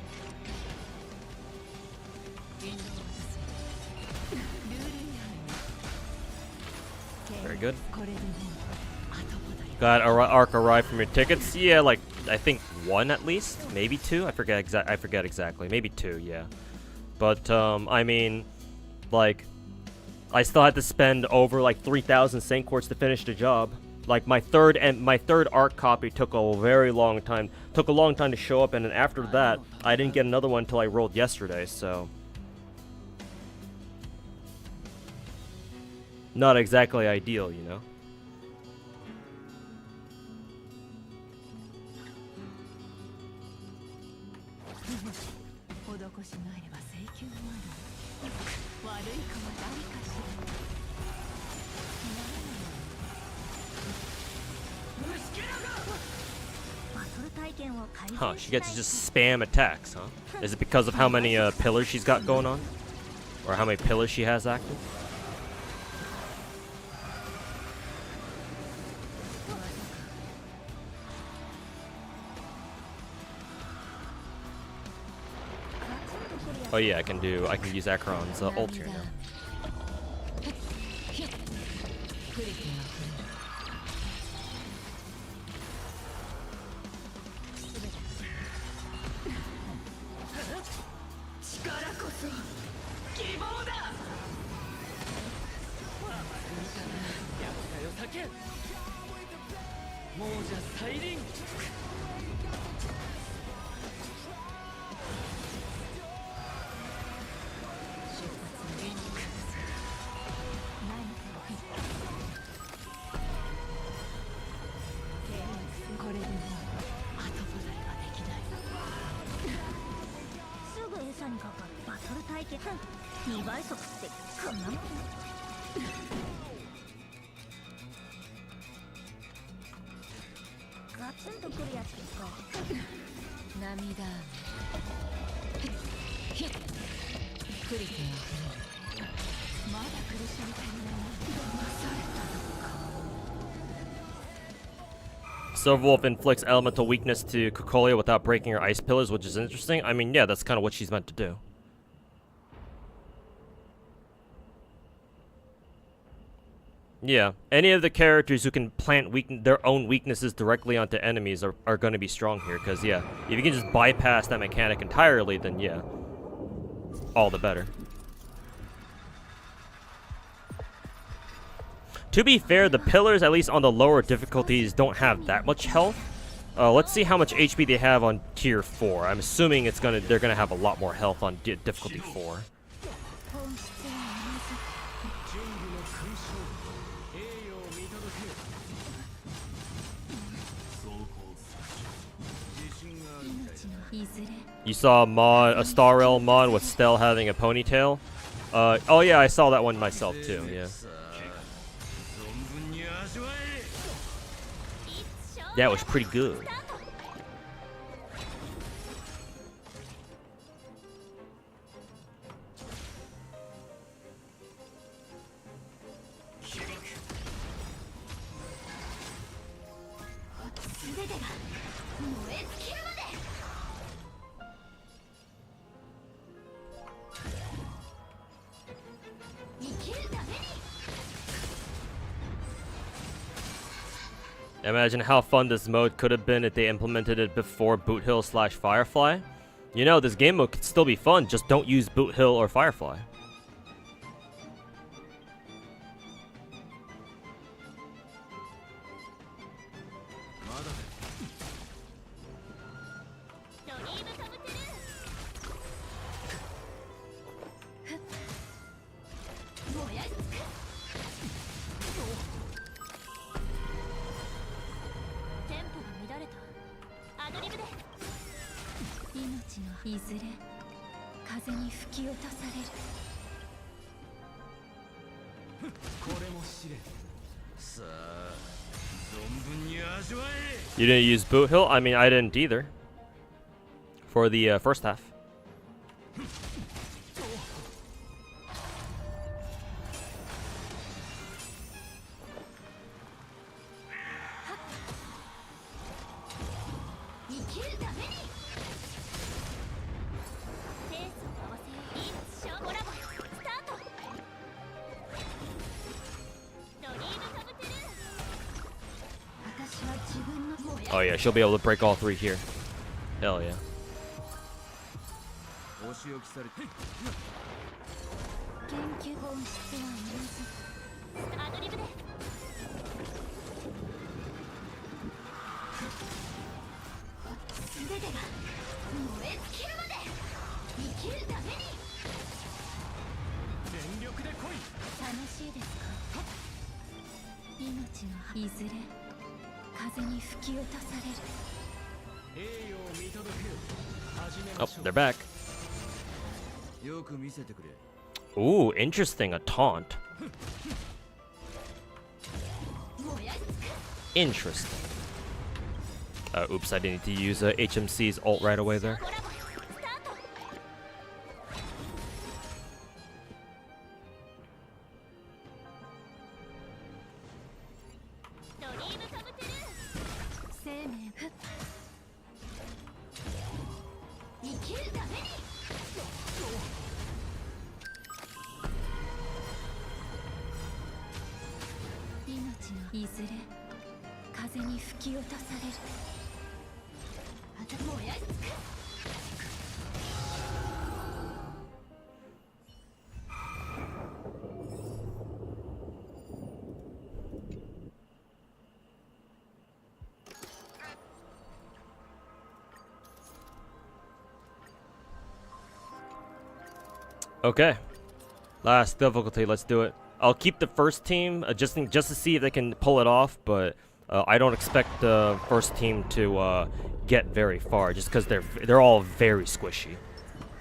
Very good. Got Arc arrived from your tickets? Yeah, like, I think 1 at least? Maybe 2? I forget exactly. Maybe 2, yeah. But, I mean, like, I still had to spend over like 3,000 Saint Quartz to finish the job. Like my third art copy took a very long time. Took a long time to show up, and then after that, I didn't get another one until I rolled yesterday. So not exactly ideal, you know. Huh, she gets to just spam attacks, huh? Is it because of how many pillars she's got going on? Or how many pillars she has active? Oh yeah, I can use Acheron's ult here now. Silverwolf inflicts elemental weakness to Cocolia without breaking her ice pillars, which is interesting. I mean, yeah, that's kind of what she's meant to do. Yeah, any of the characters who can plant their own weaknesses directly onto enemies are going to be strong here, because, yeah, if you can just bypass that mechanic entirely, then, yeah, all the better. To be fair, the pillars, at least on the lower difficulties, don't have that much health. Let's see how much HP they have on tier 4. I'm assuming they're gonna have a lot more health on difficulty 4. You saw a Star Realm mod with Stell having a ponytail. Oh yeah, I saw that one myself too. Yeah. That was pretty good. Imagine how fun this mode could have been if they implemented it before Boot Hill / Firefly. You know, this game mode could still be fun, just don't use Boot Hill or Firefly. You didn't use Boot Hill? I mean, I didn't either. For the first half. Oh yeah, she'll be able to break all 3 here. Hell yeah.
全てが燃え尽きるまで生きるために。
全力で来い。
楽しいですか。命のいずれ風に吹き落とされる。
栄誉を見届けよ。始め
Oh,
ましょう。
they're back.
よく見せてくれ。
Ooh, interesting. A taunt.
燃やし尽く
Interesting. Oops, I didn't need to use HMC's ult right away there.
コラボスタート。ドリームカムトゥルー。生命ふっ生きるために。命のいずれ風に吹き落とされる。燃やし尽く。
Okay. Last difficulty, let's do it. I'll keep the first team just to see if they can pull it off, but I don't expect the first team to get very far just because they're all very squishy.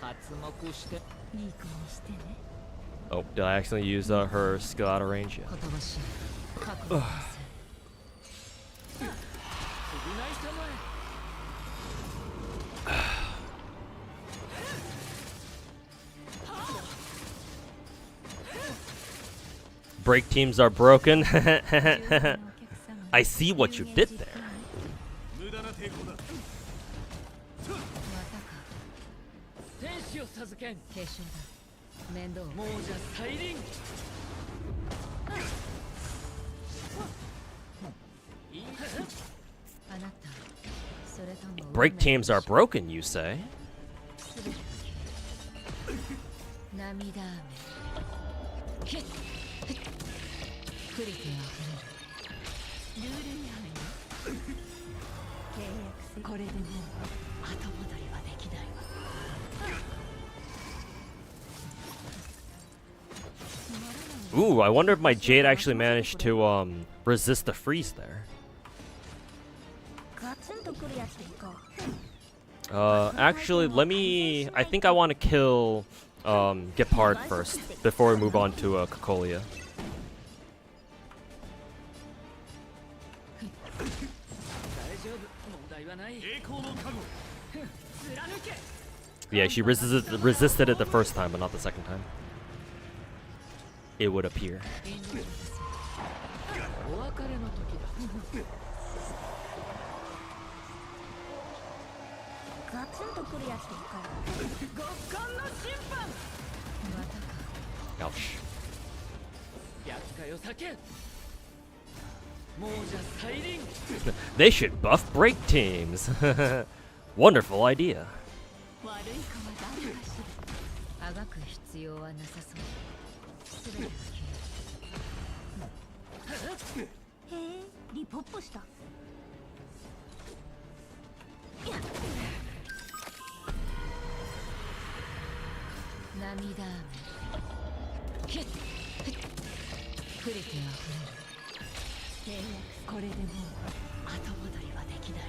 発目して。
いい子にしてね。
Oh, did I accidentally use her skill out of range? Yeah.
言葉し覚悟なさい。
償いたまえ。
Break teams are broken. I see what you did there.
無駄な抵抗だ。
またか。
天使を授けん。
化粧だ。面倒。
亡者再臨。
あなた。それとも
Break teams are broken, you say?
涙雨。ひっ。クリティあふれる。ルール違反よ。契約せ。これでもう後戻りはできないわ。
Ooh, I wonder if my Jade actually managed to resist the freeze there.
ガツンとくるやつでいこう。
Actually, let me. I think I want to kill Gepard first before we move on to Cocolia.
大丈夫。問題はない。栄光の加護。貫け。
Yeah, she resisted it the first time, but not the second time. It would appear.
お別れの時だ。
ガツンとくるやつでいこう。
極寒の審判。
またか。
Ouch.
厄介を避け。亡者再臨。
They should buff break teams. Wonderful idea.
悪い子は誰かしら。あがく必要はなさそう。すべてが消える。へえ、リポップした。涙雨。ひっ。クリティあふれる。契約。これでもう後戻りはできないわ。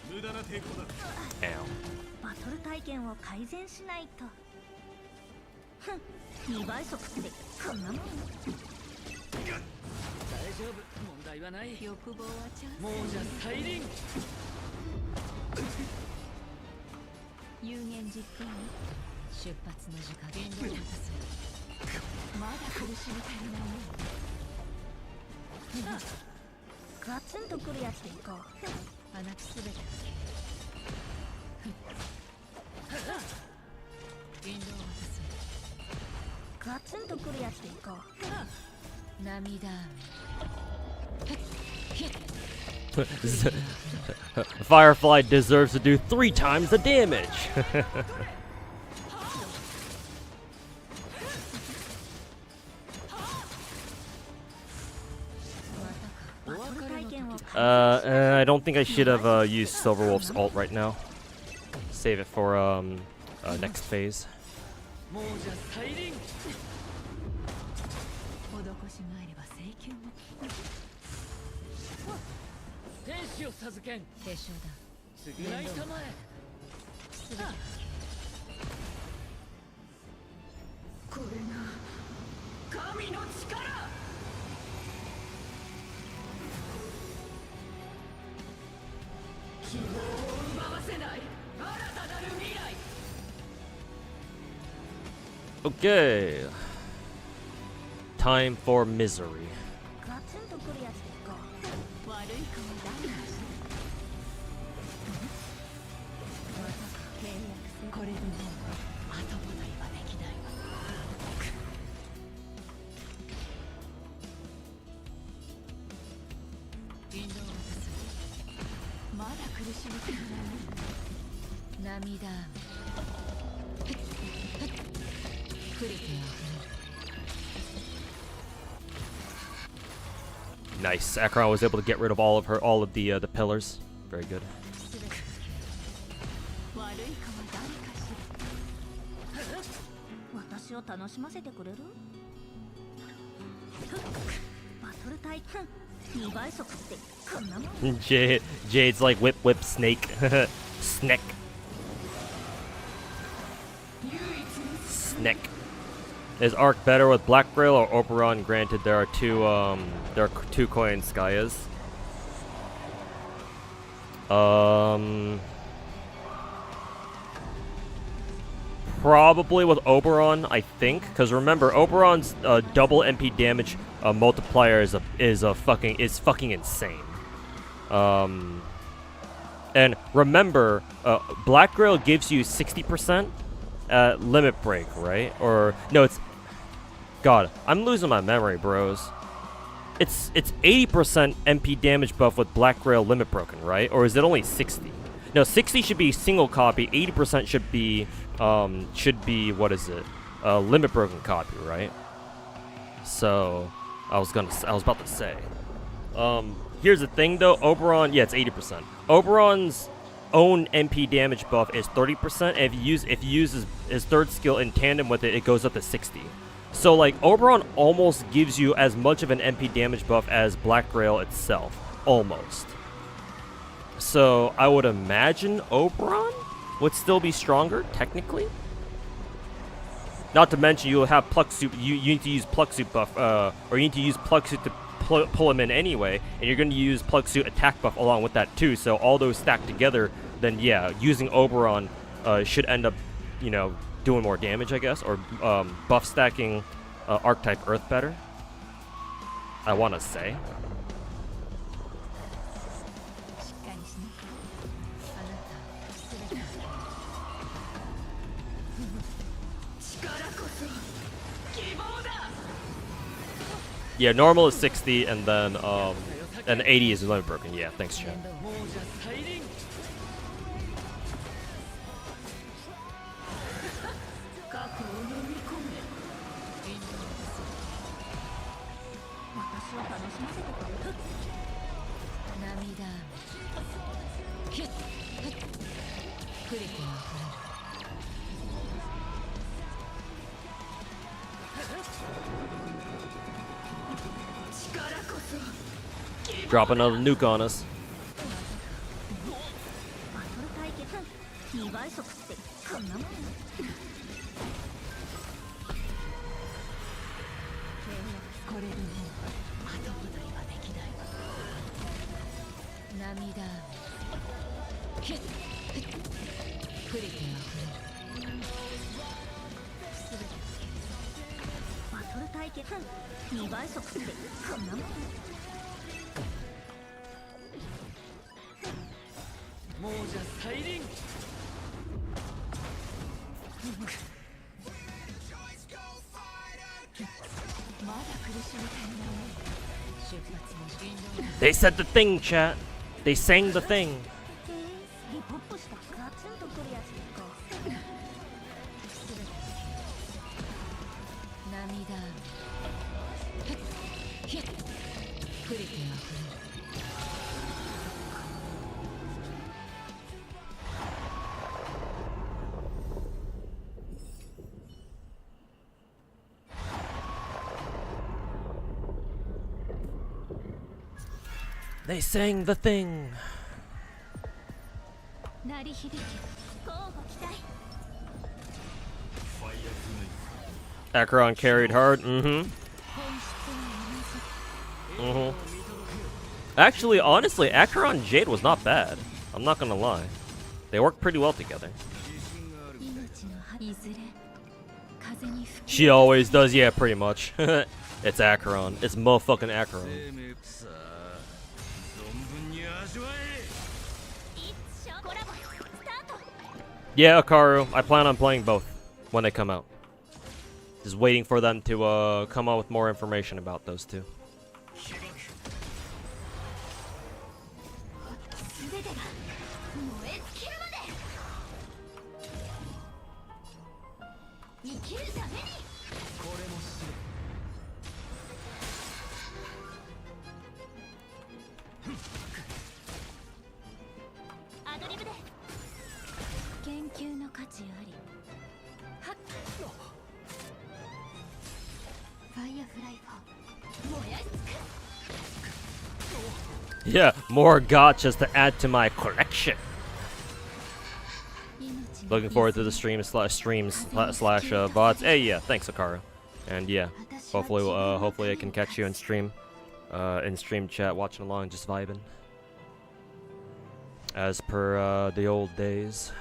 無駄な抵抗だ。
Ow.
バトル体験を改善しないと。ふん、2倍速ってこんなもん。
大丈夫。問題はない。
欲望はチャンス。
亡者再臨。
有言実行。出発の時間。言動を渡す。まだ苦しみ足りないよ。ガツンとくるやつでいこう。あなたすべてが言動を渡す。ガツンとくるやつでいこう。涙雨。
Firefly deserves to do 3 times the damage.
バトル体験を改
I don't think I should have used Silverwolf's ult right now. Save it for next phase.
亡者再臨
施しがあれば請求も
天使を授けん
継承だ
償いたまえ
これが神の力希望を奪わせない新たなる未来
Okay. Time for misery.
ガツンとくるやつか悪い顔誰だしまさか契約これでもう後戻りはできないわ引導を渡すまだ苦しみていない涙降りてあふれる
Nice. Acheron was able to get rid of all of the pillars. Very good.
悪いかは誰かしら私を楽しませてくれるバトルタイプ2倍速ってこんなもん
Jade's like whip whip snake. Snack. Snack. Is Arc better with Black Grail or Oberon? Granted, there are two coin Skyas. Probably with Oberon, I think, because remember, Oberon's double MP damage multiplier is fucking insane. And remember, Black Grail gives you 60% limit break, right? Or no, it's God. I'm losing my memory, bros. It's 80% MP damage buff with Black Grail limit broken, right? Or is it only 60? No, 60 should be single copy. 80% should be what is it? Limit broken copy, right? So I was about to say. Here's the thing though. Oberon, yeah, it's 80%. Oberon's own MP damage buff is 30%, and if he uses his third skill in tandem with it, it goes up to 60. So like Oberon almost gives you as much of an MP damage buff as Black Grail itself, almost. So I would imagine Oberon would still be stronger technically. Not to mention you'll have Pluck Suit. You need to use Pluck Suit buff, or you need to use Pluck Suit to pull him in anyway, and you're going to use Pluck Suit attack buff along with that too. So all those stacked together, then yeah, using Oberon should end up, you know, doing more damage, I guess, or buff stacking Archetype Earth better. I want to say.
しっかりしなきゃあなた全て力こそ希望だ
Yeah, normal is 60, and then 80 is limit broken. Yeah, thanks, chat.
亡者再臨
過去を飲み込め引導を渡す私を楽しませてくれる涙雨ヒュッヒュッ降りてあふれる
Drop another nuke on us.
バトル対決2倍速ってこんなもん契約これでもう後戻りはできないわ涙雨ヒュッヒュッ降りてあふれる全てバトル対決2倍速ってこんなもん
亡者再臨
まだ苦しみたいな出発の引導
They said the thing, chat. They sang the thing.
リポップしたガツンとくるやつか全て涙雨ヒュッヒュッ降りてあふれる
They sang the thing.
鳴り響き交互期待
Acheron carried hard. Mm-hmm.
本質は同じ
Mm-hmm. Actually, honestly, Acheron and Jade was not bad. I'm not gonna lie. They worked pretty well together.
命の葉いずれ風に吹く
She always does, yeah, pretty much. It's Acheron. It's motherfucking Acheron.
生命草存分に味わえ
一緒コラボスタート
Yeah, Akaru. I plan on playing both when they come out. Just waiting for them to come out with more information about those two.
全てが燃え尽きるまで生きるために
これも死
アドリブで研究の価値ありはっファイアフライフォー燃やし尽く
Yeah, more gachas to add to my collection.
命の
Looking forward to the streams slash VODs. Hey, yeah, thanks, Akaru. And yeah, hopefully I can catch you in stream chat, watching along, just vibing. As per the old days.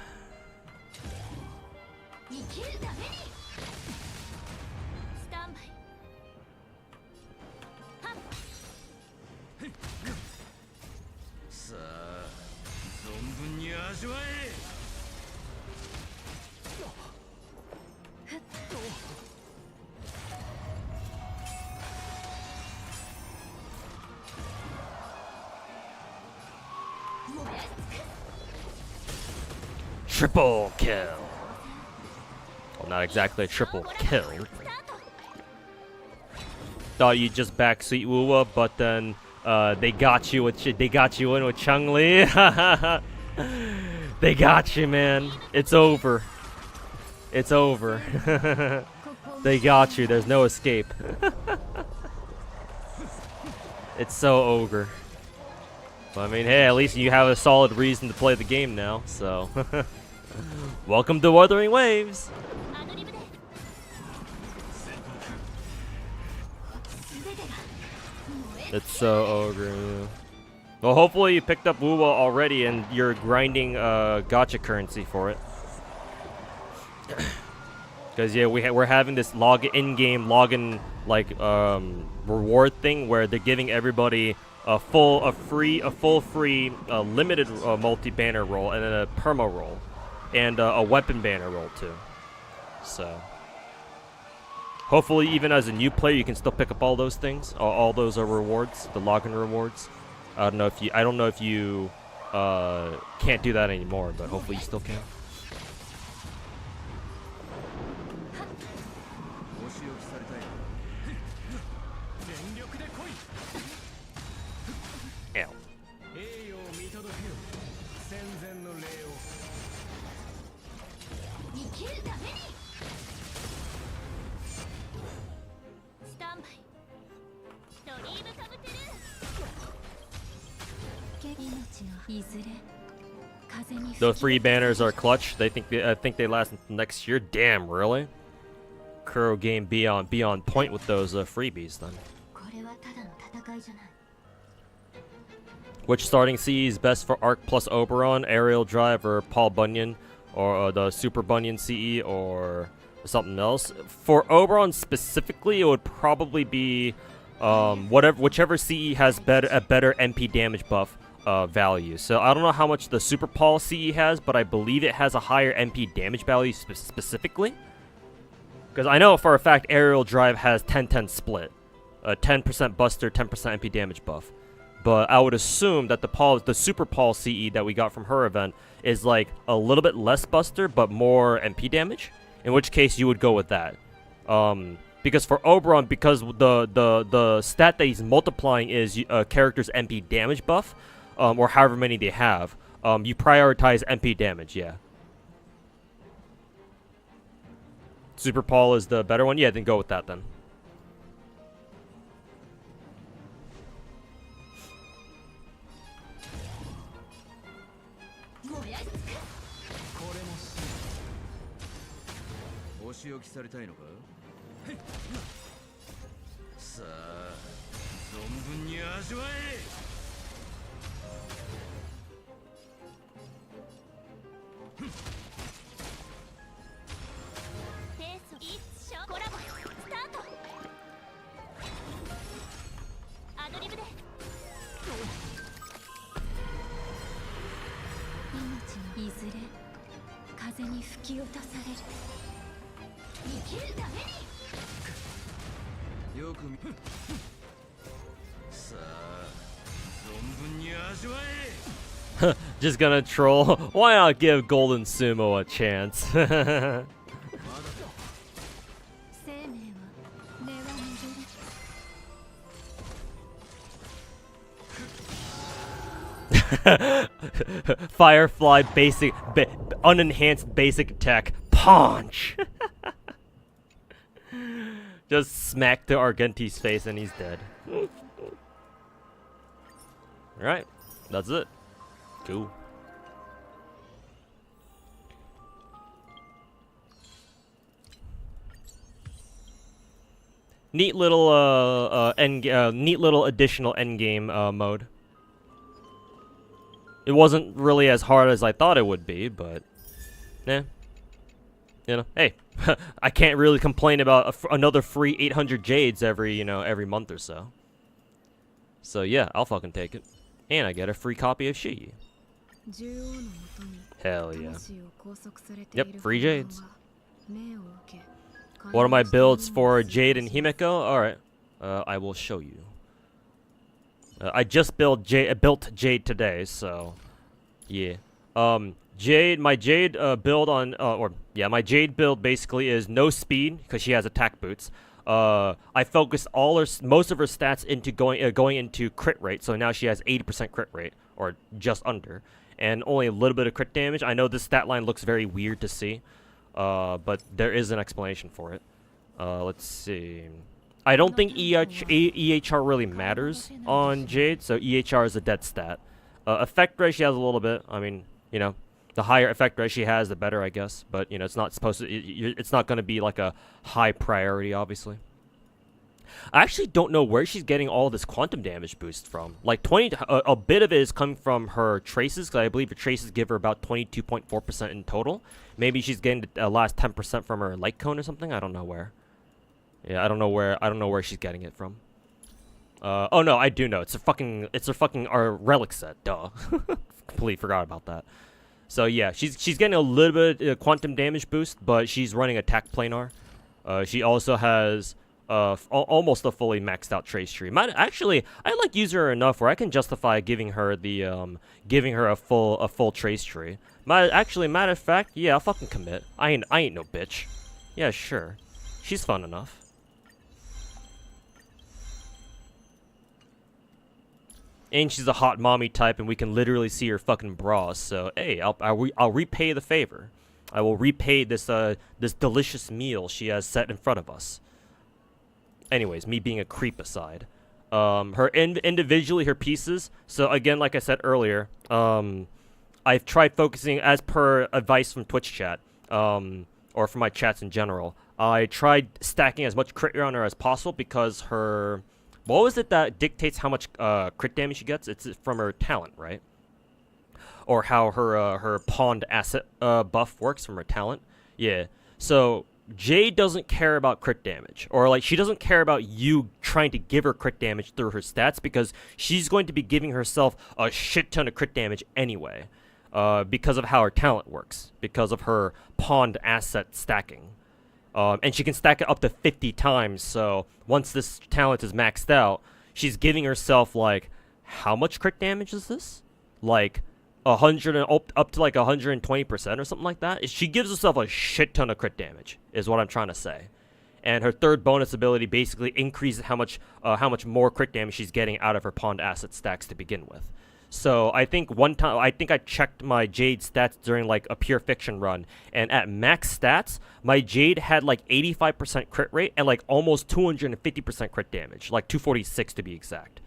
生きるためにスタンバイはっ
さあ存分に味わえ
Triple kill. Well, not exactly a triple kill. Thought you just backseat Wuwa, but then they got you with they got you in with Chun-Li. They got you, man. It's over. It's over. They got you. There's no escape. It's so ogre. But, I mean, hey, at least you have a solid reason to play the game now, so. Welcome to Wuthering Waves!
アドリブで全てが燃え
It's so ogre. Yeah. Well, hopefully you picked up Wuwa already and you're grinding gacha currency for it. Because, yeah, we're having this in-game login, like, reward thing where they're giving everybody a full free limited multi-banner roll and then a perma roll. And a weapon banner roll too. So hopefully, even as a new player, you can still pick up all those things, all those rewards, the login rewards. I don't know if you can't do that anymore, but hopefully you still can.
お仕置きされたよ
全力で来い
Ow.
栄誉を見届けよ戦前の礼を
生きるためにスタンバイドリームカブテル命のいずれ風に
Those free banners are clutch. I think they last until next year. Damn, really? Kuro game be on point with those freebies then.
これはただの戦いじゃない
Which starting CE is best for Arc plus Oberon, Aerial Drive, or Paul Bunyan, or the Super Bunyan CE, or something else? For Oberon specifically, it would probably be whichever CE has a better MP damage buff value. So I don't know how much the Super Paul CE has, but I believe it has a higher MP damage value specifically. Because I know for a fact Aerial Drive has 10-10 split, 10% Buster, 10% MP damage buff. But I would assume that the Super Paul CE that we got from her event is like a little bit less Buster, but more MP damage. In which case you would go with that. Because for Oberon, because the stat that he's multiplying is a character's MP damage buff, or however many they have, you prioritize MP damage, yeah. Super Paul is the better one? Yeah, then go with that then.
し置きされたいのか。さあ存分に味わえ。
ペース一緒コラボスタート。アドリブで命のいずれ風に吹き落とされる。生きるために
よく見さあ存分に味わえ。
Just gonna troll. Why not give Golden Sumo a chance?
生命は根は戻る。
Firefly basic, unenhanced basic attack, punch. Just smack to Argenti's face and he's dead. Alright, that's it. Cool. Neat little neat little additional endgame mode. It wasn't really as hard as I thought it would be, but yeah, you know, hey, I can't really complain about another free 800 Jades every month or so. So yeah, I'll fucking take it, and I get a free copy of Shi. Hell yeah. Yep, free Jades. What are my builds for Jade and Himeko? Alright, I will show you. I just built Jade today, so yeah. Jade, my Jade build on, my Jade build basically is no speed because she has attack boots. I focused most of her stats into going into crit rate, so now she has 80% crit rate or just under, and only a little bit of crit damage. I know this stat line looks very weird to see, but there is an explanation for it. Let's see. I don't think EHR really matters on Jade, so EHR is a dead stat. Effect rate she has a little bit. I mean, you know, the higher effect rate she has, the better, I guess. But you know, it's not supposed to. It's not going to be like a high priority, obviously. I actually don't know where she's getting all this quantum damage boost from. Like a bit of it is coming from her traces, because I believe her traces give her about 22.4% in total. Maybe she's getting the last 10% from her light cone or something. I don't know where. Yeah, I don't know where she's getting it from. Oh no, I do know. It's a fucking our relic set. Duh. Completely forgot about that. So yeah, she's getting a little bit of quantum damage boost, but she's running attack planar. She also has almost a fully maxed out trace tree. Actually, I like using her enough where I can justify giving her a full trace tree. Matter of fact, yeah, I'll fucking commit. I ain't no bitch. Yeah, sure. She's fun enough. And she's a hot mommy type, and we can literally see her fucking bras. So hey, I'll repay the favor. I will repay this delicious meal she has set in front of us. Anyways, me being a creep aside, her individually her pieces. So again, like I said earlier, I've tried focusing as per advice from Twitch chat, or from my chats in general. I tried stacking as much crit on her as possible because her. What was it that dictates how much crit damage she gets? It's from her talent, right? Or how her pawned asset buff works from her talent. Yeah. So Jade doesn't care about crit damage, or like she doesn't care about you trying to give her crit damage through her stats, because she's going to be giving herself a shit ton of crit damage anyway, because of how her talent works, because of her pawned asset stacking. And she can stack it up to 50 times, so once this talent is maxed out, she's giving herself, like, how much crit damage is this? Like, 100 and up to like 120% or something like that? She gives herself a shit ton of crit damage, is what I'm trying to say. And her third bonus ability basically increases how much more crit damage she's getting out of her pawned asset stacks to begin with. So I think I checked my Jade stats during like a pure fiction run, and at max stats, my Jade had like 85% crit rate and like almost 250% crit damage, like 246 to be exact.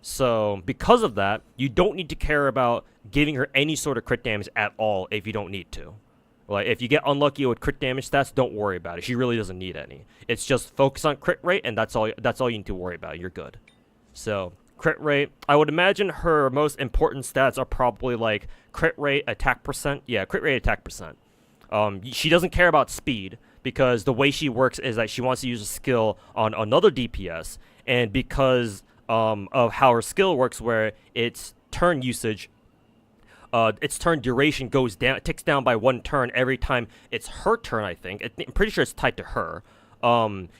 So because of that, you don't need to care about giving her any sort of crit damage at all if you don't need to. Like, if you get unlucky with crit damage stats, don't worry about it. She really doesn't need any. It's just focus on crit rate, and that's all you need to worry about. You're good. So, crit rate. I would imagine her most important stats are probably, like, crit rate, attack percent. Yeah, crit rate, attack percent. She doesn't care about speed, because the way she works is that she wants to use a skill on another DPS, and because of how her skill works, where its turn usage, its turn duration goes down, it ticks down by 1 turn every time it's her turn, I think. I'm pretty sure it's tied to her.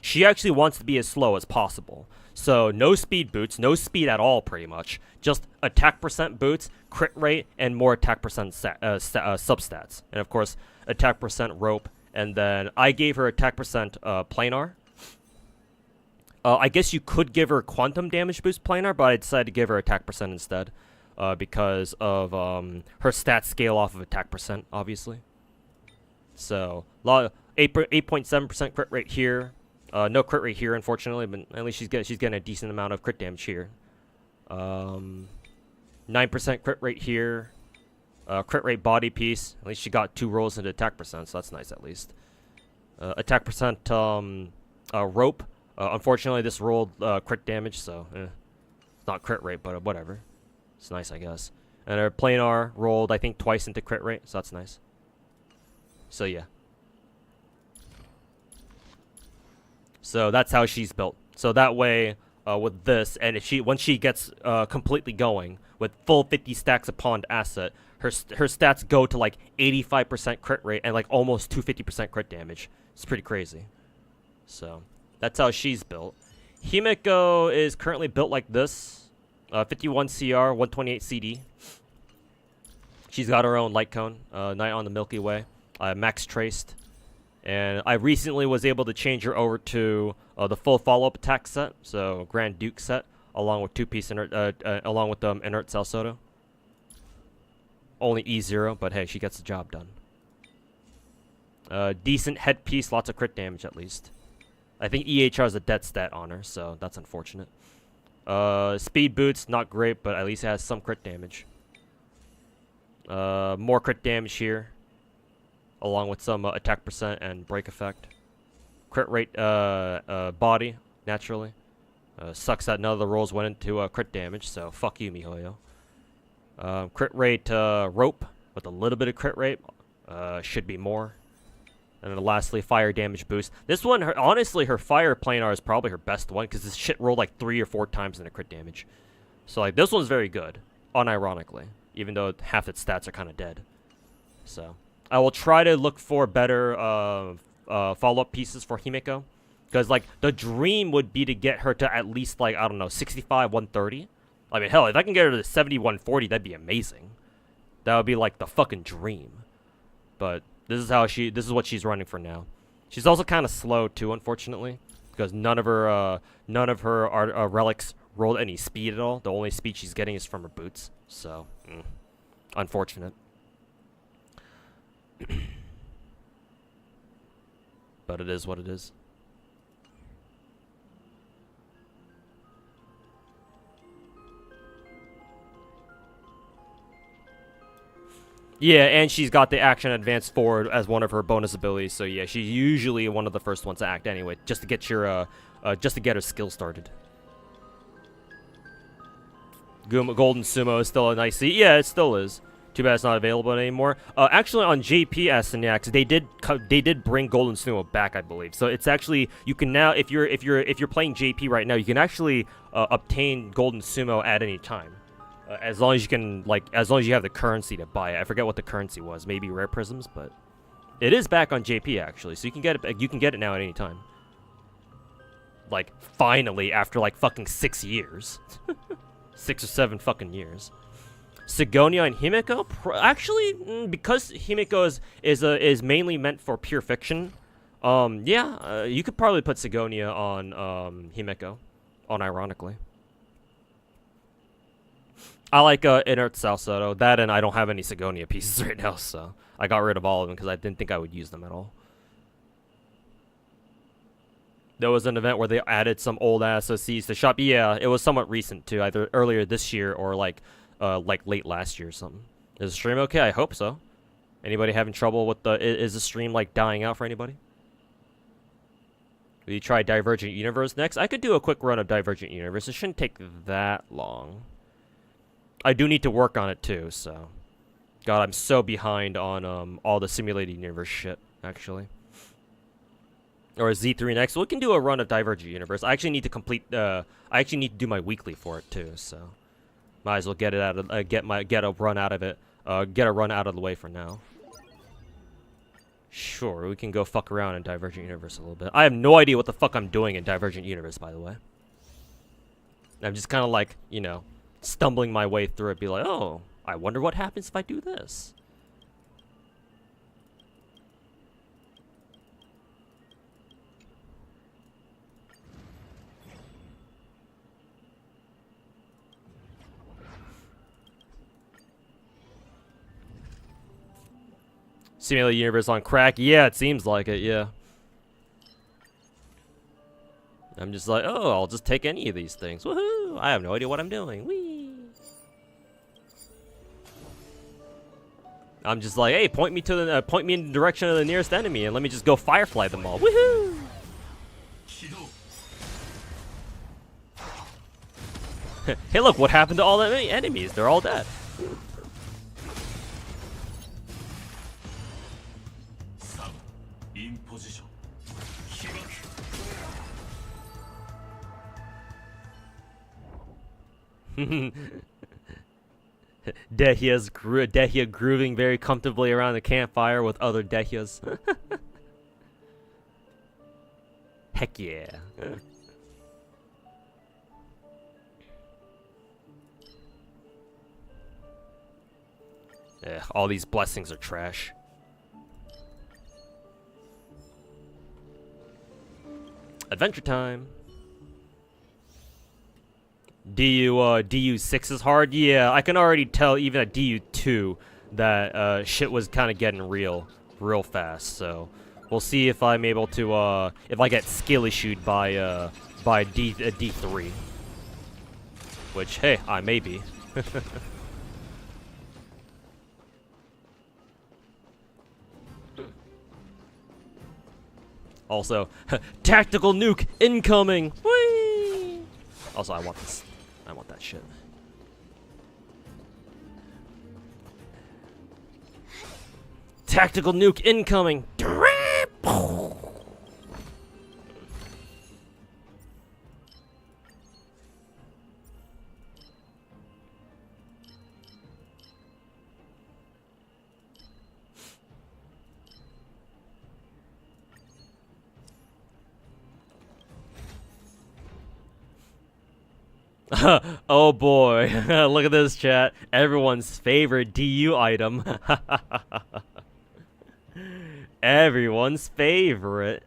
She actually wants to be as slow as possible. So, no speed boots, no speed at all, pretty much. Just attack percent boots, crit rate, and more attack percent substats. And of course, attack percent rope. And then I gave her attack percent planar. I guess you could give her quantum damage boost planar, but I decided to give her attack percent instead. Because of her stats scale off of attack percent, obviously. So, 8.7% crit rate here. No crit rate here, unfortunately, but at least she's getting a decent amount of crit damage here. 9% crit rate here. Crit rate body piece. At least she got 2 rolls into attack percent, so that's nice at least. Attack percent rope. Unfortunately, this rolled crit damage, so it's not crit rate, but whatever. It's nice, I guess. And her planar rolled, I think, twice into crit rate, so that's nice. So, yeah. So, that's how she's built. So, that way, with this, and if once she gets completely going, with full 50 stacks upon asset, her stats go to, like, 85% crit rate and, like, almost 250% crit damage. It's pretty crazy. So, that's how she's built. Himeko is currently built like this. 51 CR, 128 CD. She's got her own light cone, Night on the Milky Way, max traced. And I recently was able to change her over to the full follow-up attack set, so Grand Duke set, along with inert Cell Soda. Only E0, but hey, she gets the job done. Decent headpiece, lots of crit damage at least. I think EHR is a dead stat on her, so that's unfortunate. Speed boots, not great, but at least it has some crit damage. More crit damage here, along with some attack percent and break effect. Crit rate, body, naturally. Sucks that none of the rolls went into crit damage, so fuck you, MiHoYo. Crit rate, rope, with a little bit of crit rate. Should be more. And then lastly, fire damage boost. This one, honestly, her fire planar is probably her best one, because this shit rolled like 3 or 4 times in a crit damage. So, like, this one's very good, unironically, even though half its stats are kind of dead. So, I will try to look for better follow-up pieces for Himeko, because, like, the dream would be to get her to at least, like, I don't know, 65, 130. I mean, hell, if I can get her to 70, 140, that'd be amazing. That would be, like, the fucking dream. But this is what she's running for now. She's also kind of slow too, unfortunately, because none of her relics rolled any speed at all. The only speed she's getting is from her boots. So, unfortunate. But it is what it is. Yeah, and she's got the action advance forward as one of her bonus abilities. So yeah, she's usually one of the first ones to act anyway, just to get your just to get her skill started. Golden Sumo is still a nice seat. Yeah, it still is. Too bad it's not available anymore. Actually, on JP SNX, they did bring Golden Sumo back, I believe. So it's actually, you can now, if you're playing JP right now, you can actually obtain Golden Sumo at any time. As long as you have the currency to buy it. I forget what the currency was. Maybe rare prisms, but it is back on JP actually. So you can get it. You can get it now at any time. Like finally, after like fucking 6 years, 6 or 7 fucking years. Sigonia and Himeko, actually, because Himeko is mainly meant for pure fiction. Yeah, you could probably put Sigonia on Himeko, unironically. I like inert Cell Soda. That, and I don't have any Sigonia pieces right now, so I got rid of all of them because I didn't think I would use them at all. There was an event where they added some old ass OCs to shop. Yeah, it was somewhat recent too, either earlier this year or like late last year or something. Is the stream okay? I hope so. Anybody having trouble with the... Is the stream, like, dying out for anybody? Will you try Divergent Universe next? I could do a quick run of Divergent Universe. It shouldn't take that long. I do need to work on it, too, so... God, I'm so behind on, all the Simulated Universe shit, actually. Or Z3 next. We can do a run of Divergent Universe. I actually need to complete, I actually need to do my weekly for it, too, so... Might as well get it out of, get a run out of it. Get a run out of the way for now. Sure, we can go fuck around in Divergent Universe a little bit. I have no idea what the fuck I'm doing in Divergent Universe, by the way. I'm just kind of like, you know, stumbling my way through it, be like, oh, I wonder what happens if I do this. Simulated Universe on crack? Yeah, it seems like it, yeah. I'm just like, oh, I'll just take any of these things. Woohoo! I have no idea what I'm doing. Whee! I'm just like, hey, point me to the point me in the direction of the nearest enemy, and let me just go firefly them all. Woohoo! Hey, look, what happened to all the enemies? They're all dead.
In position.
Dehya grooving very comfortably around the campfire with other Dehyas. Heck yeah. Ugh, all these blessings are trash. Adventure time. DU6 is hard? Yeah, I can already tell even at DU2 that shit was kind of getting real fast, so we'll see if I'm able to if I get skill issued by D3. Which, hey, I may be. Also, tactical nuke incoming! Whee! Also, I want this. I want that shit. Tactical nuke incoming! Oh boy, look at this chat. Everyone's favorite DU item. Everyone's favorite.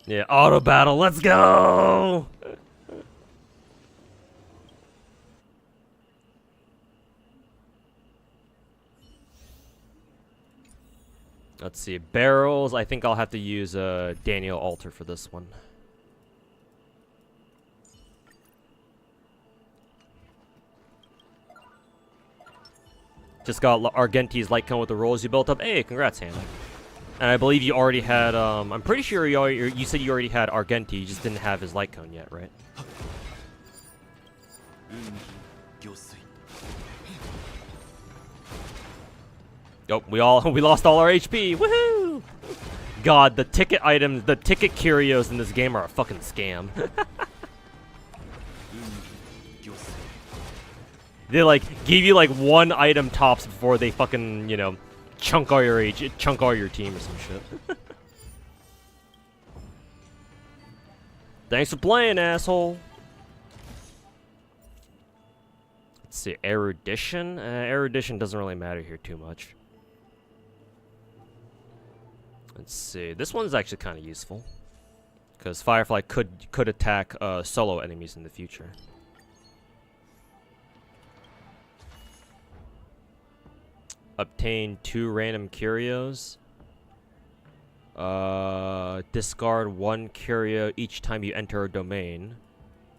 Yeah, auto battle, let's go! Let's see, barrels. I think I'll have to use Daniel Alter for this one. Just got Argenti's light cone with the rolls you built up. Hey, congrats, Hannah. And I believe you already had, I'm pretty sure you said you already had Argenti, you just didn't have his light cone yet, right? Oh, we lost all our HP. Woohoo! God, the ticket items, the ticket curios in this game are a fucking scam. They like give you like one item tops before they fucking, you know, chunk all your team or some shit. Thanks for playing, asshole. Let's see, erudition. Erudition doesn't really matter here too much. Let's see. This one's actually kind of useful because Firefly could attack solo enemies in the future. Obtain 2 random curios. Discard 1 curio each time you enter a domain.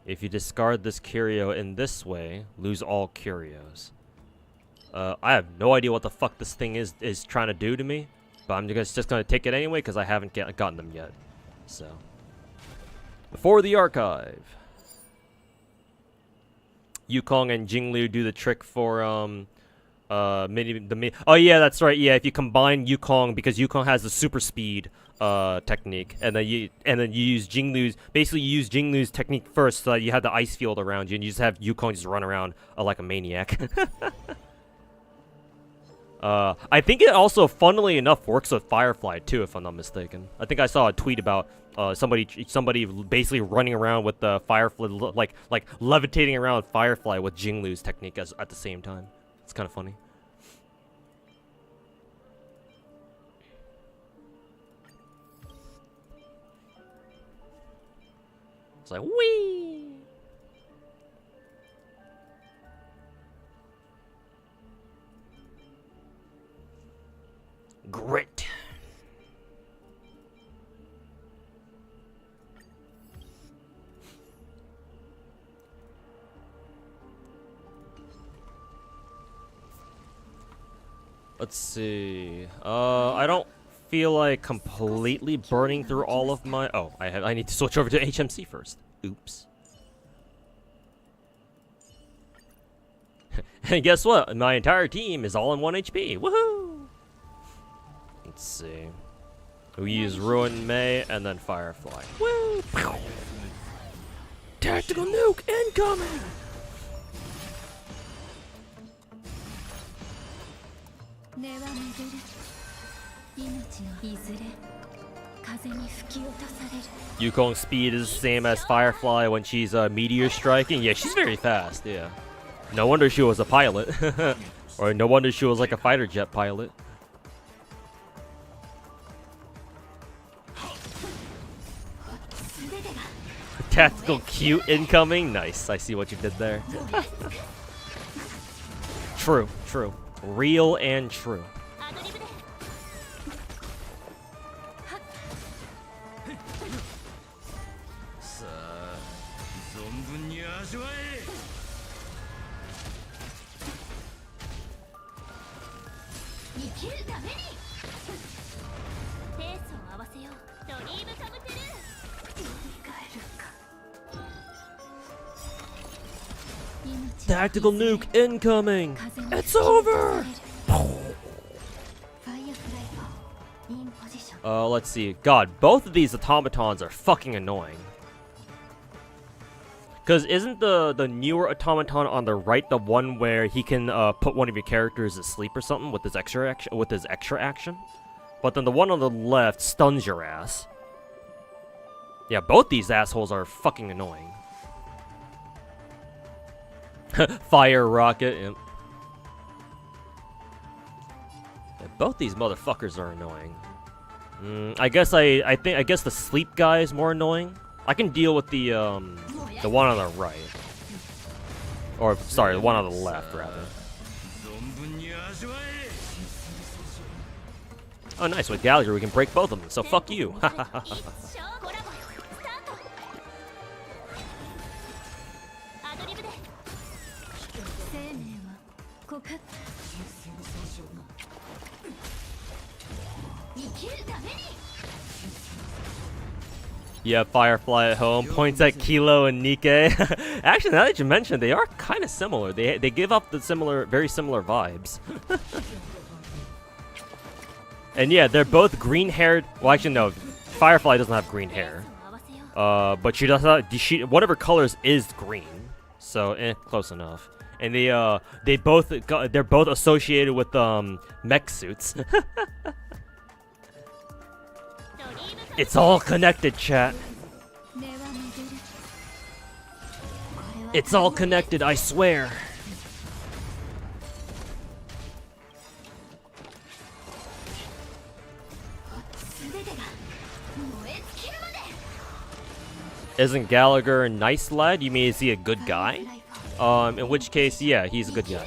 If you discard this curio in this way, lose all curios. I have no idea what the fuck this thing is trying to do to me, but I'm just gonna take it anyway because I haven't gotten them yet. So, before the archive, Yukong and Jinglu do the trick for oh yeah, that's right. Yeah, if you combine Yukong, because Yukong has the super speed technique, and then you use Jinglu's, basically you use Jinglu's technique first, so that you have the ice field around you, and you just have Yukong just run around like a maniac. I think it also, funnily enough, works with Firefly too, if I'm not mistaken. I think I saw a tweet about somebody basically running around with the Firefly, like levitating around Firefly with Jinglu's technique at the same time. It's kind of funny. It's like, wee. Grit. Let's see. I don't feel like completely burning through all of my. Oh, I need to switch over to HMC first. Oops. And guess what? My entire team is all on 1 HP. Woohoo! Let's see. We use Ruin May and then Firefly. Woo! Tactical nuke incoming! Yukong's speed is the same as Firefly when she's meteor striking. Yeah, she's very fast, yeah. No wonder she was a pilot. Or no wonder she was like a fighter jet pilot. Tactical cute incoming. Nice. I see what you did there. True, true. Real and true. Tactical nuke incoming! It's over! Let's see. God, both of these automatons are fucking annoying. Cause isn't the newer automaton on the right the one where he can put one of your characters to sleep or something with his extra action? But then the one on the left stuns your ass. Yeah, both these assholes are fucking annoying. Fire rocket. Yep. Yeah, both these motherfuckers are annoying. I guess the sleep guy is more annoying. I can deal with the one on the right. Or sorry, the one on the left rather. Oh nice, with Gallagher we can break both of them, so fuck you. Yeah, Firefly at home points at Kilo and Nikke. Actually, now that you mention, they are kind of similar. They give off the very similar vibes. And yeah, they're both green-haired. Well, actually, no. Firefly doesn't have green hair. But she does not. One of her colors is green. So, close enough. And they're both associated with mech suits. It's all connected, chat. It's all connected, I swear. Isn't Gallagher a nice lad? You mean is he a good guy? In which case, yeah, he's a good guy.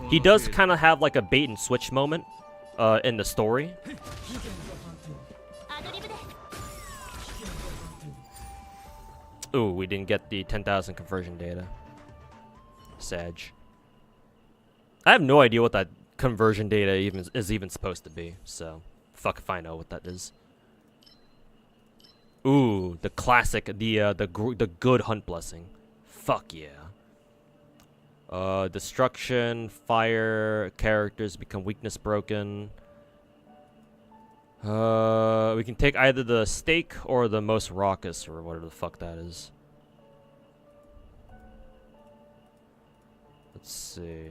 He does kind of have like a bait and switch moment in the story. Ooh, we didn't get the 10,000 conversion data. Sag. I have no idea what that conversion data is even supposed to be, so fuck if I know what that is. Ooh, the classic, the good hunt blessing. Fuck yeah. Destruction, fire, characters become weakness broken. We can take either the stake or the most raucous or whatever the fuck that is. Let's see.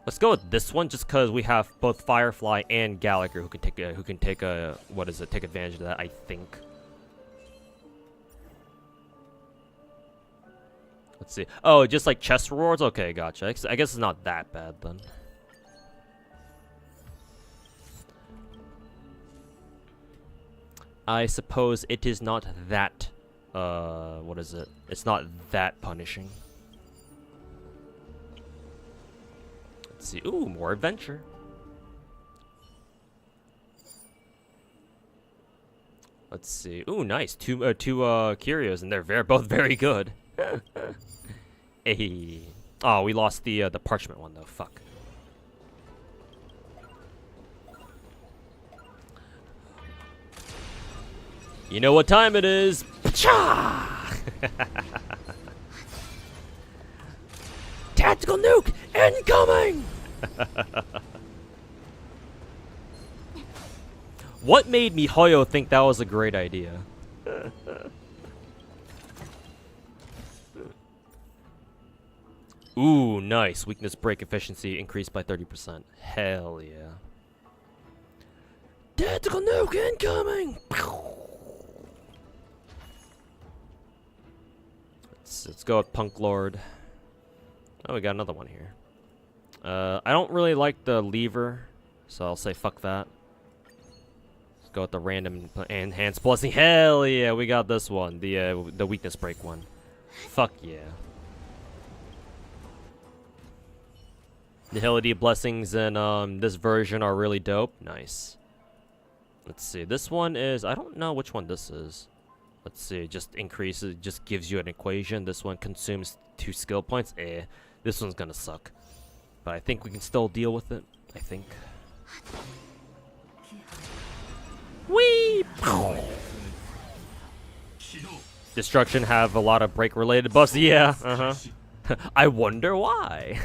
Let's go with this one just because we have both Firefly and Gallagher who can take take advantage of that, I think. Let's see. Oh, just like chest rewards? Okay, gotcha. I guess it's not that bad then. I suppose it is not that, what is it? It's not that punishing. Let's see. Ooh, more adventure. Let's see. Ooh, nice. Two curios, and they're both very good. Hey. Oh, we lost the parchment one though. Fuck. You know what time it is? Pacha! Tactical nuke incoming! What made MiHoYo think that was a great idea? Ooh, nice. Weakness break efficiency increased by 30%. Hell yeah. Tactical nuke incoming! Let's go with Punk Lord. Oh, we got another one here. I don't really like the lever, so I'll say fuck that. Let's go with the random enhanced blessing. Hell yeah, we got this one. The weakness break one. Fuck yeah. The Hility blessings in this version are really dope. Nice. Let's see. This one is, I don't know which one this is. Let's see. Just increases, just gives you an equation. This one consumes 2 skill points. This one's gonna suck. But I think we can still deal with it. I think. Whee! Destruction have a lot of break related buffs. Yeah, I wonder why.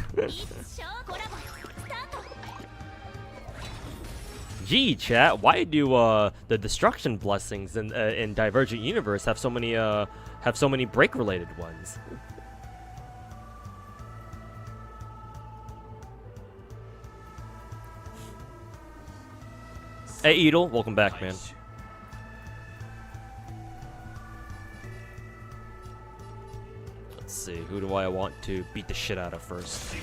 Gee, chat, why do the destruction blessings in Divergent Universe have so many break related ones? Hey Edel, welcome back, man. Let's see, who do I want to beat the shit out of first?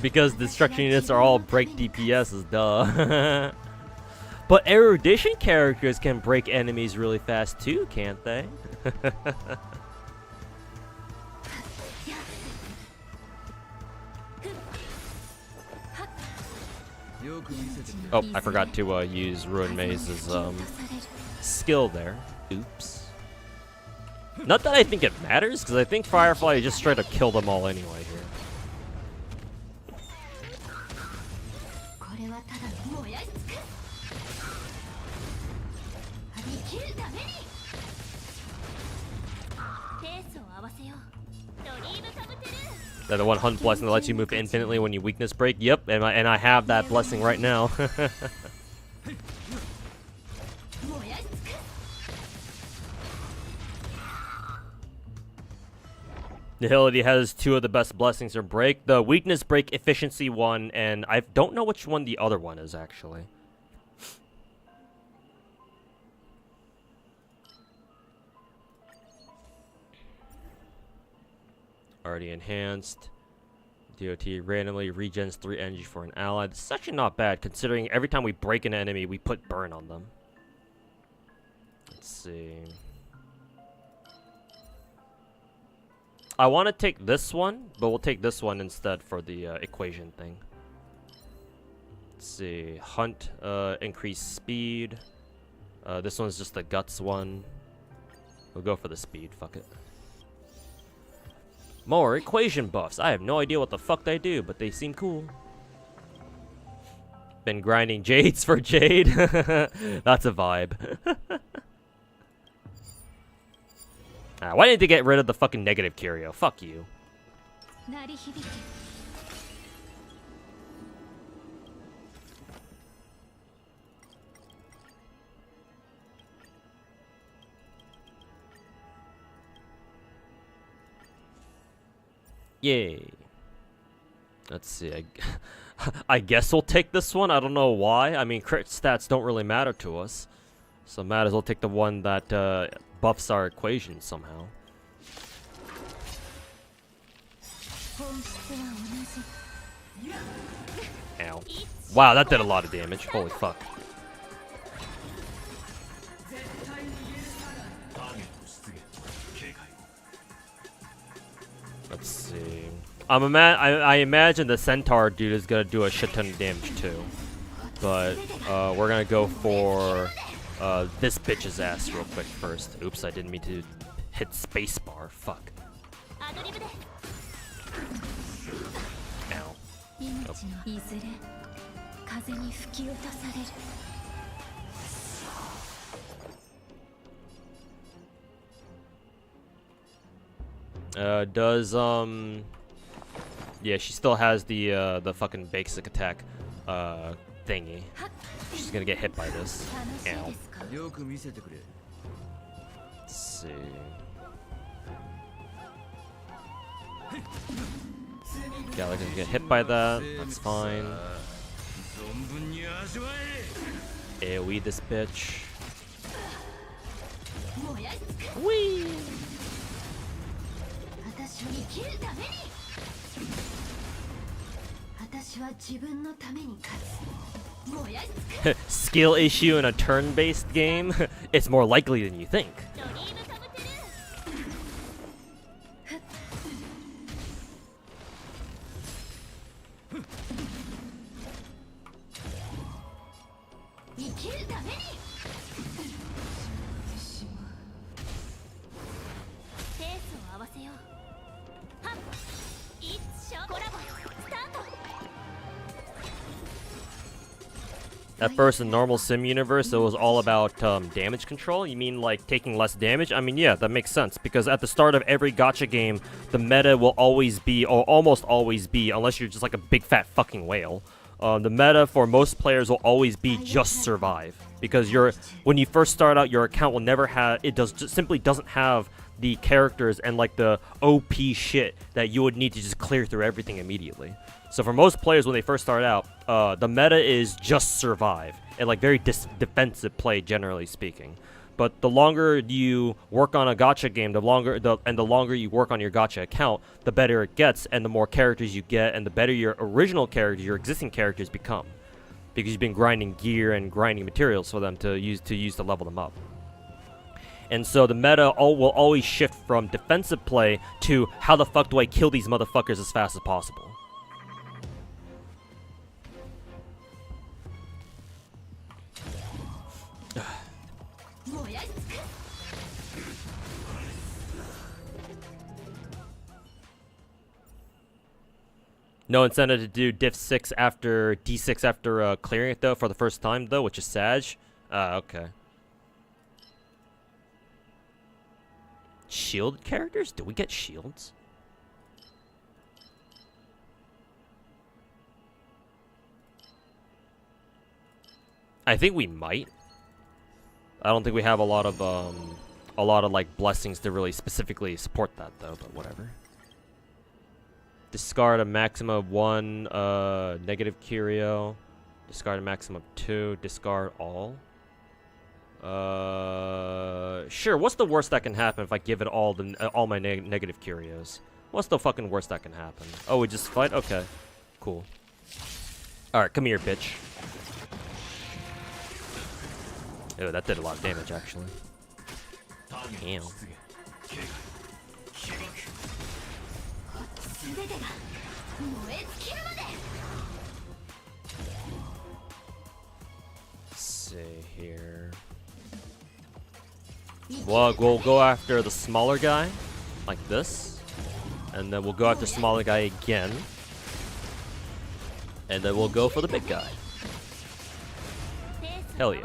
Because destruction units are all break DPSs, duh. But erudition characters can break enemies really fast too, can't they? Oh, I forgot to use Ruin Maze's skill there. Oops. Not that I think it matters, because I think Firefly just straight up killed them all anyway here. That the one hunt blessing that lets you move infinitely when you weakness break. Yep, and I have that blessing right now. Nihility has 2 of the best blessings for break. The weakness break efficiency one, and I don't know which one the other one is actually. Already enhanced. DOT randomly regens 3 energy for an ally. This is actually not bad, considering every time we break an enemy, we put burn on them. Let's see. I want to take this one, but we'll take this one instead for the equation thing. Let's see. Hunt, increase speed. This one's just the guts one. We'll go for the speed, fuck it. More equation buffs. I have no idea what the fuck they do, but they seem cool. Been grinding Jades for Jade. That's a vibe. Why didn't they get rid of the fucking negative curio? Fuck you. Yay. Let's see. I guess we'll take this one. I don't know why. I mean, crit stats don't really matter to us. So might as well take the one that buffs our equation somehow. Ow. Wow, that did a lot of damage. Holy fuck. Let's see. I imagine the centaur dude is gonna do a shit ton of damage too. But we're gonna go for this bitch's ass real quick first. Oops, I didn't mean to hit spacebar. Fuck. Ow. Yeah, she still has the fucking basic attack thingy. She's gonna get hit by this. Ow. Let's see. Gala gonna get hit by that. That's fine. AoE this bitch. Whee! Skill issue in a turn-based game? It's more likely than you think. At first, in normal sim universe, it was all about damage control. You mean like taking less damage? I mean, yeah, that makes sense. Because at the start of every gacha game, the meta will always be, or almost always be, unless you're just like a big fat fucking whale. The meta for most players will always be just survive. Because when you first start out, your account will never have, simply doesn't have the characters and like the OP shit that you would need to just clear through everything immediately. So for most players when they first start out, the meta is just survive and like very defensive play, generally speaking. But the longer you work on a gacha game, the longer you work on your gacha account, the better it gets, and the more characters you get, and the better your original characters, your existing characters become, because you've been grinding gear and grinding materials for them to use to level them up. And so the meta will always shift from defensive play to how the fuck do I kill these motherfuckers as fast as possible. No incentive to do diff 6 after D6 after clearing it though for the first time though, which is Sag. Okay. Shield characters? Do we get shields? I think we might. I don't think we have a lot of like blessings to really specifically support that though, but whatever. Discard a maximum of 1 negative curio. Discard a maximum of 2. Discard all. Sure. What's the worst that can happen if I give it all my negative curios? What's the fucking worst that can happen? Oh, we just fight? Okay. Cool. Alright, come here, bitch. Oh, that did a lot of damage, actually. Damn. Let's see here. Well, we'll go after the smaller guy, like this. And then we'll go after the smaller guy again. And then we'll go for the big guy. Hell yeah.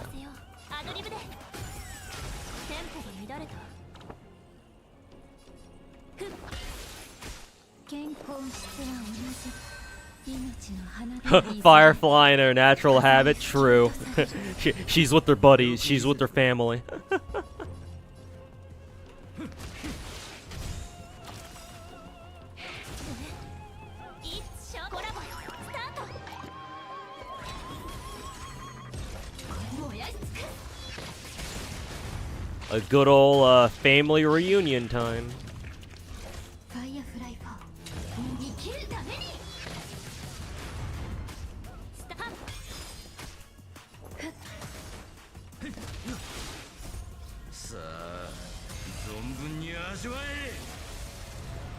Firefly in her natural habit, true. She's with her buddies, she's with her family. A good old family reunion time.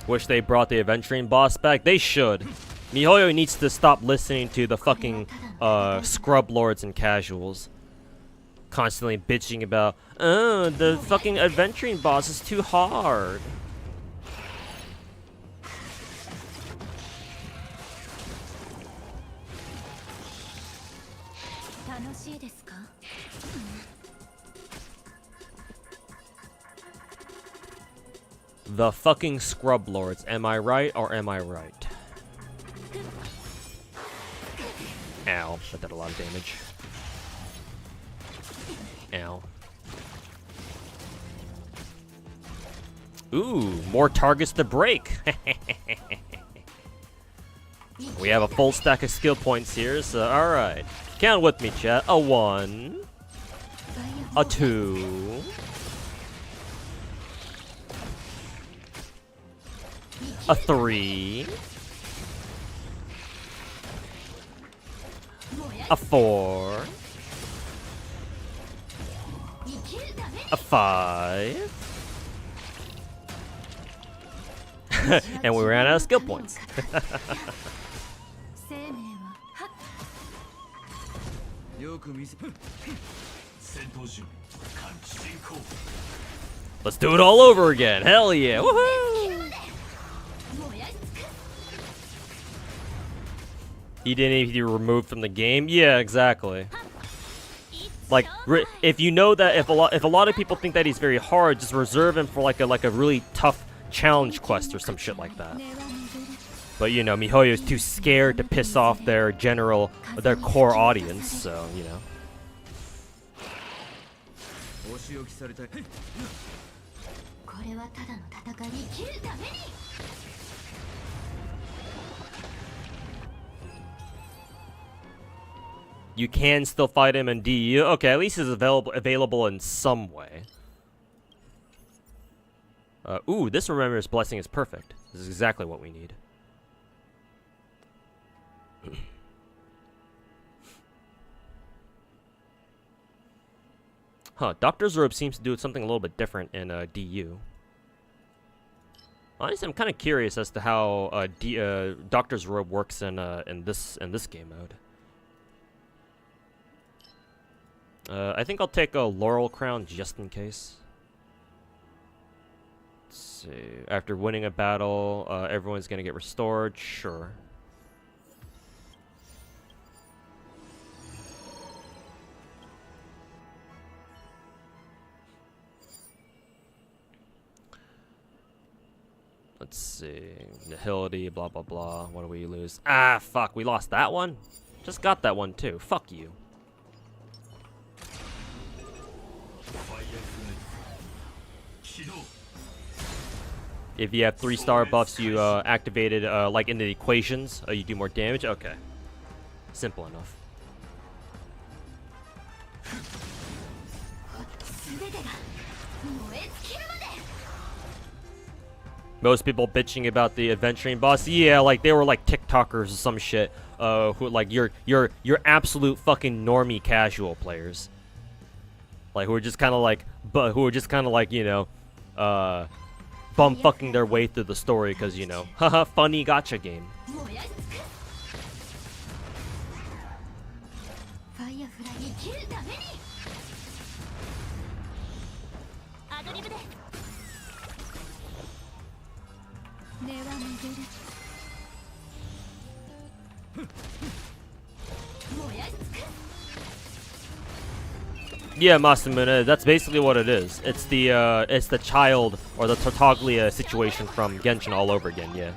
Wish they brought the Adventuring boss back. They should. MiHoYo needs to stop listening to the fucking scrub lords and casuals. Constantly bitching about, oh, the fucking Adventuring boss is too hard. The fucking scrub lords. Am I right or am I right? Ow, that did a lot of damage. Ow. Ooh, more targets to break. We have a full stack of skill points here, so alright. Count with me, chat. A 1. A 2. A 3. A 4. A 5. And we ran out of skill points. Let's do it all over again. Hell yeah. Woohoo! He didn't even get removed from the game. Yeah, exactly. Like, if you know that if a lot of people think that he's very hard, just reserve him for like a really tough challenge quest or some shit like that. But you know, MiHoYo is too scared to piss off their core audience, so you know. You can still fight him in DU. Okay, at least it's available in some way. Ooh, this Remembrance Blessing is perfect. This is exactly what we need. Huh, Doctor's Robe seems to do something a little bit different in DU. Honestly, I'm kind of curious as to how Doctor's Robe works in this game mode. I think I'll take a Laurel Crown just in case. Let's see. After winning a battle, everyone's gonna get restored. Sure. Let's see. Nihility, blah blah blah. What do we lose? Ah, fuck. We lost that one? Just got that one too. Fuck you. If you have 3-star buffs, you activated like in the equations, you do more damage. Okay, simple enough. Most people bitching about the adventuring boss. Yeah, like they were like TikTokers or some shit. Who like you're absolute fucking normie casual players. Like who are just kind of like, you know, bum fucking their way through the story because, you know, haha, funny gacha game.
ファイアフライ生きるためにアドリブで根は巡る燃やし尽く
Yeah, Masamune, that's basically what it is. It's the child or the Tartaglia situation from Genshin all over again. Yeah.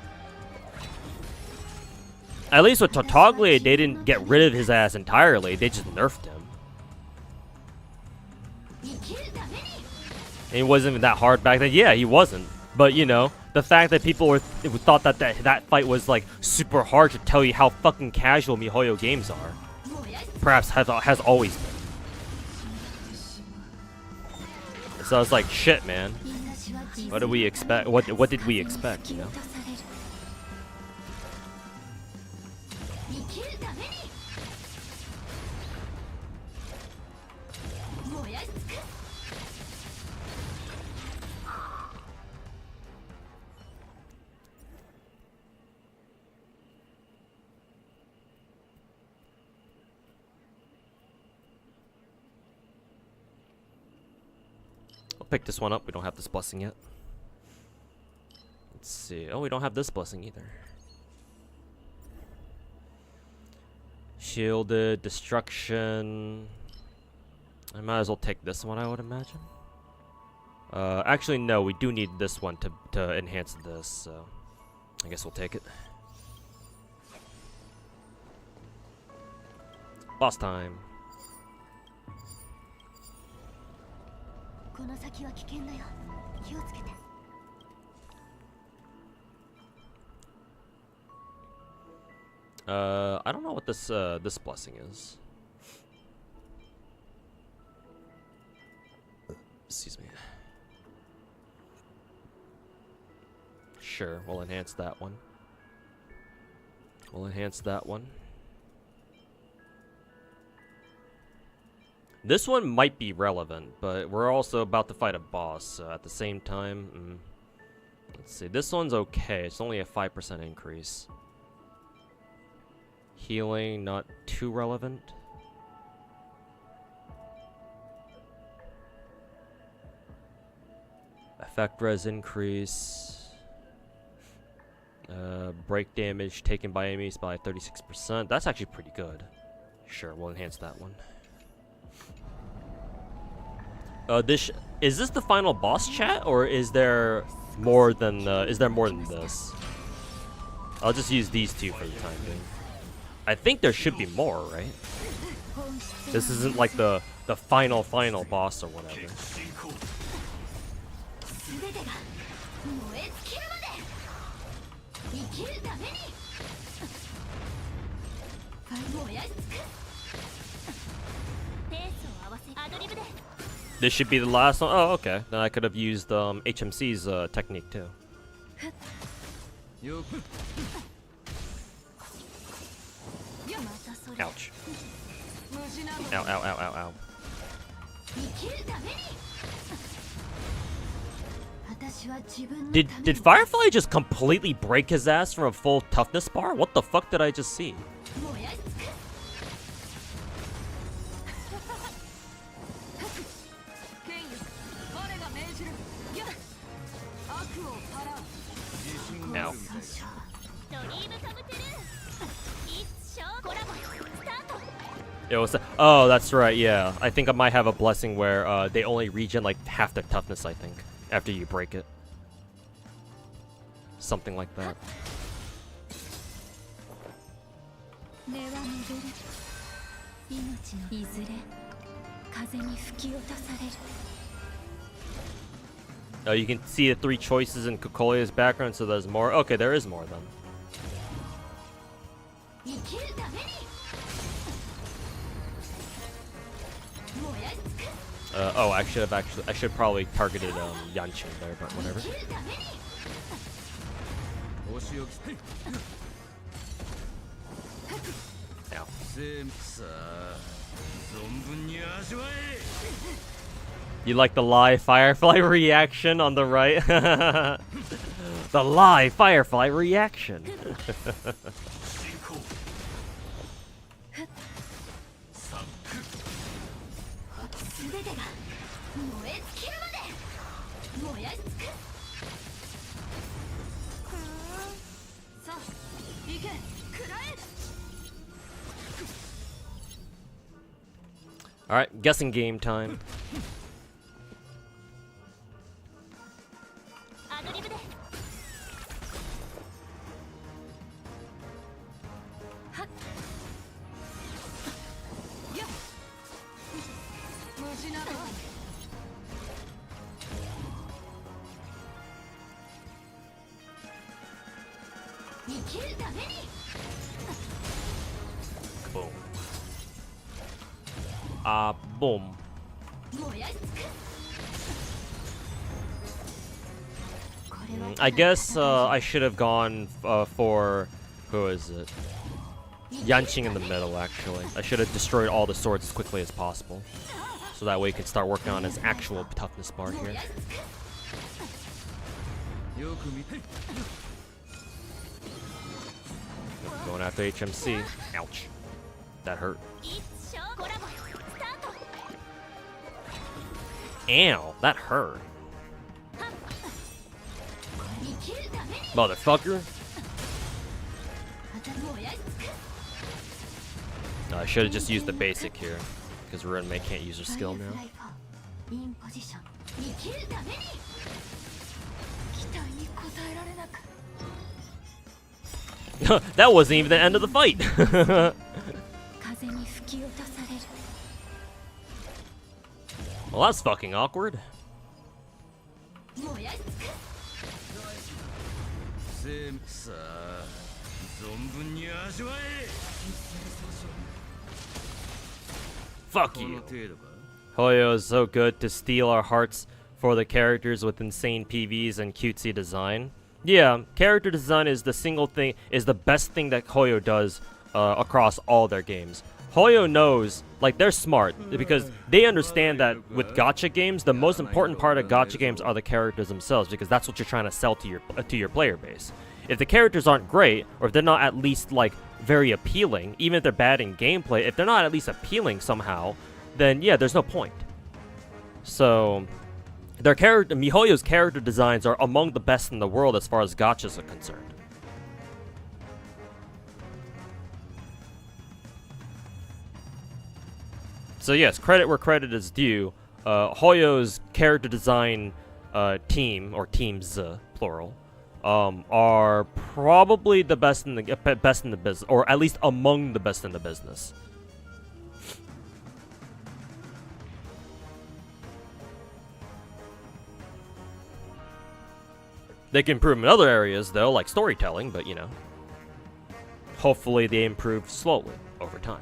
At least with Tartaglia, they didn't get rid of his ass entirely. They just nerfed him. And he wasn't even that hard back then. Yeah, he wasn't. But you know, the fact that people thought that fight was like super hard to tell you how fucking casual MiHoYo games are. Perhaps has always been. So I was like, shit, man. What did we expect? What did we expect? You know. Pick this one up. We don't have this blessing yet. Let's see. Oh, we don't have this blessing either. Shielded destruction. I might as well take this one, I would imagine. Actually, no. We do need this one to enhance this. So I guess we'll take it. Boss time.
この先は危険だよ。気をつけて。
I don't know what this blessing is. Excuse me. Sure, we'll enhance that one. We'll enhance that one. This one might be relevant, but we're also about to fight a boss, so at the same time, let's see. This one's okay. It's only a 5% increase. Healing, not too relevant. Effect res increase. Break damage taken by enemies by 36%. That's actually pretty good. Sure, we'll enhance that one. Is this the final boss, chat, or is there more than this? I'll just use these two for the time being. I think there should be more, right? This isn't like the final boss or whatever. This should be the last one. Oh, okay. Then I could have used HMC's technique too. Ouch. Ow, ow, ow, ow, ow. Did Firefly just completely break his ass from a full toughness bar? What the fuck did I just see? Ow. It was. Oh, that's right. Yeah, I think I might have a blessing where they only regen like half their toughness. I think after you break it, something like that. Oh, you can see the 3 choices in Kokolia's background, so there's more. Okay, there is more then. Oh, I should have probably targeted Yanshin there, but whatever.
お仕置き
Ow.
さあ存分に味わえ
You like the live Firefly reaction on the right? The live Firefly reaction.
全てが燃え尽きるまで燃やし尽くす。さあ行け食らえ。
Alright, guessing game time.
アドリブで。はっ。よっ。無事など。生きるために。
Boom. Boom.
燃やし尽くす。
I guess I should have gone for who is it? Yanqing in the middle. Actually, I should have destroyed all the swords as quickly as possible, so that way he could start working on his actual toughness bar here.
よく見て
Going after HMC. Ouch. That hurt.
一生コラボスタート。
Ow, that hurt.
生きるために。
Motherfucker.
燃やし尽くす。
I should have just used the basic here, because Runmei can't use her skill now.
インポジション。生きるために。期待に応えられなく。
That wasn't even the end of the fight.
風に吹き落とされる。
Well, that's fucking awkward.
燃やし尽くす。
さあ存分に味わえ
Fuck
この
you.
程度か
Hoyo is so good to steal our hearts for the characters with insane PVs and cutesy design. Yeah, character design is the best thing that Hoyo does across all their games. Hoyo knows, like, they're smart because they understand that with gacha games, the most important part of gacha games are the characters themselves, because that's what you're trying to sell to your player base. If the characters aren't great, or if they're not at least like very appealing, even if they're bad in gameplay, if they're not at least appealing somehow, then yeah, there's no point. So MiHoYo's character designs are among the best in the world as far as gachas are concerned. So yes, credit where credit is due. Hoyo's character design team, or teams plural, are probably the best in the business, or at least among the best in the business. They can improve in other areas though, like storytelling, but you know, hopefully they improve slowly over time.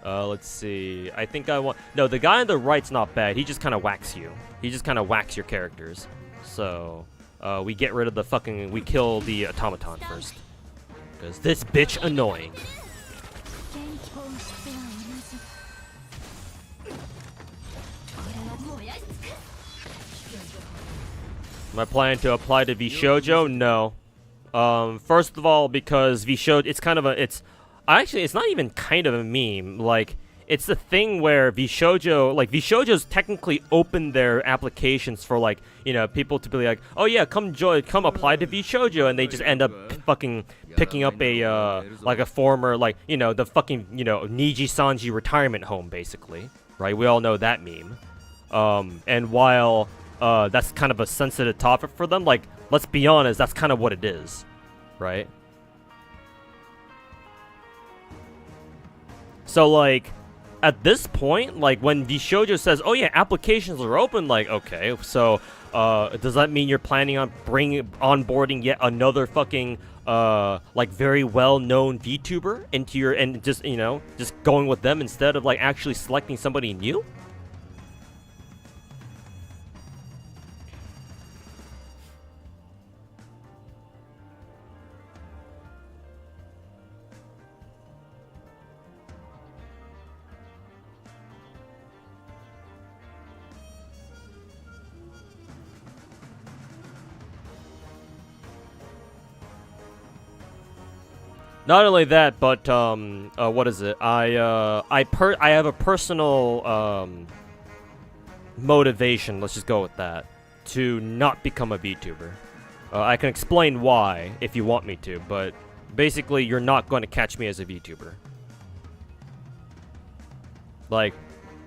Let's see. I think no, the guy on the right's not bad. He just kind of whacks you. He just kind of whacks your characters. So, we get rid of the fucking... We kill the automaton first. Because this bitch annoying. Am I planning to apply to Vshoujo? No. First of all, because Vshoujo... It's kind of a... Actually, it's not even kind of a meme. Like, it's the thing where Vshoujo's technically opened their applications for, like, you know, people to be like, oh yeah, come apply to Vshoujo, and they just end up fucking picking up a, like a former, like, you know, the fucking, you know, Niji Sanji retirement home, basically. Right? We all know that meme. And while, that's kind of a sensitive topic for them, like, let's be honest, that's kind of what it is. Right? So, like, at this point, like, when Vshoujo says, oh yeah, applications are open, like, okay, so, does that mean you're planning on onboarding yet another fucking, like, very well-known VTuber into your, and just, you know, just going with them instead of, like, actually selecting somebody new? Not only that, but what is it? I have a personal motivation. Let's just go with that, to not become a VTuber. I can explain why if you want me to, but basically, you're not going to catch me as a VTuber. Like,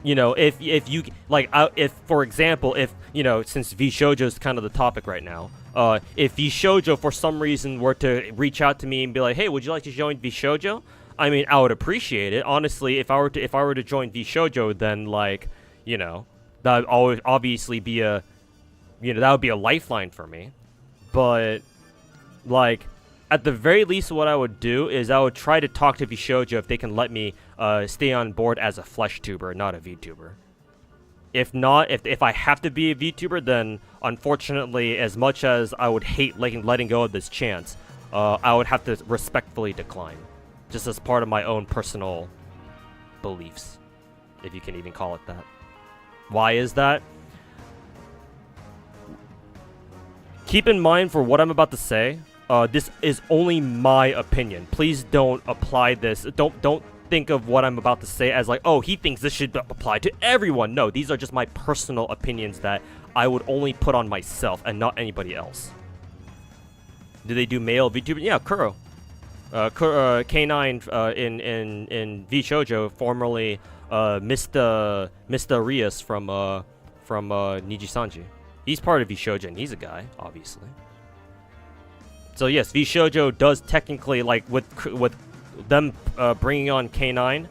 you know, if you like, if for example, if you know, since VShojo is kind of the topic right now. If VShojo for some reason were to reach out to me and be like, "Hey, would you like to join VShojo?" I mean, I would appreciate it. Honestly, if I were to join VShojo, then like, you know, that would always obviously be a, you know, that would be a lifeline for me. But like, at the very least, what I would do is I would try to talk to VShojo if they can let me stay on board as a flesh tuber, not a VTuber. If not, if I have to be a VTuber, then unfortunately, as much as I would hate letting go of this chance, I would have to respectfully decline, just as part of my own personal beliefs, if you can even call it that. Why is that? Keep in mind for what I'm about to say, this is only my opinion. Please don't apply this. Don't think of what I'm about to say as like, oh, he thinks this should apply to everyone. No, these are just my personal opinions that I would only put on myself and not anybody else. Do they do male VTuber? Yeah, Kuro. K9 in VShojo, formerly Mr. Rias from Niji-Sanji. He's part of VShojo and he's a guy, obviously. So yes, VShojo does technically, like, with them bringing on K9,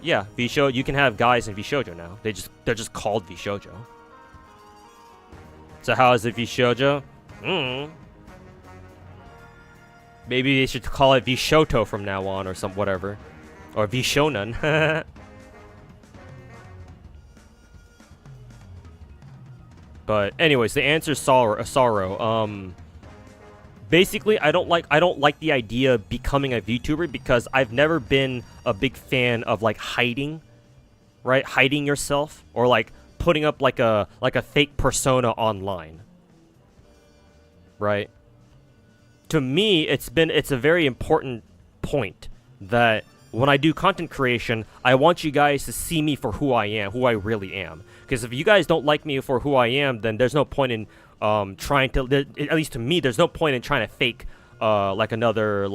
yeah, VShojo, you can have guys in VShojo now. They're just called VShojo. So how is it VShojo? Maybe they should call it VShoto from now on or some whatever. Or VShonen. But anyways, the answer is sorrow. Basically, I don't like the idea of becoming a VTuber because I've never been a big fan of like hiding, right? Hiding yourself or like putting up like a fake persona online, right? To me, it's a very important point that when I do content creation, I want you guys to see me for who I am, who I really am. Because if you guys don't like me for who I am, then there's no point in trying to, at least to me, there's no point in trying to fake like another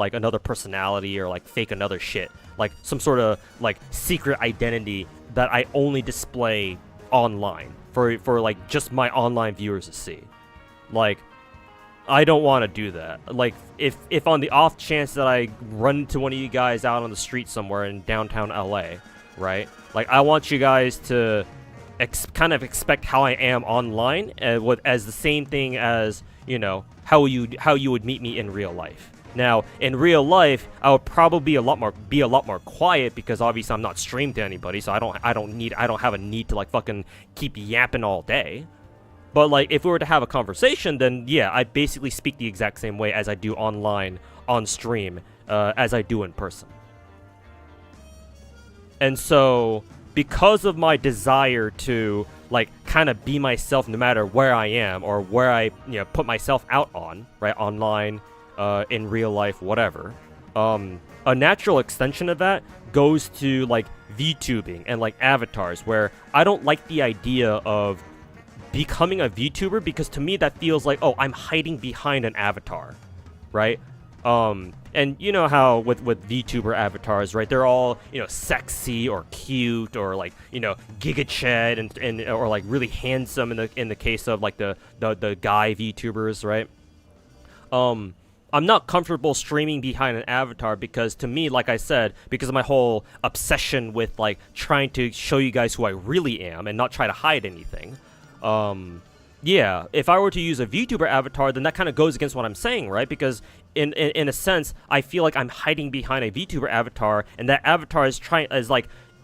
personality or like fake another shit, like some sort of like secret identity that I only display online for like just my online viewers to see. Like, I don't want to do that. Like, if on the off chance that I run into one of you guys out on the street somewhere in downtown LA, right? Like, I want you guys to kind of expect how I am online as the same thing as, you know, how you would meet me in real life. Now, in real life, I would probably be a lot more quiet because obviously I'm not streamed to anybody, so I don't have a need to like fucking keep yapping all day. But like, if we were to have a conversation, then yeah, I basically speak the exact same way as I do online on stream, as I do in person. And so, because of my desire to like kind of be myself no matter where I am or where I put myself out on, right, online, in real life, whatever, a natural extension of that goes to like VTubing and like avatars, where I don't like the idea of becoming a VTuber because to me that feels like, oh, I'm hiding behind an avatar, right? And you know how with VTuber avatars, right? They're all, sexy or cute or like, Giga Chad and or like really handsome in the case of like the guy VTubers, right? I'm not comfortable streaming behind an avatar because to me, like I said, because of my whole obsession with like trying to show you guys who I really am and not try to hide anything. Yeah, if I were to use a VTuber avatar, then that kind of goes against what I'm saying, right? Because in a sense, I feel like I'm hiding behind a VTuber avatar, and that avatar is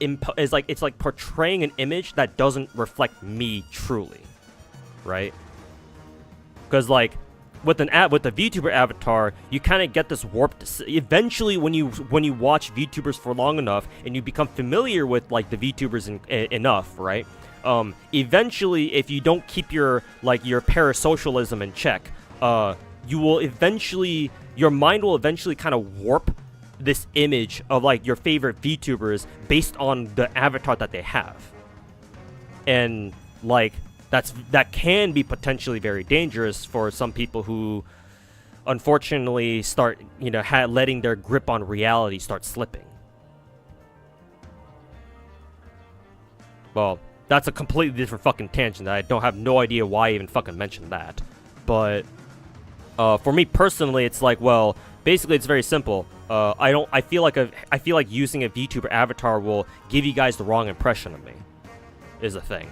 it's like portraying an image that doesn't reflect me truly, right? Because like with the VTuber avatar, you kind of get this warped. Eventually, when you watch VTubers for long enough and you become familiar with like the VTubers enough, right? Eventually, if you don't keep your parasocialism in check, you will eventually, your mind will eventually kind of warp this image of like your favorite VTubers based on the avatar that they have. And like that can be potentially very dangerous for some people who unfortunately start, you know, letting their grip on reality start slipping. Well, that's a completely different fucking tangent. I don't have no idea why I even fucking mentioned that. But for me personally, it's like, well, basically it's very simple. I feel like using a VTuber avatar will give you guys the wrong impression of me, is a thing.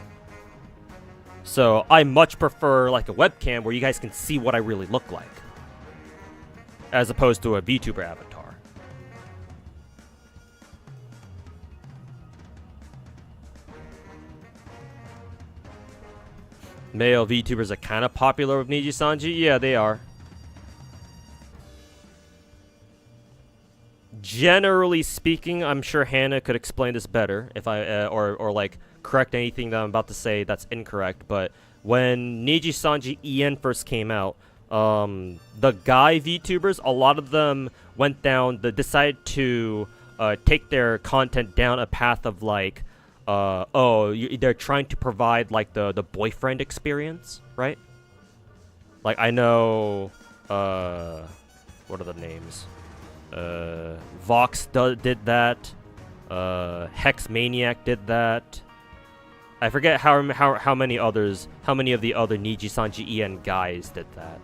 So I much prefer like a webcam where you guys can see what I really look like, as opposed to a VTuber avatar. Male VTubers are kind of popular with Niji-sanji. Yeah, they are. Generally speaking, I'm sure Hannah could explain this better if I or like correct anything that I'm about to say that's incorrect. But when Niji-sanji EN first came out, the guy VTubers, a lot of them went down, decided to take their content down a path of like, they're trying to provide like the boyfriend experience, right? Like I know, what are the names? Vox did that. Hex Maniac did that. I forget how many of the other Niji-sanji EN guys did that,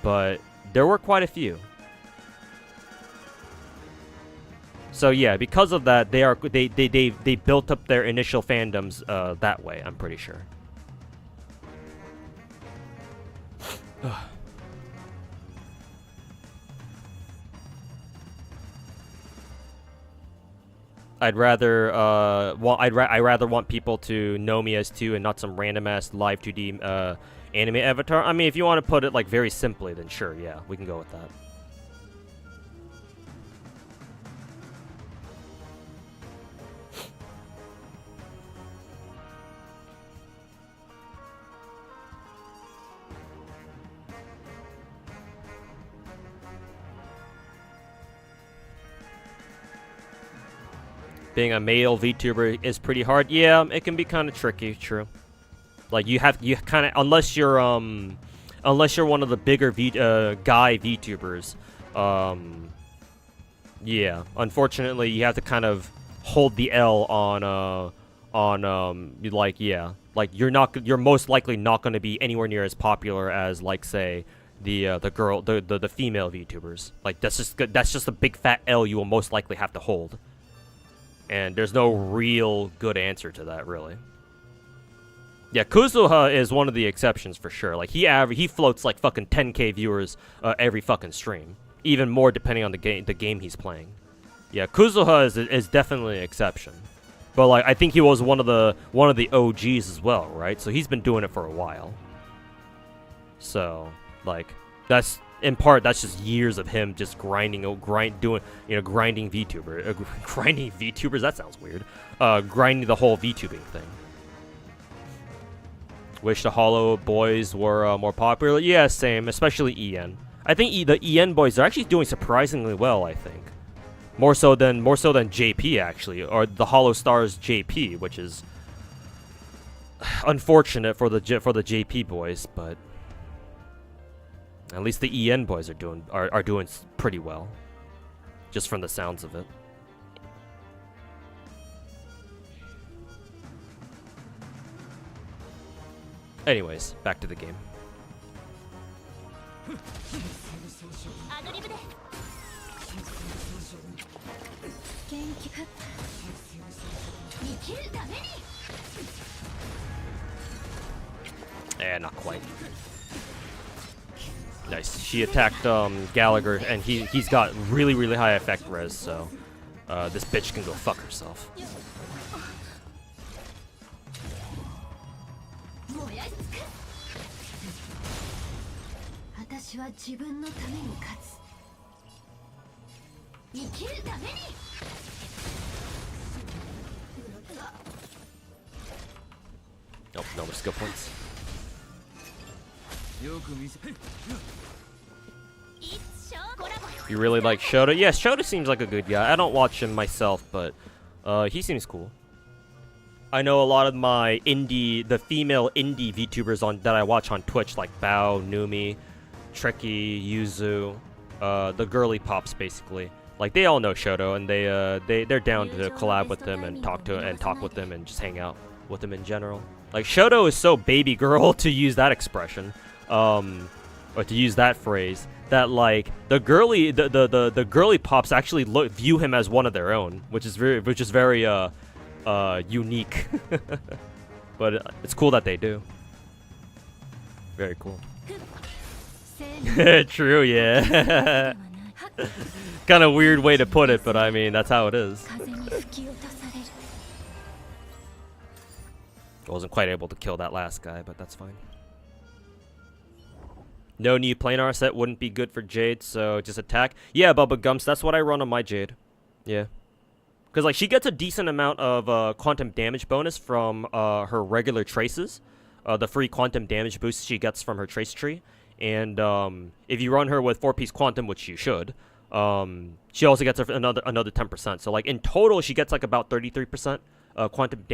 but there were quite a few. So yeah, because of that, they built up their initial fandoms that way. I'm pretty sure. I rather want people to know me as 2 and not some random ass live 2D anime avatar. I mean, if you want to put it like very simply, then sure, yeah, we can go with that. Being a male VTuber is pretty hard. Yeah, it can be kind of tricky. True. Like you kind of, unless you're one of the bigger guy VTubers, yeah. Unfortunately, you have to kind of hold the L on like yeah, like you're most likely not going to be anywhere near as popular as like say the female VTubers. Like that's just a big fat L you will most likely have to hold. And there's no real good answer to that, really. Yeah, Kuzuha is one of the exceptions for sure. Like he floats like fucking 10k viewers every fucking stream, even more depending on the game he's playing. Yeah, Kuzuha is definitely an exception, but like I think he was one of the OGs as well, right? So he's been doing it for a while. So like that's. In part, that's just years of him just grinding VTubers. Grinding VTubers, that sounds weird. Grinding the whole VTubing thing. Wish the Hollow boys were more popular. Yeah, same, especially EN. I think the EN boys are actually doing surprisingly well. I think more so than JP actually, or the Hollow Stars JP, which is unfortunate for the JP boys, but. At least the EN boys are doing pretty well, just from the sounds of it. Anyways, back to the game. Not quite. Nice. She attacked Gallagher, and he's got really high effect res, so this bitch can go fuck herself. Nope, no more skill points. You really like Shota? Yeah, Shota seems like a good guy. I don't watch him myself, but he seems cool. I know a lot of my the female indie VTubers that I watch on Twitch, like Bao, Numi, Tricky, Yuzu, the girly pops basically. Like they all know Shoto, and they're down to collab with him and talk with him and just hang out with him in general. Like Shoto is so baby girl, to use that expression, or to use that phrase, that like the girly pops actually view him as one of their own, which is very unique. But it's cool that they do. Very cool. True, yeah. Kind of weird way to put it, but I mean that's how it is. I wasn't quite able to kill that last guy, but that's fine. No new planar set wouldn't be good for Jade, so just attack. Yeah, Bubba Gumps, that's what I run on my Jade. Yeah. Because like she gets a decent amount of quantum damage bonus from her regular traces. The free quantum damage boost she gets from her trace tree. And if you run her with 4-piece quantum, which you should, she also gets another 10%. So like in total, she gets like about 33% quantum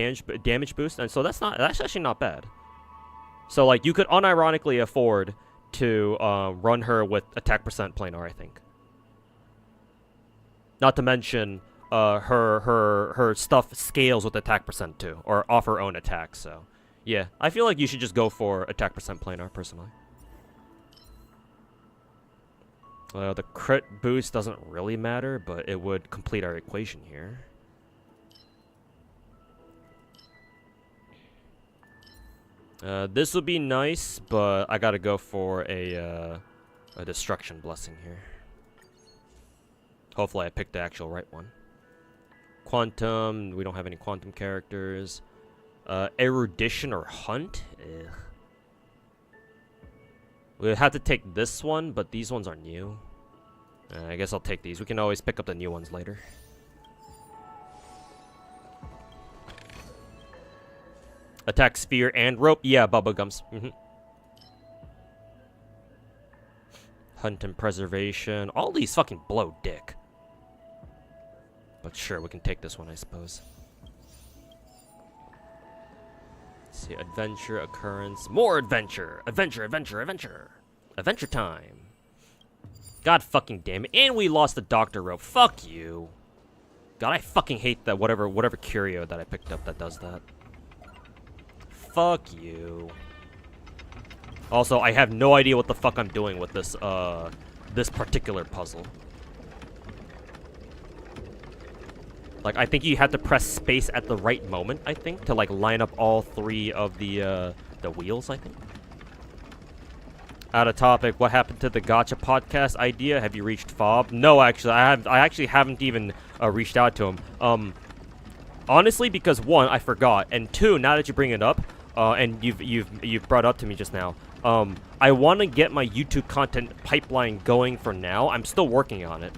damage boost, and so that's actually not bad. So like you could unironically afford to run her with attack percent planar, I think. Not to mention her stuff scales with attack percent too, or off her own attack. So yeah, I feel like you should just go for attack percent planar personally. The crit boost doesn't really matter, but it would complete our equation here. This would be nice, but I gotta go for a destruction blessing here. Hopefully I picked the actual right one. Quantum, we don't have any quantum characters. Erudition or hunt? Ugh. We'll have to take this one, but these ones are new. I guess I'll take these. We can always pick up the new ones later. Attack sphere and rope. Yeah, Bubba Gums. Hunt and preservation. All these fucking blow dick. But sure, we can take this one, I suppose. Let's see, adventure, occurrence, more adventure! Adventure, adventure, adventure! Adventure time! God fucking damn it. And we lost the doctor rope. Fuck you. God, I fucking hate that whatever curio that I picked up that does that. Fuck you. Also, I have no idea what the fuck I'm doing with this, this particular puzzle. Like, I think you have to press space at the right moment, I think, to, like, line up all 3 of the wheels, I think. Out of topic, what happened to the Gacha podcast idea? Have you reached Fob? No, actually, I actually haven't even reached out to him. Honestly, because 1, I forgot, and 2, now that you bring it up, and you've brought up to me just now, I want to get my YouTube content pipeline going for now. I'm still working on it.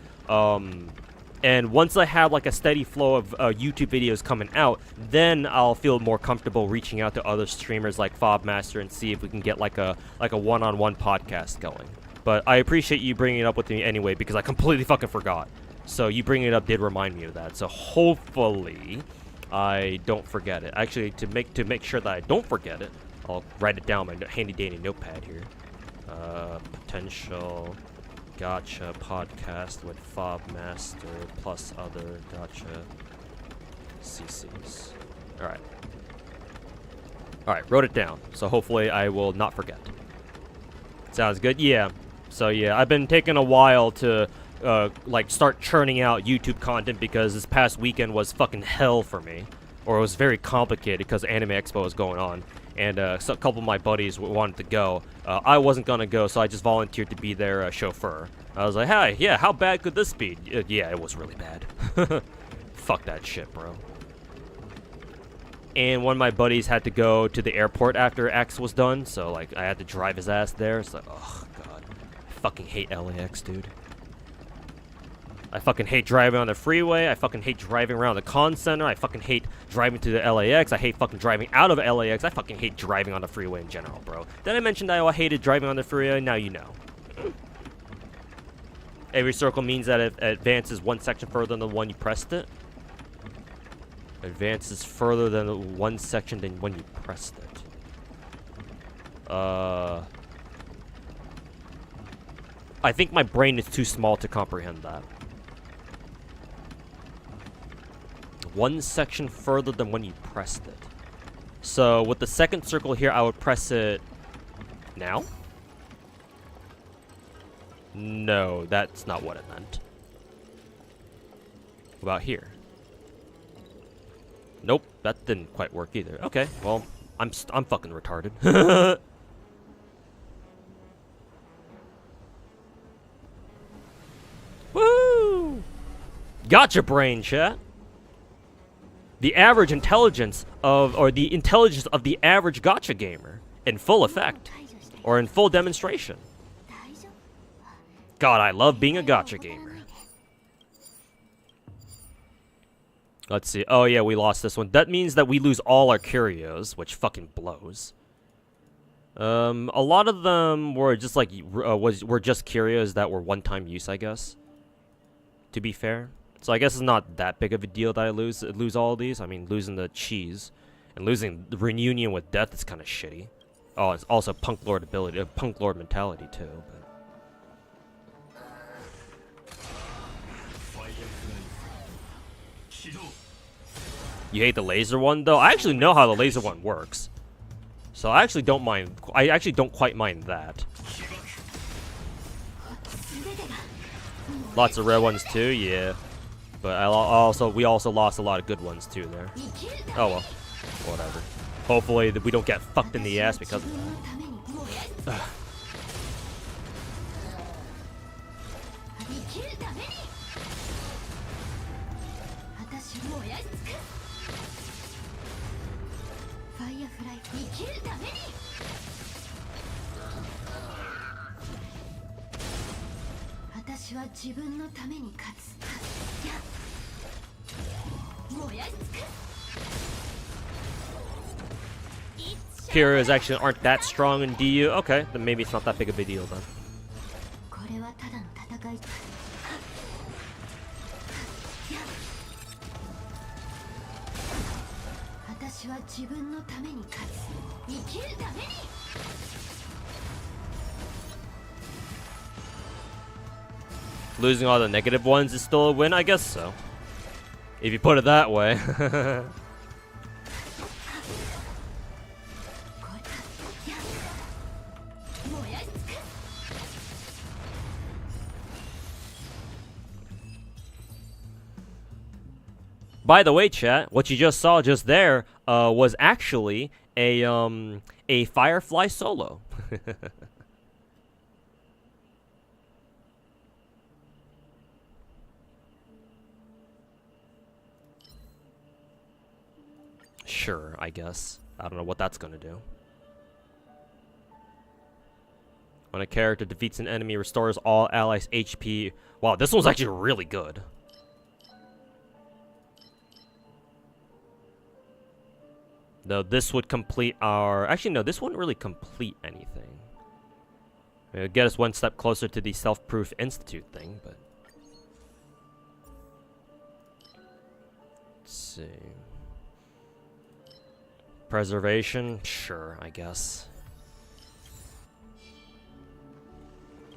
And once I have like a steady flow of YouTube videos coming out, then I'll feel more comfortable reaching out to other streamers like Fobmaster and see if we can get like a one-on-one podcast going. But I appreciate you bringing it up with me anyway, because I completely fucking forgot. So you bringing it up did remind me of that. So hopefully I don't forget it. Actually, to make sure that I don't forget it, I'll write it down on my handy-dandy notepad here. Potential Gacha podcast with Fobmaster plus other Gacha CCs. Alright, wrote it down. So hopefully I will not forget. Sounds good? Yeah. So yeah, I've been taking a while to like start churning out YouTube content because this past weekend was fucking hell for me. Or it was very complicated because Anime Expo was going on. And so a couple of my buddies wanted to go. I wasn't gonna go, so I just volunteered to be their chauffeur. I was like, hey, yeah, how bad could this be? Yeah, it was really bad. Fuck that shit, bro. And one of my buddies had to go to the airport after X was done, so like I had to drive his ass there. It's like, oh god, I fucking hate LAX, dude. I fucking hate driving on the freeway. I fucking hate driving around the con center. I fucking hate driving to the LAX. I hate fucking driving out of LAX. I fucking hate driving on the freeway in general, bro. Then I mentioned that I hated driving on the freeway. Now you know. Every circle means that it advances one section further than the one you pressed it. Advances further than one section than when you pressed it. I think my brain is too small to comprehend that. One section further than when you pressed it. So with the second circle here, I would press it now? No, that's not what it meant. What about here? Nope, that didn't quite work either. Okay, well, I'm fucking retarded. Woo! Gotcha brain, chat. The average intelligence of, or the intelligence of the average gotcha gamer in full effect, or in full demonstration. God, I love being a gotcha gamer. Let's see. Oh yeah, we lost this one. That means that we lose all our curios, which fucking blows. A lot of them were just like were just curios that were one-time use, I guess. To be fair, so I guess it's not that big of a deal that I lose all of these. I mean, losing the cheese and losing the reunion with death is kind of shitty. Oh, it's also punk lord ability, punk lord mentality too. But. You hate the laser one though? I actually know how the laser one works, so I actually don't mind. I actually don't quite mind that. Lots of red ones too, yeah. But we also lost a lot of good ones too there. Oh well, whatever. Hopefully that we don't get fucked in the ass because of that. Curios actually aren't that strong in DU. Okay, then maybe it's not that big of a deal then. Losing all the negative ones is still a win? I guess so. If you put it that way. By the way, chat, what you just saw just there was actually a Firefly solo. Sure, I guess. I don't know what that's gonna do. When a character defeats an enemy, restores all allies' HP. Wow, this one's actually really good. Though this would complete our... Actually, no, this wouldn't really complete anything. It would get us one step closer to the Self-Proof Institute thing, but... Let's see... Preservation? Sure, I guess.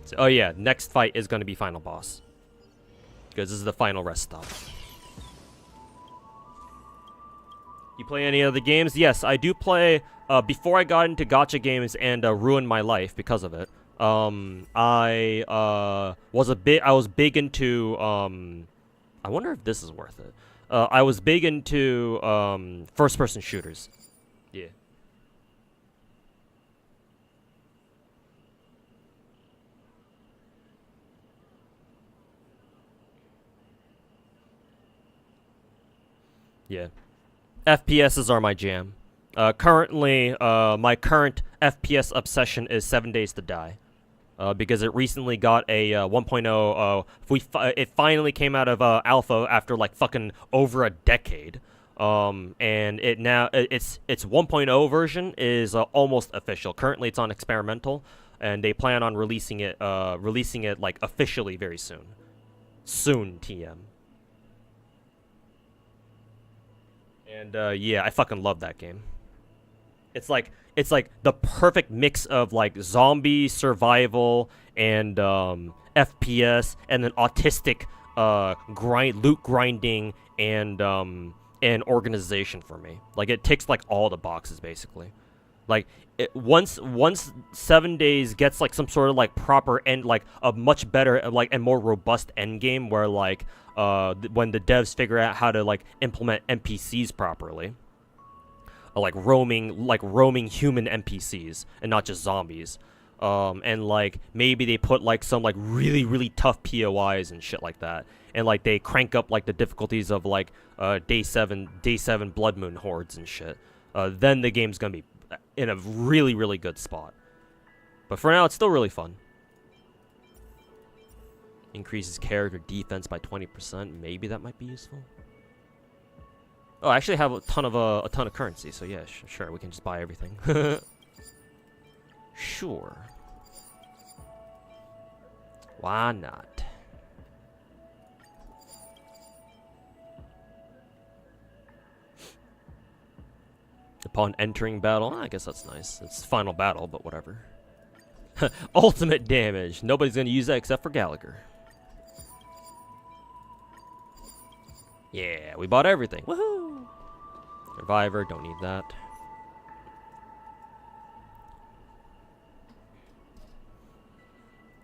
So, oh yeah, next fight is going to be Final Boss. Because this is the final rest stop. You play any other games? Yes, I do play. Before I got into gacha games and ruined my life because of it, I was big into. I wonder if this is worth it. I was big into first-person shooters. Yeah. Yeah. FPSs are my jam. Currently, my current FPS obsession is 7 Days to Die. Because it recently got a 1.0, it finally came out of alpha after like fucking over a decade. And its 1.0 version is almost official. Currently, it's on experimental, and they plan on releasing it like officially very soon. Soon, TM. And yeah, I fucking love that game. It's like the perfect mix of like zombie survival and FPS, and then autistic loot grinding and organization for me. Like, it ticks like all the boxes basically. Like, once 7 days gets like some sort of like proper end, like a much better like and more robust end game where like when the devs figure out how to like implement NPCs properly, like roaming human NPCs and not just zombies, and like maybe they put like some like really tough POIs and shit like that, and like they crank up like the difficulties of like day 7 blood moon hordes and shit, then the game's gonna be in a really good spot. But for now, it's still really fun. Increases character defense by 20%. Maybe that might be useful. Oh, I actually have a ton of currency, so yeah, sure, we can just buy everything. Sure. Why not? Upon entering battle, I guess that's nice. It's final battle, but whatever. Ultimate damage. Nobody's gonna use that except for Gallagher. Yeah, we bought everything. Woohoo! Survivor, don't need that.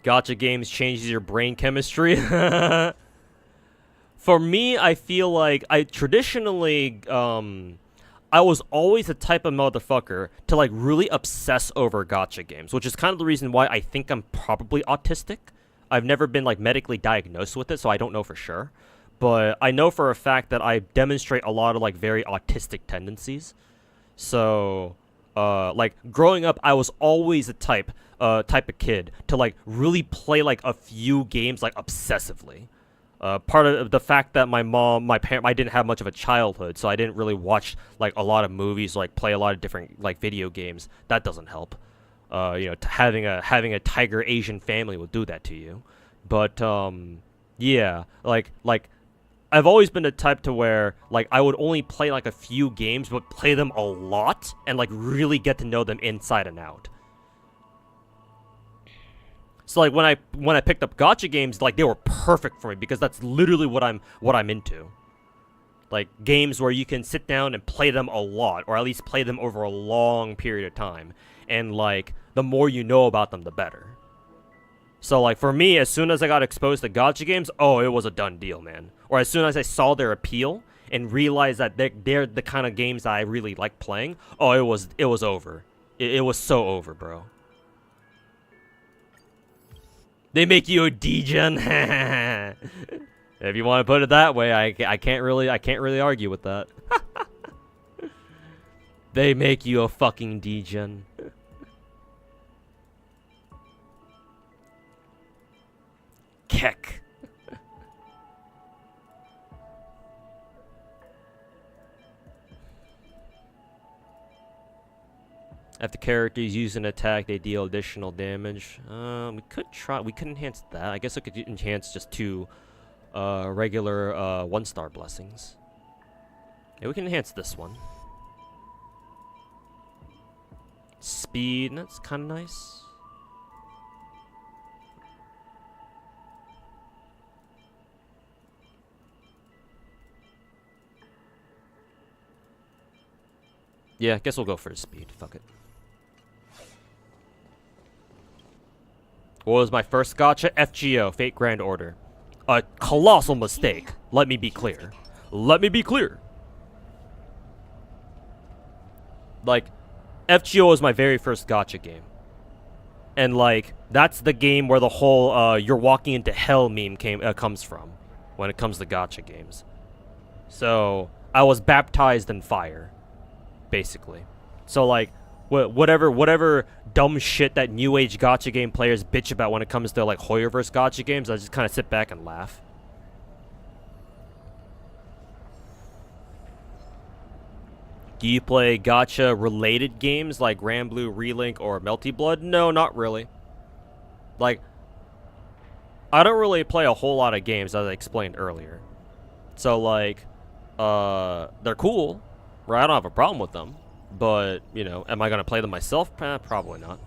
Gacha games changes your brain chemistry. For me, I feel like I traditionally, I was always the type of motherfucker to like really obsess over gacha games, which is kind of the reason why I think I'm probably autistic. I've never been like medically diagnosed with it, so I don't know for sure. But I know for a fact that I demonstrate a lot of like very autistic tendencies. So, like growing up, I was always the type of kid to like really play like a few games like obsessively. Part of the fact that I didn't have much of a childhood, so I didn't really watch like a lot of movies, like play a lot of different like video games. That doesn't help. You know, having a tiger Asian family will do that to you. But yeah, like I've always been the type to where like I would only play like a few games, but play them a lot and like really get to know them inside and out. So like when I picked up gacha games, like they were perfect for me because that's literally what I'm into. Like games where you can sit down and play them a lot, or at least play them over a long period of time, and like the more you know about them, the better. So like for me, as soon as I got exposed to gacha games, oh, it was a done deal, man. Or as soon as I saw their appeal and realized that they're the kind of games that I really like playing, oh, it was over. It was so over, bro. They make you a degen. If you want to put it that way, I can't really argue with that. They make you a fucking degen. Keck. If the characters use an attack, they deal additional damage. We could enhance that. I guess I could enhance just 2 regular 1-star blessings. Yeah, we can enhance this one. Speed, that's kind of nice. Yeah, I guess we'll go for the speed. Fuck it. What was my first gacha? FGO, Fate Grand Order. A colossal mistake. Let me be clear. Let me be clear. Like, FGO was my very first gacha game. And like, that's the game where the whole you're walking into hell meme comes from. When it comes to gacha games. So, I was baptized in fire. Basically. So like, whatever dumb shit that new age gacha game players bitch about when it comes to like Hoyoverse gacha games, I just kind of sit back and laugh. Do you play gacha related games like Grand Blue, Relink, or Melty Blood? No, not really. Like, I don't really play a whole lot of games, as I explained earlier. So, like, they're cool, right? I don't have a problem with them. But, you know, am I going to play them myself? Probably not.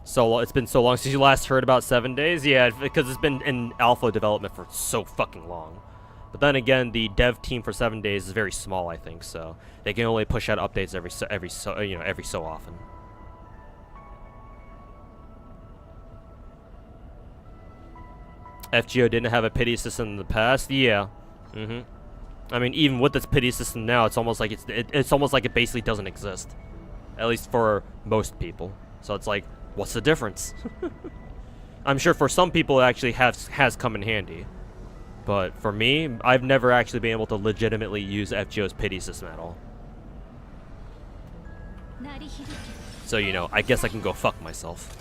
So, it's been so long since you last heard about 7 Days? Yeah, because it's been in alpha development for so fucking long. But then again, the dev team for 7 Days is very small, I think, so they can only push out updates every so often. FGO didn't have a pity system in the past. Yeah. I mean, even with its pity system now, it's almost like it's almost like it basically doesn't exist, at least for most people. So it's like, what's the difference? I'm sure for some people it actually has come in handy. But for me, I've never actually been able to legitimately use FGO's pity system at all. So, you know, I guess I can go fuck myself.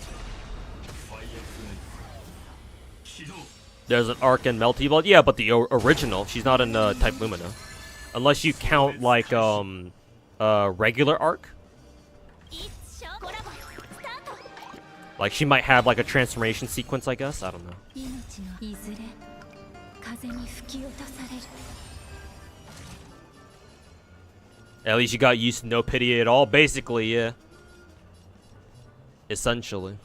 There's an arc in Melty Blood? Yeah, but the original. She's not in Type Lumina. Unless you count, like, regular arc. Like, she might have, like, a transformation sequence, I guess? I don't know. At least you got used to no pity at all. Basically, yeah. Essentially.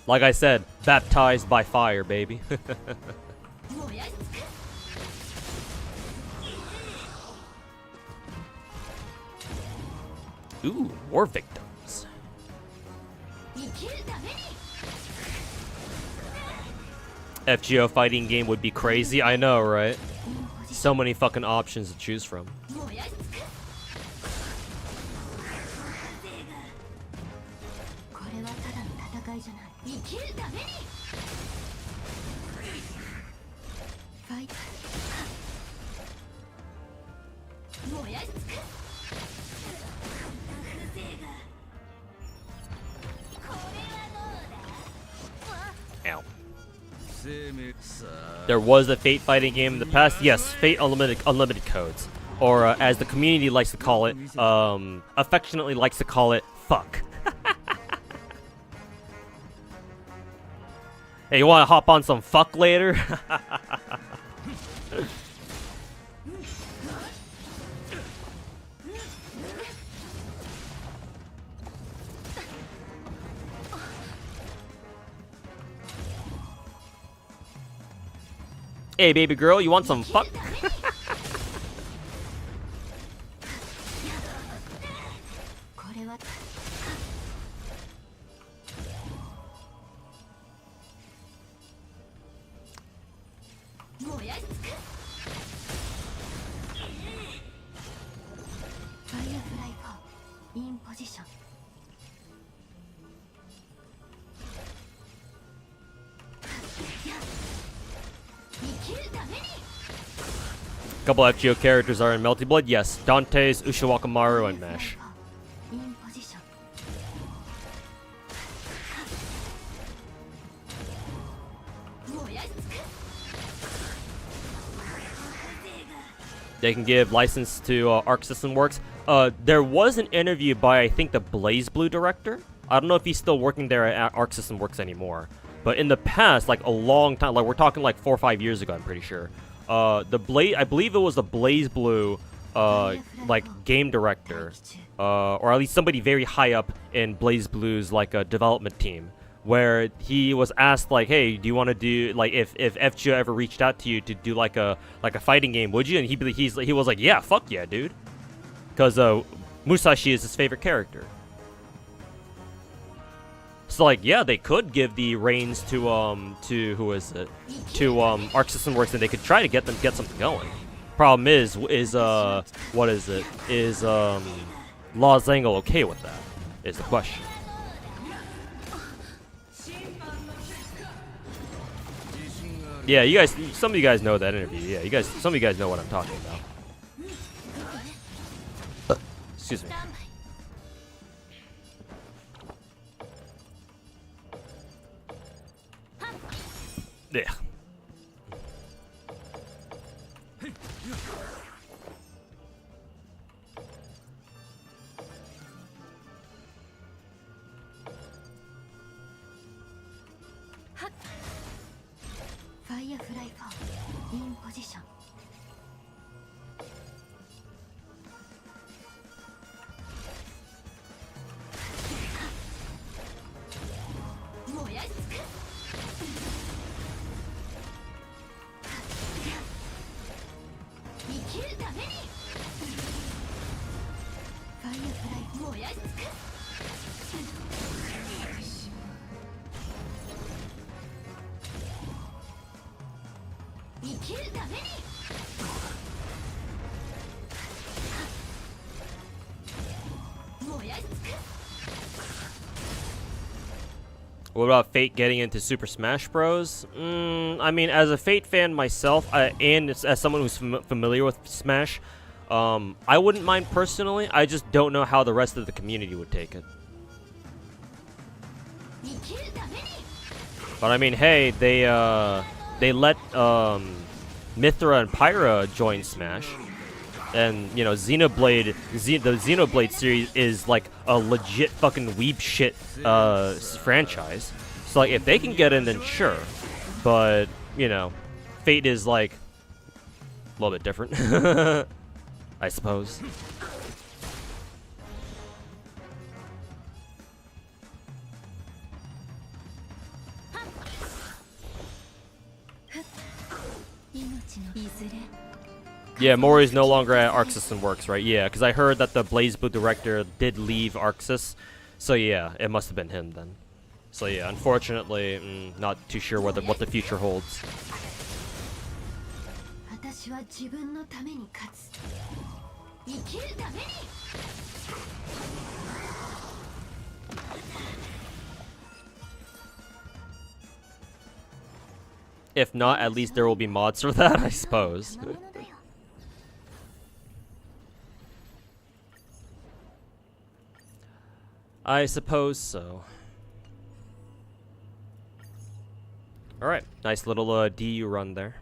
Like I said, baptized by fire, baby. Ooh, more victims. FGO fighting game would be crazy. I know, right? So many fucking options to choose from. Ow. There was a Fate fighting game in the past. Yes, Fate Unlimited Codes. Or as the community likes to call it, affectionately likes to call it, fuck. Hey, you wanna hop on some fuck later? Hey, baby girl, you want some fuck? Couple FGO characters are in Melty Blood. Yes, Dante's, Ushiwakamaru, and Mesh. They can give license to Arc System Works. There was an interview by, I think, the Blaze Blue director. I don't know if he's still working there at Arc System Works anymore. But in the past, like a long time, like we're talking like 4 or 5 years ago, I'm pretty sure. I believe it was the Blaze Blue, like game director, or at least somebody very high up in Blaze Blue's like development team, where he was asked like, hey, do you want to do like if FGO ever reached out to you to do like a fighting game, would you? And he was like, yeah, fuck yeah, dude, because Musashi is his favorite character. So like, yeah, they could give the reins to who is it? To Arc System Works, and they could try to get something going. Problem is what is it? Is La Zangle okay with that? Is the question. Yeah, you guys, some of you guys know that interview. Yeah, some of you guys know what I'm talking about. Excuse me. Yeah.
Firefly form in position.
What about Fate getting into Super Smash Bros? I mean, as a Fate fan myself, and as someone who's familiar with Smash, I wouldn't mind personally. I just don't know how the rest of the community would take it. But I mean, hey, they let Mythra and Pyra join Smash. And, you know, the Xenoblade series is, like, a legit fucking weeb shit, franchise. So, like, if they can get in, then sure. But, you know, Fate is, like, a little bit different. I suppose. Yeah, Mori's no longer at Arc System Works, right? Yeah, because I heard that the BlazBlue director did leave Arxis. So yeah, it must have been him then. So yeah, unfortunately, not too sure what the future holds. If not, at least there will be mods for that, I suppose. I suppose so. Alright, nice little DU run there.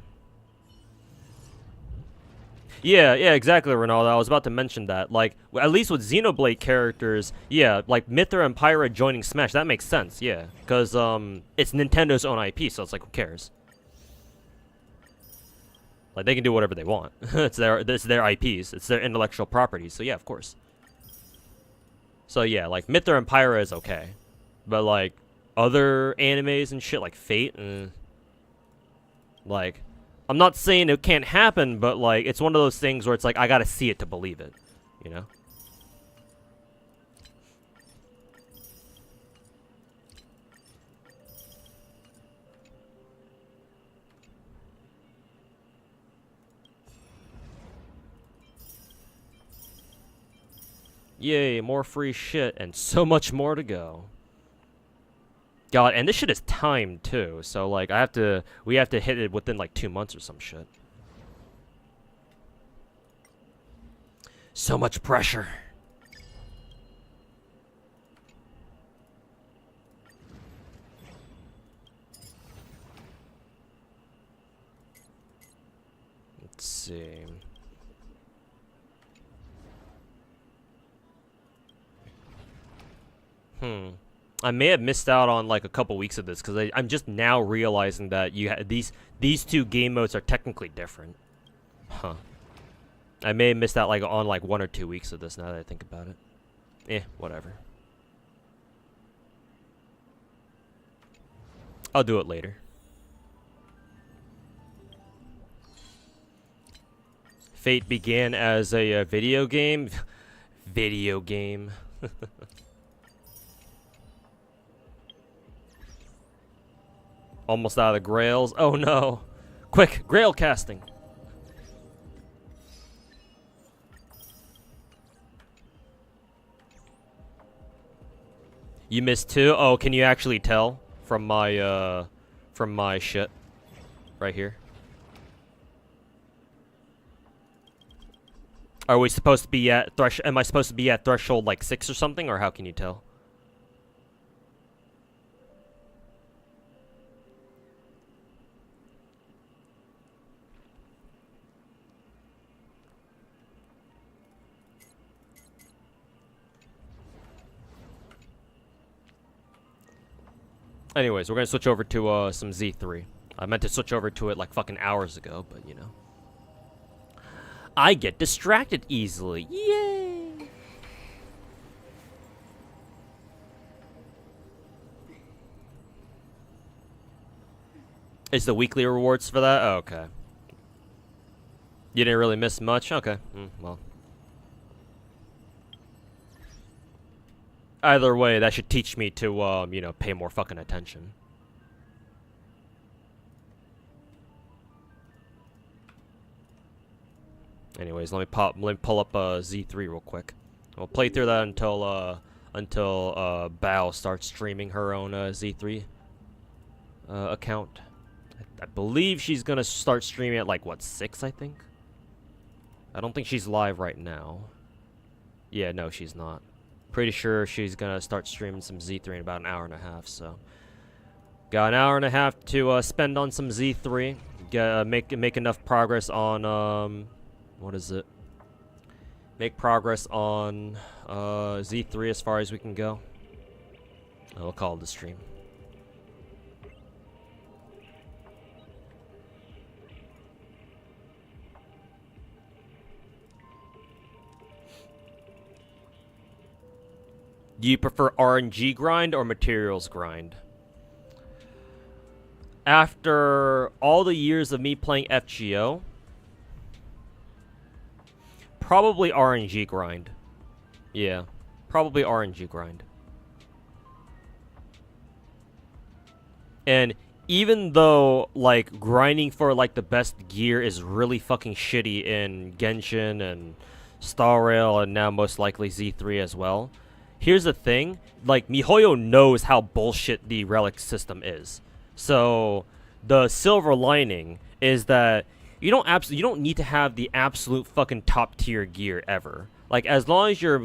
Yeah, exactly, Ronaldo. I was about to mention that. Like, at least with Xenoblade characters, yeah, like Mythra and Pyra joining Smash, that makes sense, yeah. Because, it's Nintendo's own IP, so it's like, who cares? Like, they can do whatever they want. It's their IPs. It's their intellectual property, so yeah, of course. So yeah, like, Mythra and Pyra is okay. But, like, other animes and shit, like Fate, like, I'm not saying it can't happen, but, like, it's one of those things where it's like, I gotta see it to believe it, you know? Yay, more free shit, and so much more to go. God, and this shit is timed too, so like we have to hit it within like 2 months or some shit. So much pressure. Let's see. I may have missed out on like a couple weeks of this because I'm just now realizing that these two game modes are technically different. Huh. I may have missed out like on like 1 or 2 weeks of this now that I think about it. Whatever. I'll do it later. Fate began as a video game. Video game. Almost out of the grails. Oh no. Quick, grail casting. You missed 2? Oh, can you actually tell from my shit right here? Are we supposed to be at am I supposed to be at threshold like 6 or something, or how can you tell? Anyways, we're gonna switch over to some Z3. I meant to switch over to it like fucking hours ago, but you know. I get distracted easily. Yay! Is the weekly rewards for that? Oh, okay. You didn't really miss much? Okay. Well. Either way, that should teach me to, you know, pay more fucking attention. Anyways, let me pull up Z3 real quick. We'll play through that until Bao starts streaming her own Z3 account. I believe she's gonna start streaming at like what, 6, I think. I don't think she's live right now. Yeah, no, she's not. Pretty sure she's gonna start streaming some Z3 in about an hour and a half. So, got an hour and a half to spend on some Z3. Make enough progress on what is it? Make progress on Z3 as far as we can go. I'll call it the stream. Do you prefer RNG grind or materials grind? After all the years of me playing FGO, probably RNG grind. Yeah, probably RNG grind. And even though, like, grinding for, like, the best gear is really fucking shitty in Genshin and Star Rail and now most likely Z3 as well, here's the thing, like, MiHoYo knows how bullshit the relic system is. So, the silver lining is that you don't need to have the absolute fucking top tier gear ever. Like, as long as your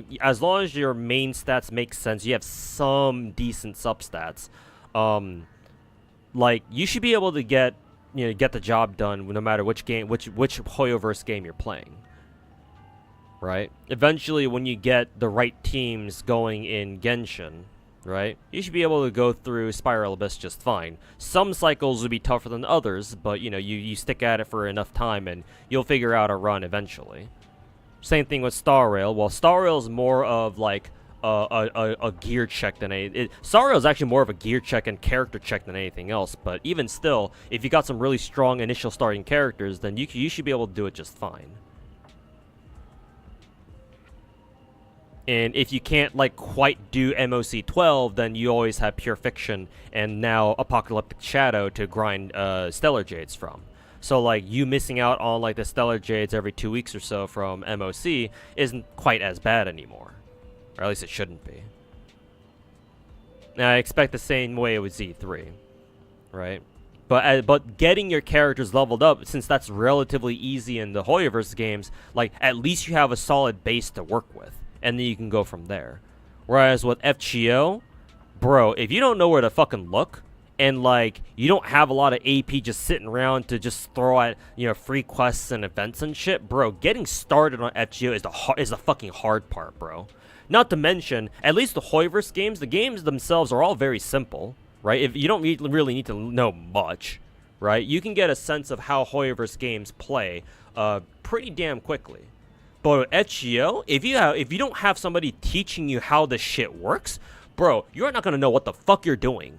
main stats make sense, you have some decent substats. Like, you should be able to get the job done no matter which Hoyoverse game you're playing. Right? Eventually, when you get the right teams going in Genshin, right, you should be able to go through Spiral Abyss just fine. Some cycles will be tougher than others, but, you know, you stick at it for enough time and you'll figure out a run eventually. Same thing with Star Rail. Well, Star Rail is more of, like, a gear check than anything. Star Rail is actually more of a gear check and character check than anything else, but even still, if you got some really strong initial starting characters, then you should be able to do it just fine. And if you can't, like, quite do MOC 12, then you always have Pure Fiction and now Apocalyptic Shadow to grind Stellar Jades from. So, like, you missing out on, like, the Stellar Jades every 2 weeks or so from MOC isn't quite as bad anymore. Or at least it shouldn't be. Now, I expect the same way with Z3, right? But getting your characters leveled up, since that's relatively easy in the Hoyoverse games, like, at least you have a solid base to work with. And then you can go from there. Whereas with FGO, bro, if you don't know where to fucking look, and, like, you don't have a lot of AP just sitting around to just throw at, you know, free quests and events and shit, bro, getting started on FGO is the fucking hard part, bro. Not to mention, at least the Hoyoverse games, the games themselves are all very simple, right? If you don't really need to know much, right? You can get a sense of how Hoyoverse games play pretty damn quickly. But at FGO, if you don't have somebody teaching you how this shit works, bro, you're not gonna know what the fuck you're doing.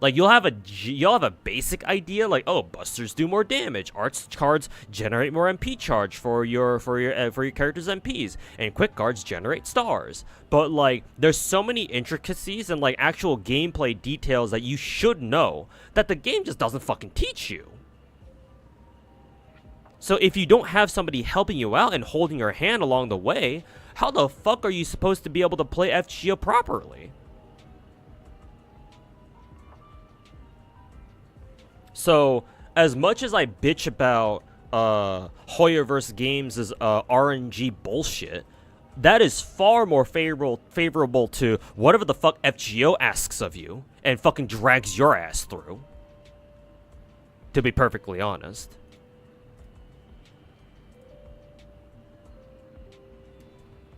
Like, you'll have a basic idea, like, oh, busters do more damage, arts cards generate more MP charge for your character's MPs, and quick guards generate stars. But, like, there's so many intricacies and, like, actual gameplay details that you should know that the game just doesn't fucking teach you. So if you don't have somebody helping you out and holding your hand along the way, how the fuck are you supposed to be able to play FGO properly? So, as much as I bitch about Hoyoverse games as RNG bullshit, that is far more favorable to whatever the fuck FGO asks of you and fucking drags your ass through. To be perfectly honest.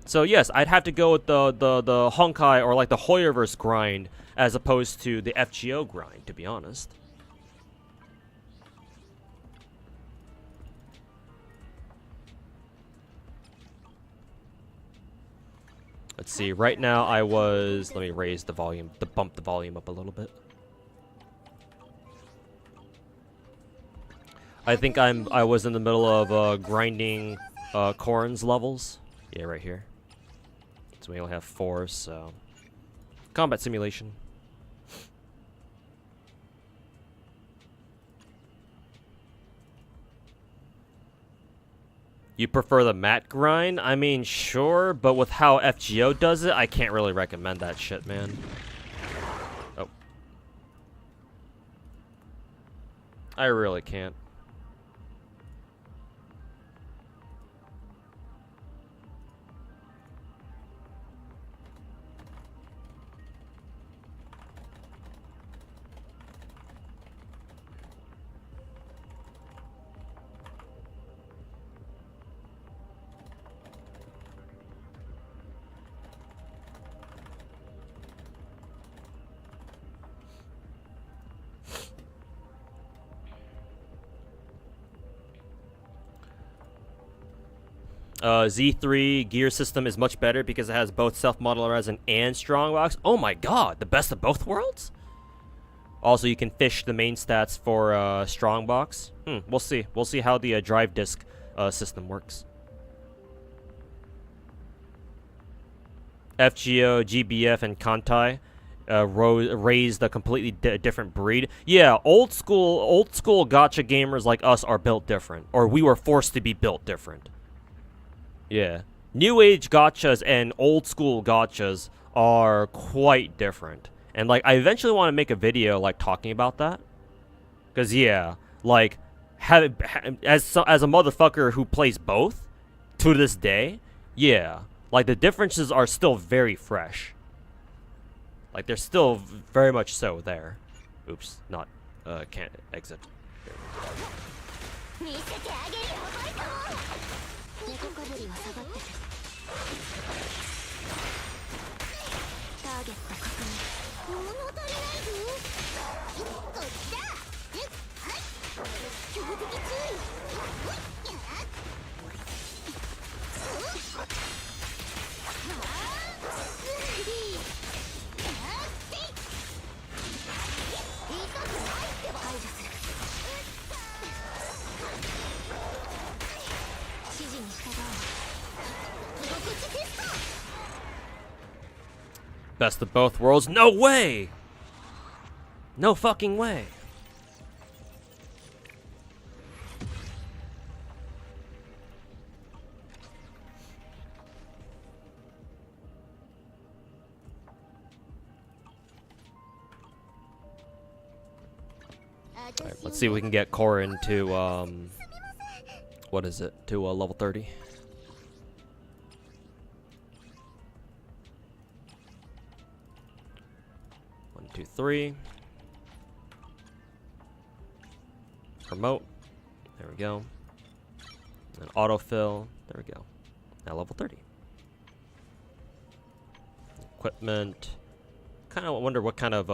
So yes, I'd have to go with the Honkai or like the Hoyoverse grind as opposed to the FGO grind, to be honest. Let's see, right now I was, let me raise the volume, bump the volume up a little bit. I think I was in the middle of grinding Corrin's levels. Yeah, right here. So we only have 4, so combat simulation. You prefer the mat grind? I mean, sure, but with how FGO does it, I can't really recommend that shit, man. Oh. I really can't. Z3 gear system is much better because it has both self-model resin and strongbox. Oh my god, the best of both worlds? Also, you can fish the main stats for strongbox. We'll see. We'll see how the drive disc system works. FGO, GBF, and Kantai raised a completely different breed. Yeah, old school gacha gamers like us are built different, or we were forced to be built different. Yeah. New age gachas and old school gachas are quite different. And like I eventually want to make a video like talking about that. Cuz yeah, like as a motherfucker who plays both to this day, yeah, like the differences are still very fresh. Like they're still very much so there. Oops, not can't exit. Best of both worlds? No way! No fucking way. Alright, let's see if we can get Corrin to, what is it? To level 30. One, two, three. Promote. There we go. And autofill. There we go. Now level 30. Equipment. Kind of wonder what kind of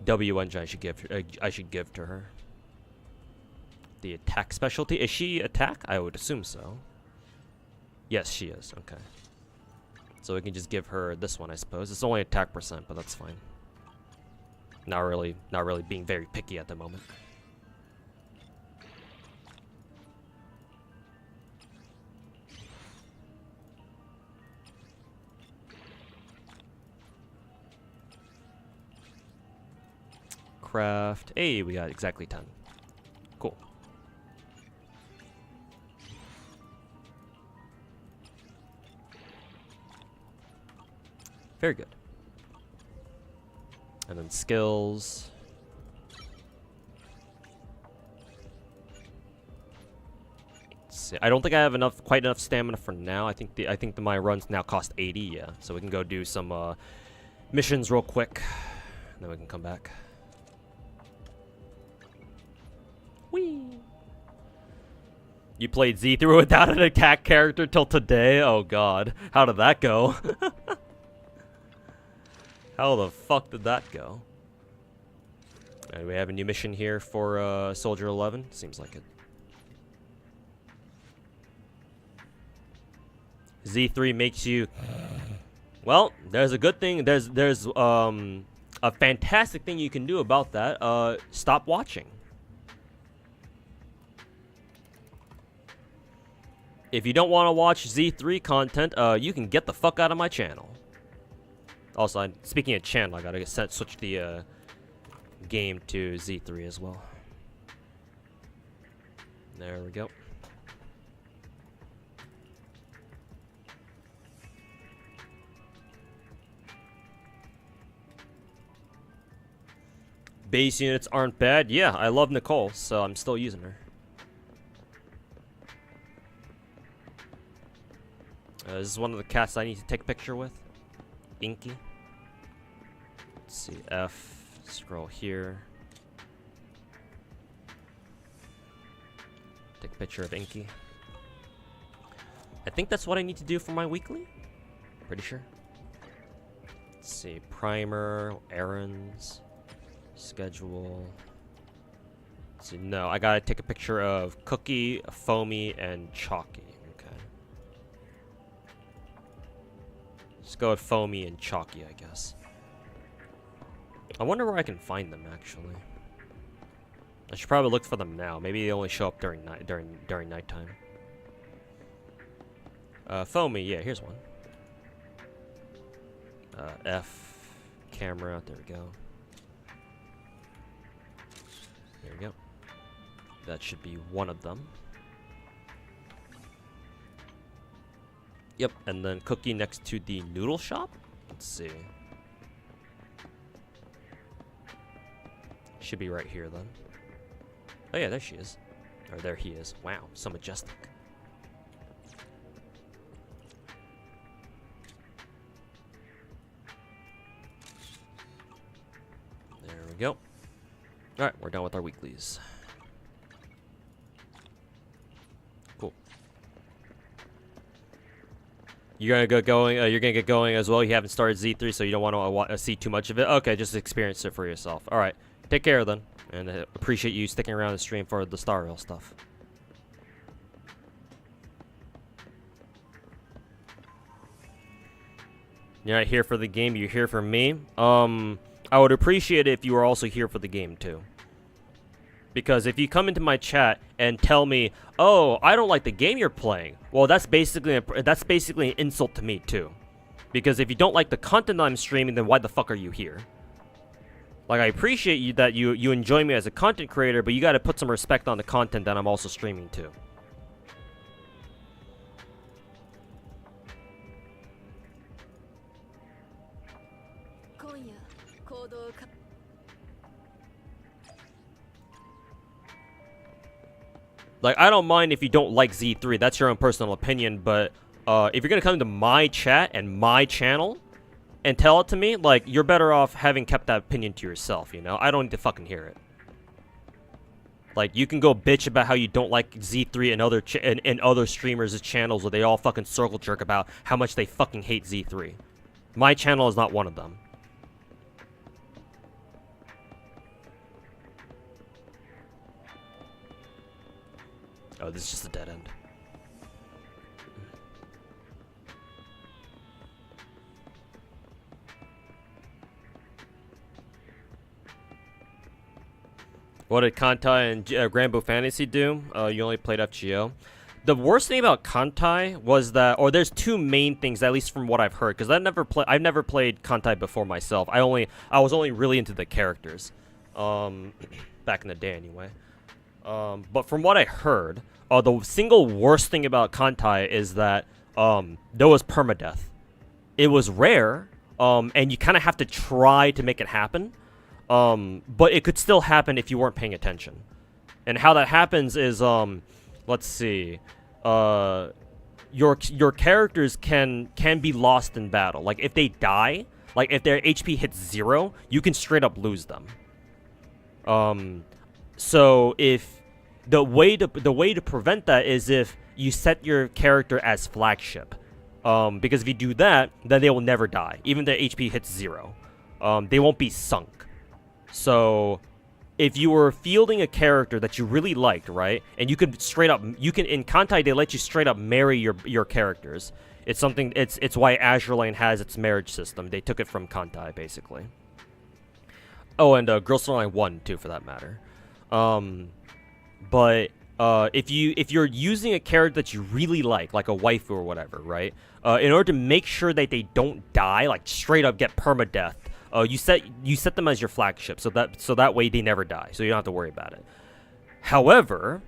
W engine I should give to her. The attack specialty. Is she attack? I would assume so. Yes, she is. Okay. So we can just give her this one, I suppose. It's only attack %, but that's fine. Not really being very picky at the moment. Craft. Hey, we got exactly 10. Cool. Very good. And then skills. Let's see. I don't think I have quite enough stamina for now. I think my runs now cost 80. Yeah, so we can go do some missions real quick, and then we can come back. Whee! You played Z3 without an attack character till today? Oh god. How did that go? How the fuck did that go? Do we have a new mission here for Soldier 11? Seems like it. Z3 makes you... Well, there's a good thing. There's a fantastic thing you can do about that. Stop watching. If you don't want to watch Z3 content, you can get the fuck out of my channel. Also, speaking of channel, I gotta switch the game to Z3 as well. There we go. Base units aren't bad. Yeah, I love Nicole, so I'm still using her. This is one of the cats I need to take a picture with. Inky. Let's see, F. Scroll here. Take a picture of Inky. I think that's what I need to do for my weekly. Pretty sure. Let's see, primer, errands, schedule. Let's see, no, I gotta take a picture of Cookie, Foamy, and Chalky. Let's go with Foamy and Chalky, I guess. I wonder where I can find them, actually. I should probably look for them now. Maybe they only show up during nighttime. Foamy, yeah, here's one. F, camera, there we go. There we go. That should be one of them. Yep, and then Cookie next to the noodle shop. Let's see. Should be right here then. Oh yeah, there she is. Or there he is. Wow, so majestic. There we go. Alright, we're done with our weeklies. Cool. You're gonna get going. You're gonna get going as well. You haven't started Z3, so you don't want to see too much of it. Okay, just experience it for yourself. All right, take care then, and appreciate you sticking around the stream for the Star Rail stuff. You're not here for the game. You're here for me. I would appreciate it if you were also here for the game too. Because if you come into my chat and tell me, "Oh, I don't like the game you're playing," well, that's basically an insult to me too. Because if you don't like the content I'm streaming, then why the fuck are you here? Like, I appreciate you that you enjoy me as a content creator, but you got to put some respect on the content that I'm also streaming too. Like, I don't mind if you don't like Z3. That's your own personal opinion. But if you're going to come to my chat and my channel and tell it to me, like, you're better off having kept that opinion to yourself, you know? I don't need to fucking hear it. Like, you can go bitch about how you don't like Z3 and other streamers' channels where they all fucking circle jerk about how much they fucking hate Z3. My channel is not one of them. Oh, this is just a dead end. What did Kantai and Granblue Fantasy do? You only played FGO. The worst thing about Kantai was that, or there's two main things, at least from what I've heard, because I've never played Kantai before myself. I was only really into the characters, back in the day anyway. But from what I heard, the single worst thing about Kantai is that there was permadeath. It was rare, and you kind of have to try to make it happen. But it could still happen if you weren't paying attention. And how that happens is, let's see, your characters can be lost in battle. Like, if they die, like if their HP hits 0, you can straight up lose them. So if the way to prevent that is if you set your character as flagship. Because if you do that, then they will never die. Even their HP hits 0. They won't be sunk. So if you were fielding a character that you really liked, right? And you could straight up, in Kantai they let you straight up marry your characters. It's something, it's why Azure Lane has its marriage system. They took it from Kantai, basically. Oh, and Girls Online 1 too, for that matter. But if you're using a character that you really like a waifu or whatever, right? In order to make sure that they don't die, like straight up get permadeath, you set them as your flagship, so that way they never die, so you don't have to worry about it. However,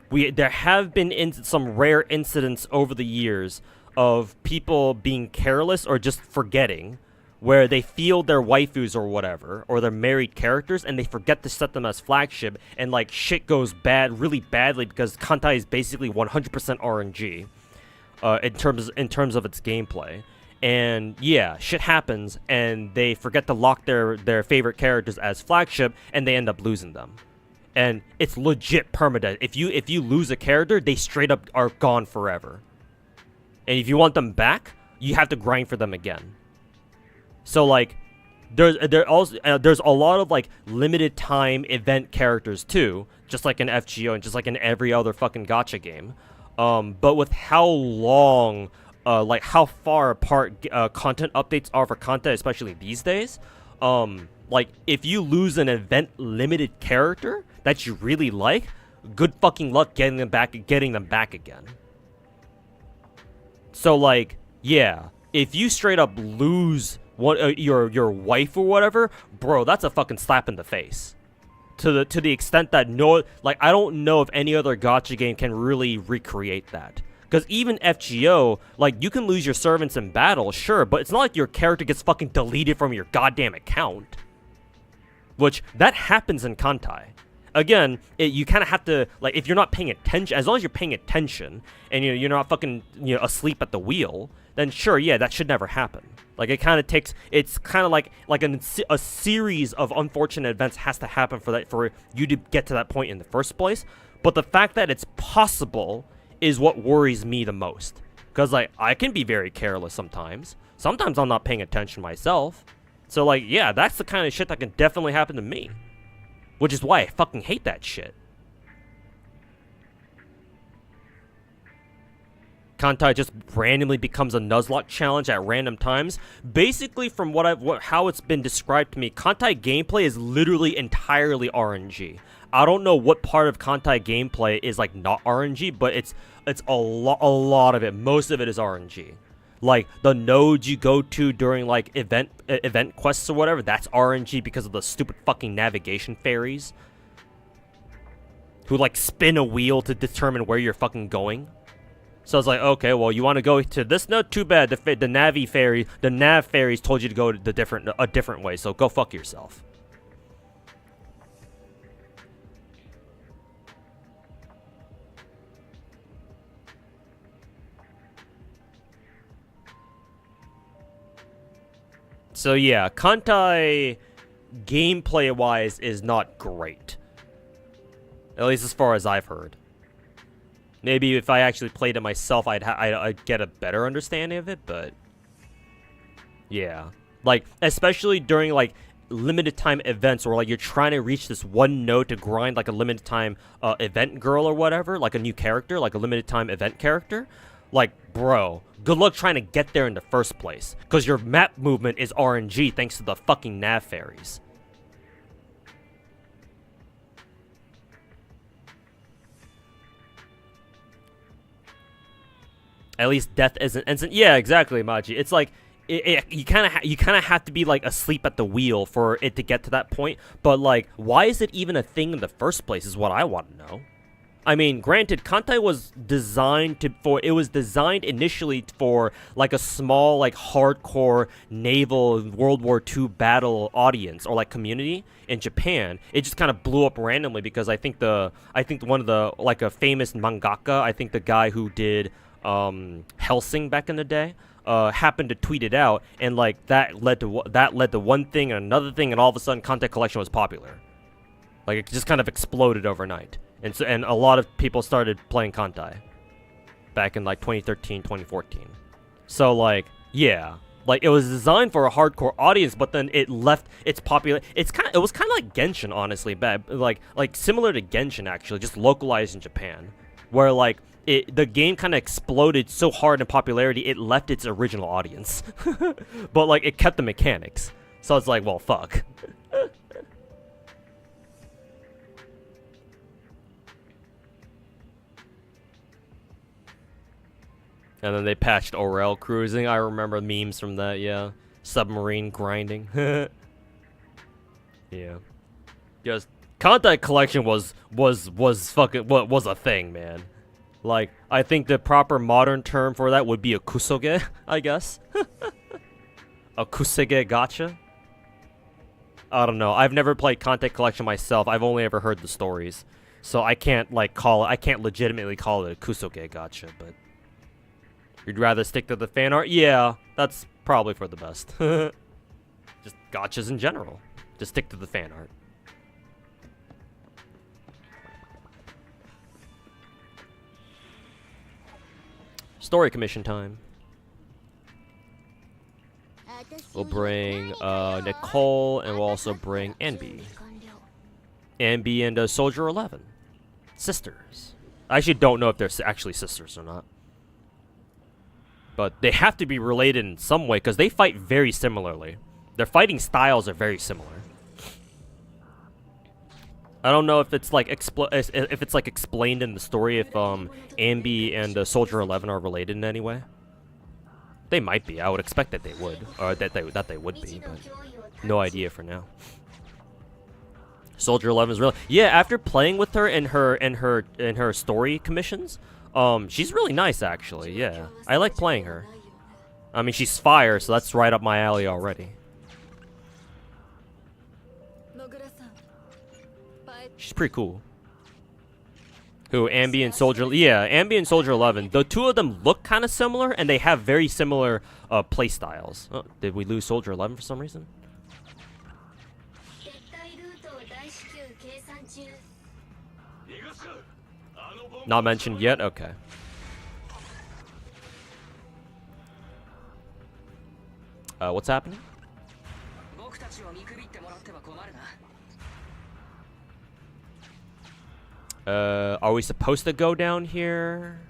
there have been some rare incidents over the years of people being careless or just forgetting, where they field their waifus or whatever, or their married characters, and they forget to set them as flagship, and like shit goes bad really badly because Kantai is basically 100% RNG in terms of its gameplay. And yeah, shit happens, and they forget to lock their favorite characters as flagship, and they end up losing them. And it's legit permadeath. If you lose a character, they straight up are gone forever. And if you want them back, you have to grind for them again. So like, there's a lot of like limited time event characters too, just like in FGO and just like in every other fucking gacha game. But with how long, like how far apart content updates are for content, especially these days, like if you lose an event limited character that you really like, good fucking luck getting them back again. So like, yeah, if you straight up lose your wife or whatever, bro, that's a fucking slap in the face. To the extent that I don't know if any other gacha game can really recreate that. Because even FGO, like, you can lose your servants in battle, sure, but it's not like your character gets fucking deleted from your goddamn account. Which, that happens in Kantai. Again, you kind of have to, like, if you're not paying attention, as long as you're paying attention, and you're not fucking, asleep at the wheel, then sure, yeah, that should never happen. Like, it kind of takes, it's kind of like a series of unfortunate events has to happen for you to get to that point in the first place. But the fact that it's possible is what worries me the most. Because, like, I can be very careless sometimes. Sometimes I'm not paying attention myself. So, like, yeah, that's the kind of shit that can definitely happen to me. Which is why I fucking hate that shit. Kantai just randomly becomes a Nuzlocke challenge at random times. Basically, from how it's been described to me, Kantai gameplay is literally entirely RNG. I don't know what part of Kantai gameplay is like not RNG, but it's a lot of it. Most of it is RNG. Like the nodes you go to during like event quests or whatever, that's RNG because of the stupid fucking navigation fairies who like spin a wheel to determine where you're fucking going. So it's like, okay, well, you want to go to this node? Too bad. The nav fairies told you to go a different way. So go fuck yourself. So yeah, Kantai gameplay-wise is not great. At least as far as I've heard. Maybe if I actually played it myself, I'd get a better understanding of it, but yeah. Like, especially during, like, limited time events or, like, you're trying to reach this one node to grind, like, a limited time event girl or whatever, like a new character, like a limited time event character. Like, bro, good luck trying to get there in the first place, because your map movement is RNG thanks to the fucking nav fairies. At least death isn't. Yeah, exactly, Maji. It's like you kind of have to be like asleep at the wheel for it to get to that point. But like, why is it even a thing in the first place? Is what I want to know. I mean, granted, Kantai was designed initially for like a small, like hardcore naval World War II battle audience or like community in Japan. It just kind of blew up randomly because I think one of the, like, a famous mangaka, I think the guy who did Hellsing back in the day, happened to tweet it out, and like that led to one thing and another thing, and all of a sudden Kantai Collection was popular. Like, it just kind of exploded overnight. and a lot of people started playing Honkai back in like 2013, 2014. So like, yeah, like it was designed for a hardcore audience, but then it left its popular. It was kind of like Genshin, honestly, like similar to Genshin actually, just localized in Japan, where like the game kind of exploded so hard in popularity it left its original audience, but like it kept the mechanics. So it's like, well, fuck. And then they patched Orel cruising. I remember memes from that, yeah. Submarine grinding. Yeah. Just Contact Collection was a thing, man. Like, I think the proper modern term for that would be a kusoge, I guess. A kusege gacha? I don't know. I've never played Contact Collection myself. I've only ever heard the stories. So I can't like I can't legitimately call it a kusoge gacha, but you'd rather stick to the fan art? Yeah, that's probably for the best. Just gachas in general. Just stick to the fan art. Story commission time. We'll bring Nicole, and we'll also bring Anby. Anby and Soldier 11. Sisters. I actually don't know if they're actually sisters or not. But they have to be related in some way, because they fight very similarly. Their fighting styles are very similar. I don't know if it's like explained in the story if Anby and Soldier 11 are related in any way. They might be. I would expect that they would, or that they would be, but no idea for now. Soldier 11 is really, yeah. After playing with her in her story commissions, she's really nice actually. Yeah, I like playing her. I mean, she's fire, so that's right up my alley already. She's pretty cool. Who, Anby and Soldier... Yeah, Anby and Soldier 11. The two of them look kind of similar, and they have very similar play styles. Oh, did we lose Soldier 11 for some reason? Not mentioned yet? Okay. What's happening? Are we supposed to go down here?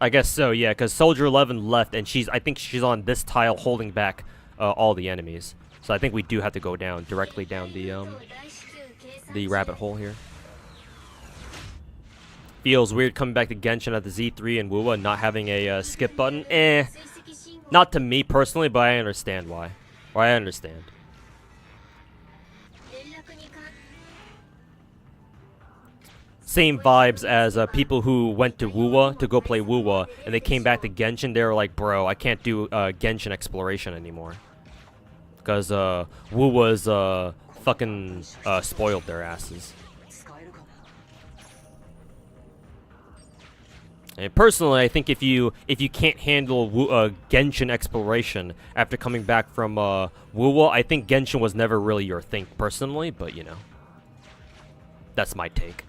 I guess so, yeah, because Soldier 11 left, and I think she's on this tile holding back all the enemies. So I think we do have to go down, directly down the rabbit hole here. Feels weird coming back to Genshin at the Z3 and Wuwa not having a skip button. Not to me personally, but I understand why. Or I understand. Same vibes as people who went to Wuwa to go play Wuwa, and they came back to Genshin. They were like, bro, I can't do Genshin exploration anymore. Because Wuwa's fucking spoiled their asses. And personally, I think if you can't handle Genshin exploration after coming back from Wuwa, I think Genshin was never really your thing personally, but you know. That's my take.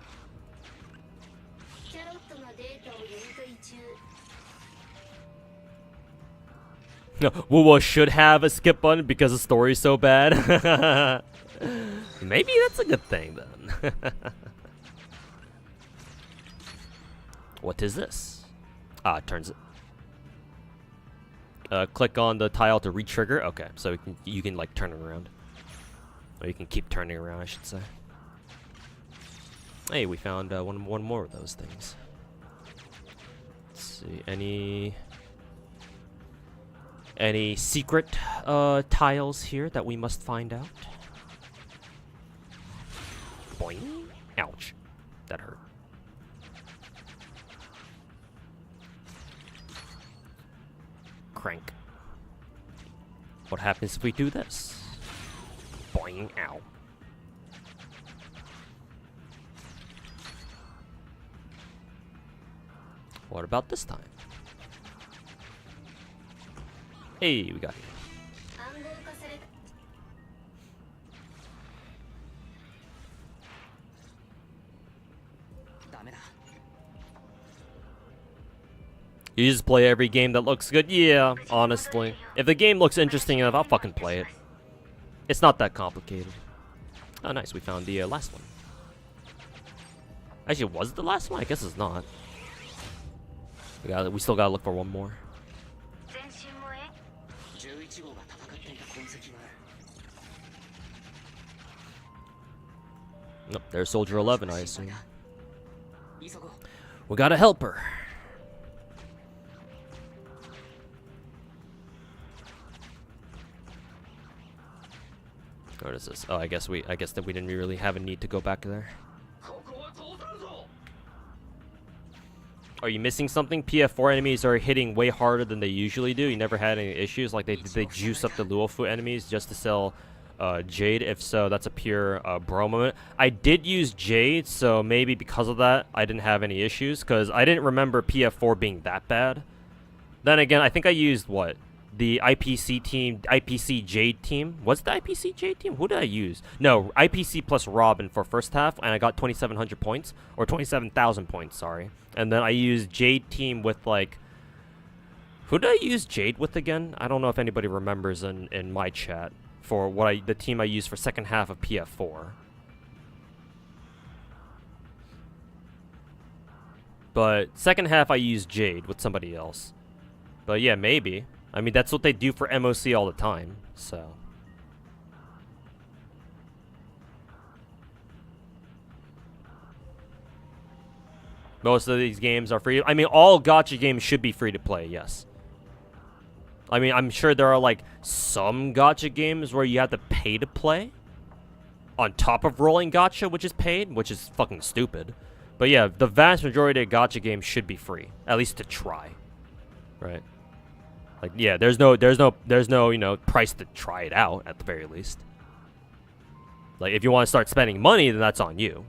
No, Wuwa should have a skip button because the story's so bad. Maybe that's a good thing then. What is this? Ah, it turns it. Click on the tile to re-trigger. Okay, so you can like turn it around. Or you can keep turning around, I should say. Hey, we found one more of those things. Let's see, any secret tiles here that we must find out? Boing. Ouch. That hurt. Crank. What happens if we do this? Boing. Ow. What about this time? Hey, we got it. You just play every game that looks good? Yeah, honestly. If the game looks interesting enough, I'll fucking play it. It's not that complicated. Oh, nice. We found the last one. Actually, was it the last one? I guess it's not. We still gotta look for one more.
11号が戦っていた痕跡がある。
Nope, there's Soldier 11, I assume.
急ごう。
We gotta help her. What is this? Oh, I guess that we didn't really have a need to go back there.
ここは通さんぞ。
Are you missing something? PF4 enemies are hitting way harder than they usually do. You never had any issues? Like, they juice up the Luofu enemies just to sell Jade? If so, that's a pure bro moment. I did use Jade, so maybe because of that, I didn't have any issues. Because I didn't remember PF4 being that bad. Then again, I think I used, what? The IPC team, IPC Jade team. Was it the IPC Jade team? Who did I use? No, IPC plus Robin for first half, and I got 2,700 points. Or 27,000 points, sorry. And then I used Jade team with, like... Who did I use Jade with again? I don't know if anybody remembers in my chat. For the team I used for second half of PF4. But second half I used Jade with somebody else. But yeah, maybe. I mean, that's what they do for MOC all the time, so. Most of these games are free. I mean, all gacha games should be free to play, yes. I mean, I'm sure there are, like, some gacha games where you have to pay to play. On top of rolling gacha, which is paid, which is fucking stupid. But yeah, the vast majority of gacha games should be free. At least to try. Right? Like, yeah, there's no, you know, price to try it out, at the very least. Like, if you want to start spending money, then that's on you.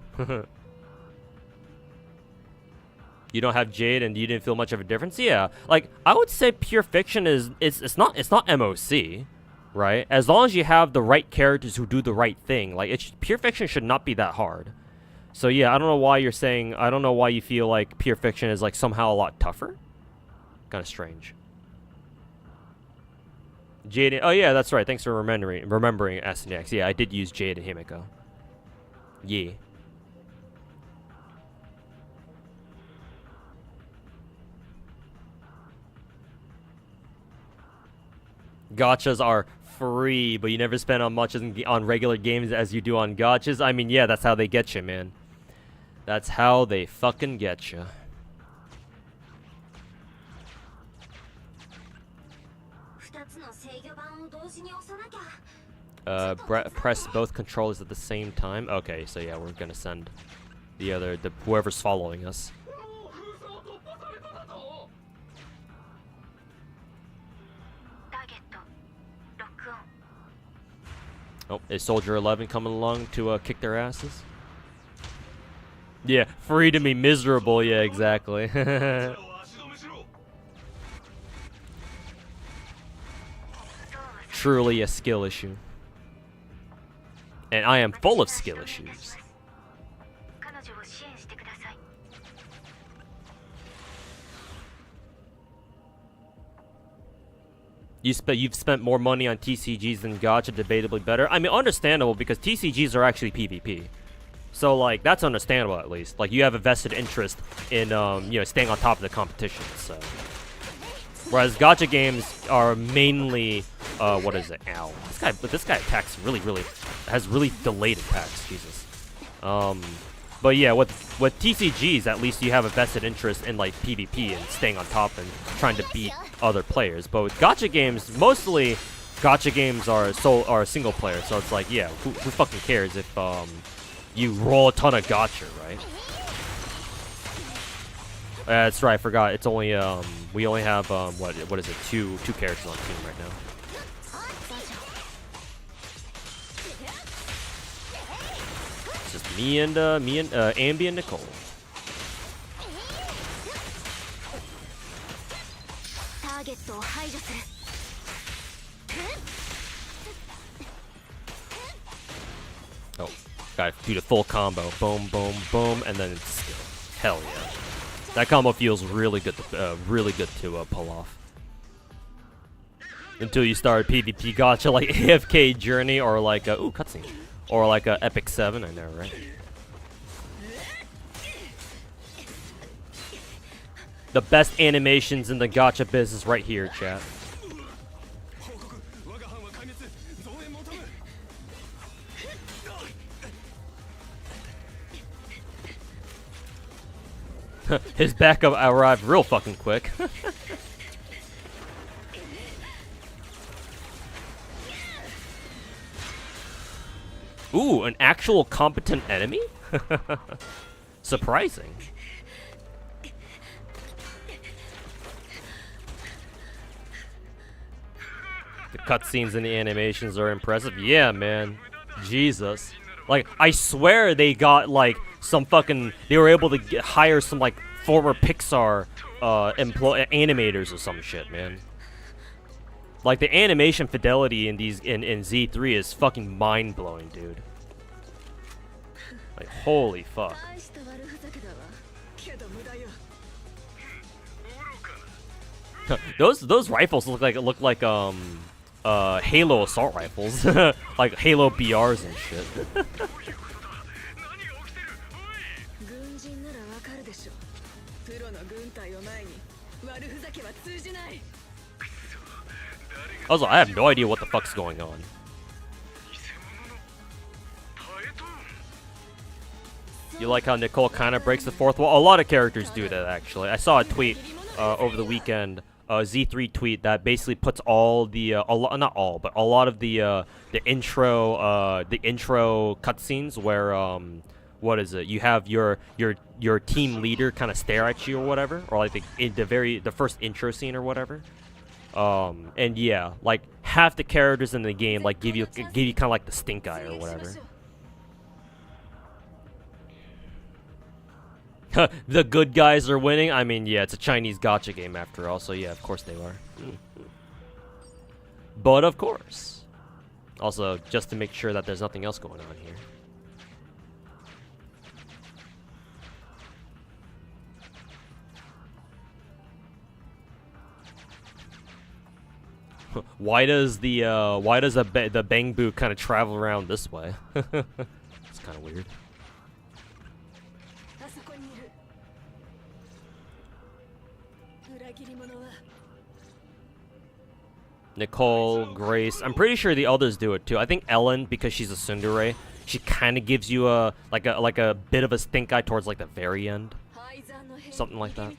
You don't have Jade and you didn't feel much of a difference? Yeah. Like, I would say Pure Fiction it's not MOC, right? As long as you have the right characters who do the right thing, like, Pure Fiction should not be that hard. So yeah, I don't know why you're saying, I don't know why you feel like Pure Fiction is, like, somehow a lot tougher. Kind of strange. Jade, oh yeah, that's right. Thanks for remembering SNX. Yeah, I did use Jade and Himiko. Yeah. Gachas are free, but you never spend on much on regular games as you do on gachas. I mean, yeah, that's how they get you, man. That's how they fucking get you. Press both controllers at the same time. Okay, so yeah, we're gonna send whoever's following us. Oh, is Soldier 11 coming along to kick their asses? Yeah, free to be miserable. Yeah, exactly. Truly a skill issue. And I am full of skill issues. You've spent more money on TCGs than Gacha, debatably better. I mean, understandable, because TCGs are actually PvP. So, like, that's understandable at least. Like, you have a vested interest in, you know, staying on top of the competition, so. Whereas Gacha games are mainly, what is it? Ow. This guy attacks has really delayed attacks, Jesus. But yeah, with TCGs, at least you have a vested interest in, like, PvP and staying on top and trying to beat other players. But with Gacha games, mostly Gacha games are single player, so it's like, yeah, who fucking cares if you roll a ton of Gacha, right? That's right, I forgot. It's only we only have what is it? Two characters on team right now. It's just me and Ambi and Nicole. Oh, gotta do the full combo. Boom, boom, boom, and then it's skill. Hell yeah. That combo feels really good to pull off. Until you start PvP gacha like AFK Journey or like a ooh cutscene or like a Epic 7. I know, right? The best animations in the gacha business right here, chat. His backup arrived real fucking quick. Ooh, an actual competent enemy? Surprising. The cutscenes and the animations are impressive. Yeah, man. Jesus. Like, I swear they got, like, some fucking... They were able to hire some, like, former Pixar animators or some shit, man. Like, the animation fidelity in these in Z3 is fucking mind-blowing, dude. Like, holy fuck. Those rifles look like Halo assault rifles. Like Halo BRs and shit. Also, I have no idea what the fuck's going on. You like how Nicole kind of breaks the fourth wall? A lot of characters do that, actually. I saw a tweet over the weekend, Z3 tweet, that basically puts all the not all, but a lot of the intro cutscenes where what is it? You have your team leader kind of stare at you or whatever, or like the first intro scene or whatever. And yeah, like half the characters in the game like give you kind of like the stink eye or whatever. The good guys are winning. I mean, yeah, it's a Chinese gacha game after all, so yeah, of course they are. But of course, also just to make sure that there's nothing else going on here. Why does the Bangbu kind of travel around this way? It's kind of weird. Nicole, Grace. I'm pretty sure the others do it too. I think Ellen, because she's a tsundere, she kind of gives you a like a bit of a stink eye towards like the very end, something like that.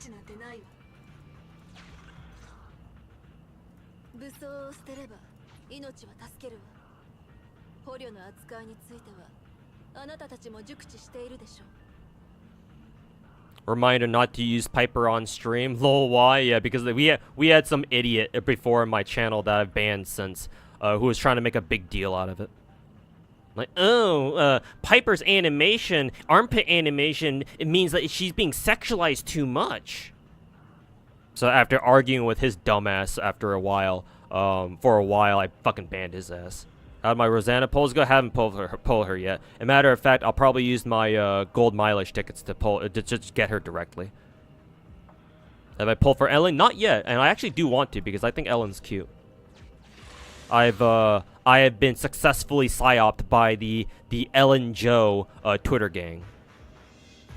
Reminder not to use Piper on stream. Lol, why? Yeah, because we had some idiot before in my channel that I've banned since, who was trying to make a big deal out of it. Like, oh, Piper's animation, armpit animation, it means that she's being sexualized too much. So after arguing with his dumbass after a while, for a while, I fucking banned his ass. How'd my Rosanna polls go? Haven't pulled her yet. As a matter of fact, I'll probably use my gold mileage tickets to just get her directly. Have I pulled for Ellen? Not yet, and I actually do want to because I think Ellen's cute. I have been successfully psyoped by the Ellen Joe Twitter gang.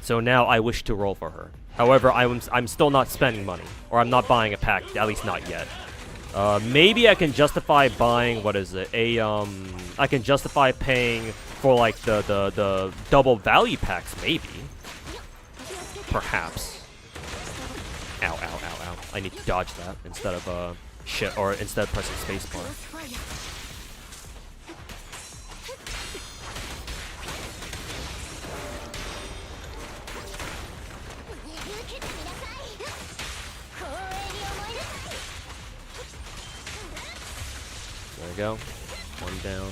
So now I wish to roll for her. However, I'm still not spending money, or I'm not buying a pack, at least not yet. Maybe I can justify buying, what is it, I can justify paying for, like, the double value packs, maybe. Perhaps. Ow, ow, ow, ow. I need to dodge that instead of, shit, or instead of pressing spacebar. There we go. One down.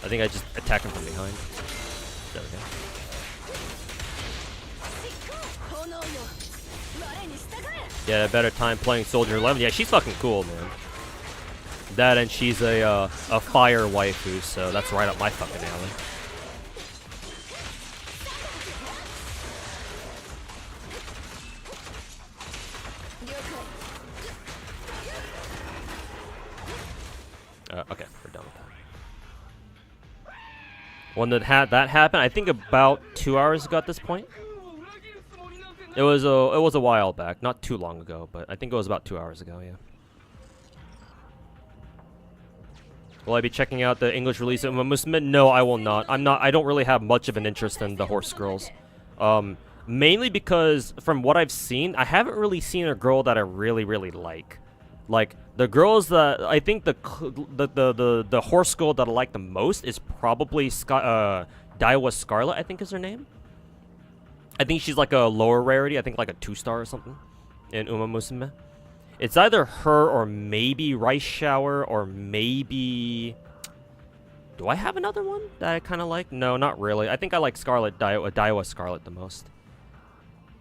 I think I just attack him from behind. There we go. Yeah, a better time playing Soldier 11. Yeah, she's fucking cool, man. That and she's a fire waifu, so that's right up my fucking alley. When that happened, I think about 2 hours ago at this point. It was a while back, not too long ago, but I think it was about 2 hours ago, yeah. Will I be checking out the English release of Musume? No, I will not. I don't really have much of an interest in the horse girls. Mainly because from what I've seen, I haven't really seen a girl that I really like. Like the girls that I think the horse girl that I like the most is probably Daiwa Scarlet, I think is her name. I think she's like a lower rarity, I think like a 2-star or something in Uma Musume. It's either her or maybe Rice Shower or maybe... Do I have another one that I kind of like? No, not really. I think I like Daiwa Scarlet the most.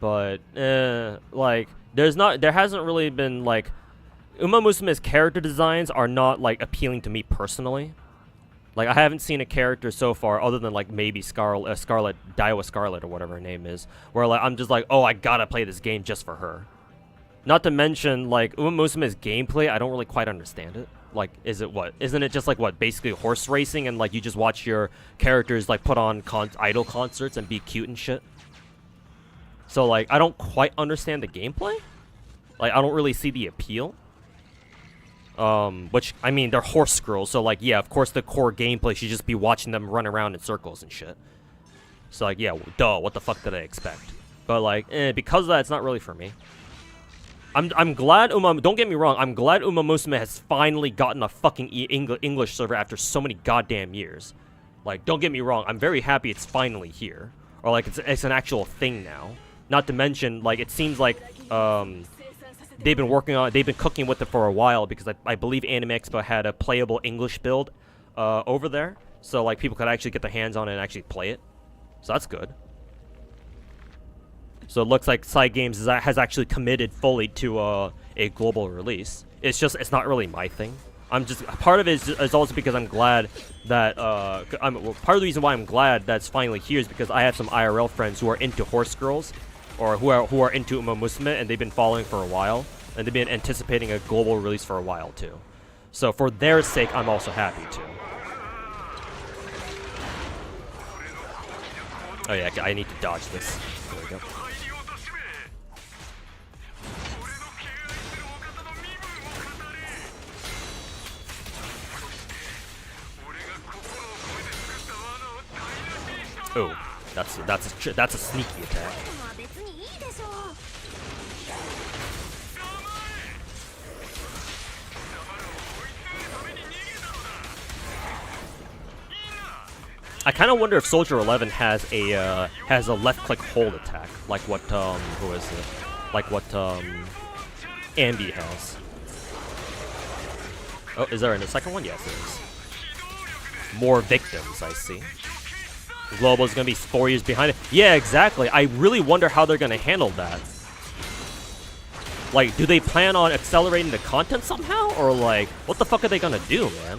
But, like, there hasn't really been, like... Uma Musume's character designs are not, like, appealing to me personally. Like, I haven't seen a character so far, other than, like, maybe Daiwa Scarlet, or whatever her name is, where, like, I'm just like, oh, I gotta play this game just for her. Not to mention, like, Uma Musume's gameplay, I don't really quite understand it. Like, isn't it just, like, what, basically horse racing, and, like, you just watch your characters, like, put on idol concerts and be cute and shit? So, like, I don't quite understand the gameplay. Like, I don't really see the appeal. Which, I mean, they're horse girls, so, like, yeah, of course the core gameplay should just be watching them run around in circles and shit. So, like, yeah, duh, what the fuck did I expect? But, like, because of that, it's not really for me. I'm glad don't get me wrong, I'm glad Uma Musume has finally gotten a fucking English server after so many goddamn years. Like, don't get me wrong, I'm very happy it's finally here. Or, like, it's an actual thing now. Not to mention, like, it seems like, they've been cooking with it for a while, because I believe Anime Expo had a playable English build, over there. So, like, people could actually get their hands on it and actually play it. So that's good. So it looks like Side Games has actually committed fully to a global release. It's not really my thing. Part of it is also because I'm glad that part of the reason why I'm glad that's finally here is because I have some IRL friends who are into horse girls, or who are into Uma Musume, and they've been following for a while, and they've been anticipating a global release for a while too. So for their sake, I'm also happy too. Oh yeah, I need to dodge this. There we go. Oh, that's a sneaky attack. I kind of wonder if Soldier 11 has a left click hold attack, like what who is it? Like what Ambi has. Oh, is there a second one? Yes, there is. More victims, I see. Global is gonna be 4 years behind it. Yeah, exactly. I really wonder how they're gonna handle that. Like, do they plan on accelerating the content somehow, or like, what the fuck are they gonna do, man?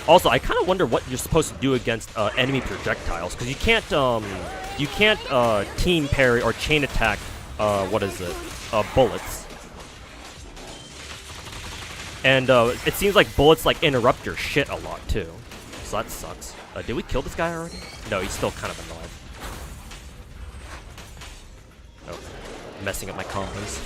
Also, I kind of wonder what you're supposed to do against enemy projectiles, because you can't team parry or chain attack bullets. And it seems like bullets like interrupt your shit a lot too, so that sucks. Did we kill this guy already? No, he's still kind of alive. Oh, messing up my combos.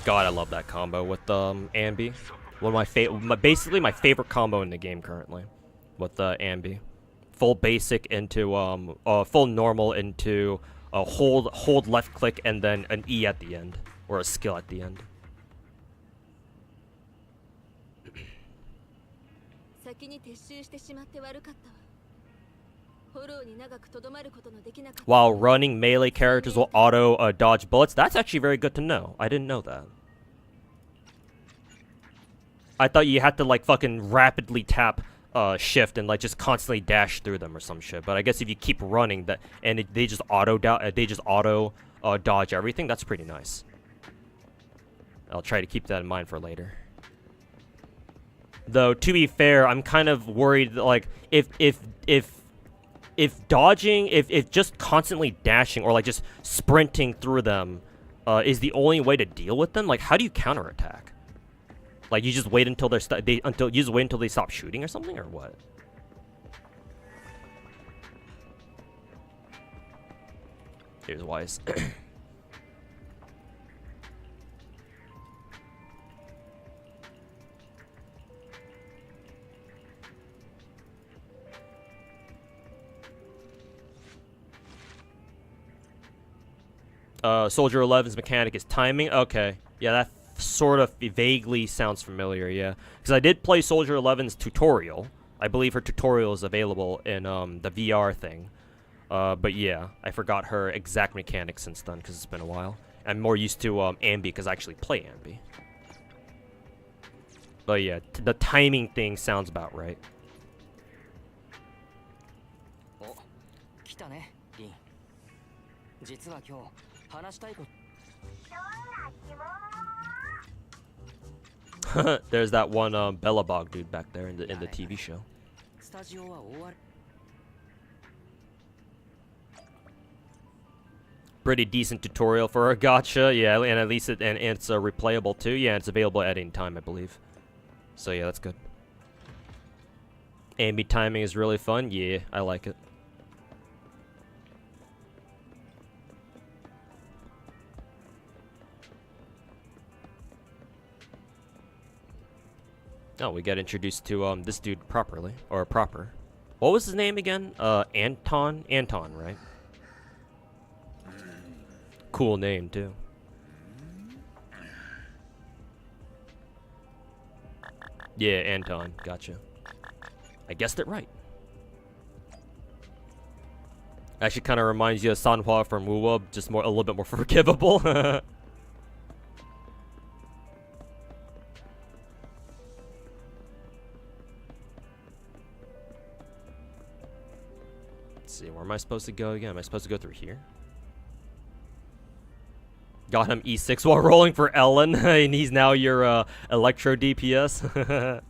God, I love that combo with Ambi. One of my basically my favorite combo in the game currently, with Ambi. Full basic into full normal into a hold left click and then an E at the end, or a skill at the end. While running, melee characters will auto dodge bullets. That's actually very good to know. I didn't know that. I thought you had to like fucking rapidly tap shift and like just constantly dash through them or some shit. But I guess if you keep running that and they just auto dodge everything, that's pretty nice. I'll try to keep that in mind for later. Though to be fair, I'm kind of worried that, like if dodging, if just constantly dashing or like just sprinting through them is the only way to deal with them, like how do you counterattack? Like you just wait until until they stop shooting or something, or what? Here's wise. Soldier 11's mechanic is timing. Okay, yeah, that sort of vaguely sounds familiar, yeah. Because I did play Soldier 11's tutorial. I believe her tutorial is available in the VR thing. But yeah, I forgot her exact mechanics since then because it's been a while. I'm more used to Ambi because I actually play Ambi. But yeah, the timing thing sounds about right. There's that one Bellabog dude back there in the TV show. Pretty decent tutorial for a gacha, yeah, and at least it's replayable too. Yeah, it's available at any time, I believe. So yeah, that's good. Ambi timing is really fun. Yeah, I like it. Oh, we got introduced to this dude proper. What was his name again? Anton, right? Cool name too. Yeah, Anton. Gotcha. I guessed it right. Actually, kind of reminds you of Sanhua from Wuwa, just a little bit more forgivable. Let's see, where am I supposed to go again? Am I supposed to go through here? Got him E6 while rolling for Ellen, and he's now your Electro DPS.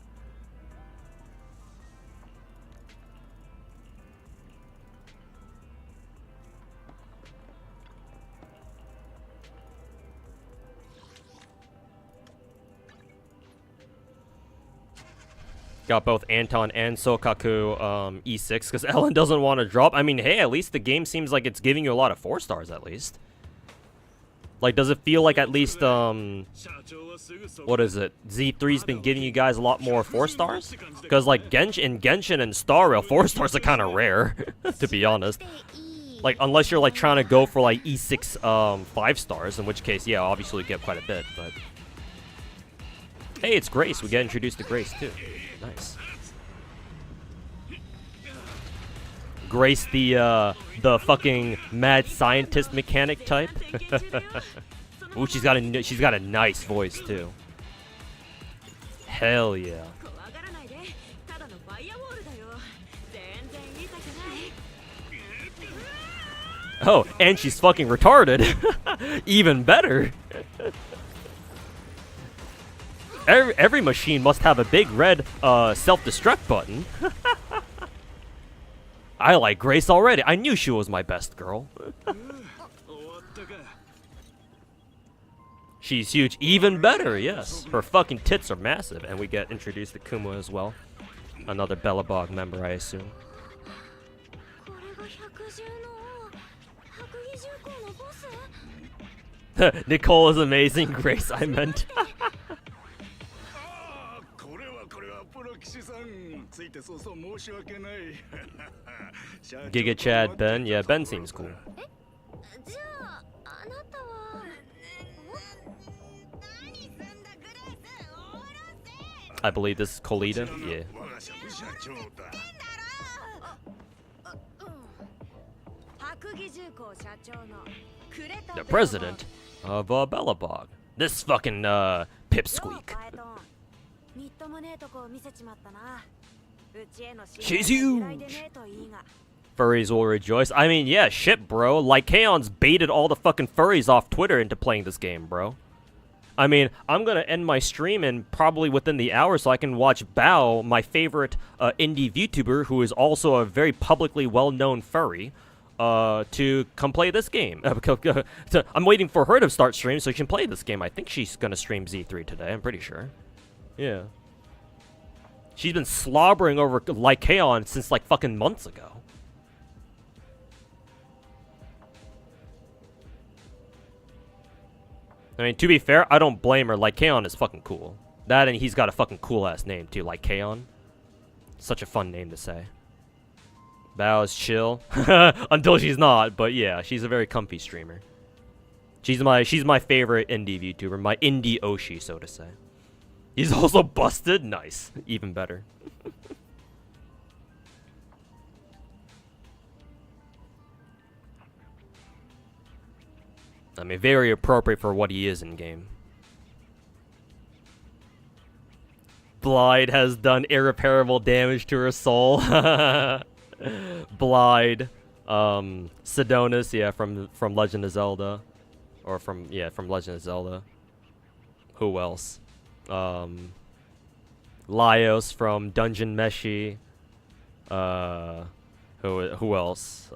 Got both Anton and Sokaku E6 because Ellen doesn't want to drop. I mean, hey, at least the game seems like it's giving you a lot of 4 stars at least. Like, does it feel like at least, what is it? Z3's been giving you guys a lot more 4 stars? Because, like, Genshin and Star Rail, 4 stars are kind of rare, to be honest. Like, unless you're, like, trying to go for, like, E6 5 stars, in which case, yeah, obviously you get quite a bit, but... Hey, it's Grace. We get introduced to Grace, too. Nice. Grace, the fucking mad scientist mechanic type. Ooh, she's got a nice voice too. Hell yeah. Oh, and she's fucking retarded. Even better. Every machine must have a big red self-destruct button. I like Grace already. I knew she was my best girl. She's huge. Even better, yes. Her fucking tits are massive. And we get introduced to Kuma as well. Another Bellabog member, I assume. Nicole is amazing. Grace, I meant. Giga Chad Ben, yeah, Ben seems cool. I believe this is Colita, yeah. The president of Bellabog. This fucking pipsqueak. She's huge. Furries will rejoice. I mean, yeah, shit, bro. Lycaon's baited all the fucking furries off Twitter into playing this game, bro. I mean, I'm gonna end my stream and probably within the hour so I can watch Bao, my favorite indie VTuber, who is also a very publicly well-known furry, to come play this game. I'm waiting for her to start stream so she can play this game. I think she's gonna stream Z3 today, I'm pretty sure. Yeah. She's been slobbering over Lycaon since like fucking months ago. I mean, to be fair, I don't blame her. Lycaon is fucking cool. That and he's got a fucking cool-ass name, too. Lycaon. Such a fun name to say. Bao is chill. Until she's not, but yeah, she's a very comfy streamer. She's my favorite indie VTuber. My indie Oshi, so to say. He's also busted? Nice. Even better. I mean, very appropriate for what he is in game. Blide has done irreparable damage to her soul. Blide. Sidonis, yeah, from Legend of Zelda. Or from Legend of Zelda. Who else? Laios from Dungeon Meshi. Who else?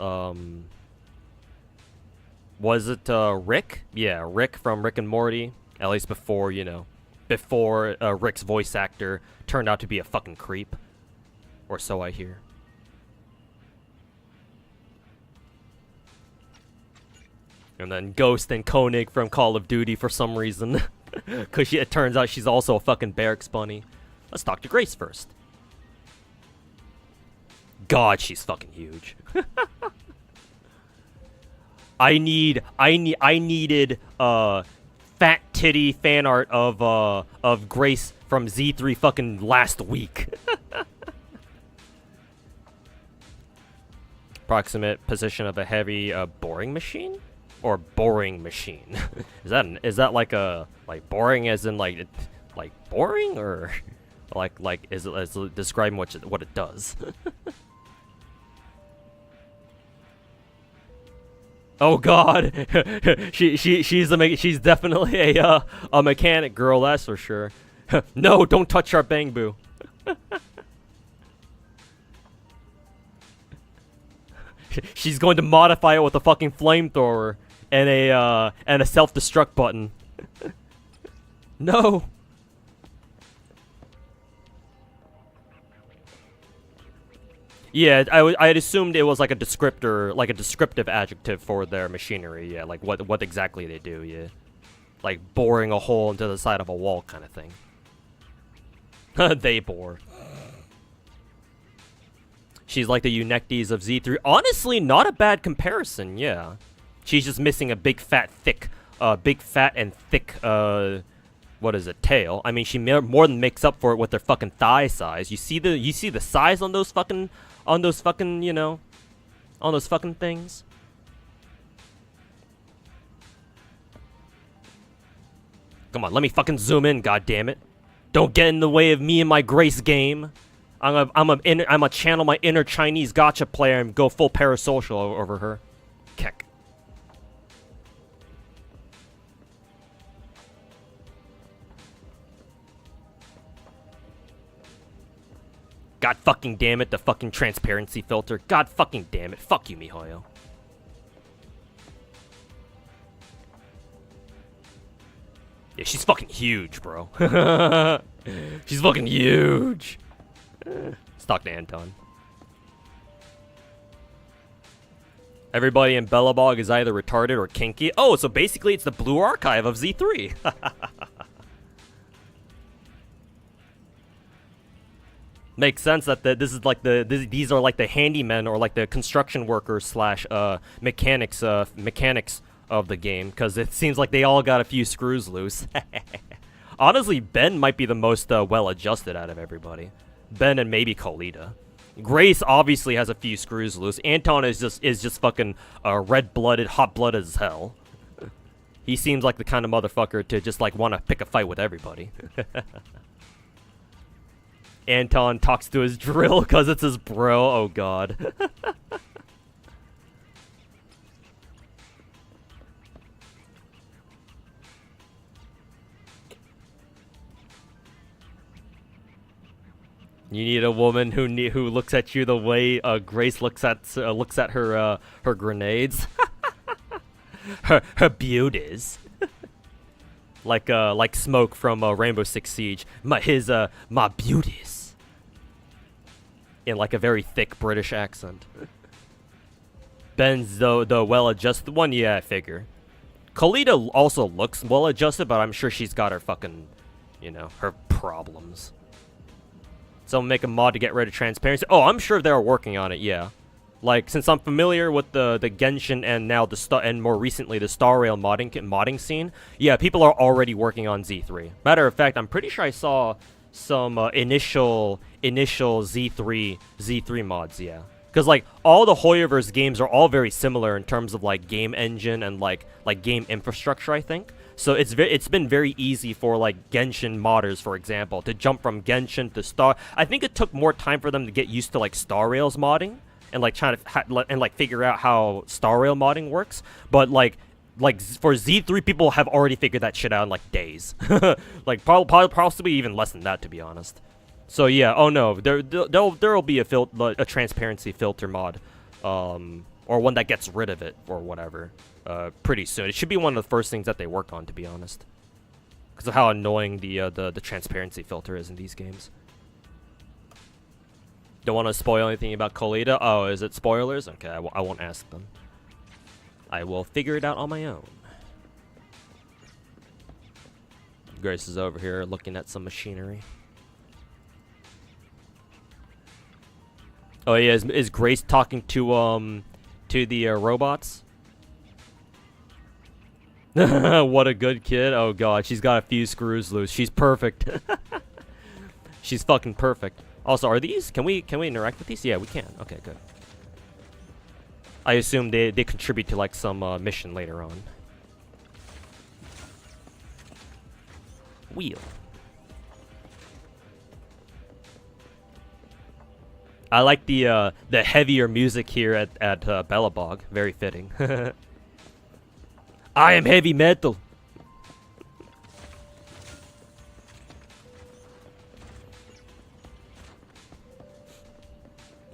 Was it Rick? Yeah, Rick from Rick and Morty. At least before, you know, before Rick's voice actor turned out to be a fucking creep. Or so I hear. And then Ghost and Koenig from Call of Duty for some reason. Because it turns out she's also a fucking barracks bunny. Let's talk to Grace first. God, she's fucking huge. I needed fat titty fan art of Grace from Z3 fucking last week. Approximate position of a heavy boring machine, or boring machine. is that like boring as in like boring, or like is it describing what it does? Oh God, she's definitely a mechanic girl, that's for sure. No, don't touch our Bangbu. She's going to modify it with a fucking flamethrower and a self-destruct button. No. Yeah, I had assumed it was like a descriptor, like a descriptive adjective for their machinery. Yeah, like what exactly they do. Yeah, like boring a hole into the side of a wall, kind of thing. They bore. She's like the Eunectes of Z3. Honestly, not a bad comparison. Yeah, she's just missing a big fat and thick. What is it? Tail. I mean, she more than makes up for it with their fucking thigh size. You see the size on those fucking. On those fucking, you know, on those fucking things. Come on, let me fucking zoom in, goddammit. Don't get in the way of me and my Grace game. I'm a channel my inner Chinese gacha player and go full parasocial over her. Keck. God fucking damn it, the fucking transparency filter. God fucking damn it. Fuck you, MiHoYo. Yeah, she's fucking huge, bro. She's fucking huge. Let's talk to Anton. Everybody in Bellabog is either retarded or kinky. Oh, so basically it's the blue archive of Z3. Makes sense that this is like these are like the handymen or like the construction workers slash mechanics of the game, because it seems like they all got a few screws loose. Honestly, Ben might be the most well adjusted out of everybody. Ben and maybe Colita. Grace obviously has a few screws loose. Anton is just fucking red-blooded, hot-blooded as hell. He seems like the kind of motherfucker to just like want to pick a fight with everybody. Anton talks to his drill because it's his bro. Oh god. You need a woman who looks at you the way Grace looks at her her grenades. her beauties. like Smoke from Rainbow Six Siege. My beauties. In like a very thick British accent. Ben's the well-adjusted one, yeah, I figure. Khalida also looks well-adjusted, but I'm sure she's got her fucking, you know, her problems. Someone make a mod to get rid of transparency. Oh, I'm sure they're working on it, yeah. Like, since I'm familiar with the Genshin and now and more recently the Star Rail modding scene, yeah, people are already working on Z3. Matter of fact, I'm pretty sure I saw some initial Z3 mods, yeah. Because like all the Hoyoverse games are all very similar in terms of like game engine and like game infrastructure, I think. So it's been very easy for like Genshin modders, for example, to jump from Genshin to Star. I think it took more time for them to get used to like Star Rail's modding and like trying to figure out how Star Rail modding works. But like for Z3, people have already figured that shit out in like days, like possibly even less than that, to be honest. So yeah, oh no, there'll be a transparency filter mod, or one that gets rid of it or whatever, pretty soon. It should be one of the first things that they work on, to be honest, because of how annoying the transparency filter is in these games. Don't want to spoil anything about Khalida. Oh, is it spoilers? Okay, I won't ask them. I will figure it out on my own. Grace is over here looking at some machinery. Oh yeah, is Grace talking to the robots? What a good kid. Oh god, she's got a few screws loose. She's perfect. She's fucking perfect. Also, are these? Can we interact with these? Yeah, we can. Okay, good. I assume they contribute to like some mission later on. Wheel. I like the heavier music here at Belobog. Very fitting. I am heavy metal.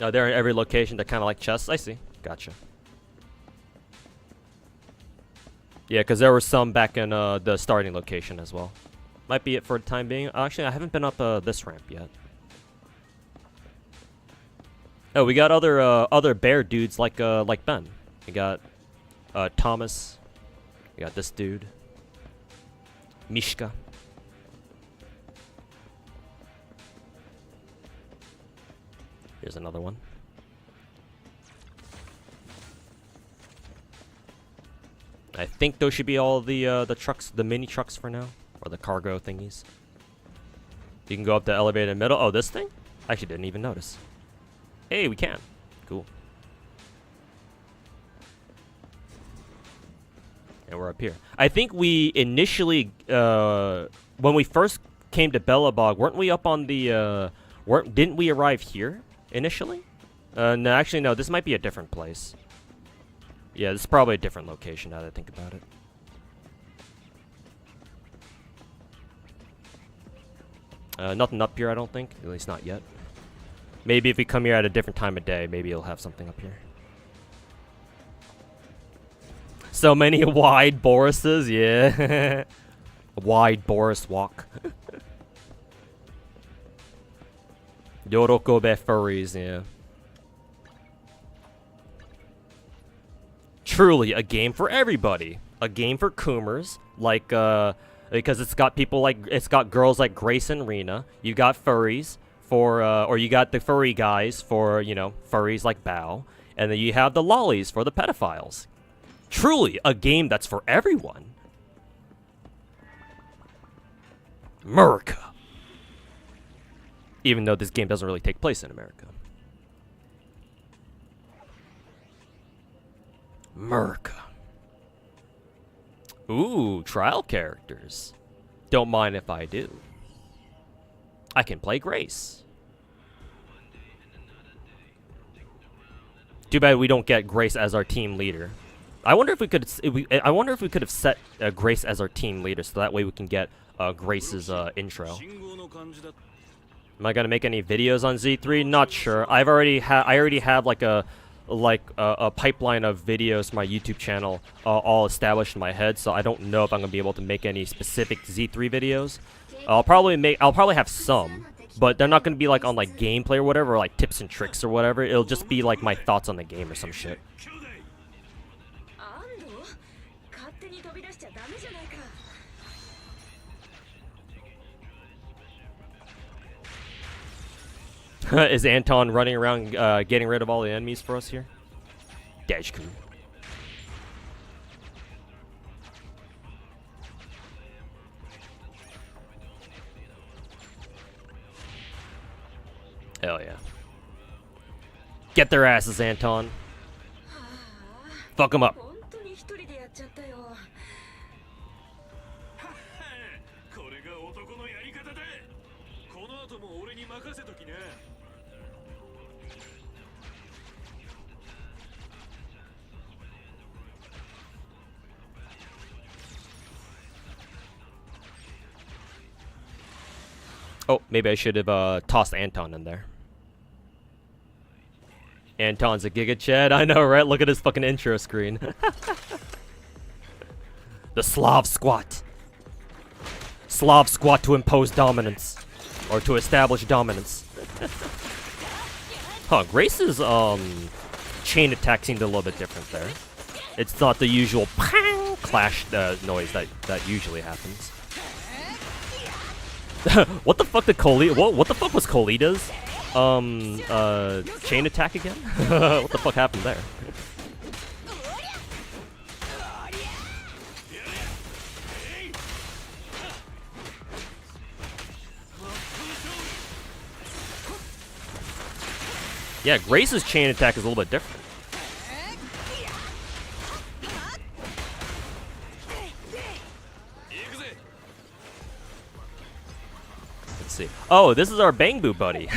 Oh, they're in every location. They're kind of like chests. I see. Gotcha. Yeah, because there were some back in the starting location as well. Might be it for the time being. Actually, I haven't been up this ramp yet. Oh, we got other bear dudes like Ben. We got Thomas. We got this dude. Mishka. Here's another one. I think those should be all the trucks, the mini trucks for now, or the cargo thingies. You can go up the elevator in the middle. Oh, this thing? I actually didn't even notice. Hey, we can. Cool. And we're up here. I think we initially, when we first came to Belobog, weren't we up on the, didn't we arrive here initially? No, actually, no, this might be a different place. Yeah, this is probably a different location now that I think about it. Nothing up here, I don't think. At least not yet. Maybe if we come here at a different time of day, maybe you'll have something up here. So many wide Borises, yeah. Wide Boris walk. Yorokobe furries, yeah. Truly a game for everybody. A game for Coomers, like, because it's got people like, it's got girls like Grace and Rena. You got furries for, or you got the furry guys for, you know, furries like Bao. And then you have the lollies for the pedophiles. Truly a game that's for everyone. America. Even though this game doesn't really take place in America. America. Ooh, trial characters. Don't mind if I do. I can play Grace. Too bad we don't get Grace as our team leader. I wonder if we could. I wonder if we could have set Grace as our team leader, so that way we can get Grace's intro. Am I gonna make any videos on Z3? Not sure. I already have like a pipeline of videos for my YouTube channel all established in my head, so I don't know if I'm gonna be able to make any specific Z3 videos. I'll probably have some, but they're not gonna be like on like gameplay or whatever, or like tips and tricks or whatever. It'll just be like my thoughts on the game or some shit. Is Anton running around getting rid of all the enemies for us here? Dashku. Hell yeah. Get their asses, Anton. Fuck them up. Oh, maybe I should have tossed Anton in there. Anton's a Giga Chad. I know, right? Look at his fucking intro screen. The Slav squat. Slav squat to impose dominance. Or to establish dominance. Huh, Grace's chain attack seemed a little bit different there. It's not the usual pang clash noise that usually happens. What the fuck did what the fuck was Kolita's chain attack again? What the fuck happened there? Yeah, Grace's chain attack is a little bit different. See. Oh, this is our Bangbu buddy.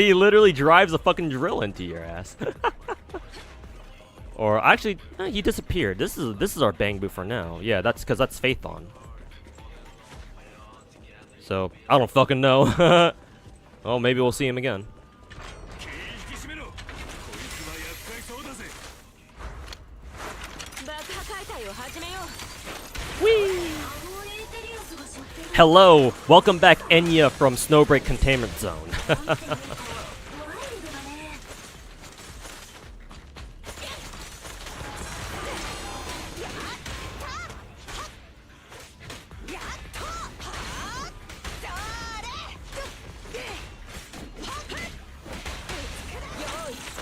He literally drives a fucking drill into your ass. Or actually, he disappeared. This is our Bangbu for now. Yeah, that's because that's Phaethon. So I don't fucking know. Well, maybe we'll see him again. Whee! Hello, welcome back Enya from Snowbreak Containment Zone.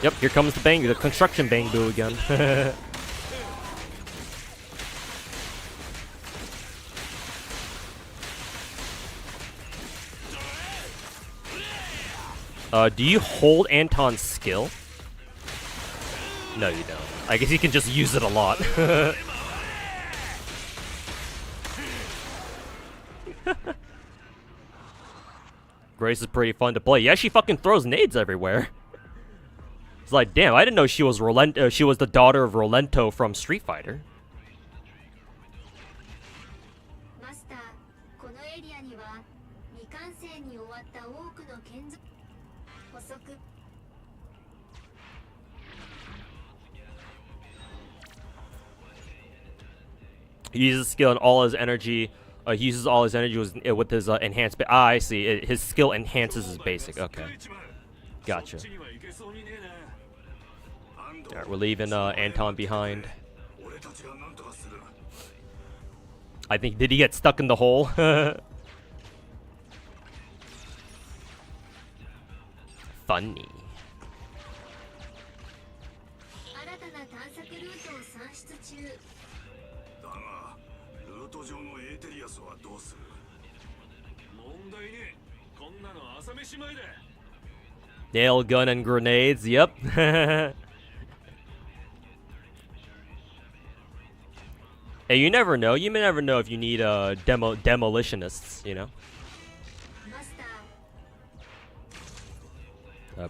Yep, here comes the construction Bangbu again. Do you hold Anton's skill? No, you don't. I guess you can just use it a lot. Grace is pretty fun to play. Yeah, she fucking throws nades everywhere. It's like, damn, I didn't know she was she was the daughter of Rolento from Street Fighter. He uses skill and all his energy. He uses all his energy with his enhanced. Ah, I see. His skill enhances his basic. Okay, gotcha. Alright, we're leaving Anton behind. I think, did he get stuck in the hole? Funny. Nail gun and grenades, yep. Hey, you never know. You may never know if you need demolitionists, you know?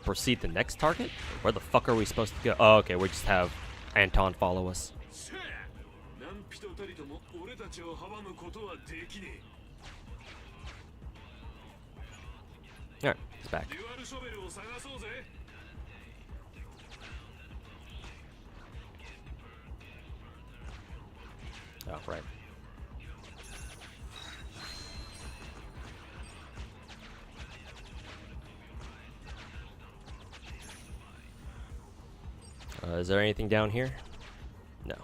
Proceed to next target? Where the fuck are we supposed to go? Oh, okay, we just have Anton follow us.
何人たりとも俺たちを阻むことはできね
Alright, he's back.
え。デュアルショベルを探そうぜ。
Oh, right. Is there anything down here? No.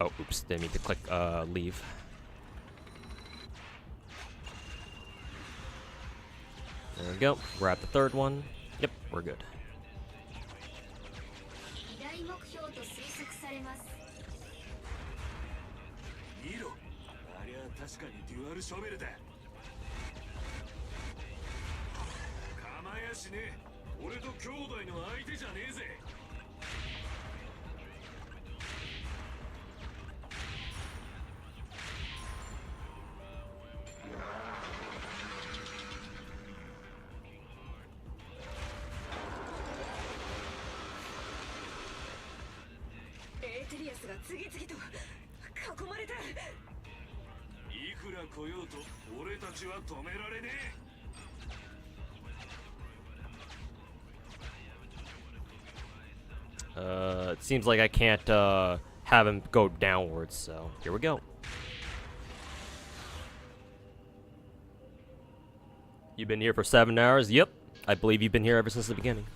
Oh, oops, didn't mean to click leave. There we go. We're at the third one. Yep, we're good.
依頼目標と推測されます。
見ろ。ありゃ確かにデュアルショベルだ。構やしねえ。俺と兄弟の相手じゃねえぜ。
エーテリアスが次々と囲まれた。
いくら来ようと俺たちは止められねえ。
It seems like I can't have him go downwards, so here we go. You've been here for 7 hours? Yep. I believe you've been here ever since the beginning.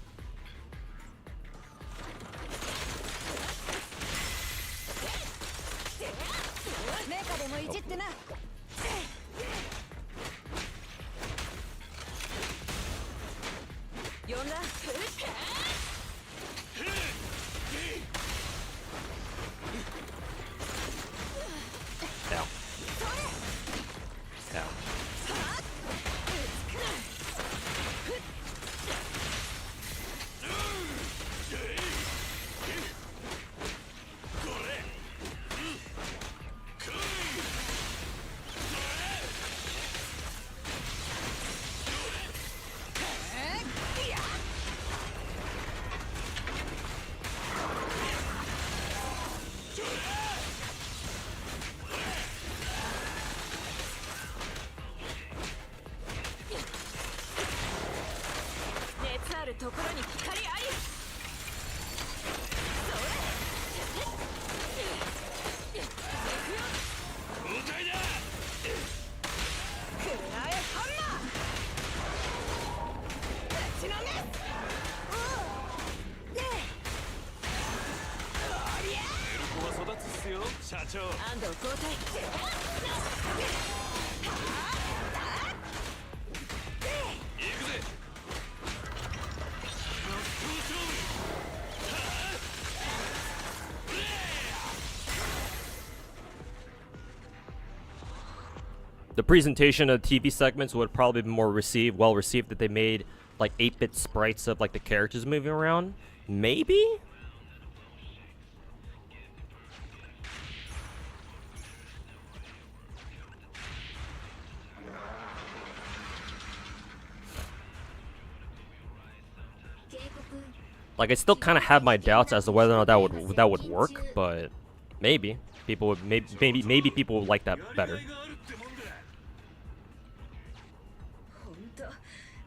Ow. Ow. The presentation of TV segments would probably be more well received if they made like 8-bit sprites of like the characters moving around. Maybe? Like I still kind of have my doubts as to whether or not that would work, but maybe people would maybe people would like that better.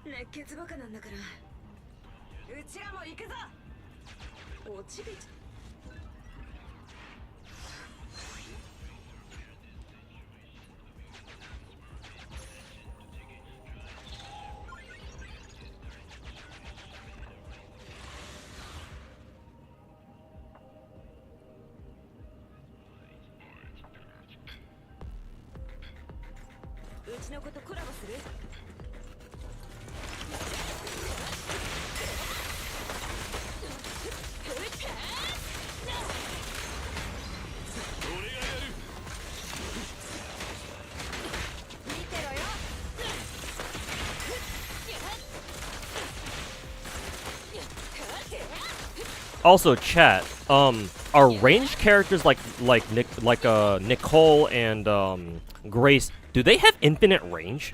熱血バカなんだから。うちらも行くぞ。落ちる。うちの子とコラボする？
Also, chat, are ranged characters like Nicole and Grace, do they have infinite range?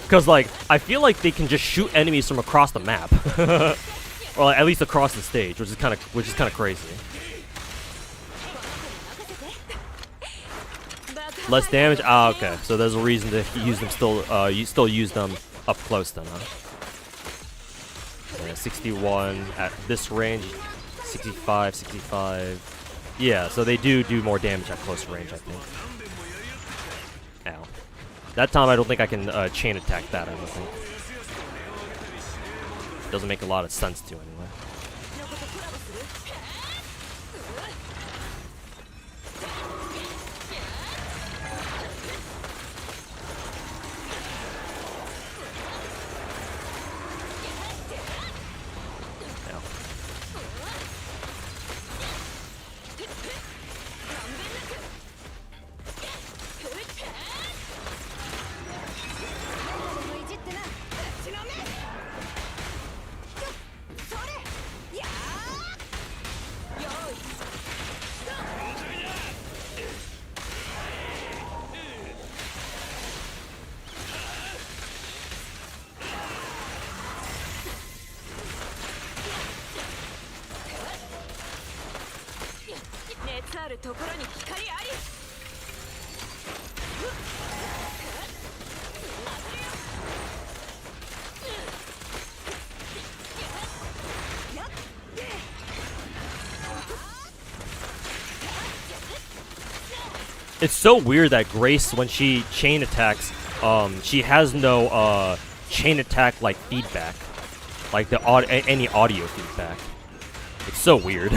Because like I feel like they can just shoot enemies from across the map, or like, at least across the stage, which is kind of crazy. Less damage. Ah, okay. So there's a reason to use them still. You still use them up close then, huh? Yeah, 61 at this range. 65, 65. Yeah, so they do more damage at close range, I think. Ow. That time I don't think I can chain attack that, I don't think. Doesn't make a lot of sense to anyway. It's so weird that Grace, when she chain attacks, she has no chain attack like feedback, like the any audio feedback. It's so weird.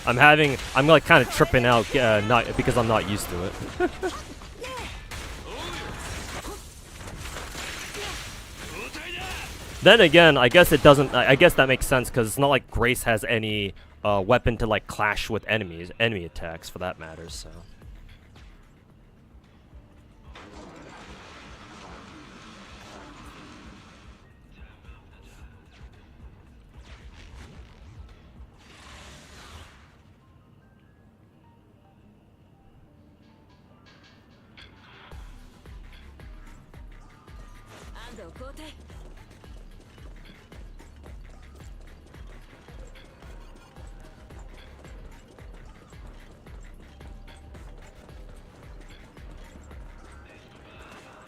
I'm like kind of tripping out, not because I'm not used to it. Then again, I guess it doesn't. I guess that makes sense because it's not like Grace has any weapon to like clash with enemy attacks for that matter. So.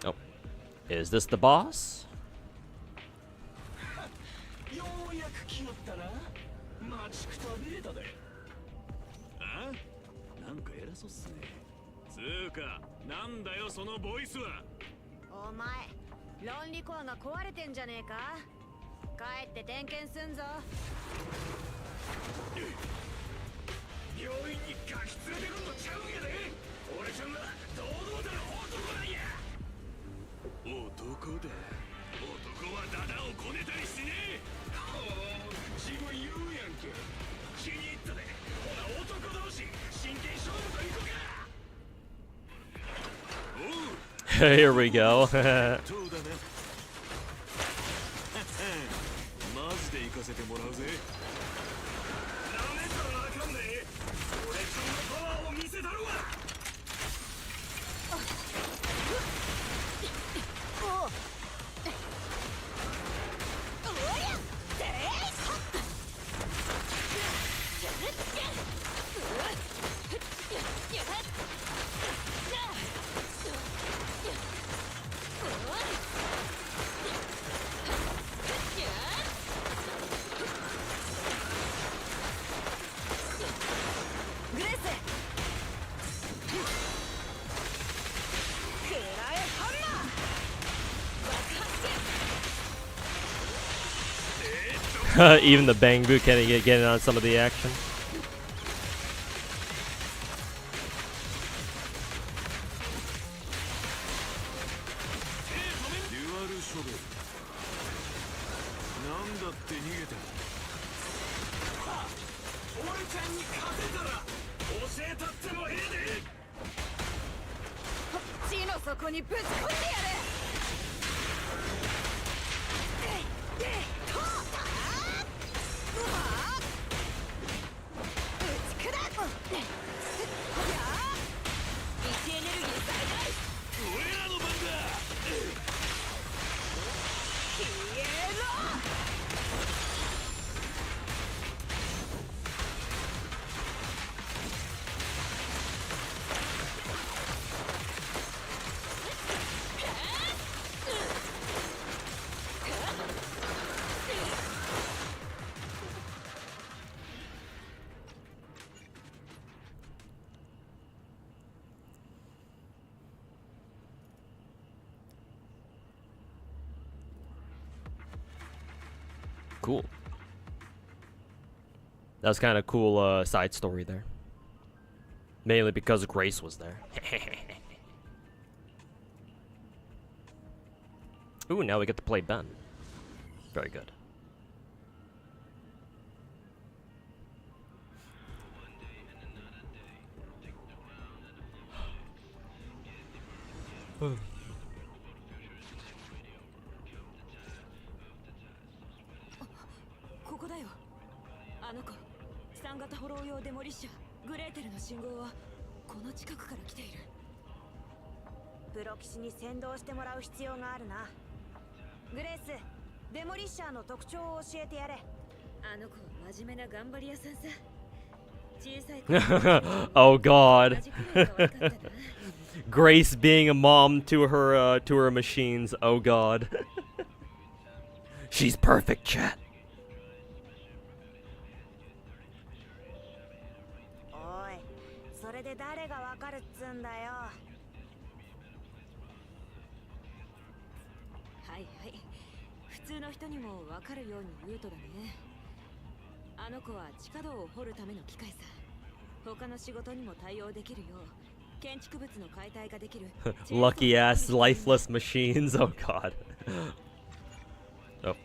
Oh, is this the boss? Here we go. Even the bang boot can't get in on some of the action. Cool. That was kind of cool side story there. Mainly because Grace was there. Ooh, now we get to play Ben. Very good. Oh God. Grace being a mom to her machines. Oh God. She's perfect, chat. Lucky ass lifeless machines. Oh God. Oh.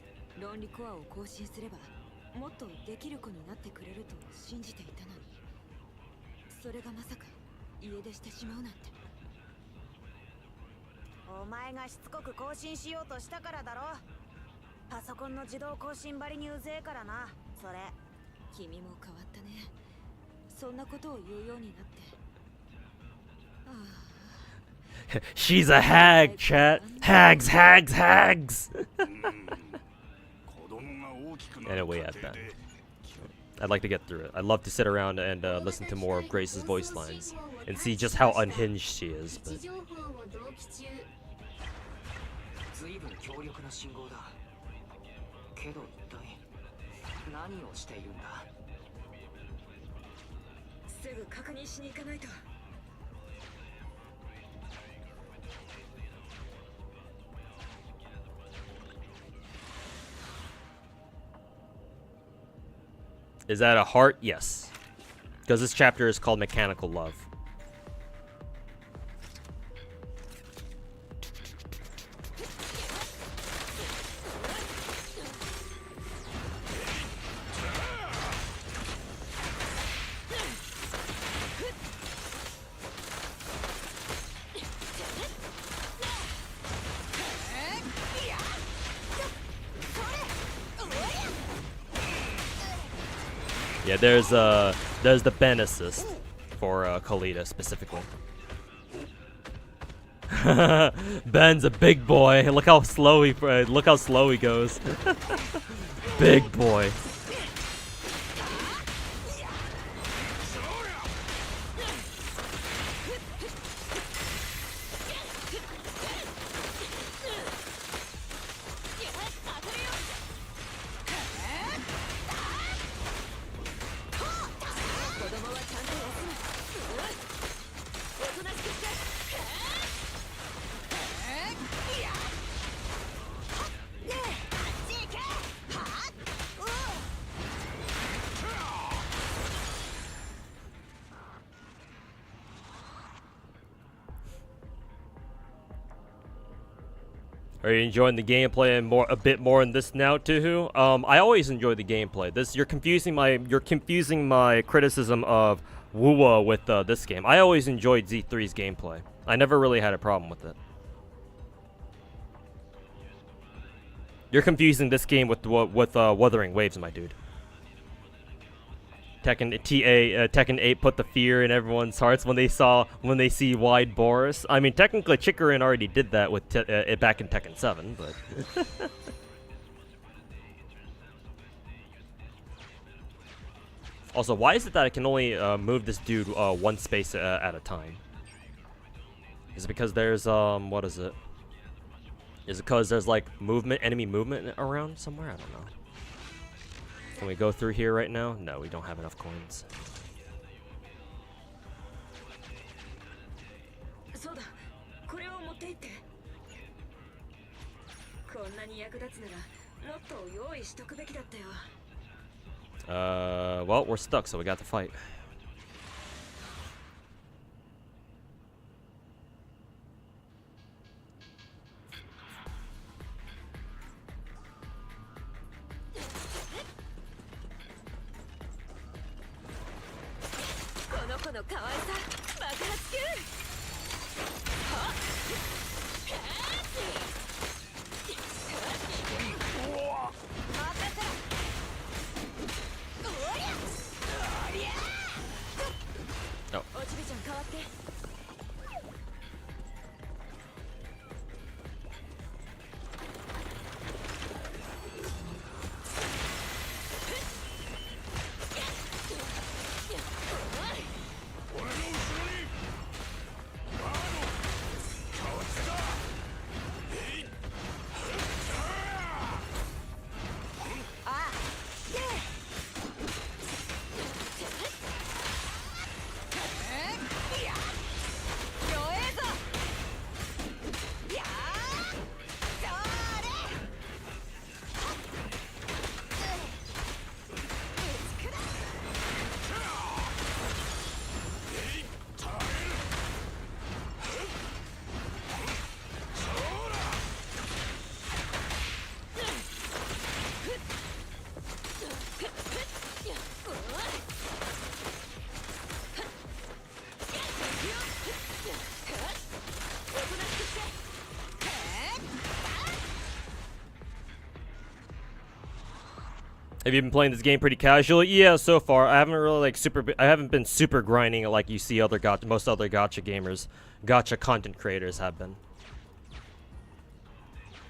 She's a hag, chat. Hags, hags, hags. Anyway, at that. I'd like to get through it. I'd love to sit around and listen to more of Grace's voice lines and see just how unhinged she is. But is that a heart? Yes. Because this chapter is called Mechanical Love. Yeah, there's the Ben assist for Kalita specifically. Ben's a big boy. Look how slow he goes. Big boy. Are you enjoying the gameplay and a bit more in this now, Tuhu? I always enjoy the gameplay. You're confusing my criticism of Wuwa with this game. I always enjoyed Z3's gameplay. I never really had a problem with it. You're confusing this game with Wuthering Waves, my dude. Tekken 8 put the fear in everyone's hearts when they see wide Boris. I mean, technically Chikurin already did that with back in Tekken 7, but Also, why is it that I can only move this dude one space at a time? Is it because there's what is it? Is it because there's like enemy movement around somewhere? I don't know. Can we go through here right now? No, we don't have enough coins.
そうだ、これを持って行って。こんなに役立つならもっと用意しとくべきだったよ。
Well, we're stuck, so we got to fight. Oh. Have you been playing this game pretty casually? Yeah, so far. I haven't really I haven't been super grinding it like you see most other gacha gamers, gacha content creators have been.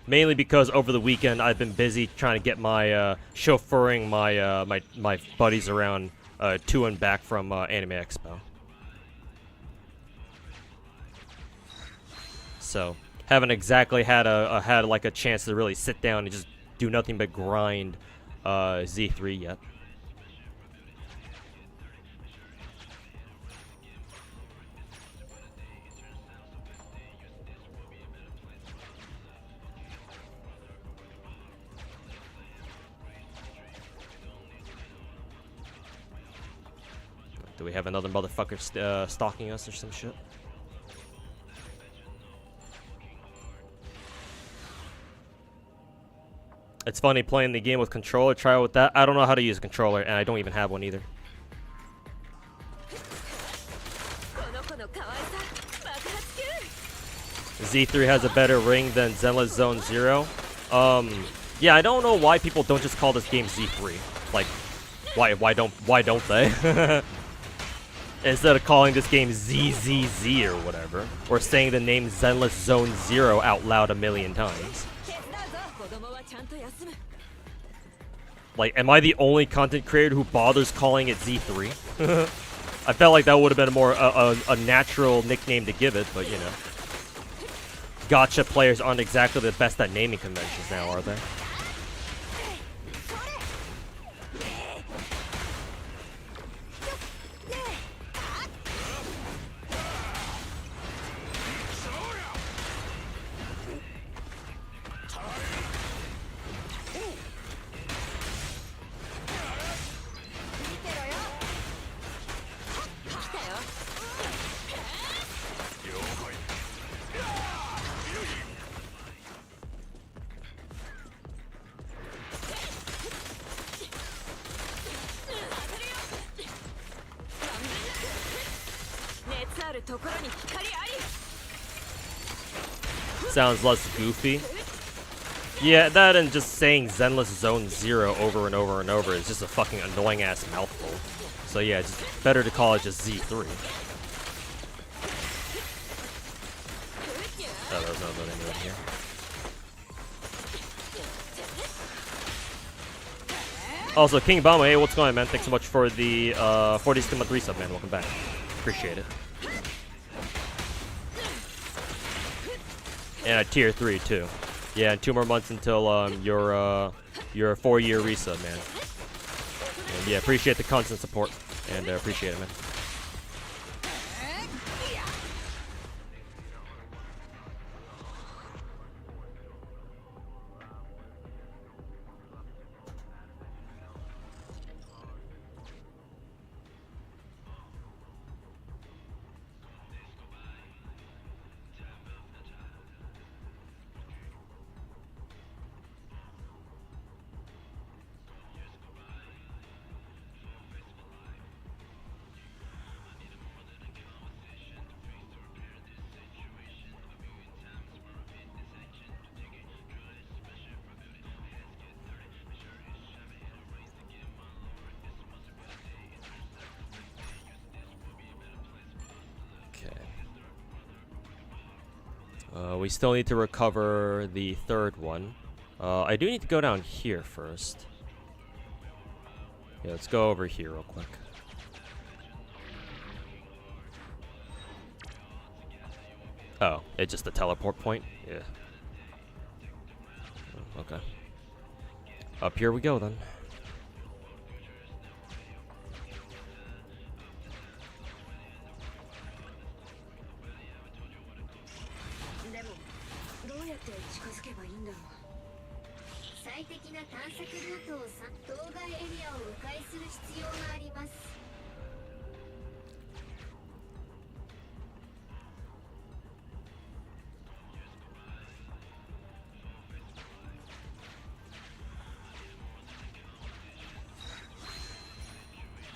Mainly because over the weekend I've been busy trying to get my chauffeuring my buddies around to and back from Anime Expo. So haven't exactly had a chance to really sit down and just do nothing but grind Z3 yet. Do we have another motherfucker stalking us or some shit? It's funny playing the game with controller. Try it with that. I don't know how to use a controller, and I don't even have one either. Z3 has a better ring than Zenless Zone Zero. Yeah, I don't know why people don't just call this game Z3. Like, why don't they? Instead of calling this game ZZZ or whatever, or saying the name Zenless Zone Zero out loud a million times. Like, am I the only content creator who bothers calling it Z3? I felt like that would have been a natural nickname to give it, but you know. Gacha players aren't exactly the best at naming conventions now, are they? Sounds less goofy. Yeah, that and just saying Zenless Zone Zero over and over and over is just a fucking annoying ass mouthful. So yeah, it's just better to call it just Z3. Oh, there's no anyone here. Also, King Bama, hey, what's going on, man? Thanks so much for the 42nd month resub, man. Welcome back. Appreciate it. And a tier 3 too. Yeah, and 2 more months until your 4-year resub, man. And yeah, appreciate the constant support and appreciate it, man. We still need to recover the 3rd one. I do need to go down here first. Yeah, let's go over here real quick. Oh, it's just the teleport point? Yeah. Okay. Up here we go then.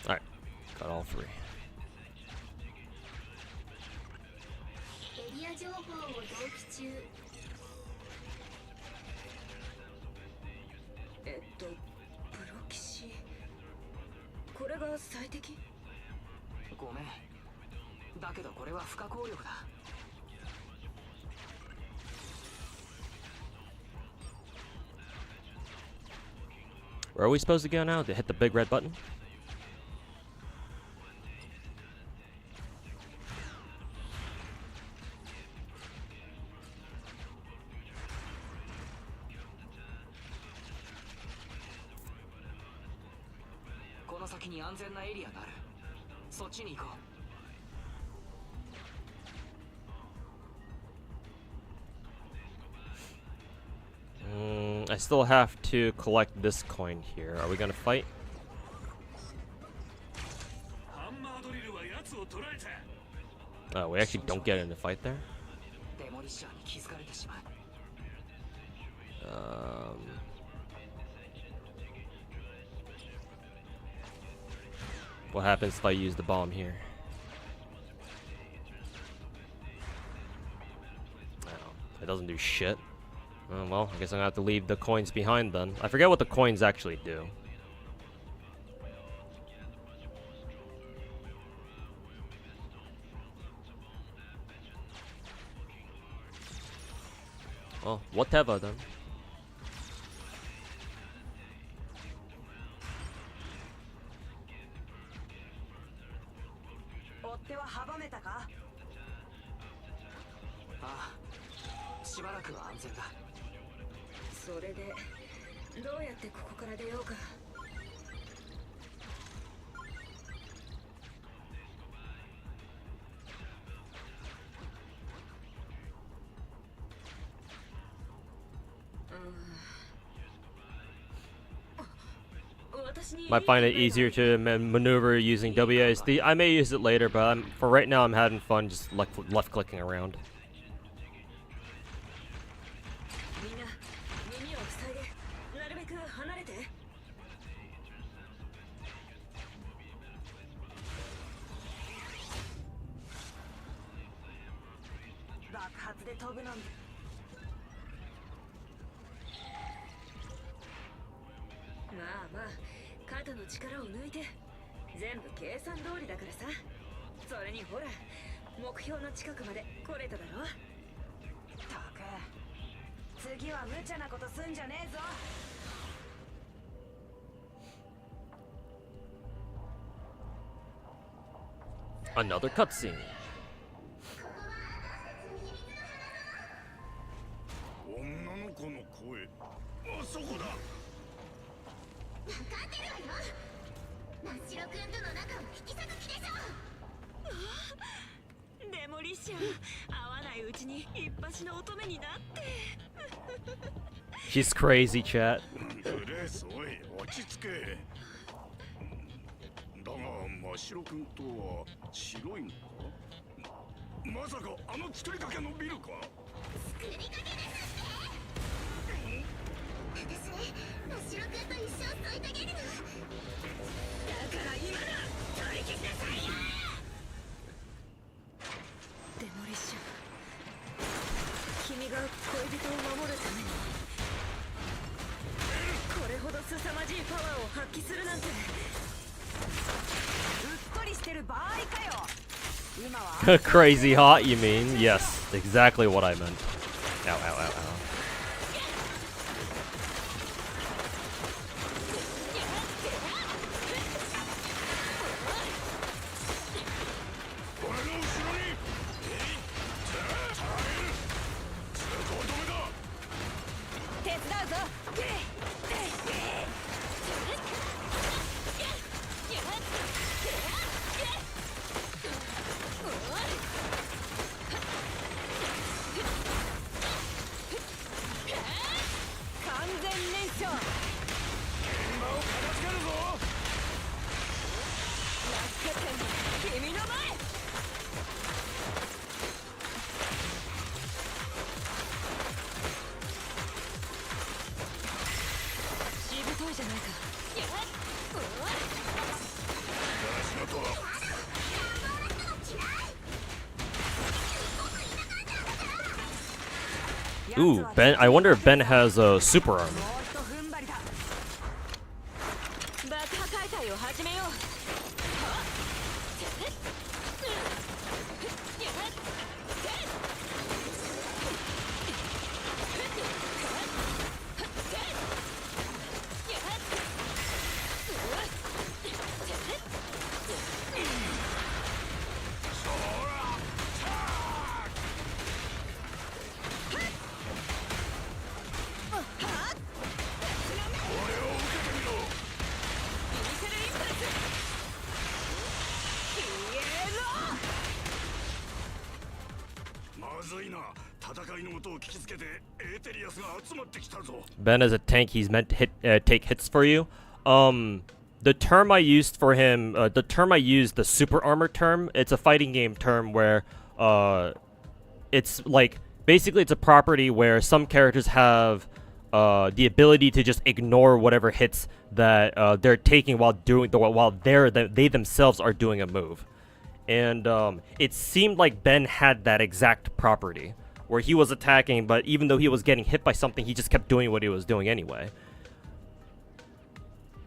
Alright, got all 3. Where are we supposed to go now? To hit the big red button? I still have to collect this coin here. Are we gonna fight? Oh, we actually don't get in the fight there? What happens if I use the bomb here? Oh, it doesn't do shit. Oh, well, I guess I'm gonna have to leave the coins behind then. I forget what the coins actually do. Oh, whatever then. Might find it easier to maneuver using WASD. I may use it later, but for right now I'm having fun just left clicking around. Another cutscene.
女の子の声。あそこだ。
分かってるわよ。真っ白くんとの仲を引き裂く気でしょ。
デモリッション、会わないうちに一発の乙女になって。
She's crazy, chat.
フレース、おい、落ち着け。だが、真っ白くんとは白いのか。まさかあの作りかけのビルか。
作りかけですって。私真っ白くんと一生添い遂げるの。だから今だ、取り消しなさいよ。
デモリッション、君が恋人を守るためにこれほど凄まじいパワーを発揮するなんて。うっとりしてる場合かよ。今は
Crazy hot, you mean? Yes, exactly what I meant. Ow, ow, ow, ow.
俺の後ろに。通行止めだ。
手伝うぞ。完全燃焼。
現場を片付けるぞ。
落下点、君の前。しぶといじゃないか。
仕事は。
Ooh, Ben. I wonder if Ben has super armor.
もうひと踏ん張りだ。爆破解体を始めよう。
まずいな。戦いの音を聞きつけてエーテリアスが集まってきたぞ。
Ben as a tank, he's meant to take hits for you. The term I used for him, the term I used, the super armor term, it's a fighting game term where, it's like, basically it's a property where some characters have, the ability to just ignore whatever hits that, they're taking while they themselves are doing a move. And, it seemed like Ben had that exact property, where he was attacking, but even though he was getting hit by something, he just kept doing what he was doing anyway.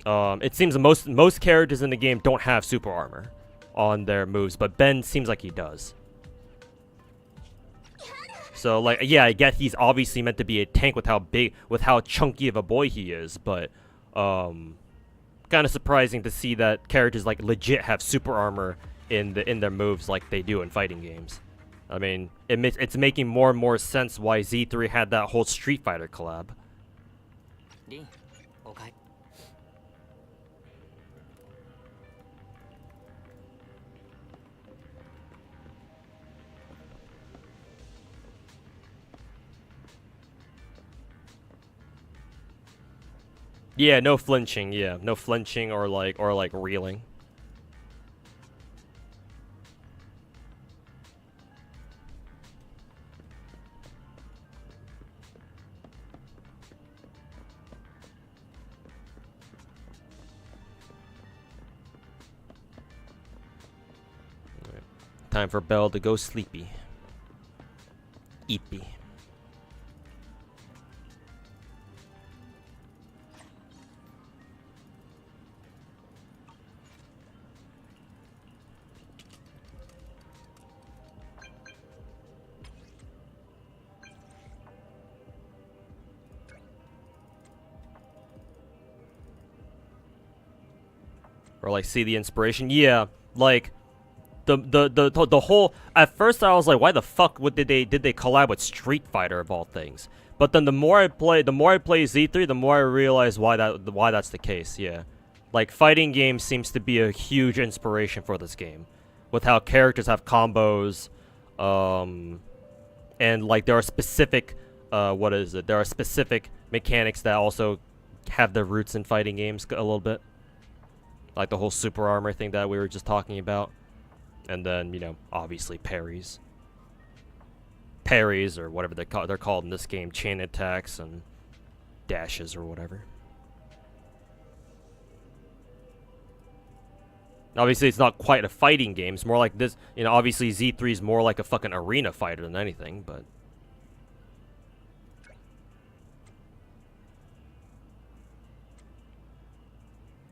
It seems most characters in the game don't have super armor on their moves, but Ben seems like he does. So, like, yeah, I get he's obviously meant to be a tank with how chunky of a boy he is, but, kind of surprising to see that characters, like, legit have super armor in their moves like they do in fighting games. I mean, it's making more and more sense why Z3 had that whole Street Fighter collab.
Lin, okay.
Yeah, no flinching. Yeah, no flinching or like reeling. Alright. Time for Belle to go sleepy. Eepy. Or like see the inspiration. Yeah, like the whole. At first, I was like, why the fuck did they collab with Street Fighter of all things? But then the more I play Z3, the more I realize why that's the case. Yeah, like fighting games seems to be a huge inspiration for this game, with how characters have combos, and like there are specific, what is it? There are specific mechanics that also have their roots in fighting games a little bit, like the whole super armor thing that we were just talking about, and then you know obviously parries, or whatever they're called in this game, chain attacks and dashes or whatever. Obviously, it's not quite a fighting game. It's more like this. You know, obviously Z3 is more like a fucking arena fighter than anything, but.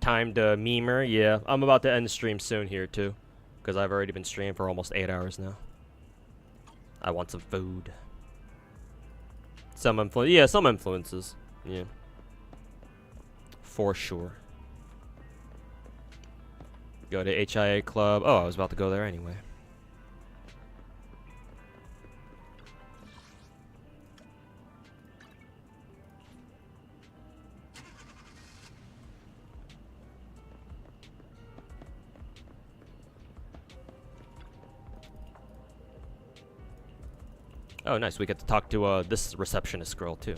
Time to memer. Yeah, I'm about to end the stream soon here, too. Because I've already been streaming for almost 8 hours now. I want some food. Some influences. Yeah. For sure. Go to HIA Club. Oh, I was about to go there anyway. Oh, nice. We get to talk to this receptionist girl, too.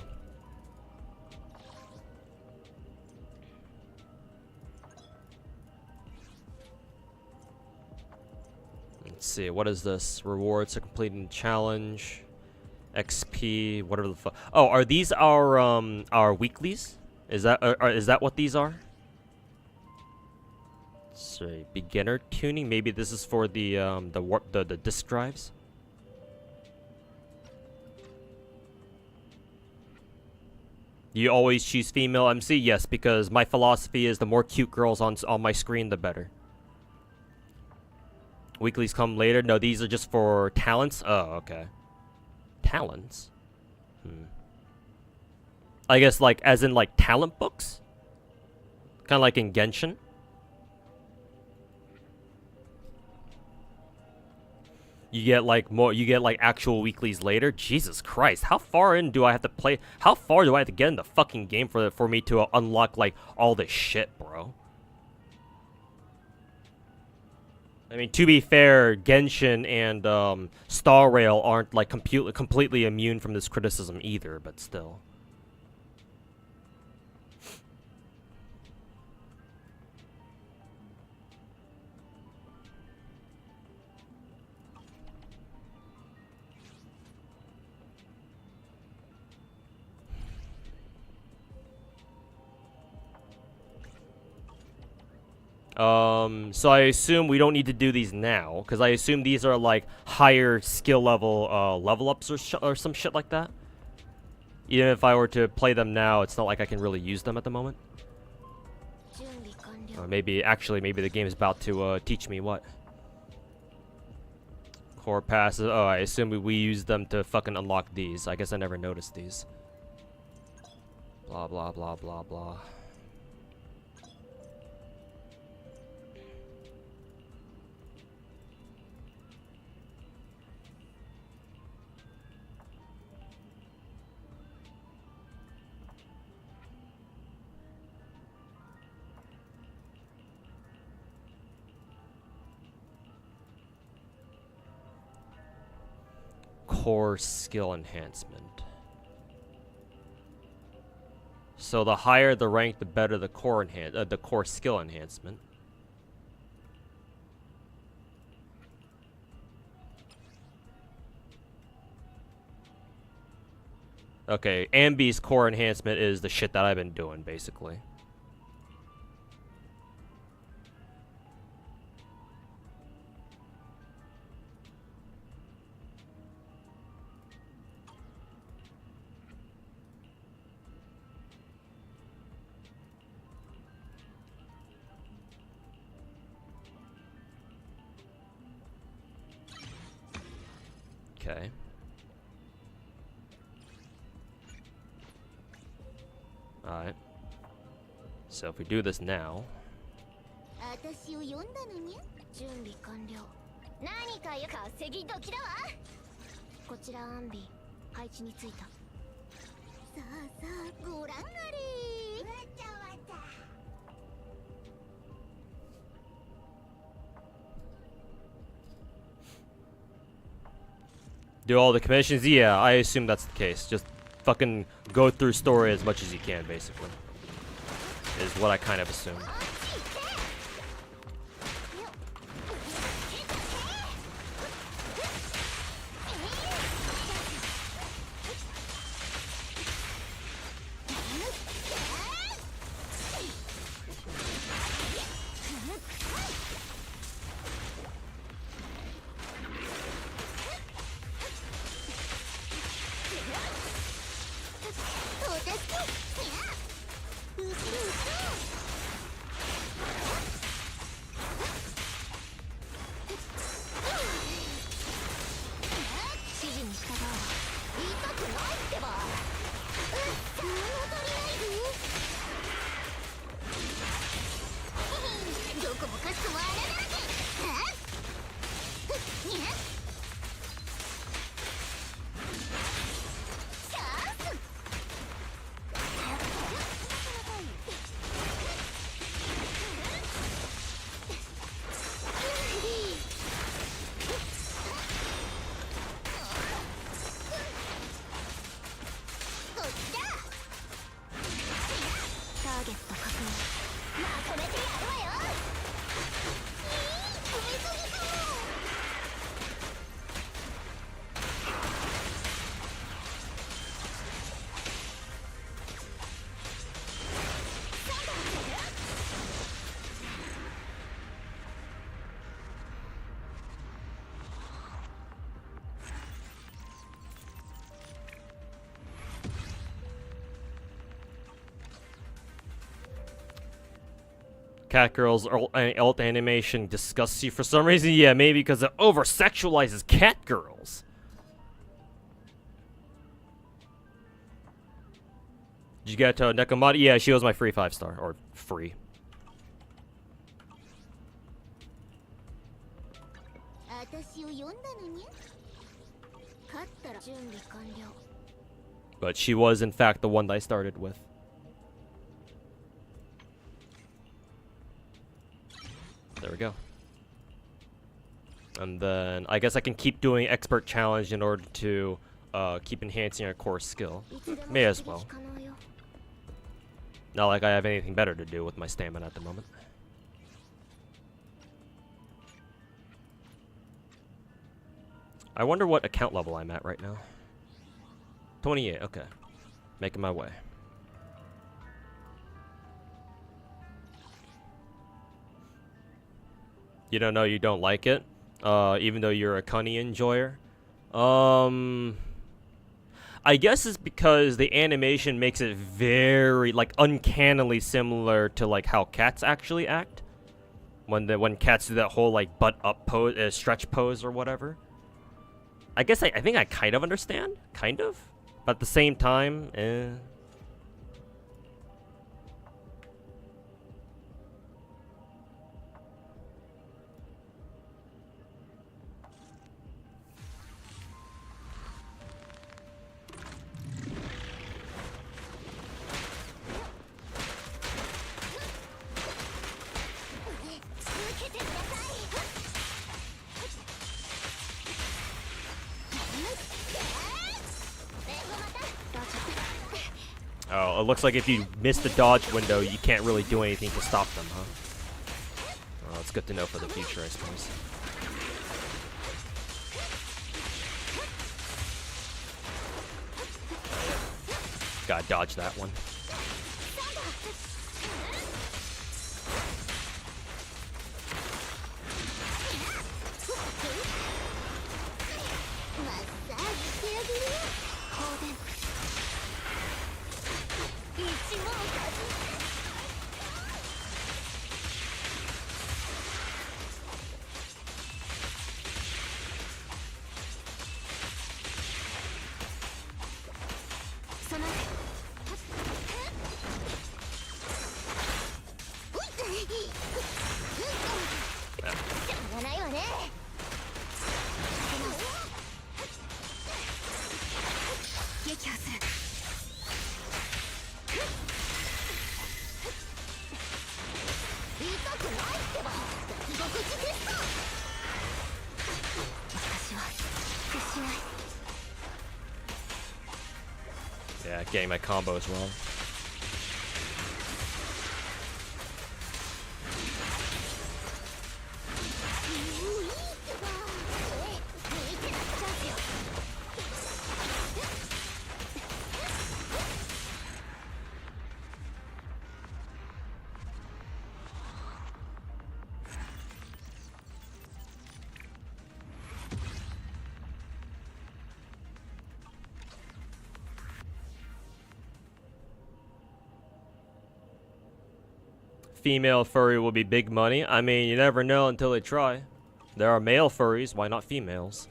Let's see. What is this? Rewards for completing challenge. XP. Whatever the fuck. Oh, are these our weeklies? Is that what these are? So, beginner tuning. Maybe this is for the disk drives. You always choose female MC? Yes, because my philosophy is the more cute girls on my screen, the better. Weeklies come later. No, these are just for talents. Oh, okay. Talents? I guess like as in like talent books? Kind of like in Genshin? You get like actual weeklies later. Jesus Christ, how far in do I have to play? How far do I have to get in the fucking game for me to unlock like all this shit, bro? I mean, to be fair, Genshin and Star Rail aren't like completely immune from this criticism either, but still. So I assume we don't need to do these now, because I assume these are like higher skill level level ups or some shit like that. Even if I were to play them now, it's not like I can really use them at the moment. Or maybe the game is about to teach me what. Core passes. Oh, I assume we use them to fucking unlock these. I guess I never noticed these. Blah blah blah blah blah. Core skill enhancement. So the higher the rank, the better the core skill enhancement. Okay, Ambi's core enhancement is the shit that I've been doing, basically. Okay. Alright. So if we do this now.
何かよ稼ぎ時だわ。こちらアンビ配置についた。さあさあご覧あれ。わちゃわちゃ。
Do all the commissions? Yeah, I assume that's the case. Just fucking go through story as much as you can, basically. Is what I kind of assume. Cat girls alt animation disgusts you for some reason. Yeah, maybe because it over sexualizes cat girls. Did you get Nekomata? Yeah, she was my free 5-star or free. But she was in fact the one that I started with. There we go. And then I guess I can keep doing expert challenge in order to keep enhancing our core skill. May as well. Not like I have anything better to do with my stamina at the moment. I wonder what account level I'm at right now. 28, okay. Making my way. You don't know you don't like it, even though you're a Cunny enjoyer. I guess it's because the animation makes it very, like, uncannily similar to, like, how cats actually act. When cats do that whole, like, butt up pose, stretch pose or whatever. I guess I think I kind of understand, kind of. But at the same time, Oh, it looks like if you miss the dodge window, you can't really do anything to stop them, huh? Well, it's good to know for the future, I suppose. Gotta dodge that one.
撃破する。痛くないってば。毒口テスト。私は屈しない。
Yeah, getting my combos wrong. Female furry will be big money. I mean, you never know until they try. There are male furries, why not females?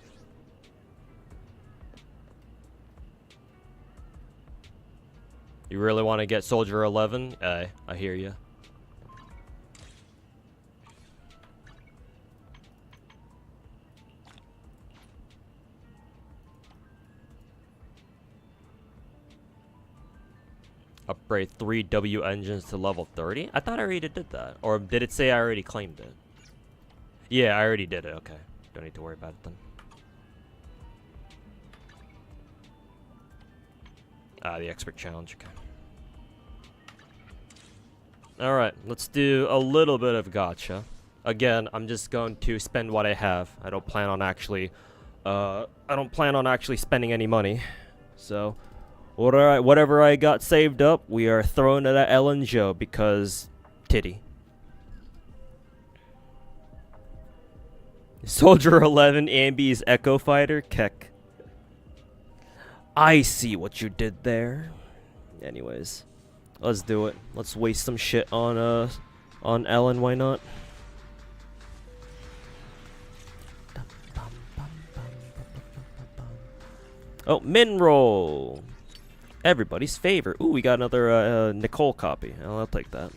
You really want to get Soldier 11? I hear you. Upgrade 3 W engines to level 30? I thought I already did that. Or did it say I already claimed it? Yeah, I already did it. Okay. Don't need to worry about it then. Ah, the expert challenge. Okay. Alright, let's do a little bit of gacha. Again, I'm just going to spend what I have. I don't plan on actually spending any money. So whatever I got saved up, we are throwing it at Ellen Joe because titty. Soldier 11 Ambi's Echo Fighter Keck. I see what you did there. Anyways, let's do it. Let's waste some shit on Ellen, why not? Oh, Minroll! Everybody's favorite. Ooh, we got another Nicole copy. I'll take that.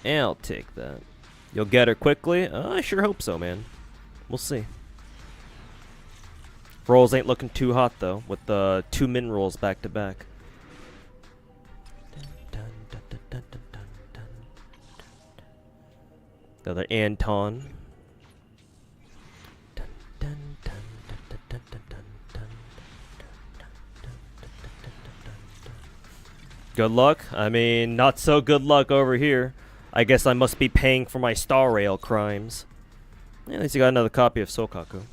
I'll take that. You'll get her quickly? I sure hope so, man. We'll see. Rolls ain't looking too hot, though, with the 2 min rolls back to back. Another Anton. Good luck? I mean, not so good luck over here. I guess I must be paying for my Star Rail crimes. Yeah, at least you got another copy of Sokaku.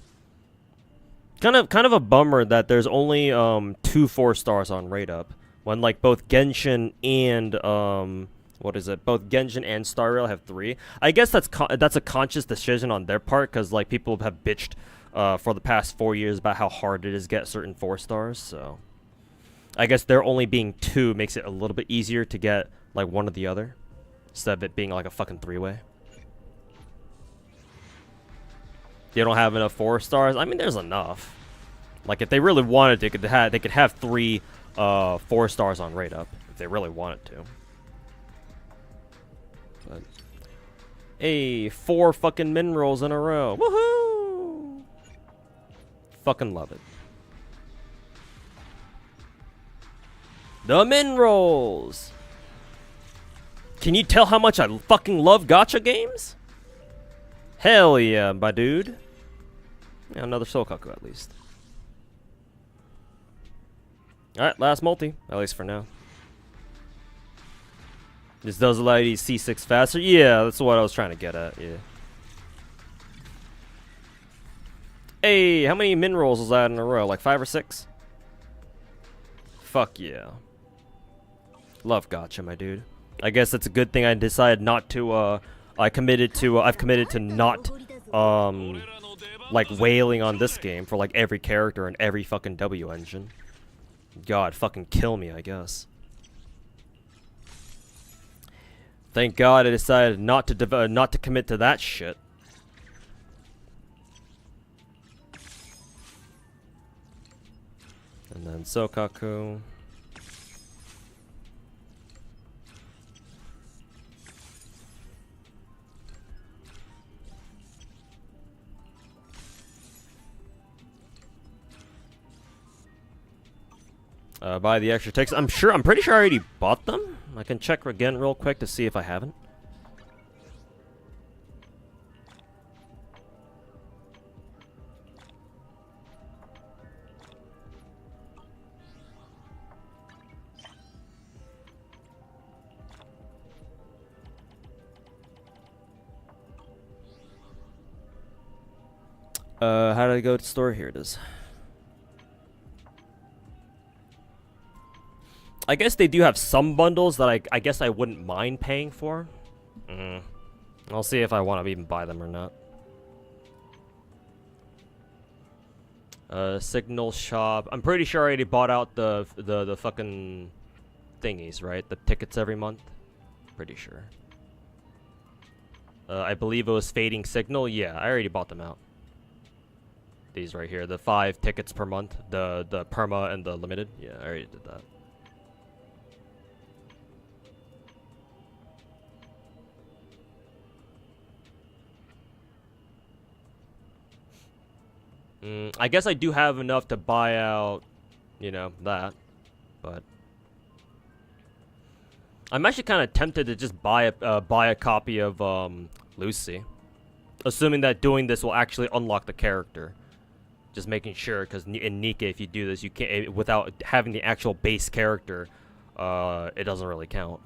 Kind of a bummer that there's only 2 4-stars on Rate Up, when like both Genshin and both Genshin and Star Rail have 3. I guess that's a conscious decision on their part, because like people have bitched for the past 4 years about how hard it is to get certain 4-stars. So I guess there only being 2 makes it a little bit easier to get like one or the other, instead of it being like a fucking 3-way. You don't have enough 4-stars? I mean, there's enough. Like, if they really wanted to, they could have 3 4-stars on Rate Up, if they really wanted to. But, hey, 4 fucking min rolls in a row. Woohoo! Fucking love it. The min rolls! Can you tell how much I fucking love gacha games? Hell yeah, my dude. Yeah, another Sokaku at least. Alright, last multi. At least for now. This does allow you to C6 faster. Yeah, that's what I was trying to get at, yeah. Hey, how many min rolls was that in a row? Like 5 or 6? Fuck yeah. Love gacha, my dude. I guess it's a good thing I decided not to, I've committed to not, like, wailing on this game for, like, every character and every fucking W engine. God, fucking kill me, I guess. Thank God I decided not to commit to that shit. And then Sokaku. Buy the extra tickets. I'm pretty sure I already bought them. I can check again real quick to see if I haven't. How did I go to store? Here it is. I guess they do have some bundles that I guess I wouldn't mind paying for. I'll see if I want to even buy them or not. Signal shop. I'm pretty sure I already bought out the fucking thingies, right? The tickets every month. Pretty sure. I believe it was Fading Signal. Yeah, I already bought them out. These right here, the 5 tickets per month, the perma and the limited. Yeah, I already did that. I guess I do have enough to buy out, you know, that, but I'm actually kind of tempted to just buy a copy of Lucy, assuming that doing this will actually unlock the character. Just making sure, because in Nika, if you do this, you can't without having the actual base character. It doesn't really count.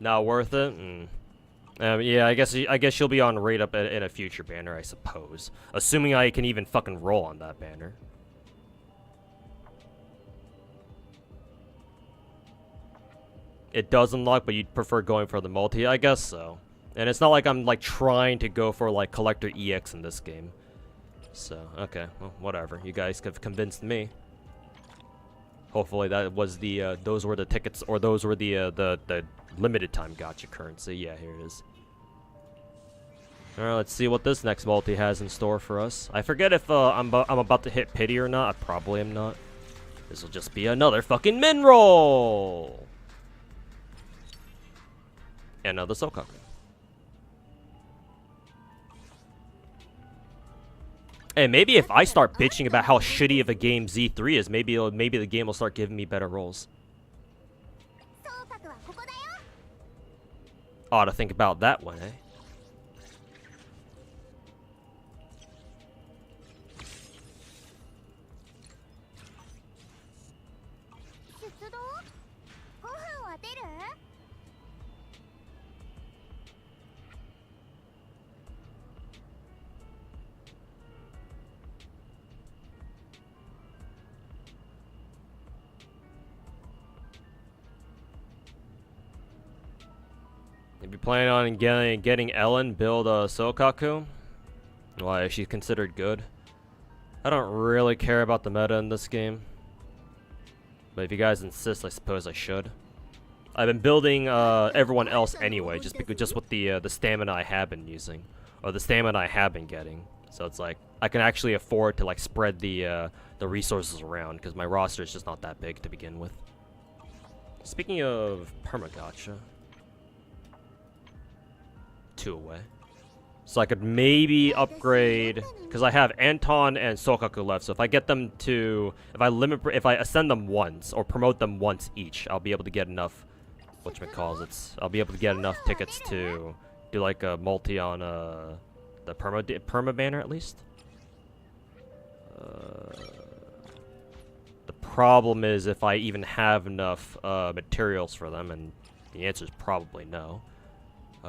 Not worth it. Yeah, I guess she'll be on rate up in a future banner, I suppose. Assuming I can even fucking roll on that banner. It does unlock, but you'd prefer going for the multi? I guess so. And it's not like I'm like trying to go for like collector EX in this game. So, okay, well, whatever. You guys have convinced me. Hopefully that was the those were the tickets, or those were the limited time gacha currency. Yeah, here it is. Alright, let's see what this next multi has in store for us. I forget if I'm about to hit pity or not. I probably am not. This will just be another fucking min roll. And another Sokaku. Hey, maybe if I start bitching about how shitty of a game Z3 is, maybe the game will start giving me better rolls. Ought to think about that one, eh? If you're planning on getting Ellen, build a Sokaku. Why, she's considered good. I don't really care about the meta in this game. But if you guys insist, I suppose I should. I've been building everyone else anyway, just with the stamina I have been using. Or the stamina I have been getting. So it's like, I can actually afford to like spread the resources around, because my roster is just not that big to begin with. Speaking of perma-gacha. 2 away. So I could maybe upgrade, because I have Anton and Sokaku left. So if I get them to, if I ascend them once or promote them once each, I'll be able to get enough. I'll be able to get enough tickets to do like a multi on the perma banner at least. The problem is if I even have enough materials for them, and the answer is probably no.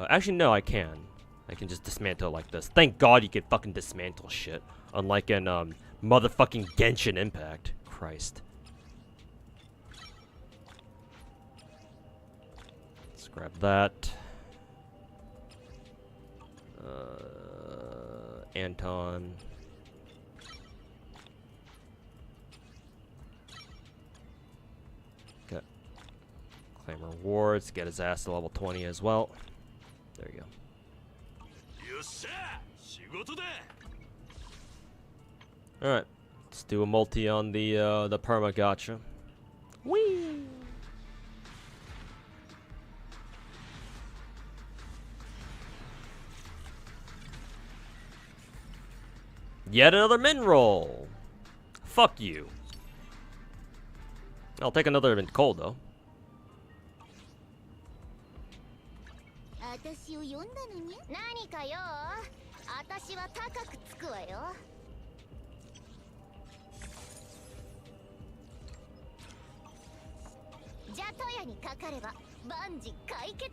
Actually, no, I can. I can just dismantle like this. Thank God you can fucking dismantle shit. Unlike in, motherfucking Genshin Impact. Christ. Let's grab that. Anton. Okay. Claim rewards. Get his ass to level 20 as well. There you go. Alright. Let's do a multi on the perma gacha. Whee! Yet another min roll. Fuck you. I'll take another mint cold though.
私を呼んだのに何かよ。私は高くつくわよ。じゃとやにかかれば万事解決。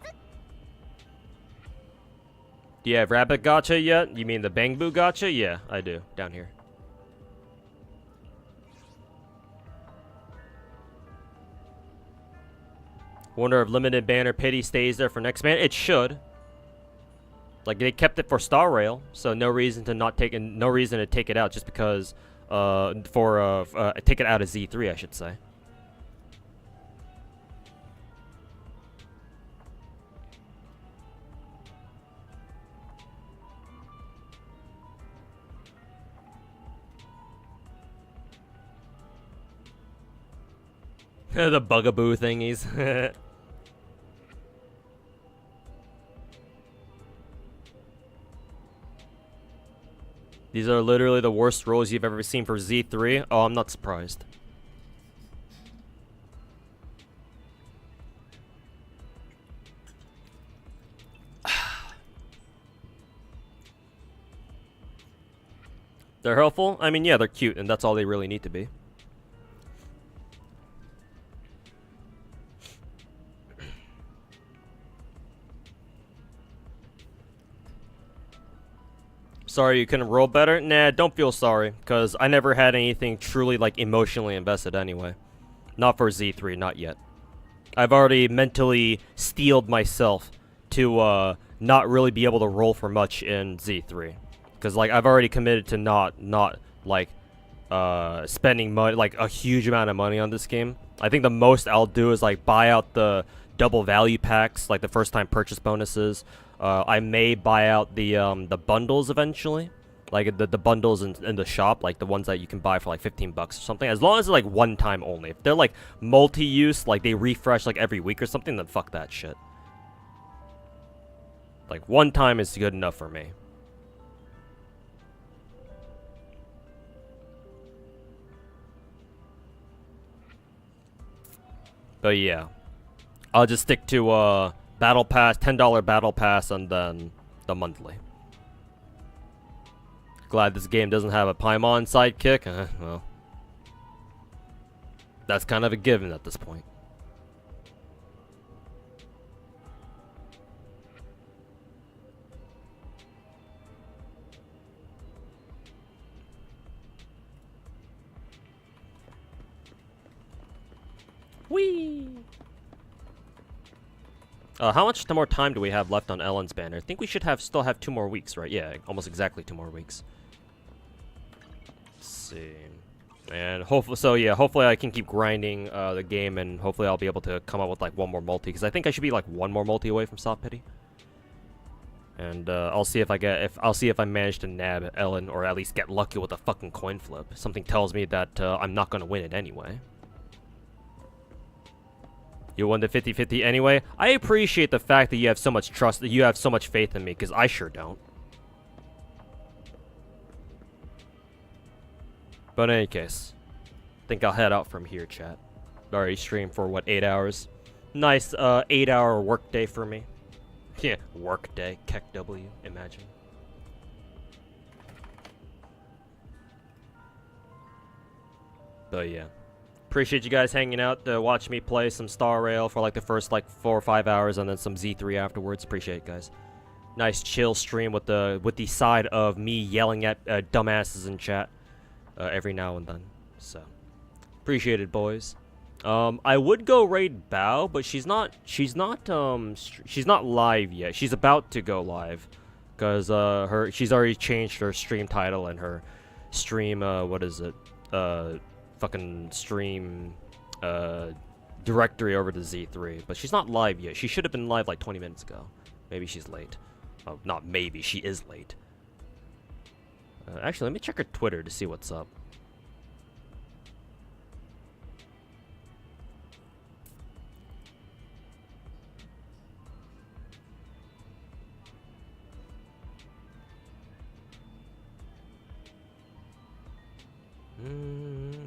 Do you have Rabbit Gacha yet? You mean the Bangbu Gacha? Yeah, I do. Down here. Wonder if limited banner pity stays there for next man. It should. Like they kept it for Star Rail, so no reason to not take it. No reason to take it out just because. Take it out of Z3, I should say. The bugaboo thingies. These are literally the worst rolls you've ever seen for Z3. Oh, I'm not surprised. They're helpful? I mean, yeah, they're cute, and that's all they really need to be. Sorry you couldn't roll better? Nah, don't feel sorry, because I never had anything truly, like, emotionally invested anyway. Not for Z3, not yet. I've already mentally steeled myself to, not really be able to roll for much in Z3. Because, like, I've already committed to not, like, spending money, like, a huge amount of money on this game. I think the most I'll do is, like, buy out the double value packs, like the first time purchase bonuses. I may buy out the bundles eventually, like the bundles in the shop, like the ones that you can buy for like 15 bucks or something. As long as it's like one time only. If they're like multi-use, like they refresh like every week or something, then fuck that shit. Like one time is good enough for me. But yeah, I'll just stick to Battle Pass, $10 Battle Pass, and then the monthly. Glad this game doesn't have a Paimon sidekick. Well, that's kind of a given at this point. Whee! How much more time do we have left on Ellen's banner? I think we should still have 2 more weeks, right? Yeah, almost exactly 2 more weeks. Let's see. And hopefully I can keep grinding the game, and hopefully I'll be able to come up with like 1 more multi, because I think I should be like 1 more multi away from soft pity. And I'll see if I manage to nab Ellen, or at least get lucky with a fucking coin flip. Something tells me that I'm not gonna win it anyway. You won the 50-50 anyway. I appreciate the fact that you have so much trust, that you have so much faith in me, because I sure don't. But in any case, I think I'll head out from here, chat. Already streamed for, what, 8 hours? Nice 8-hour work day for me. Yeah, work day. Keck W, imagine. But yeah. Appreciate you guys hanging out to watch me play some Star Rail for like the first like 4 or 5 hours, and then some Z3 afterwards. Appreciate it, guys. Nice chill stream with the side of me yelling at dumbasses in chat every now and then. So appreciate it, boys. I would go raid Bao, but she's not live yet. She's about to go live, cause she's already changed her stream title and her stream what is it fucking stream directory over to Z3, but she's not live yet. She should have been live like 20 minutes ago. Maybe she's late. Oh, not maybe, she is late. Actually, let me check her Twitter to see what's up.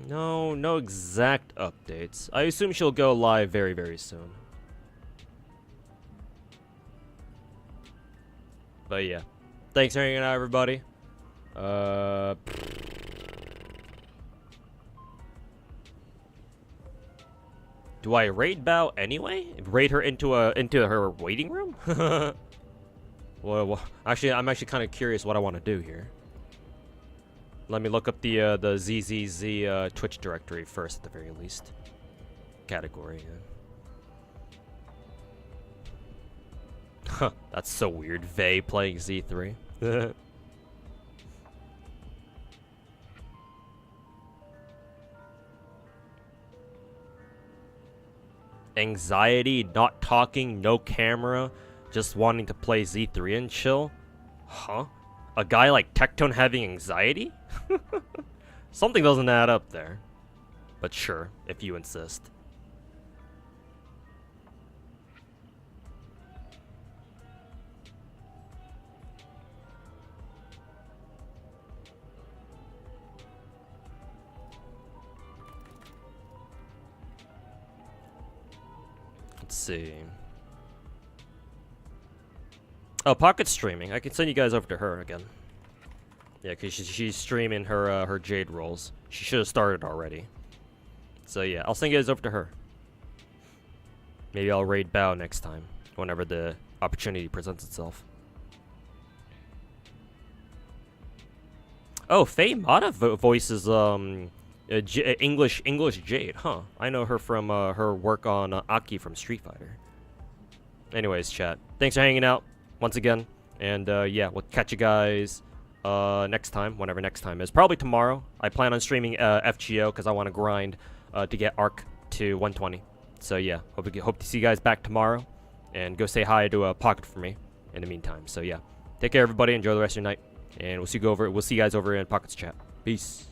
No, no exact updates. I assume she'll go live very, very soon. But yeah. Thanks for hanging out, everybody. Do I raid Bao anyway? Raid her into her waiting room? well, actually, I'm actually kind of curious what I want to do here. Let me look up the ZZZ Twitch directory first, at the very least. Category. Huh, that's so weird. Vey playing Z3. Anxiety, not talking, no camera, just wanting to play Z3 and chill? Huh? A guy like Tectone having anxiety? Something doesn't add up there. But sure, if you insist. Let's see. Oh, Pocket streaming. I can send you guys over to her again. Yeah, because she's streaming her her Jade rolls. She should have started already. So yeah, I'll send you guys over to her. Maybe I'll raid Bao next time, whenever the opportunity presents itself. Oh, Faye Mata voices English Jade, huh? I know her from her work on Aki from Street Fighter. Anyways, chat. Thanks for hanging out once again, and yeah, we'll catch you guys next time, whenever next time is. Probably tomorrow. I plan on streaming FGO because I want to grind to get Arc to 120. So yeah, hope to see you guys back tomorrow, and go say hi to Pocket for me in the meantime. So yeah, take care, everybody. Enjoy the rest of your night, and we'll see you guys over in Pocket's chat. Peace.